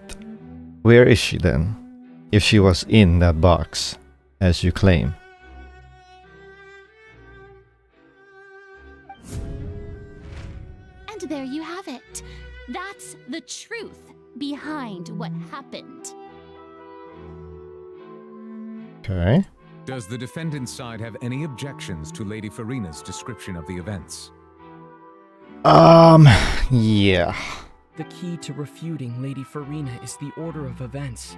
where is she then? If she was in that box, as you claim. And there you have it. That's the truth behind what happened. Okay. Does the defendant's side have any objections to Lady Farina's description of the events? Yeah. The key to refuting Lady Farina is the order of events,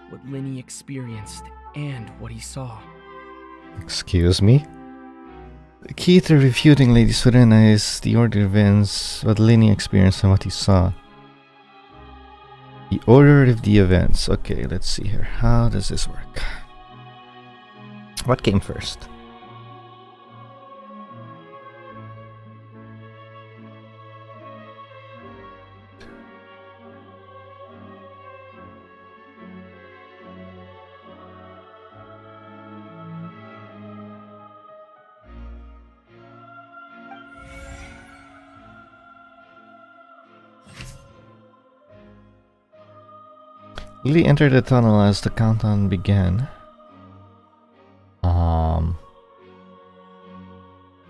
what Linny experienced, and what he saw. Excuse me? The key to refuting Lady Farina is the order of events, what Linny experienced and what he saw. The order of the events. Okay, let's see here. How does this work? What came first? Lily entered the tunnel as the countdown began.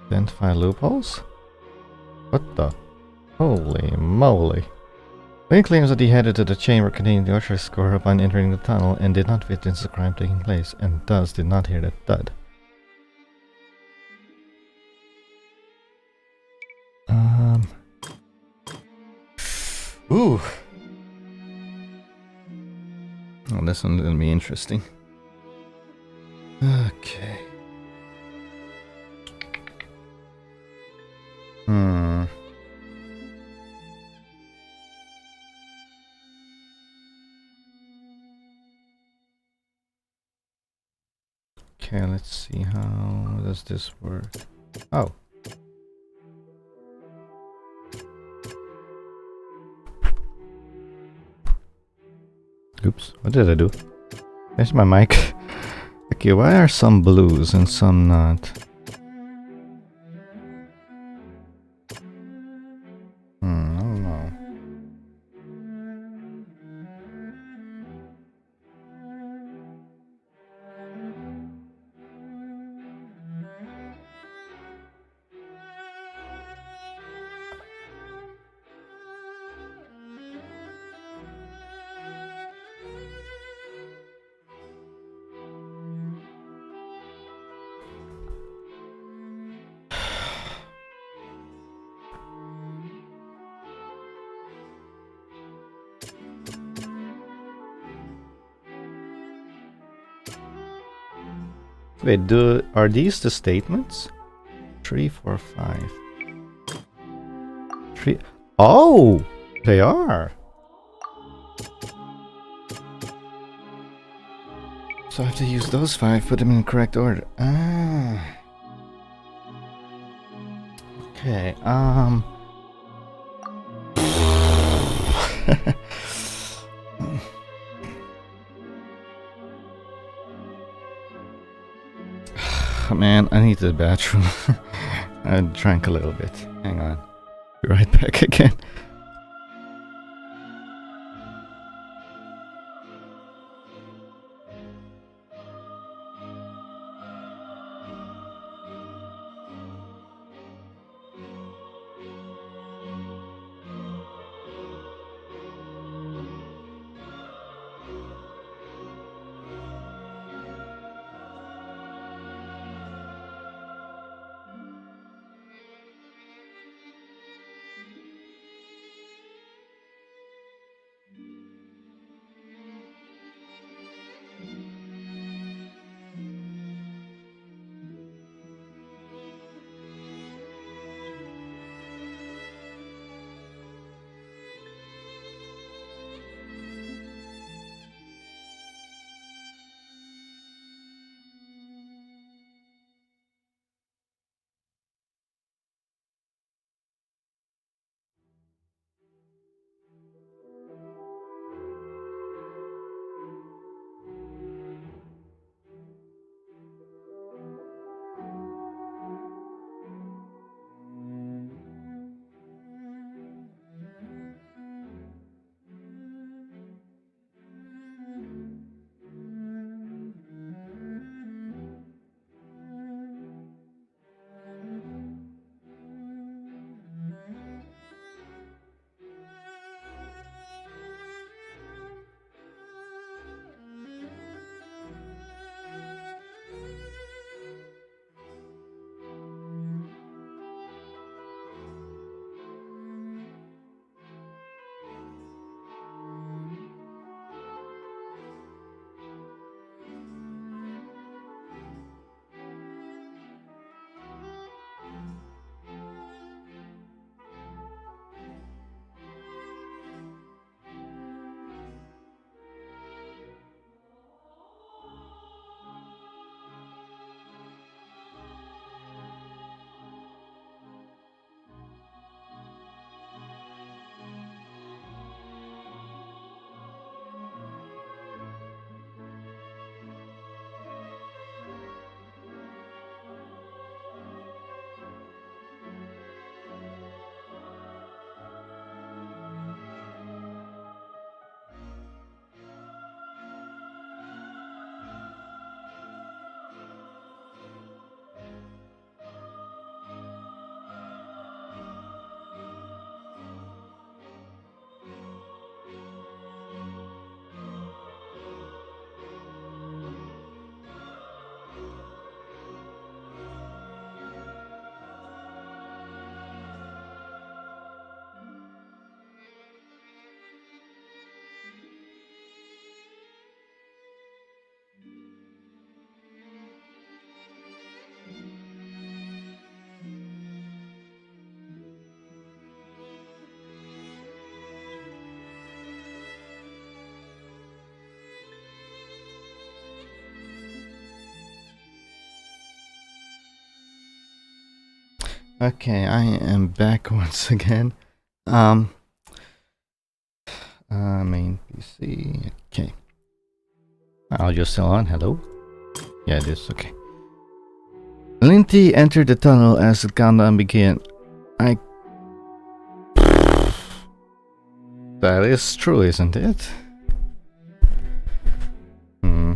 Identify loopholes? What the? Holy moly. Lily claims that he headed to the chamber containing the Usher's score upon entering the tunnel and did not witness the crime taking place, and thus did not hear that thud. Ooh. Oh, this one's gonna be interesting. Okay. Okay, let's see, how does this work? Oh. Oops, what did I do? There's my mic. Okay, why are some blues and some not? I don't know. Wait, are these the statements? 3, 4, 5. 3. Oh, they are. So I have to use those 5, put them in the correct order. Ah. Okay. Man, I need the bathroom. I drank a little bit. Hang on. Be right back again. Okay, I am back once again. Main PC. Okay. Audio still on? Hello? Yeah, it is. Okay. Linty entered the tunnel as the countdown began. That is true, isn't it? Hmm.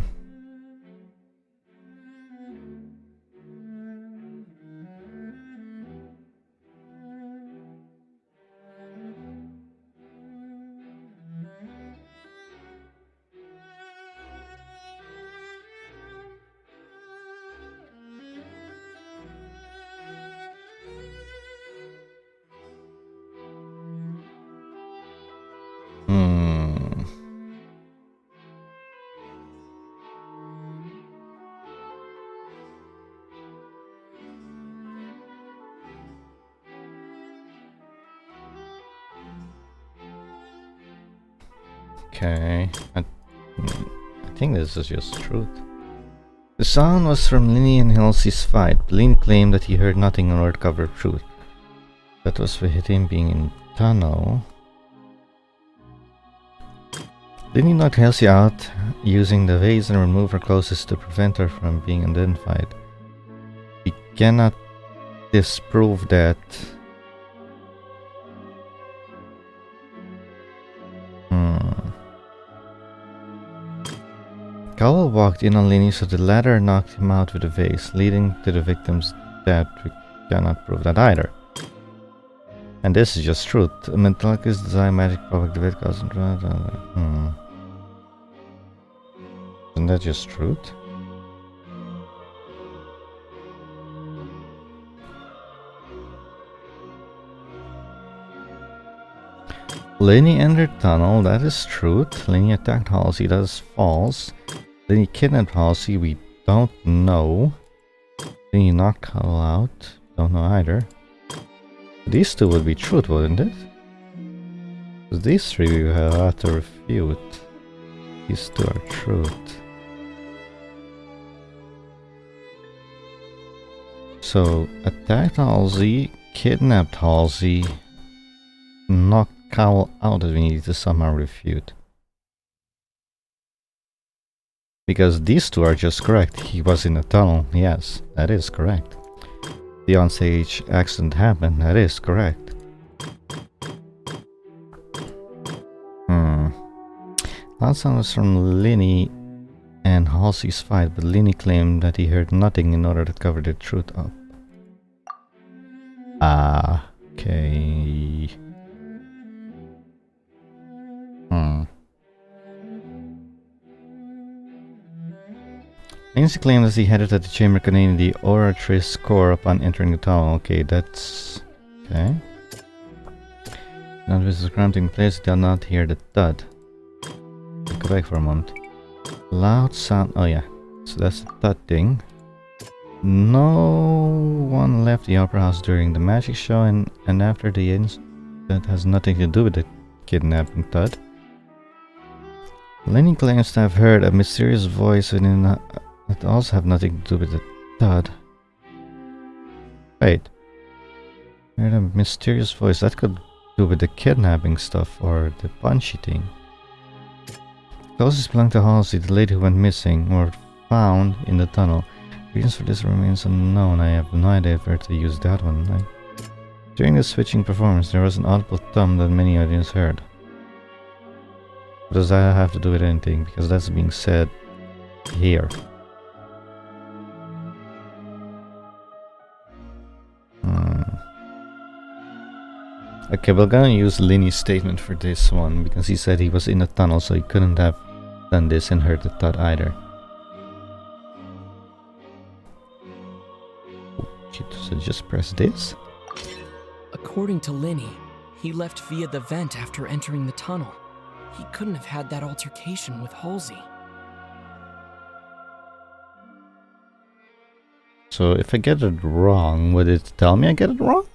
Okay. I think this is just truth. The sound was from Linny and Halsey's fight. Lynn claimed that he heard nothing in order to cover truth. That was for him being in tunnel. Linny knocked Halsey out using the vase and removed her closest to prevent her from being identified. We cannot disprove that. Cowell walked in on Linny, so the latter knocked him out with a vase, leading to the victim's death. We cannot prove that either. And this is just truth. A Metallicus design magic provoke the vid concentrate. Isn't that just truth? Linny entered tunnel, that is truth. Linny attacked Halsey, that is false. Linny kidnapped Halsey, we don't know. Linny knocked Cowell out, don't know either. These two would be truth, wouldn't it? Because these three we have to refute. These two are truth. So, attacked Halsey, kidnapped Halsey, knocked Cowell out that we need to somehow refute. Because these two are just correct. He was in a tunnel, yes, that is correct. The onstage accident happened, that is correct. Last sound was from Linny and Halsey's fight, but Linny claimed that he heard nothing in order to cover the truth up. Okay. Lindsay claimed that he headed at the chamber containing the Oratrice core upon entering the tunnel. Okay, that's... okay. Now this is cramping place, did not hear the thud. Go back for a moment. Loud sound... oh yeah, so that's the thud thing. No one left the opera house during the magic show and after the incident. That has nothing to do with the kidnapping thud. Lenny claims to have heard a mysterious voice within that also have nothing to do with the thud. Wait. Heard a mysterious voice that could do with the kidnapping stuff or the punchy thing. Closest belonged to Halsey, the lady who went missing or found in the tunnel. Reasons for this remains unknown. I have no idea where to use that one. During the switching performance, there was an audible thump that many audience heard. What does that have to do with anything? Because that's being said here. Okay, we're gonna use Linny's statement for this one because he said he was in a tunnel, so he couldn't have done this and heard the thud either. Okay, so just press this. According to Linny, he left via the vent after entering the tunnel. He couldn't have had that altercation with Halsey. So if I get it wrong, would it tell me I get it wrong?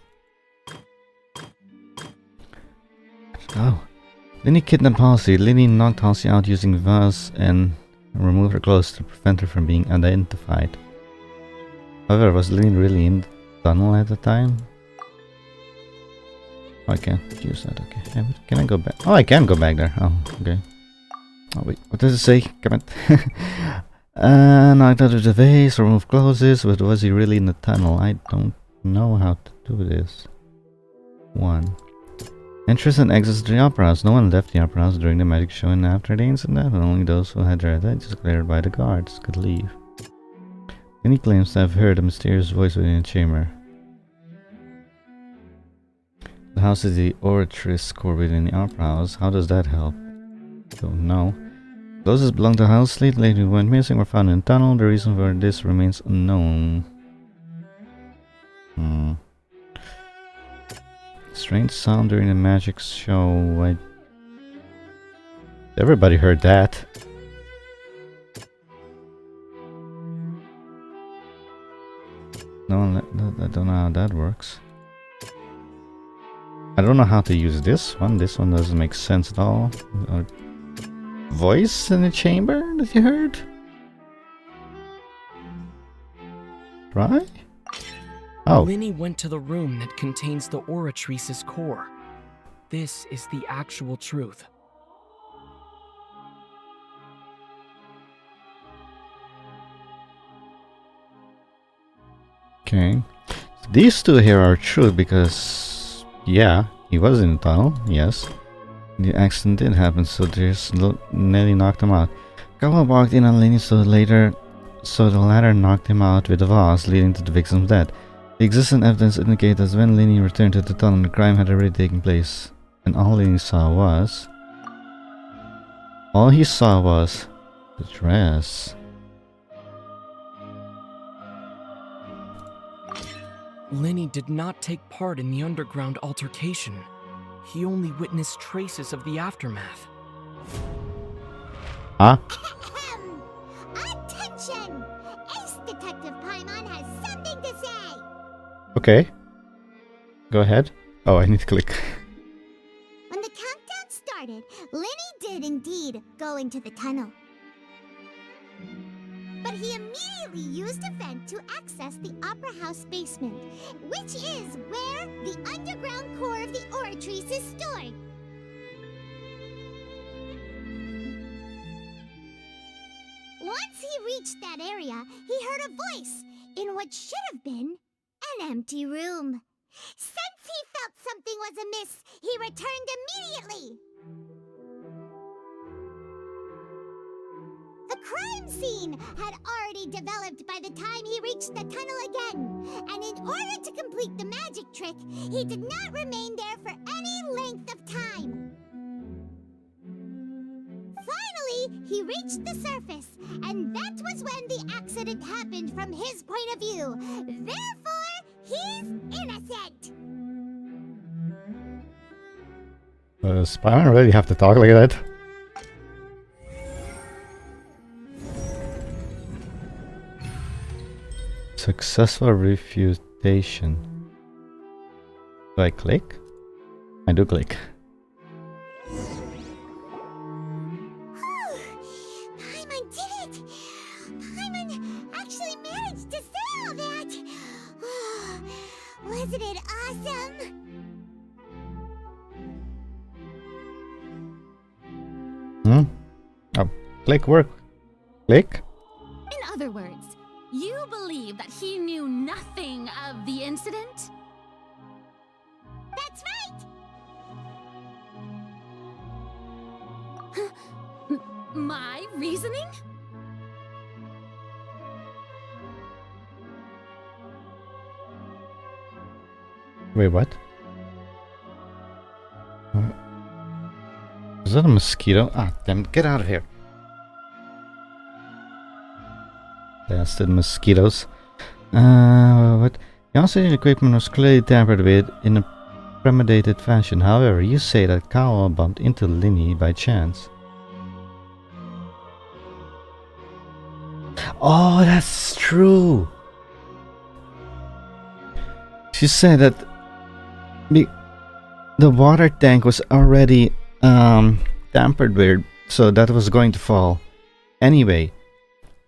Oh. Linny kidnapped Halsey. Linny knocked Halsey out using the vase and removed her clothes to prevent her from being identified. However, was Linny really in the tunnel at the time? Oh, I can't use that, okay. Can I go back? Oh, I can go back there. Oh, okay. Oh wait, what does it say? Come on. Knocked out of the vase, remove closes, but was he really in the tunnel? I don't know how to do this. 1. Entrance and exits to the opera house. No one left the opera house during the magic show and after the incident, and only those who had their identities cleared by the guards could leave. Any claims to have heard a mysterious voice within the chamber. The house is the oratrice core within the opera house. How does that help? Don't know. Closest belong to house. Lady who went missing were found in a tunnel. The reason for this remains unknown. Strange sound during the magic show. Everybody heard that. No, I don't know how that works. I don't know how to use this one. This one doesn't make sense at all. Voice in the chamber that you heard? Try? Oh. Linny went to the room that contains the Oratrice's core. This is the actual truth. Okay. These two here are true because, yeah, he was in the tunnel, yes. The accident did happen, so there's Nelly knocked him out. Kawa walked in on Lenny, so the latter knocked him out with a vase, leading to the victim's death. The existing evidence indicates that when Lenny returned to the tunnel, the crime had already taken place, and all he saw was the dress. Lenny did not take part in the underground altercation. He only witnessed traces of the aftermath. Huh? Attention! Ace Detective Paimon has something to say! Okay. Go ahead. Oh, I need to click. When the countdown started, Lenny did indeed go into the tunnel. But he immediately used a vent to access the Opera House basement, which is where the underground core of the Oratrice is stored. Once he reached that area, he heard a voice in what should have been an empty room. Since he felt something was amiss, he returned immediately. The crime scene had already developed by the time he reached the tunnel again, and in order to complete the magic trick, he did not remain there for any length of time. Finally, he reached the surface, and that was when the accident happened from his point of view. Therefore, he's innocent. Spider-Man really have to talk like that? Successful refutation. Do I click? I do click. Paimon did it! Paimon actually managed to say all that! Wasn't it awesome? Oh, click work. Click? In other words, you believe that he knew nothing of the incident? That's right! My reasoning? Wait, what? Is that a mosquito? Ah, damn, get out of here. Bastard mosquitoes. What? The oxygen equipment was clearly tampered with in a premeditated fashion. However, you say that Kawa bumped into Linny by chance. Oh, that's true. She said that the water tank was already tampered with, so that was going to fall anyway.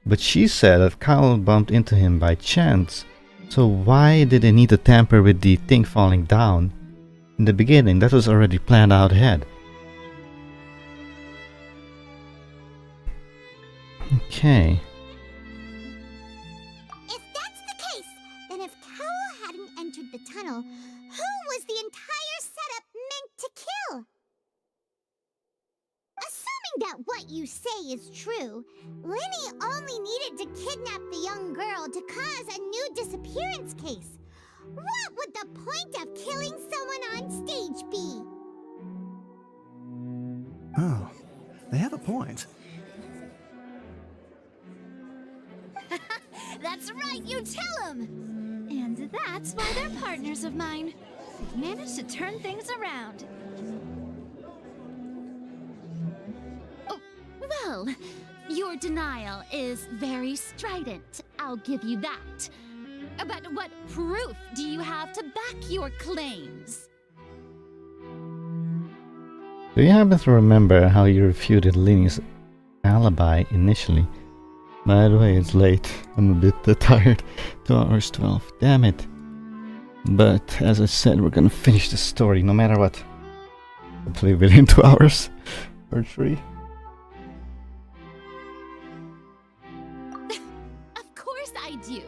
But she said that Kyle bumped into him by chance. So why did they need to tamper with the thing falling down in the beginning? That was already planned out ahead. Okay. If that's the case, then if Cowell hadn't entered the tunnel, who was the entire setup meant to kill? Assuming that what you say is true, Lenny only needed to kidnap the young girl to cause a new disappearance case. What would the point of killing someone on stage be? Oh, they have a point. That's right, you tell them! And that's why they're partners of mine. They've managed to turn things around. Oh, well, your denial is very strident, I'll give you that. But what proof do you have to back your claims? Do you happen to remember how you refuted Lenny's alibi initially? By the way, it's late. I'm a bit tired. 2 hours 12. Damn it. But as I said, we're gonna finish the story no matter what. Hopefully within 2 hours. Or 3. Of course I do.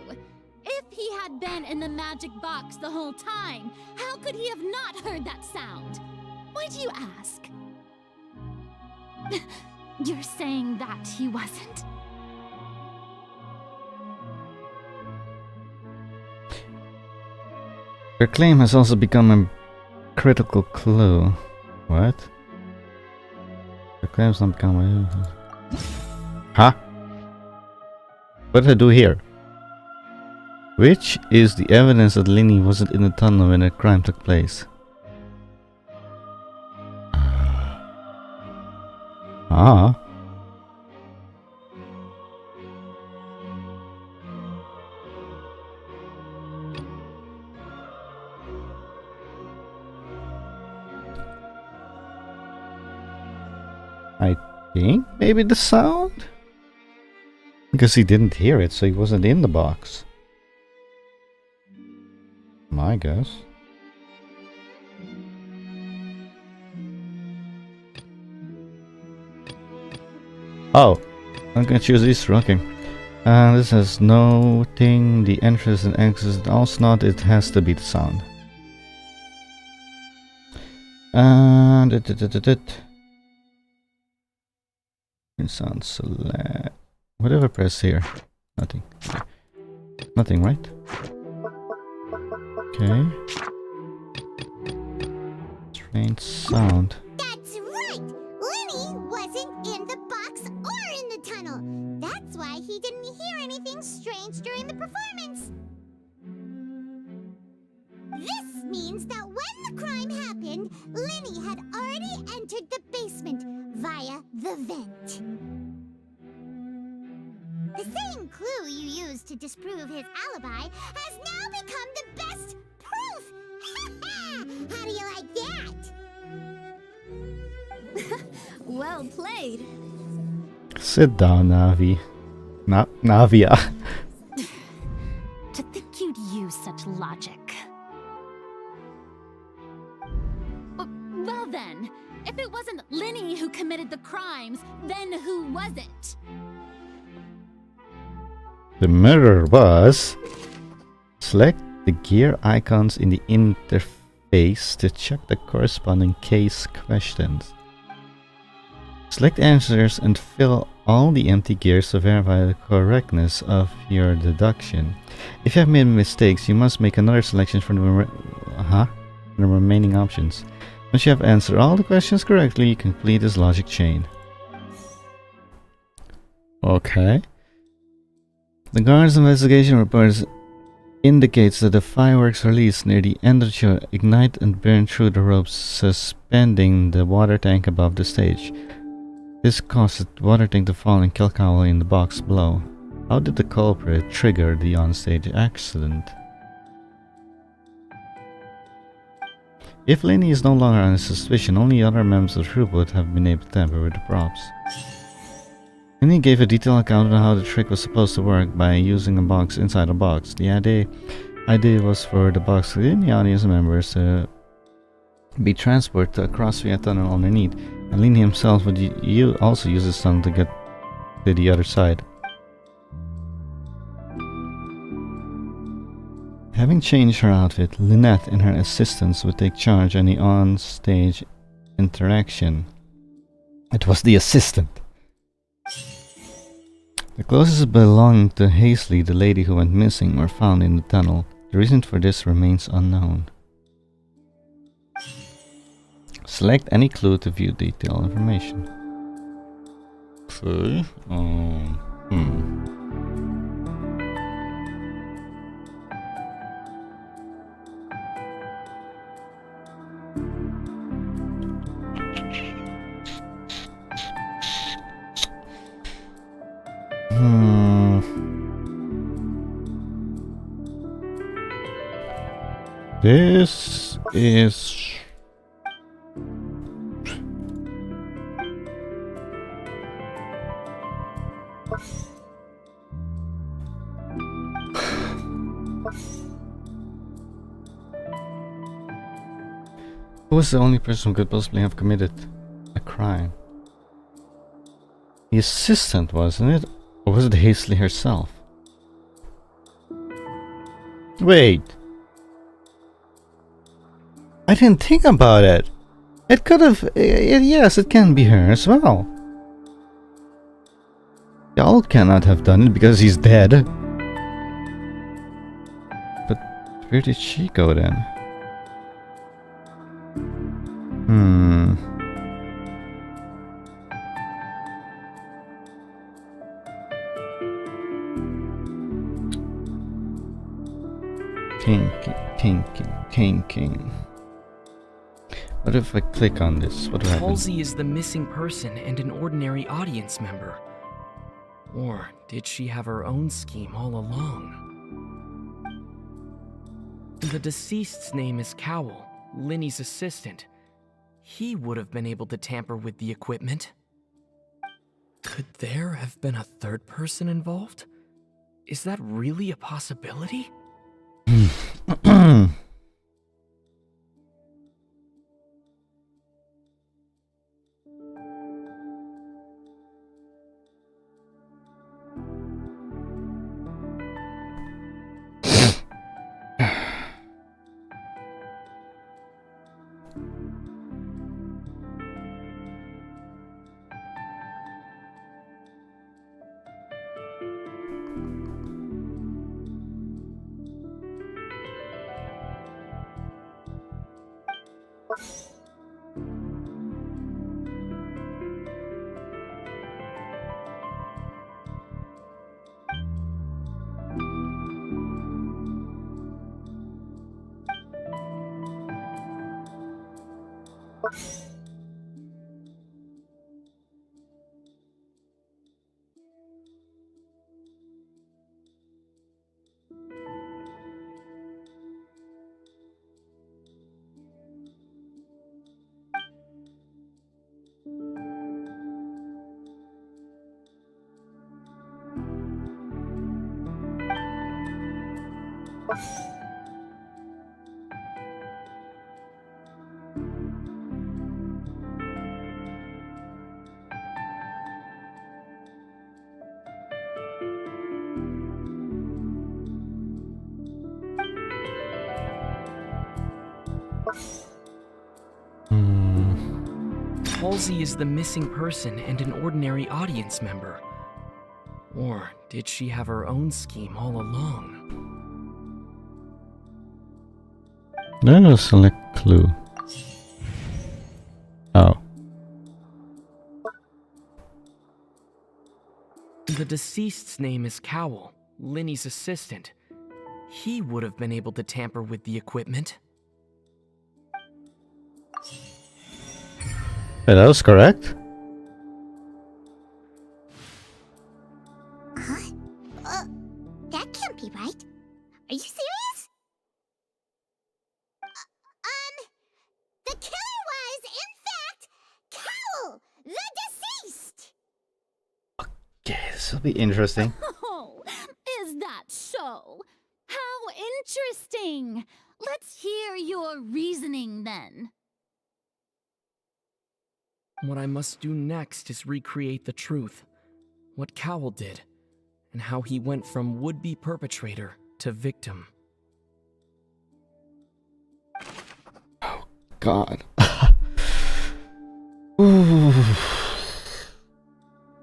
If he had been in the magic box the whole time, how could he have not heard that sound? Why do you ask? You're saying that he wasn't? Your claim has also become a critical clue. What? Your claim's not become a... Huh? What did I do here? Which is the evidence that Lenny wasn't in the tunnel when the crime took place? Ah. I think maybe the sound? Because he didn't hear it, so he wasn't in the box. My guess. Oh, I'm gonna choose this. Okay. This has noting the entrance and exit. Also not, it has to be the sound. And sound select. Whatever, press here. Nothing. Nothing, right? Okay. Strange sound. That's right! Lenny wasn't in the box or in the tunnel. That's why he didn't hear anything strange during the performance. This means that when the crime happened, Lenny had already entered the basement via the vent. The same clue you used to disprove his alibi has now become the best proof! How do you like that? Well played. Sit down, Navi. Navia. To think you'd use such logic. Well then, if it wasn't Lenny who committed the crimes, then who was it? The mirror was... Select the gear icons in the interface to check the corresponding case questions. Select answers and fill all the empty gears to verify the correctness of your deduction. If you have made mistakes, you must make another selection from the remaining options. Once you have answered all the questions correctly, you complete this logic chain. Okay. The guard's investigation reports indicates that the fireworks released near the end of the show ignite and burn through the ropes suspending the water tank above the stage. This caused the water tank to fall and kill Cowell in the box below. How did the culprit trigger the onstage accident? If Lenny is no longer under suspicion, only other members of the group would have been able to tamper with the props. Lenny gave a detailed account on how the trick was supposed to work by using a box inside a box. The idea was for the box within the audience members to be transported across via tunnel underneath, and Lenny himself would also use his tunnel to get to the other side. Having changed her outfit, Lynette and her assistants would take charge of any on-stage interaction. It was the assistant. The clothes belonging to Hazley, the lady who went missing, were found in the tunnel. The reason for this remains unknown. Select any clue to view detailed information. Okay. This is... Who was the only person who could possibly have committed a crime? The assistant, wasn't it? Or was it Hazley herself? Wait. I didn't think about it. It could have... yes, it can be her as well. Y'all cannot have done it because he's dead. But where did she go then? Thinking. What if I click on this? What will happen? Halsey is the missing person and an ordinary audience member. Or did she have her own scheme all along? The deceased's name is Cowell, Linny's assistant. He would have been able to tamper with the equipment. Could there have been a third person involved? Is that really a possibility? Halsey is the missing person and an ordinary audience member. Or did she have her own scheme all along? Then I'll select clue. Oh. The deceased's name is Cowell, Linny's assistant. He would have been able to tamper with the equipment. Hey, that was correct. Huh? That can't be right. Are you serious? The killer was, in fact, Cowell, the deceased! Okay, this will be interesting. Oh, is that so? How interesting! Let's hear your reasoning then. What I must do next is recreate the truth. what Cowl did, and how he went from would-be perpetrator to victim. God. Ooh.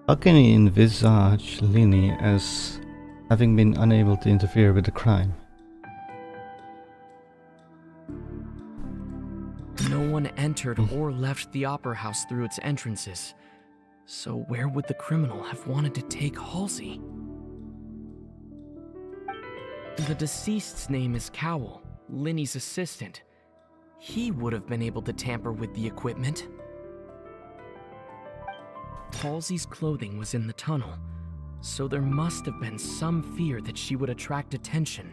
How can you envisage Lini as having been unable to interfere with the crime? No one entered or left the opera house through its entrances. So where would the criminal have wanted to take Halsey? The deceased's name is Cowl, Lini's assistant. He would have been able to tamper with the equipment. Halsey's clothing was in the tunnel, so there must have been some fear that she would attract attention.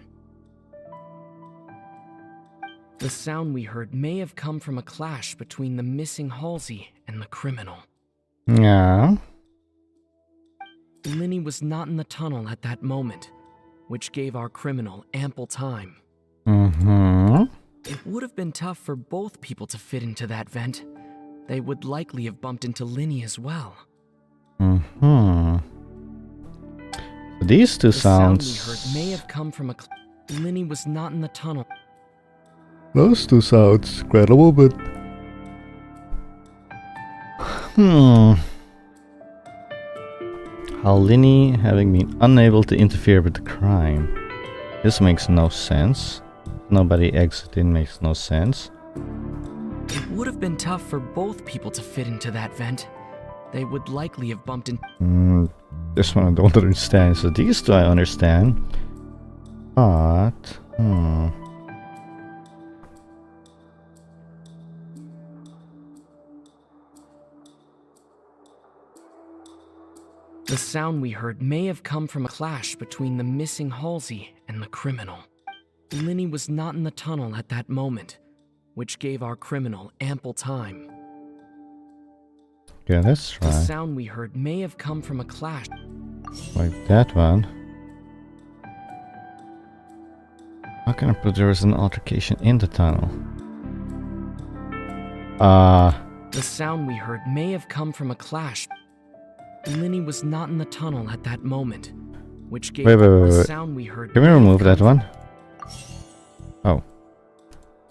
The sound we heard may have come from a clash between the missing Halsey and the criminal. Yeah. Lini was not in the tunnel at that moment, which gave our criminal ample time. It would have been tough for both people to fit into that vent. They would likely have bumped into Lini as well. These two the sound sounds. we heard may have come from a. Lini was not in the tunnel. Those two sounds credible, but. How Lini having been unable to interfere with the crime. This makes no sense. Nobody exiting makes no sense. It would have been tough for both people to fit into that vent. They would likely have bumped in. This one I don't understand. So these two I understand. But. The sound we heard may have come from a clash between the missing Halsey and the criminal. Lini was not in the tunnel at that moment, which gave our criminal ample time. Yeah, let's try. The sound we heard may have come from a clash. Like that one. How can I put there was an altercation in the tunnel? The sound we heard may have come from a clash. Lini was not in the tunnel at that moment, which gave the sound we heard. Can we remove that one? Oh.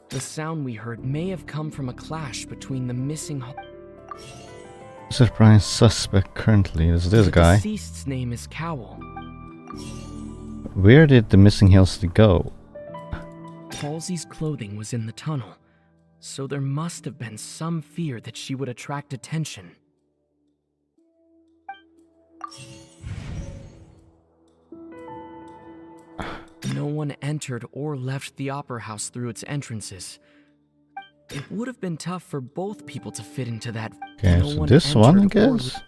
The sound we heard may have come from a clash between the missing. Surprise suspect currently is this guy. The deceased's name is Cowl. Where did the missing Halsey go? Halsey's clothing was in the tunnel, so there must have been some fear that she would attract attention. No one entered or left the opera house through its entrances. It would have been tough for both people to fit into that. Okay, so this one, I guess.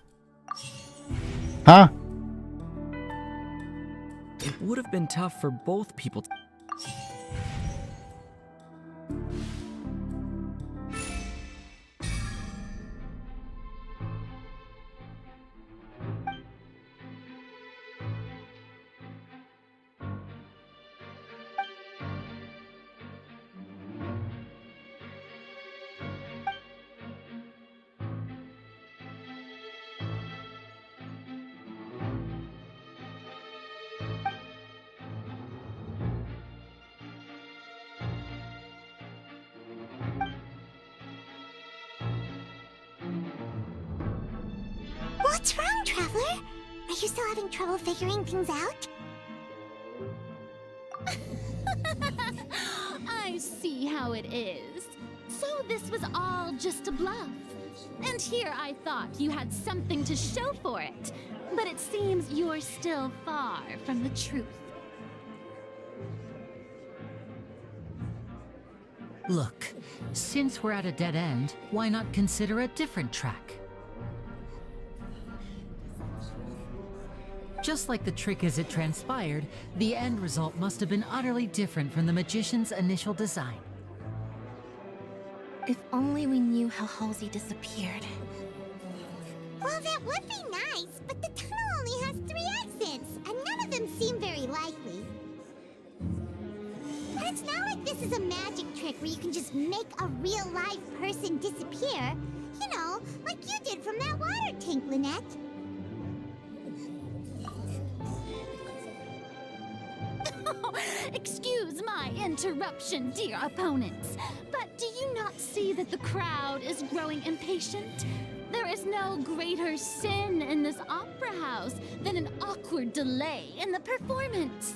Huh? It would have been tough for both people. What's wrong, Traveler? Are you still having trouble figuring things out? I see how it is. So this was all just a bluff. And here I thought you had something to show for it. But it seems you're still far from the truth. Look, since we're at a dead end, why not consider a different track? Just like the trick as it transpired, the end result must have been utterly different from the magician's initial design. If only we knew how Halsey disappeared. Well, that would be nice, but the tunnel only has 3 exits, and none of them seem very likely. And it's not like this is a magic trick where you can just make a real live person disappear. You know, like you did from that water tank, Lynette. Excuse my interruption, dear opponents, but do you not see that the crowd is growing impatient? There is no greater sin in this opera house than an awkward delay in the performance.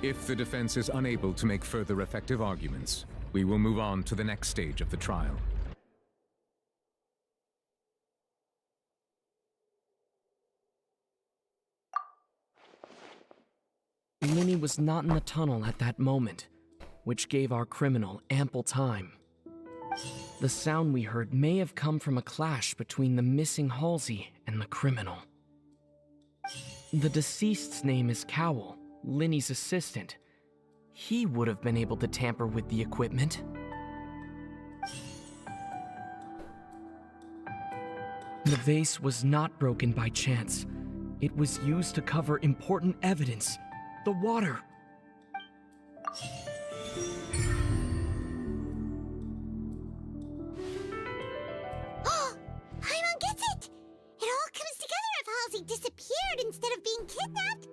If the defense is unable to make further effective arguments, we will move on to the next stage of the trial. Linny was not in the tunnel at that moment, which gave our criminal ample time. The sound we heard may have come from a clash between the missing Halsey and the criminal. The deceased's name is Cowell, Linny's assistant. He would have been able to tamper with the equipment. The vase was not broken by chance. It was used to cover important evidence. The water. Paimon gets it! It all comes together if Halsey disappeared instead of being kidnapped.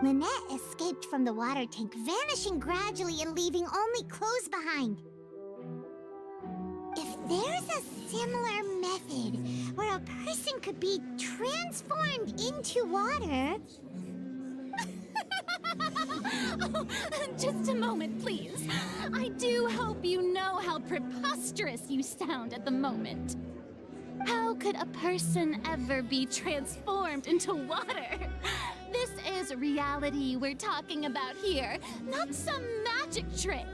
Lynette escaped from the water tank, vanishing gradually and leaving only clothes behind. If there's a similar method where a person could be transformed into water... Oh, just a moment, please. I do hope you know how preposterous you sound at the moment. How could a person ever be transformed into water? This is reality we're talking about here, not some magic trick.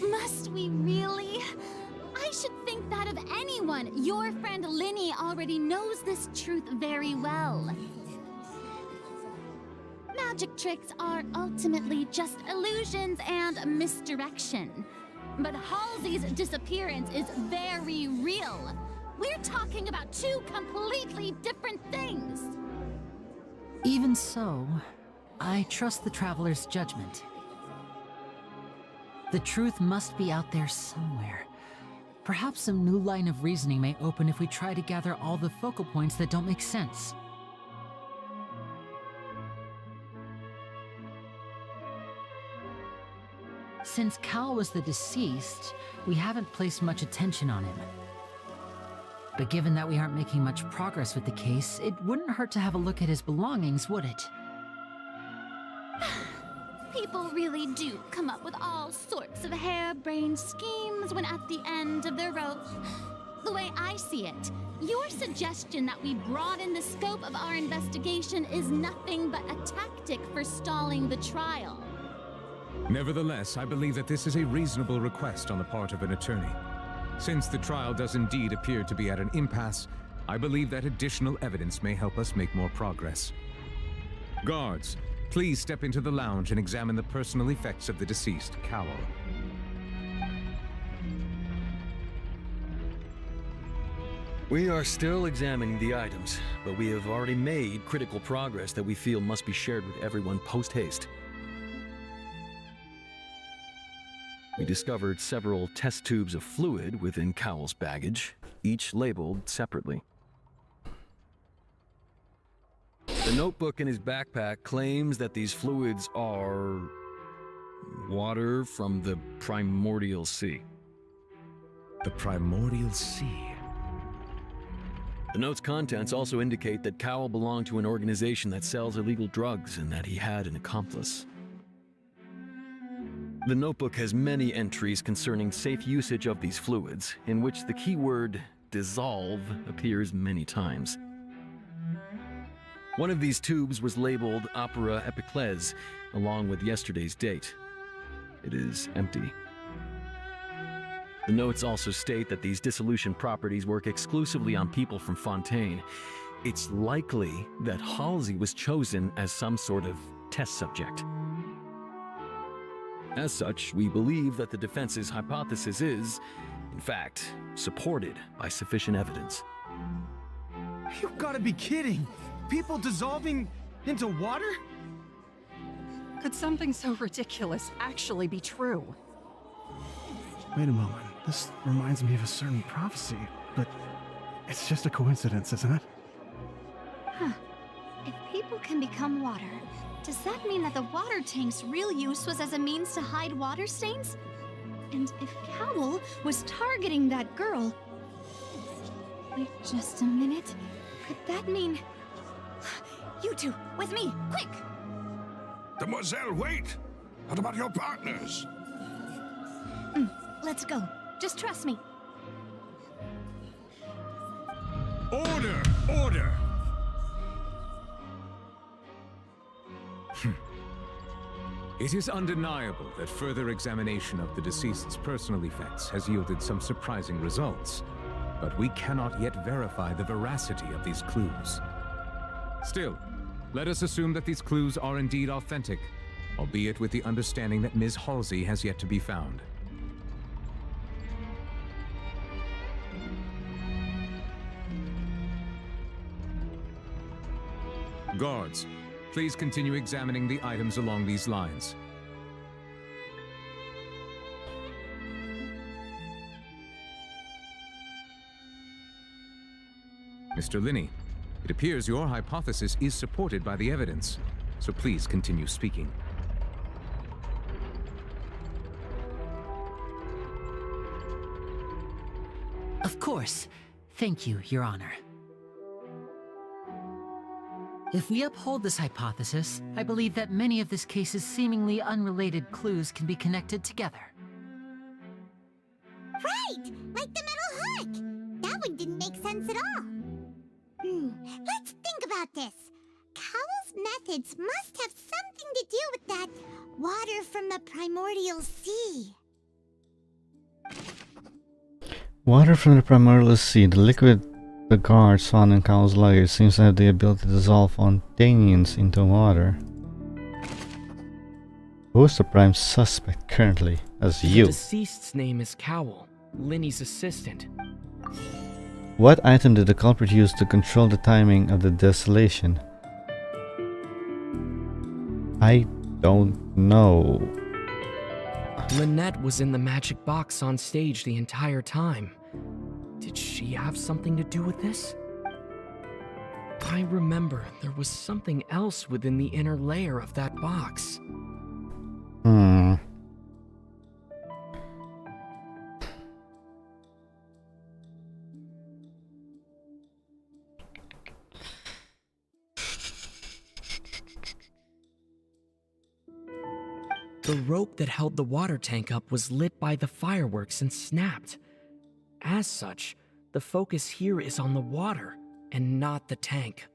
Must we really? I should think that of anyone. Your friend Linny already knows this truth very well. Magic tricks are ultimately just illusions and misdirection. But Halsey's disappearance is very real. We're talking about two completely different things. Even so, I trust the Traveler's judgment. The truth must be out there somewhere. Perhaps some new line of reasoning may open if we try to gather all the focal points that don't make sense. Since Cal was the deceased, we haven't placed much attention on him. But given that we aren't making much progress with the case, it wouldn't hurt to have a look at his belongings, would it? People really do come up with all sorts of harebrained schemes when at the end of their rope. The way I see it, your suggestion that we broaden the scope of our investigation is nothing but a tactic for stalling the trial. Nevertheless, I believe that this is a reasonable request on the part of an attorney. Since the trial does indeed appear to be at an impasse, I believe that additional evidence may help us make more progress. Guards, please step into the lounge and examine the personal effects of the deceased, Cowell. We are still examining the items, but we have already made critical progress that we feel must be shared with everyone post-haste. We discovered several test tubes of fluid within Cowell's baggage, each labeled separately. The notebook in his backpack claims that these fluids are water from the primordial sea. The primordial sea? The note's contents also indicate that Cowell belonged to an organization that sells illegal drugs and that he had an accomplice. The notebook has many entries concerning safe usage of these fluids, in which the keyword dissolve appears many times. One of these tubes was labeled Opera Epiclese, along with yesterday's date. It is empty. The notes also state that these dissolution properties work exclusively on people from Fontaine. It's likely that Halsey was chosen as some sort of test subject. As such, we believe that the defense's hypothesis is, in fact, supported by sufficient evidence. You've got to be kidding! People dissolving into water? Could something so ridiculous actually be true? Wait a moment. This reminds me of a certain prophecy, but it's just a coincidence, isn't it? Huh. If people can become water, does that mean that the water tank's real use was as a means to hide water stains? And if Cowl was targeting that girl... Wait just a minute. Could that mean... You two, with me, quick! Demoiselle, wait! What about your partners? Let's go. Just trust me. Order! Order! It is undeniable that further examination of the deceased's personal effects has yielded some surprising results, but we cannot yet verify the veracity of these clues. Still, let us assume that these clues are indeed authentic, albeit with the understanding that Ms. Halsey has yet to be found. Guards, please continue examining the items along these lines. Mr. Linney, it appears your hypothesis is supported by the evidence, so please continue speaking. Of course. Thank you, Your Honor. If we uphold this hypothesis, I believe that many of this case's seemingly unrelated clues can be connected together. Right! Like the metal hook! That one didn't make sense at all. Let's think about this. Cowell's methods must have something to do with that water from the primordial sea. Water from the primordial sea, the liquid the guards found in Cowell's luggage seems to have the ability to dissolve Fontanians into water. Who's the prime suspect currently? As you. The deceased's name is Cowell, Linny's assistant. What item did the culprit use to control the timing of the desolation? I don't know. Lynette was in the magic box on stage the entire time. Did she have something to do with this? I remember there was something else within the inner layer of that box. The rope that held the water tank up was lit by the fireworks and snapped. As such, the focus here is on the water and not the tank.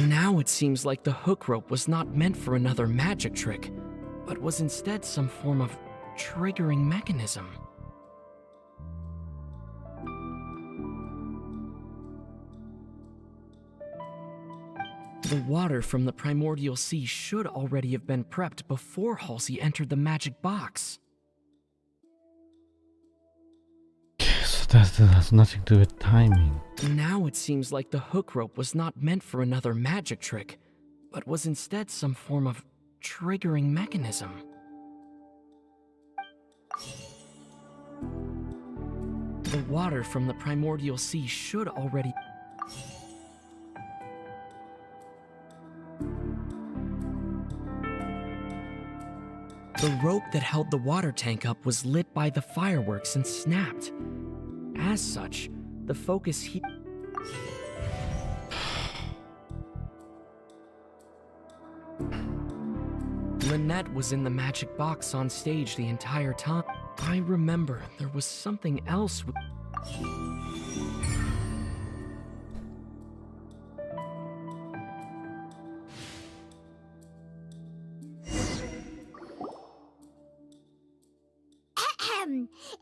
Now it seems like the hook rope was not meant for another magic trick, but was instead some form of triggering mechanism. The water from the primordial sea should already have been prepped before Halsey entered the magic box. So that has nothing to do with timing. Now it seems like the hook rope was not meant for another magic trick, but was instead some form of triggering mechanism. The water from the primordial sea should already... The rope that held the water tank up was lit by the fireworks and snapped. As such, the focus here... Lynette was in the magic box on stage the entire time. I remember there was something else with...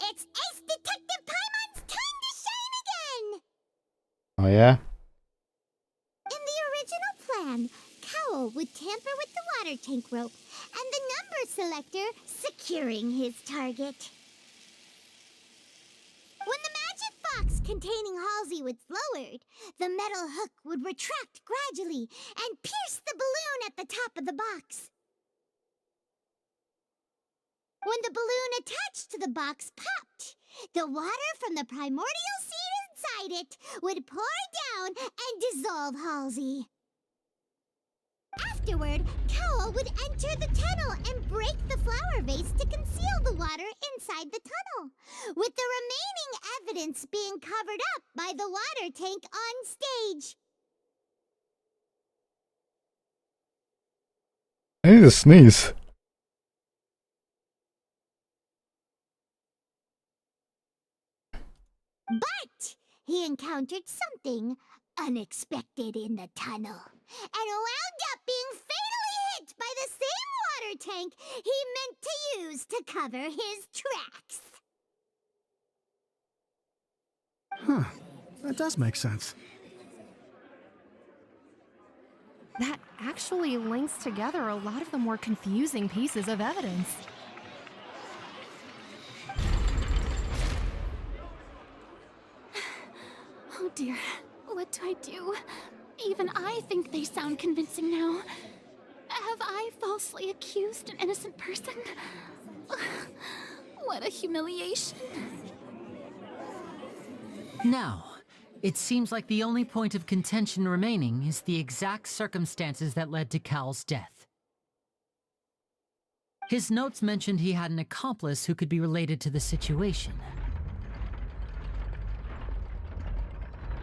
It's Ace Detective Paimon's time to shine again! Oh yeah? In the original plan, water tank rope, and the number selector securing his target. When the magic box containing Halsey was lowered, the metal hook would retract gradually and pierce the balloon at the top of the box. When the balloon attached to the box popped, the water from the primordial seed inside it would pour down and dissolve Halsey. Afterward, Cowl would enter the tunnel and break the flower vase to conceal the water inside the tunnel, with the remaining evidence being covered up by the water tank on stage. I need to sneeze. But he encountered something unexpected in the tunnel, and wound up being fatally hit by the same water tank he meant to use to cover his tracks. Huh. That does make sense. That actually links together a lot of the more confusing pieces of evidence. Oh dear, what do I do? Even I think they sound convincing now. Have I falsely accused an innocent person? What a humiliation. Now, it seems like the only point of contention remaining is the exact circumstances that led to Cowl's death. His notes mentioned he had an accomplice who could be related to the situation.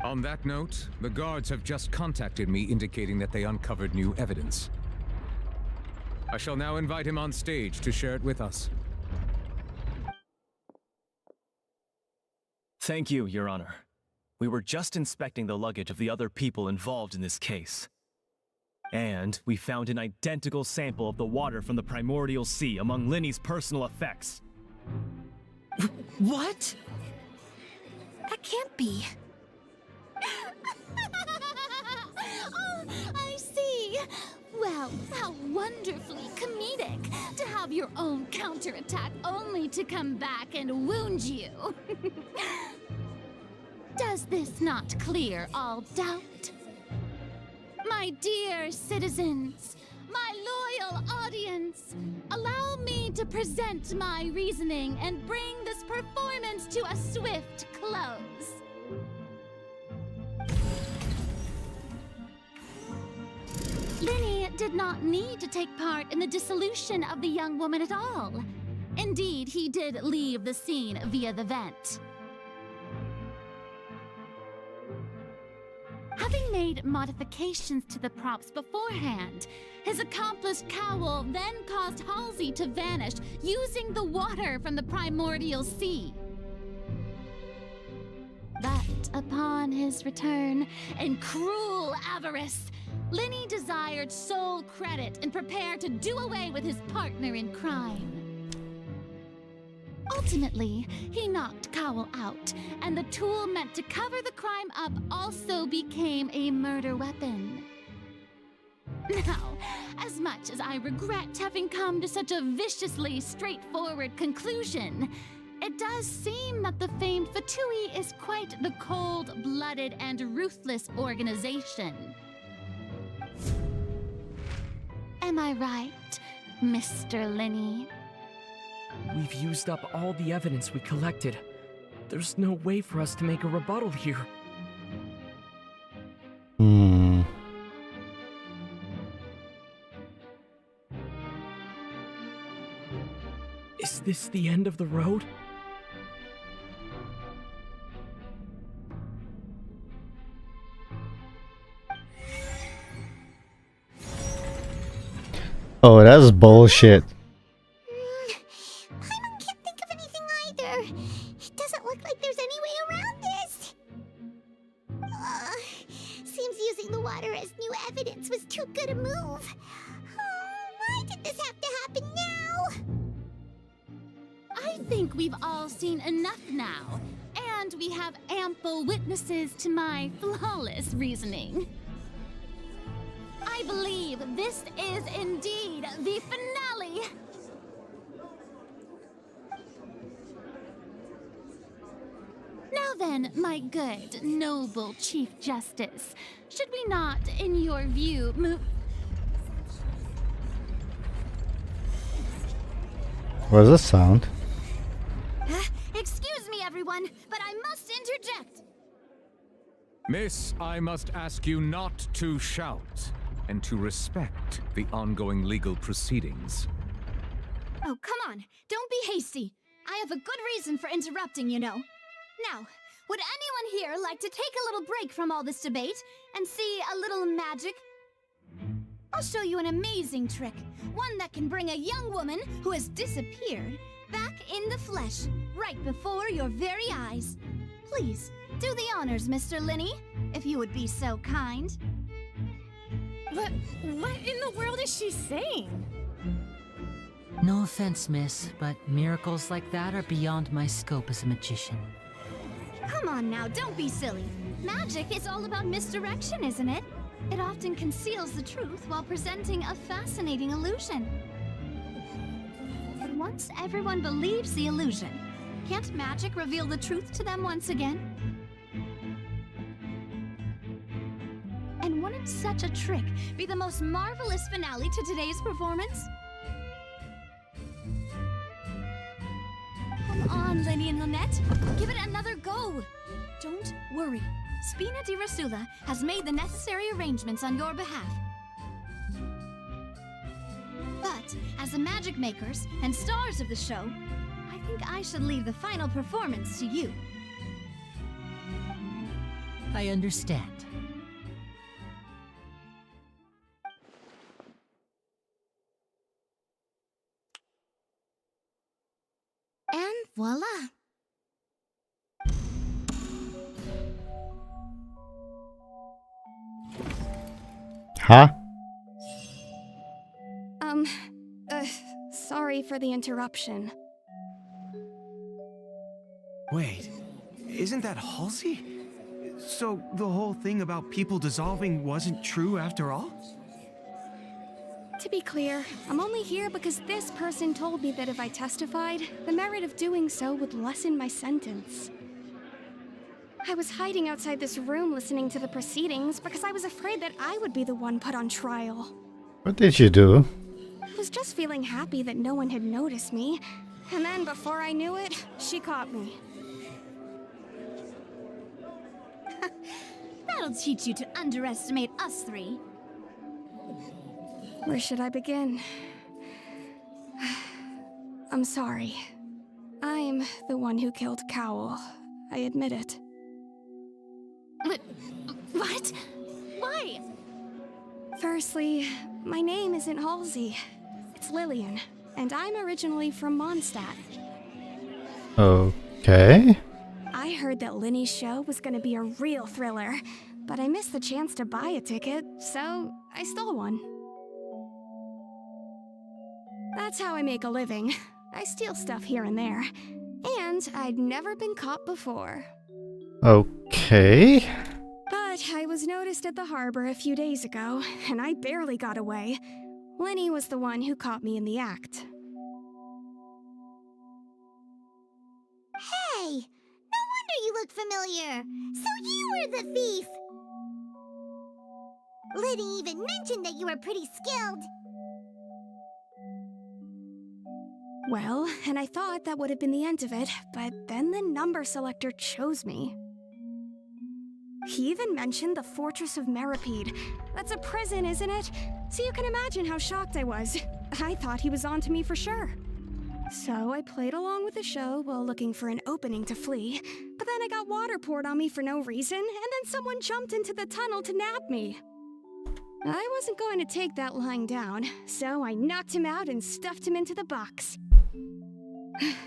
On that note, the guards have just contacted me indicating that they uncovered new evidence. I shall now invite him on stage to share it with us. Thank you, Your Honor. We were just inspecting the luggage of the other people involved in this case. And we found an identical sample of the water from the primordial sea among Linny's personal effects. What? That can't be. Oh, I see. Well, how wonderfully comedic to have your own counterattack only to come back and wound you. Does this not clear all doubt? My dear citizens, my loyal audience, allow me to present my reasoning and bring this performance to a swift close. Linny did not need to take part in the dissolution of the young woman at all. Indeed, he did leave the scene via the vent. Having made modifications to the props beforehand, his accomplice Cowl then caused Halsey to vanish using the water from the primordial sea. But upon his return, in cruel avarice, Linny desired sole credit and prepared to do away with his partner in crime. Ultimately, he knocked Cowl out, and the tool meant to cover the crime up also became a murder weapon. Now, as much as I regret having come to such a viciously straightforward conclusion, it does seem that the famed Fatui is quite the cold-blooded and ruthless organization. Am I right, Mr. Linny? We've used up all the evidence we collected. There's no way for us to make a rebuttal here. Is this the end of the road? Oh, that's bullshit. Paimon can't think of anything either. It doesn't look like there's any way around this. Seems using the water as new evidence was too good a move. Why did this have to happen now? I think we've all seen enough now, and we have ample witnesses to my flawless reasoning. I believe this is indeed the finale. Now then, my good, noble Chief Justice, should we not, in your view, move... What's the sound? Excuse me, everyone, but I must interject. Miss, I must ask you not to shout and to respect the ongoing legal proceedings. Oh, come on. Don't be hasty. I have a good reason for interrupting, you know. Now, would anyone here like to take a little break from all this debate and see a little magic? I'll show you an amazing trick. One that can bring a young woman who has disappeared back in the flesh, right before your very eyes. Please, do the honors, Mr. Linny, if you would be so kind. What in the world is she saying? No offense, miss, but miracles like that are beyond my scope as a magician. Come on now, don't be silly. Magic is all about misdirection, isn't it? It often conceals the truth while presenting a fascinating illusion. But once everyone believes the illusion, can't magic reveal the truth to them once again? And wouldn't such a trick be the most marvelous finale to today's performance? Come on, Lenny and Lynette. Give it another go. Don't worry. Spina di Rasula has made the necessary arrangements on your behalf. But as the magic makers and stars of the show, I think I should leave the final performance to you. I understand. And voila! Huh? Sorry for the interruption. Wait, isn't that Halsey? So the whole thing about people dissolving wasn't true after all? To be clear, I'm only here because this person told me that if I testified, the merit of doing so would lessen my sentence. I was hiding outside this room listening to the proceedings because I was afraid that I would be the one put on trial. What did you do? I was just feeling happy that no one had noticed me, and then before I knew it, she caught me. That'll teach you to underestimate us three. Where should I begin? I'm sorry. I'm the one who killed Cowl. I admit it. What? Why? Firstly, my name isn't Halsey. It's Lillian, and I'm originally from Mondstadt. Okay. I heard that Linny's show was gonna be a real thriller, but I missed the chance to buy a ticket, so I stole one. That's how I make a living. I steal stuff here and there. And I'd never been caught before. Okay. But I was noticed at the harbor a few days ago, and I barely got away. Linny was the one who caught me in the act. Hey! No wonder you look familiar! So you were the thief! Liddy even mentioned that you were pretty skilled. Well, and I thought that would have been the end of it, but then the number selector chose me. He even mentioned the Fortress of Meripede. That's a prison, isn't it? So you can imagine how shocked I was. I thought he was on to me for sure. So I played along with the show while looking for an opening to flee, but then I got water poured on me for no reason, and then someone jumped into the tunnel to nab me. I wasn't going to take that lying down, so I knocked him out and stuffed him into the box.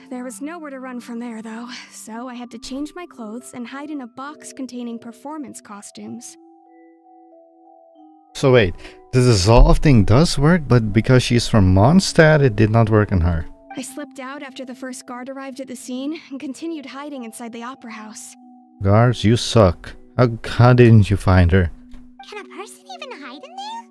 There was nowhere to run from there, though, so I had to change my clothes and hide in a box containing performance costumes. So wait, the dissolve thing does work, but because she's from Mondstadt, it did not work on her. I slipped out after the first guard arrived at the scene and continued hiding inside the opera house. Guards, you suck. How didn't you find her? Can a person even hide in there?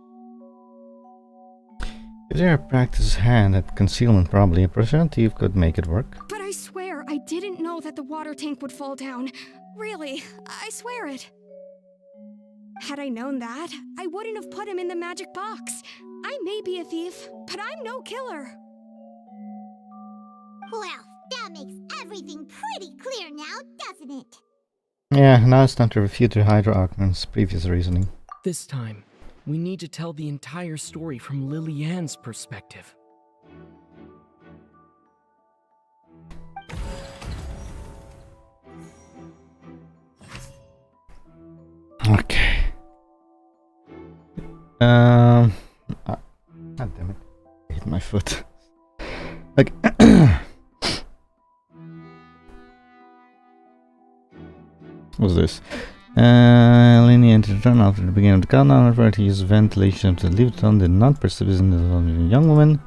With your practiced hand at concealment, probably a professional thief could make it work. But I swear, I didn't know that the water tank would fall down. Really, I swear it. Had I known that, I wouldn't have put him in the magic box. I may be a thief, but I'm no killer. Well, that makes everything pretty clear now, doesn't it? Yeah, now it's time to refute the Hydro Archon's previous reasoning. This time, we need to tell the entire story from Lily-Ann's perspective. Okay. God damn it. I hit my foot. Okay. What's this? Lenny entered the tunnel after the beginning of the countdown. However, he used ventilation to leave the tunnel, did not perceive his young woman.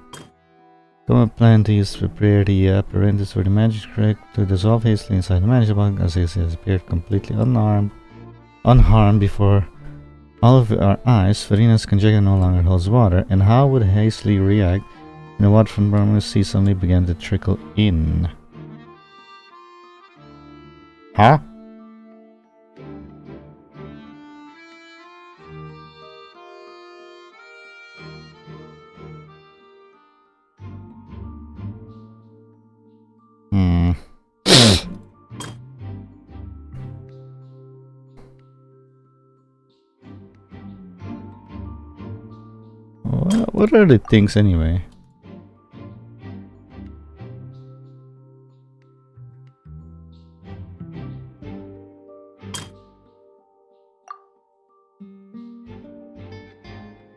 Come plan to use to prepare the apparatus for the magic trick to dissolve hastily inside the magic box as he has appeared completely unharmed before all of our eyes. Farina's conjecture no longer holds water, and how would hastily react when the water from Burma's sea suddenly began to trickle in? Huh? What are the things anyway?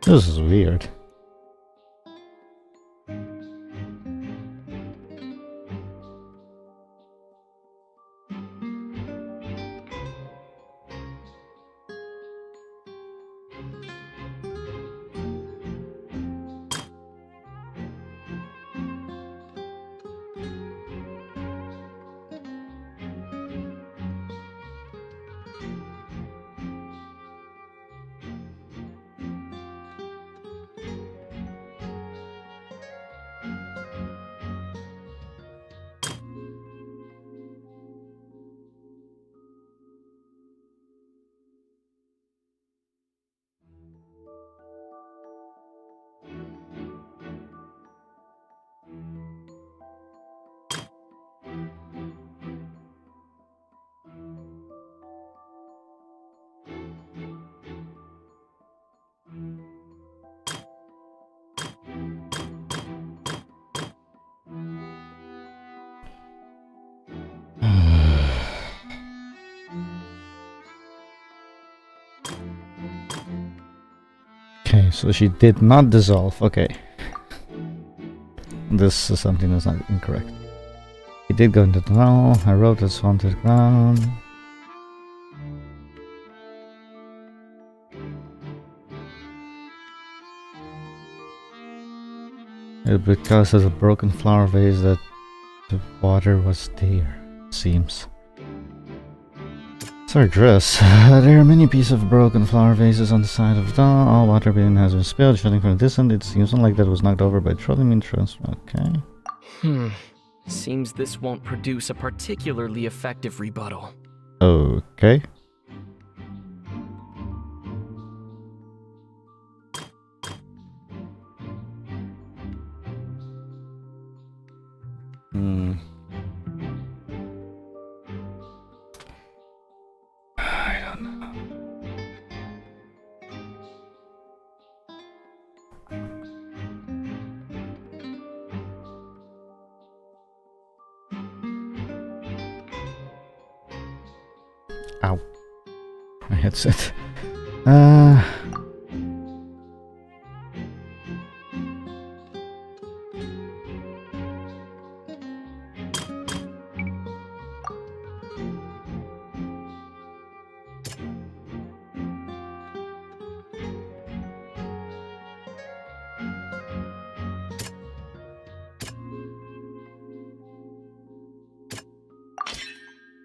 This is weird. Okay, so she did not dissolve. Okay. This is something that's not incorrect. He did go into the tunnel. I wrote this onto the ground. It's because of the broken flower vase that the water was there, it seems. It's our dress. There are many pieces of broken flower vases on the side of the tunnel. All water being has been spilled, shooting from a distance. It seems unlike that it was knocked over by trolling mean trust. Okay. Seems this won't produce a particularly effective rebuttal. Okay. I don't know. Ow. My headset.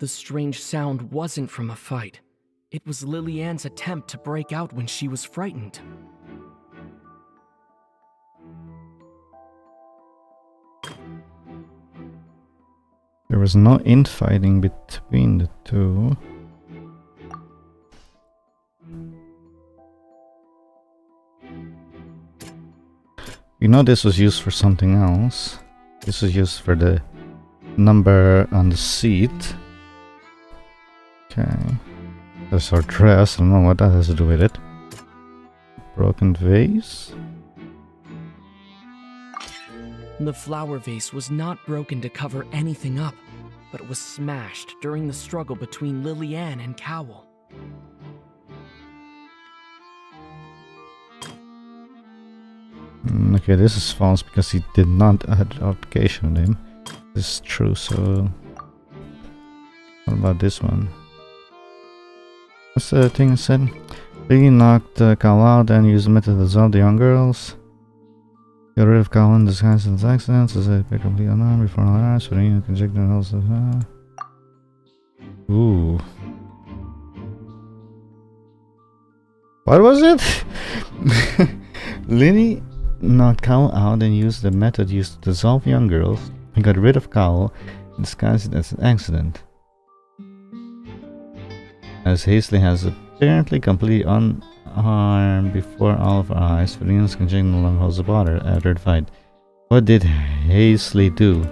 The strange sound wasn't from a fight. It was Lily-Ann's attempt to break out when she was frightened. There was no infighting between the two. You know this was used for something else. This was used for the number on the seat. Okay. That's our dress. I don't know what that has to do with it. Broken vase. The flower vase was not broken to cover anything up, but it was smashed during the struggle between Lillian and Cowl. Okay, this is false because he did not add application with him. This is true, so... What about this one? What's the thing it said? Lee knocked Cowl out and used the method to dissolve the young girls. Got rid of Cowl in disguise as accidents as a complete unarmed before all eyes, but he conjectured and also. Ooh. What was it? Linny knocked Cowl out and used the method used to dissolve young girls. He got rid of Cowl and disguised it as an accident. As hastily as apparently completely unharmed before all of our eyes, Venus conjectured no longer holds the water after the fight. What did Hazley do?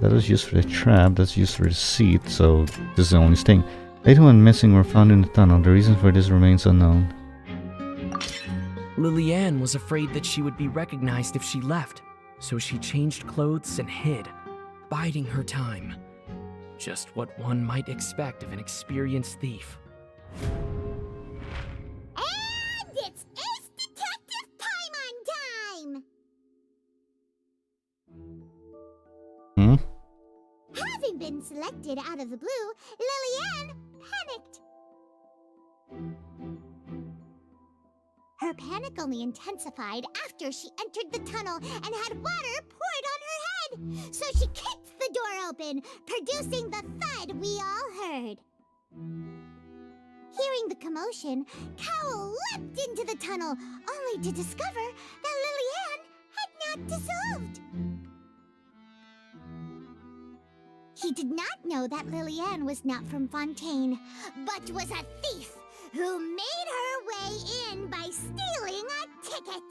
That was used for the trap, that's used for the seat, so this is the only thing. Later when missing were found in the tunnel, the reason for this remains unknown. Lillian was afraid that she would be recognized if she left, so she changed clothes and hid, biding her time. Just what one might expect of an experienced thief. And it's Ace Detective Paimon time! Having been selected out of the blue, Lillian panicked. Her panic only intensified after she entered the tunnel and had water poured on her head. So she kicked the door open, producing the thud we all heard. Hearing the commotion, Cowl leapt into the tunnel, only to discover that Lillian had not dissolved. He did not know that Lillian was not from Fontaine, but was a thief who made her way in by stealing a ticket.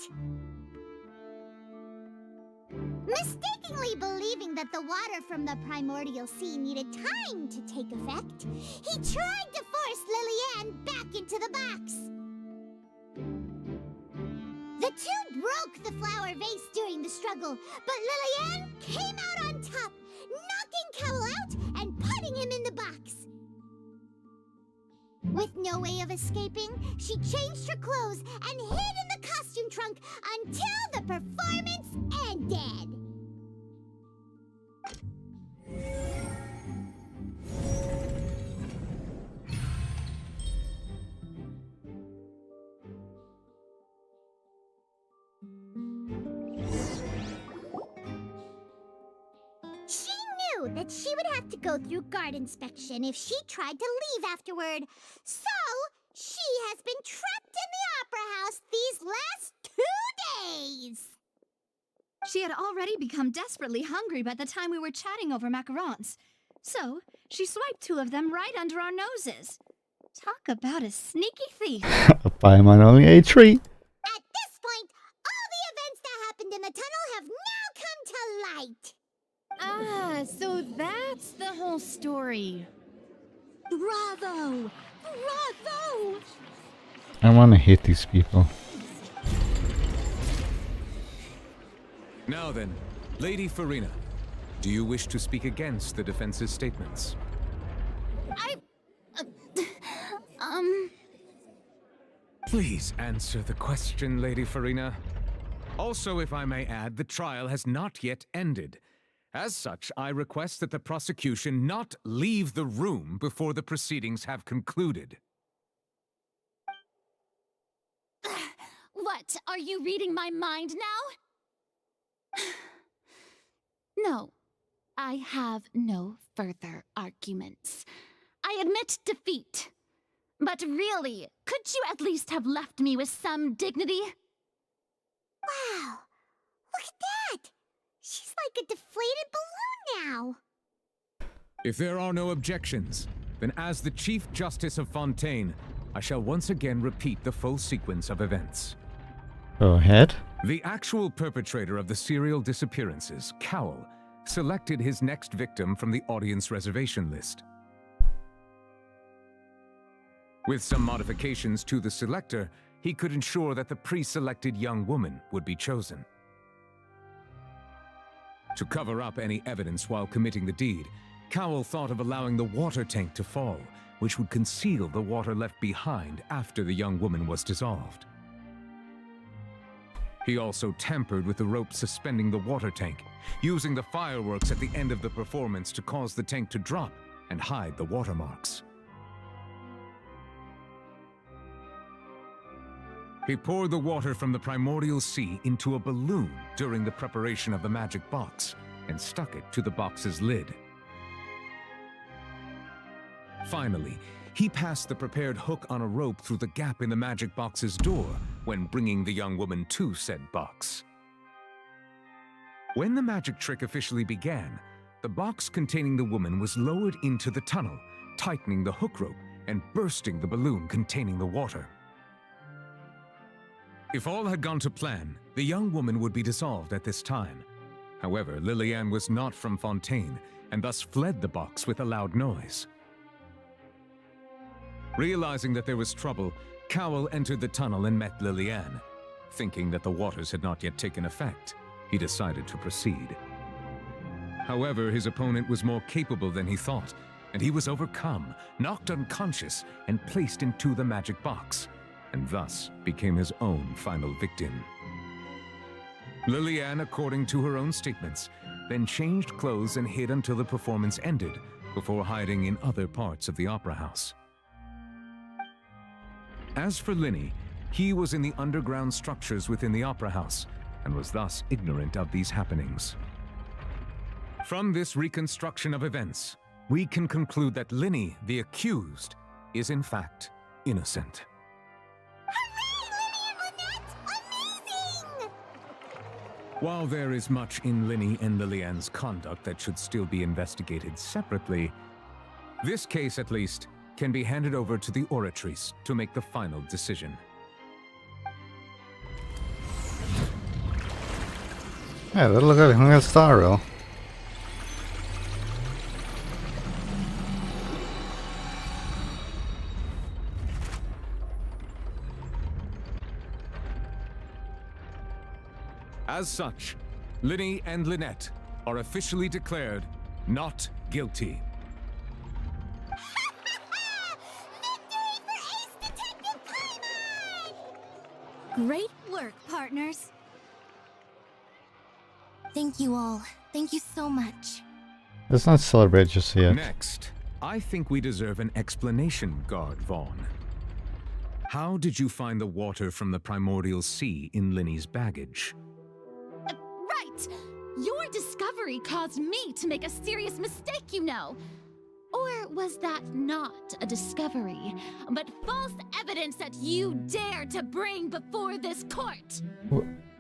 Mistakenly believing that the water from the primordial sea needed time to take effect, he tried to force Lillian back into the box. The two broke the flower vase during the struggle, but Lillian came out on top, knocking Cowl out and putting him in the box. With no way of escaping, she changed her clothes and hid in the costume trunk until the performance ended. She knew that she would have to go through guard inspection if she tried to leave afterward. So, she has been trapped in the Opera House these last 2 days. She had already become desperately hungry by the time we were chatting over macarons. So, she swiped 2 of them right under our noses. Talk about a sneaky thief. Paimon only ate 3. At this point, all the events that happened in the tunnel have now come to light. Ah, so that's the whole story. Bravo! Bravo! I want to hit these people. Now then, Lady Farina, do you wish to speak against the defense's statements? Please answer the question, Lady Farina. Also, if I may add, the trial has not yet ended. As such, I request that the prosecution not leave the room before the proceedings have concluded. What? Are you reading my mind now? No, I have no further arguments. I admit defeat. But really, could you at least have left me with some dignity? Wow! Look at that! She's like a deflated balloon now! If there are no objections, then as the Chief Justice of Fontaine, I shall once again repeat the full sequence of events. Go ahead. The actual perpetrator of the serial disappearances, Cowell, selected his next victim from the audience reservation list. With some modifications to the selector, he could ensure that the pre-selected young woman would be chosen. To cover up any evidence while committing the deed, Cowell thought of allowing the water tank to fall, which would conceal the water left behind after the young woman was dissolved. He also tampered with the rope suspending the water tank, using the fireworks at the end of the performance to cause the tank to drop and hide the watermarks. He poured the water from the primordial sea into a balloon during the preparation of the magic box and stuck it to the box's lid. Finally, he passed the prepared hook on a rope through the gap in the magic box's door when bringing the young woman to said box. When the magic trick officially began, the box containing the woman was lowered into the tunnel, tightening the hook rope and bursting the balloon containing the water. If all had gone to plan, the young woman would be dissolved at this time. However, Lillian was not from Fontaine and thus fled the box with a loud noise. Realizing that there was trouble, Cowell entered the tunnel and met Lillian. Thinking that the waters had not yet taken effect, he decided to proceed. However, his opponent was more capable than he thought, and he was overcome, knocked unconscious, and placed into the magic box, and thus became his own final victim. Lillian, according to her own statements, then changed clothes and hid until the performance ended, before hiding in other parts of the opera house. As for Linny, he was in the underground structures within the opera house, and was thus ignorant of these happenings. From this reconstruction of events, we can conclude that Linny, the accused, is in fact innocent. While there is much in Linny and Lillian's conduct that should still be investigated separately, this case, at least, can be handed over to the Oratrice to make the final decision. Yeah, look at him, star roll. As such, Linny and Lynette are officially declared not guilty. Great work, partners. Thank you all. Thank you so much. Let's not celebrate just yet. Next, I think we deserve an explanation, Guard Vaughn. How did you find the water from the primordial sea in Linny's baggage? Right! Your discovery caused me to make a serious mistake, you know. Or was that not a discovery, but false evidence that you dare to bring before this court?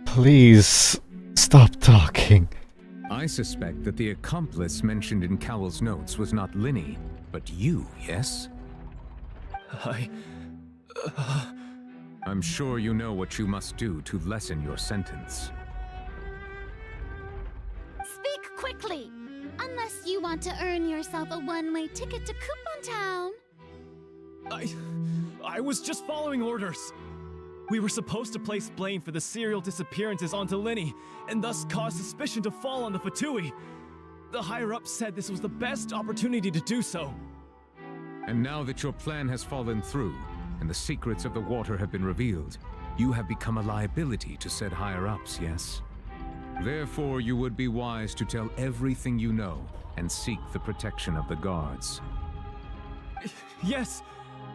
Please, stop talking. I suspect that the accomplice mentioned in Cowell's notes was not Linny, but you, yes? I'm sure you know what you must do to lessen your sentence. Speak quickly, unless you want to earn yourself a one-way ticket to Coupon Town. I was just following orders. We were supposed to place blame for the serial disappearances onto Linny, and thus cause suspicion to fall on the Fatui. The higher-ups said this was the best opportunity to do so. And now that your plan has fallen through, and the secrets of the water have been revealed, you have become a liability to said higher-ups, yes? Therefore, you would be wise to tell everything you know, and seek the protection of the guards. Yes,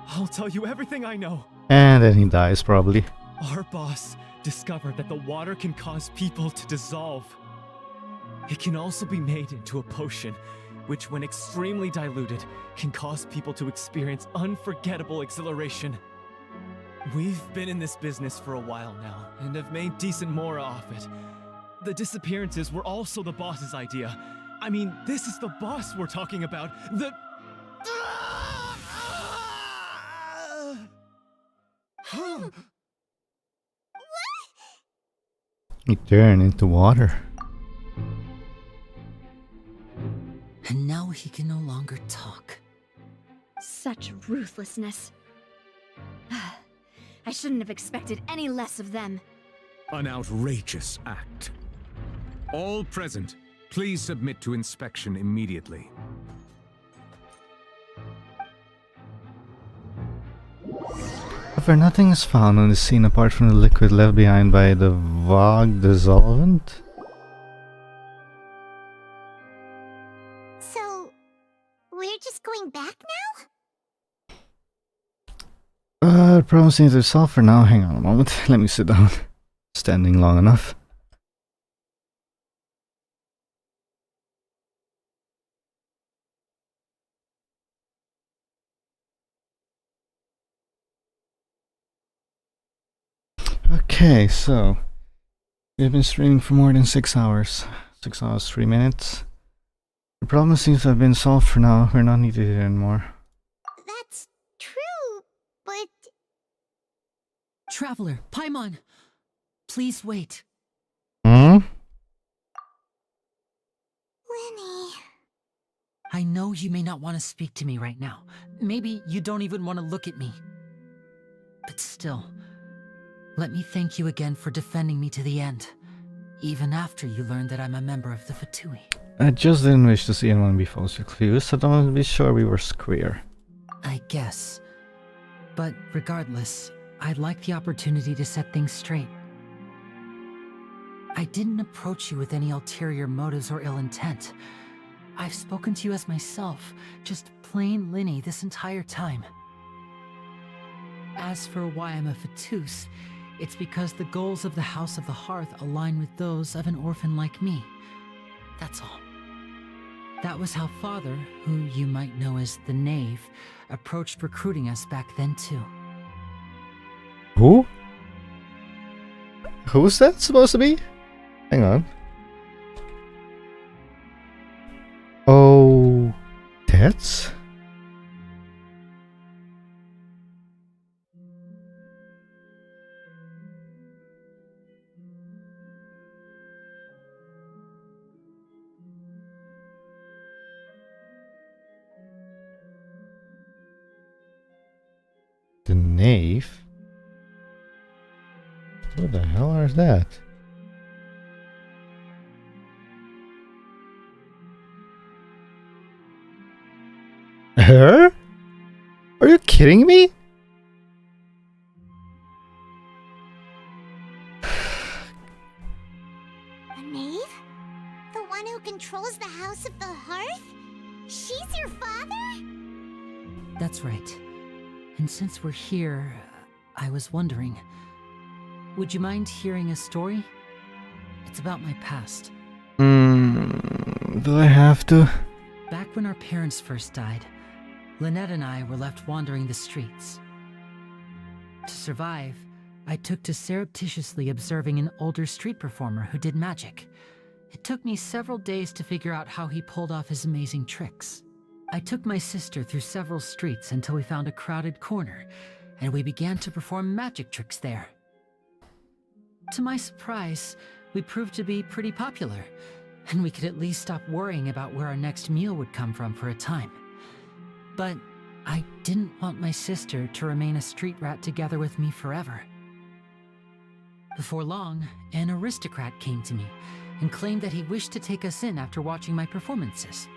I'll tell you everything I know. And then he dies, probably. Our boss discovered that the water can cause people to dissolve. It can also be made into a potion, which when extremely diluted, can cause people to experience unforgettable exhilaration. We've been in this business for a while now, and have made decent mora off it. The disappearances were also the boss's idea. I mean, this is the boss we're talking about. The... He turned into water. And now he can no longer talk. Such ruthlessness. I shouldn't have expected any less of them. An outrageous act. All present, please submit to inspection immediately. However, nothing is found on the scene apart from the liquid left behind by the Vogue dissolvent. So, we're just going back now? Problem seems to solve for now. Hang on a moment. Let me sit down. Standing long enough. Okay, so we've been streaming for more than 6 hours. 6 hours, 3 minutes. The problem seems to have been solved for now. We're not needed here anymore. That's true, but... Traveler, Paimon! Please wait. Hmm? Lenny... I know you may not want to speak to me right now. Maybe you don't even want to look at me. But still, let me thank you again for defending me to the end, even after you learned that I'm a member of the Fatui. I just didn't wish to see anyone be falsely accused, so don't be sure we were square. I guess. But regardless, I'd like the opportunity to set things straight. I didn't approach you with any ulterior motives or ill intent. I've spoken to you as myself, just plain Linny this entire time. As for why I'm a Fatus, it's because the goals of the House of the Hearth align with those of an orphan like me. That's all. That was how Father, who you might know as the Knave, approached recruiting us back then too. Who? Who's that supposed to be? Hang on. Oh, that's... The Knave? What the hell is that? Her? Are you kidding me? A knave? The one who controls the House of the Hearth? She's your father? That's right. And since we're here, I was wondering, would you mind hearing a story? It's about my past. Do I have to? Back when our parents first died, Lynette and I were left wandering the streets. To survive, I took to surreptitiously observing an older street performer who did magic. It took me several days to figure out how he pulled off his amazing tricks. I took my sister through several streets until we found a crowded corner, and we began to perform magic tricks there. To my surprise, we proved to be pretty popular, and we could at least stop worrying about where our next meal would come from for a time. But I didn't want my sister to remain a street rat together with me forever. Before long, an aristocrat came to me and claimed that he wished to take us in after watching my performances.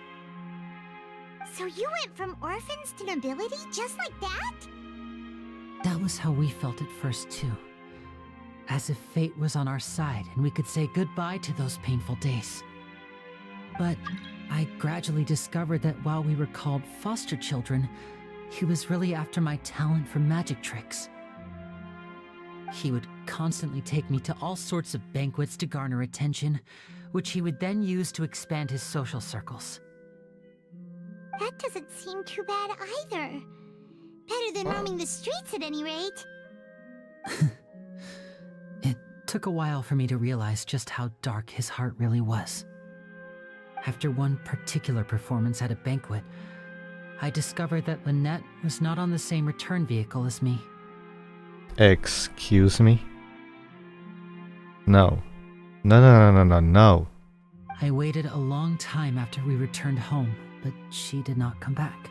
So you went from orphans to nobility just like that? That was how we felt at first too. As if fate was on our side and we could say goodbye to those painful days. But I gradually discovered that while we were called foster children, he was really after my talent for magic tricks. He would constantly take me to all sorts of banquets to garner attention, which he would then use to expand his social circles. That doesn't seem too bad either. Better than roaming the streets at any rate. It took a while for me to realize just how dark his heart really was. After one particular performance at a banquet, I discovered that Lynette was not on the same return vehicle as me. Excuse me? No. No. I waited a long time after we returned home, but she did not come back.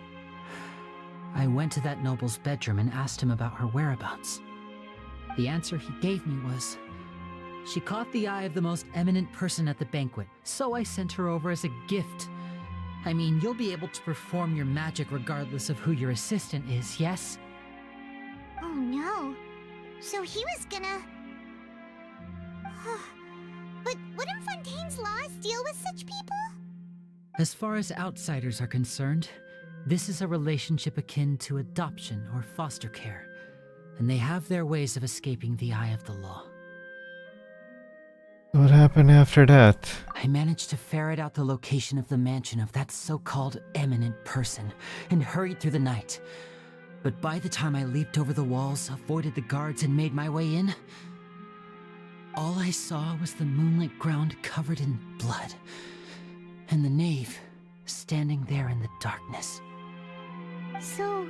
I went to that noble's bedroom and asked him about her whereabouts. The answer he gave me was, she caught the eye of the most eminent person at the banquet, so I sent her over as a gift. I mean, you'll be able to perform your magic regardless of who your assistant is, yes? Oh no. So he was gonna... But wouldn't Fontaine's laws deal with such people? As far as outsiders are concerned, this is a relationship akin to adoption or foster care, and they have their ways of escaping the eye of the law. What happened after that? I managed to ferret out the location of the mansion of that so-called eminent person and hurried through the night. But by the time I leaped over the walls, avoided the guards, and made my way in, all I saw was the moonlit ground covered in blood, and the knave standing there in the darkness. So,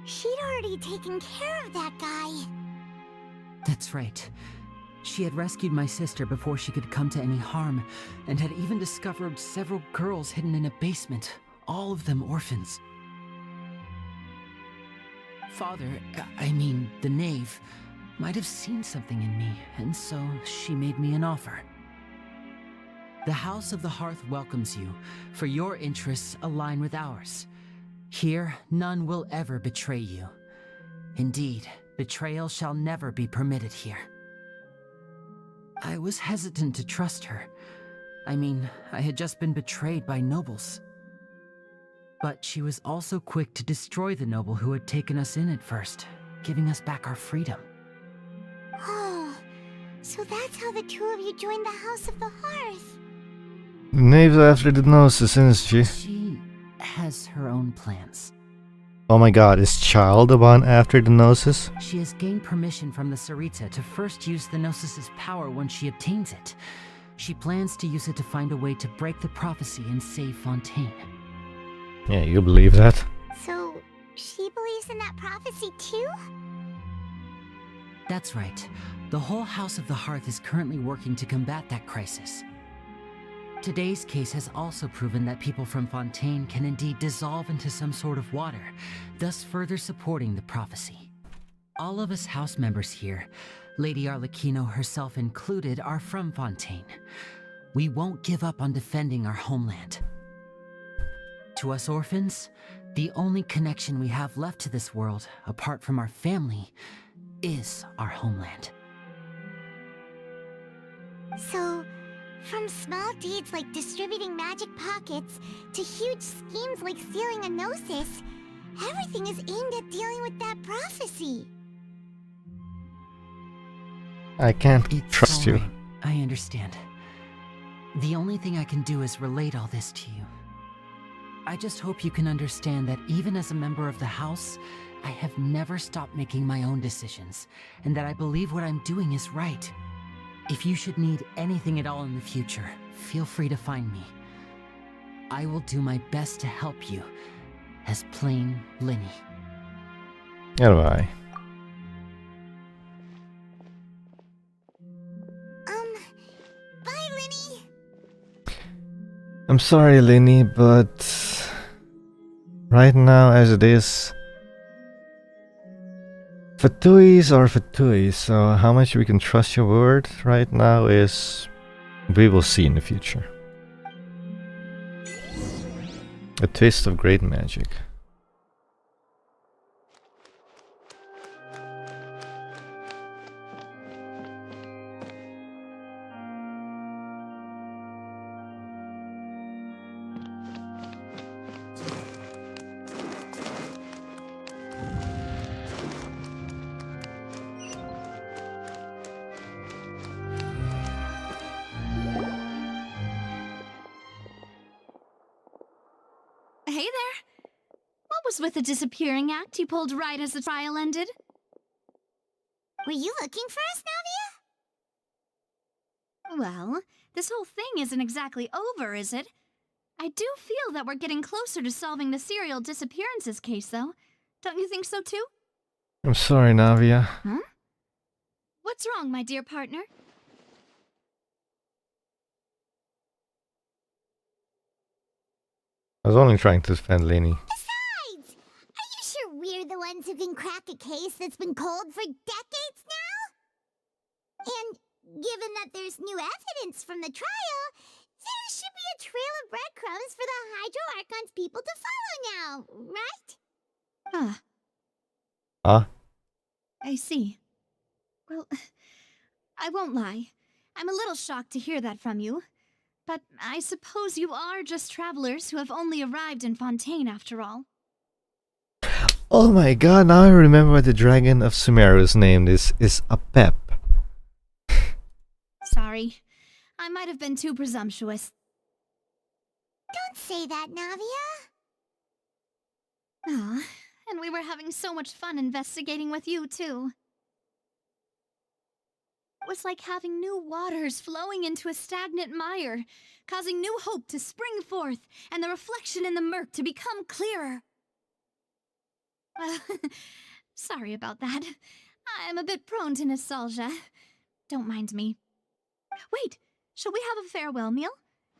she'd already taken care of that guy. That's right. She had rescued my sister before she could come to any harm, and had even discovered several girls hidden in a basement, all of them orphans. Father, I mean, the knave, might have seen something in me, and so she made me an offer. The House of the Hearth welcomes you, for your interests align with ours. Here, none will ever betray you. Indeed, betrayal shall never be permitted here. I was hesitant to trust her. I mean, I had just been betrayed by nobles. But she was also quick to destroy the noble who had taken us in at first, giving us back our freedom. Oh, so that's how the two of you joined the House of the Hearth. Knave's after the noses, isn't she? She has her own plans. Oh my god, is Child the one after the Gnosis? She has gained permission from the Sarita to first use the Gnosis' power when she obtains it. She plans to use it to find a way to break the prophecy and save Fontaine. Yeah, you believe that? So, she believes in that prophecy too? That's right. The whole House of the Hearth is currently working to combat that crisis. Today's case has also proven that people from Fontaine can indeed dissolve into some sort of water, thus further supporting the prophecy. All of us house members here, Lady Arlecchino herself included, are from Fontaine. We won't give up on defending our homeland. To us orphans, the only connection we have left to this world, apart from our family, is our homeland. So, from small deeds like distributing magic pockets to huge schemes like stealing a Gnosis, everything is aimed at dealing with that prophecy. I can't trust you. Right. I understand. The only thing I can do is relate all this to you. I just hope you can understand that even as a member of the House, I have never stopped making my own decisions, and that I believe what I'm doing is right. If you should need anything at all in the future, feel free to find me. I will do my best to help you, as plain Linny. Goodbye. Bye, Linny! I'm sorry, Linny, but right now, as it is, Fatuis are Fatuis, so how much we can trust your word right now is we will see in the future. A taste of great magic. Hey there! What was with the disappearing act you pulled right as the trial ended? Were you looking for us, Navia? Well, this whole thing isn't exactly over, is it? I do feel that we're getting closer to solving the serial disappearances case, though. Don't you think so, too? I'm sorry, Navia. Huh? What's wrong, my dear partner? I was only trying to defend Lenny. Besides, are you sure we're the ones who can crack a case that's been cold for decades now? And given that there's new evidence from the trial, there should be a trail of breadcrumbs for the Hydro Archon's people to follow now, right? Huh? I see. Well, I won't lie. I'm a little shocked to hear that from you. But I suppose you are just travelers who have only arrived in Fontaine after all. Oh my god, now I remember what the dragon of Sumeru's name is a pep. Sorry. I might have been too presumptuous. Don't say that, Navia. Ah, and we were having so much fun investigating with you, too. It was like having new waters flowing into a stagnant mire, causing new hope to spring forth, and the reflection in the murk to become clearer. Well, sorry about that. I'm a bit prone to nostalgia. Don't mind me. Wait, shall we have a farewell meal?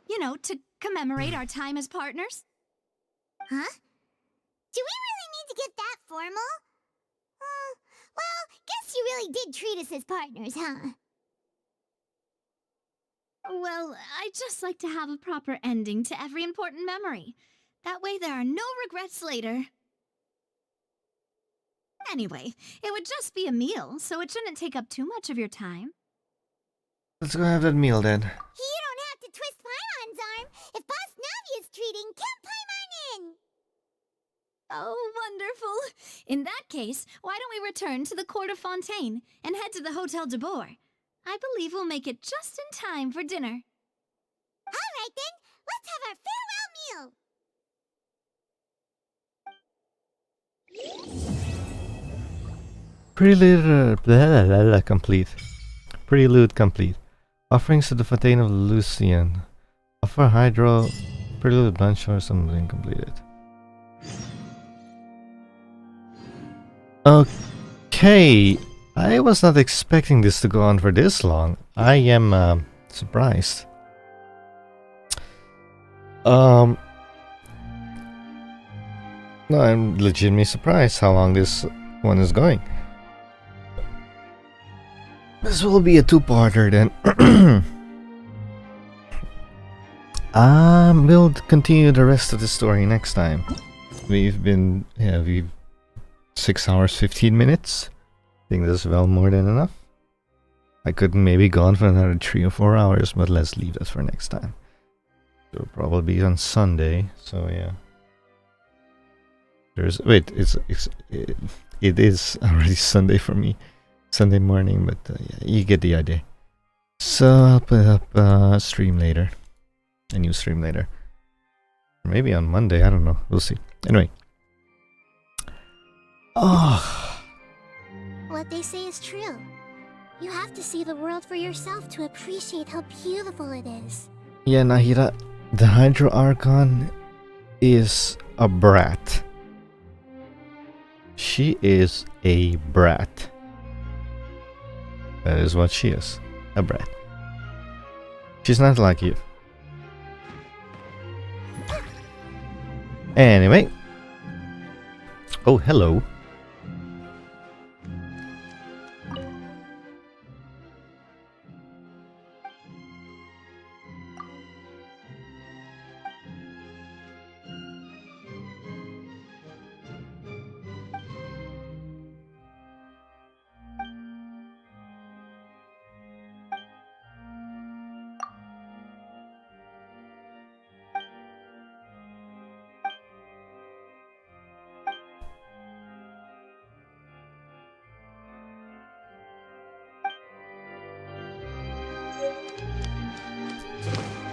You know, to commemorate our time as partners? Huh? Do we really need to get that formal? Well, guess you really did treat us as partners, huh? Well, I'd just like to have a proper ending to every important memory. That way there are no regrets later. Anyway, it would just be a meal, so it shouldn't take up too much of your time. Let's go have that meal then. You don't have to twist Paimon's arm. If Boss Navia's treating, count Paimon in! Oh, wonderful. In that case, why don't we return to the court of Fontaine and head to the Hotel de Boer? I believe we'll make it just in time for dinner. All right then, let's have our Prelude complete. Prelude complete. Offerings to the Fontaine of Lucian. Offer Hydro. Prelude Blancheur, something completed. Okay. I was not expecting this to go on for this long. I am surprised. No, I'm legitimately surprised how long this one is going. This will be a two-parter then. We'll continue the rest of the story next time. We've 6 hours 15 minutes. I think that's well more than enough. I could maybe go on for another 3 or 4 hours, but let's leave that for next time. It'll probably be on Sunday, so yeah. It is already Sunday for me. Sunday morning, but yeah, you get the idea. So I'll put up a stream later. A new stream later. Or maybe on Monday, I don't know. We'll see. Anyway. Oh. What they say is true. You have to see the world for yourself to appreciate how beautiful it is. Yeah, Nahira, the Hydro Archon is a brat. She is a brat. That is what she is. A brat. She's not like you. Anyway. Oh, hello.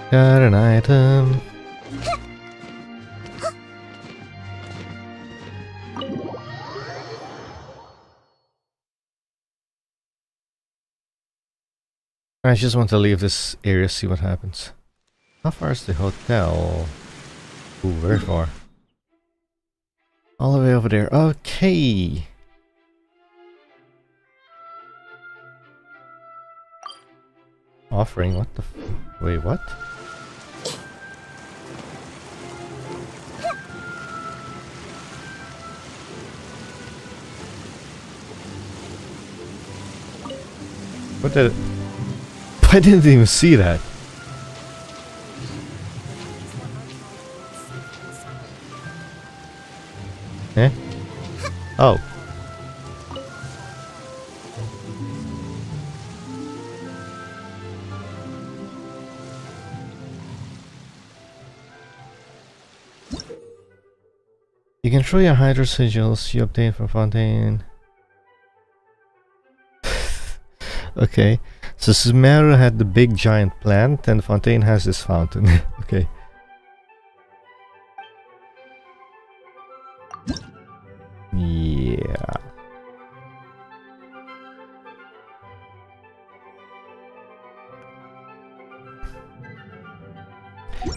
Got an item. I just want to leave this area, see what happens. How far is the hotel? Ooh, very far. All the way over there. Okay. Offering? What the wait, what? What did it? I didn't even see that. Eh? Oh. You can show your hydro sigils you obtain from Fontaine. Okay. So Sumeru had the big giant plant and Fontaine has this fountain. Okay. Yeah.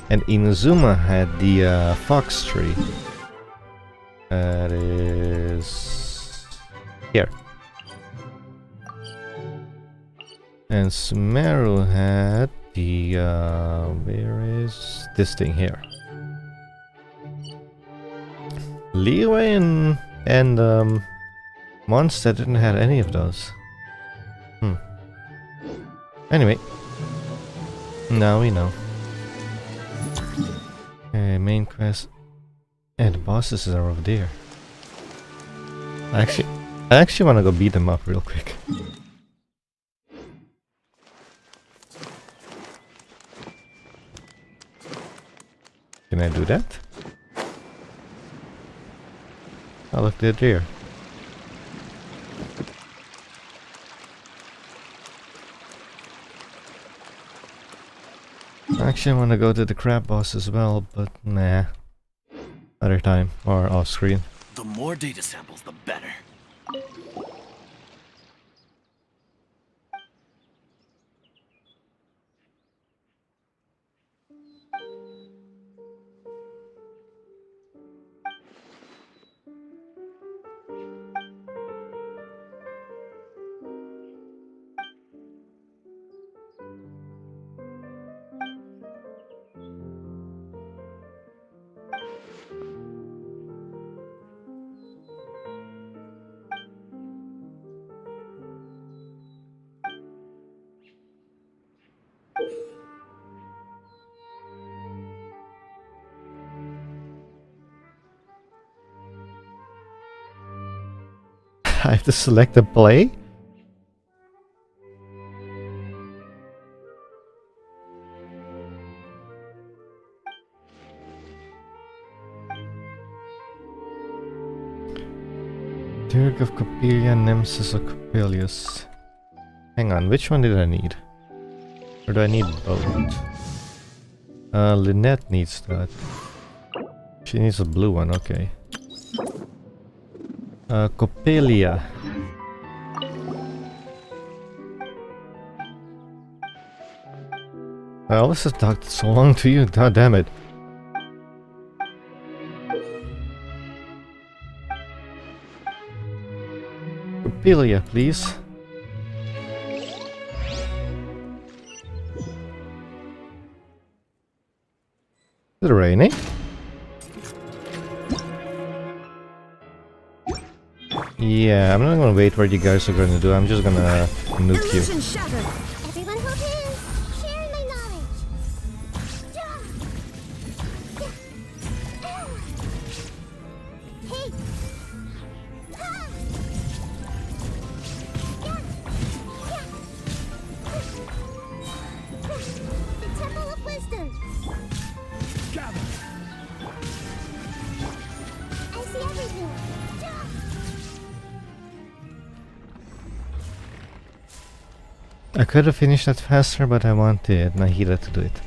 And Inazuma had the fox tree. That is here. And Sumeru had the where is this thing here? Leeway and Monster didn't have any of those. Anyway, now we know. Okay, main quest. And the bosses are over there. I actually want to go beat them up real quick. Can I do that? Oh look, they're there. Actually, I want to go to the crab boss as well, but nah. Other time, or off screen. The more data samples, the better. I have to select a play? Dirk of Coppelia, Nemesis of Coppelius. Hang on, which one did I need? Or do I need both? Lynette needs that. She needs a blue one, okay. Coppelia. I always have talked so long to you, god damn it. Coppelia, please. Is it raining? Yeah, I'm not gonna wait what you guys are gonna do, I'm just gonna nuke you. Everyone hold hands. Share my knowledge. Hey. The Temple of Wisdom. Gather. I see everything. I could have finished that faster, but I wanted Nahida to do it.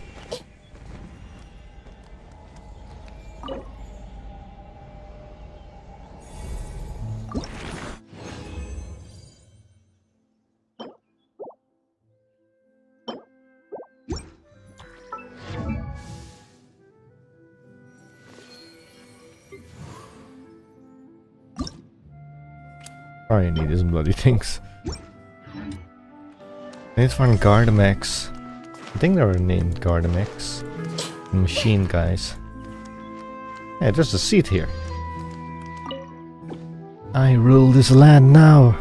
All you need is bloody things. Need to find Gardamex. I think they were named Gardamex. Machine guys. Hey, there's a seat here. I rule this land now.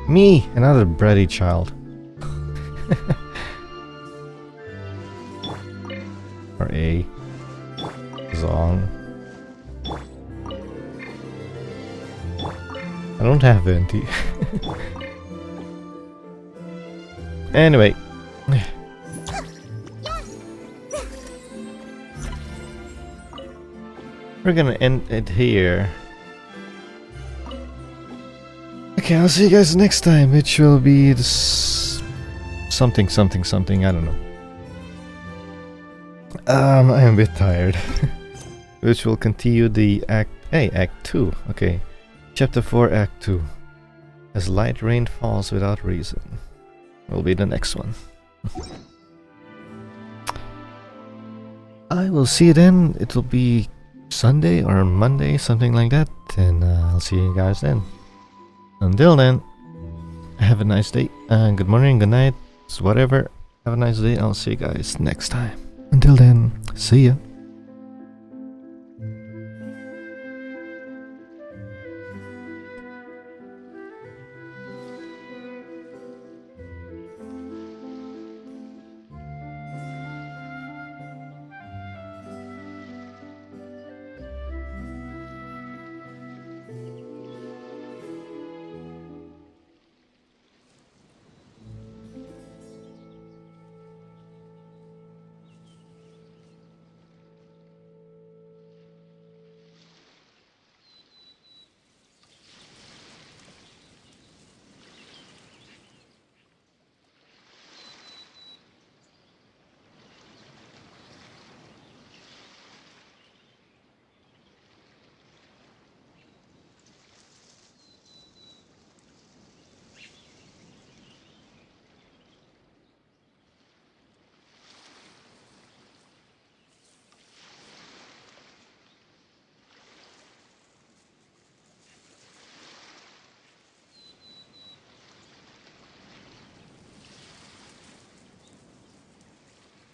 Me, another bratty child. Or a Zong. I don't have Venti. Anyway. We're gonna end it here. Okay, I'll see you guys next time, which will be this something, I don't know. I'm a bit tired. Which will continue the Act 2, okay. Chapter 4, Act 2. As light rain falls without reason. Will be the next one. I will see you then. It will be Sunday or Monday, something like that. And I'll see you guys then. Until then, have a nice day. Good morning, good night, whatever. Have a nice day. I'll see you guys next time. Until then, see ya.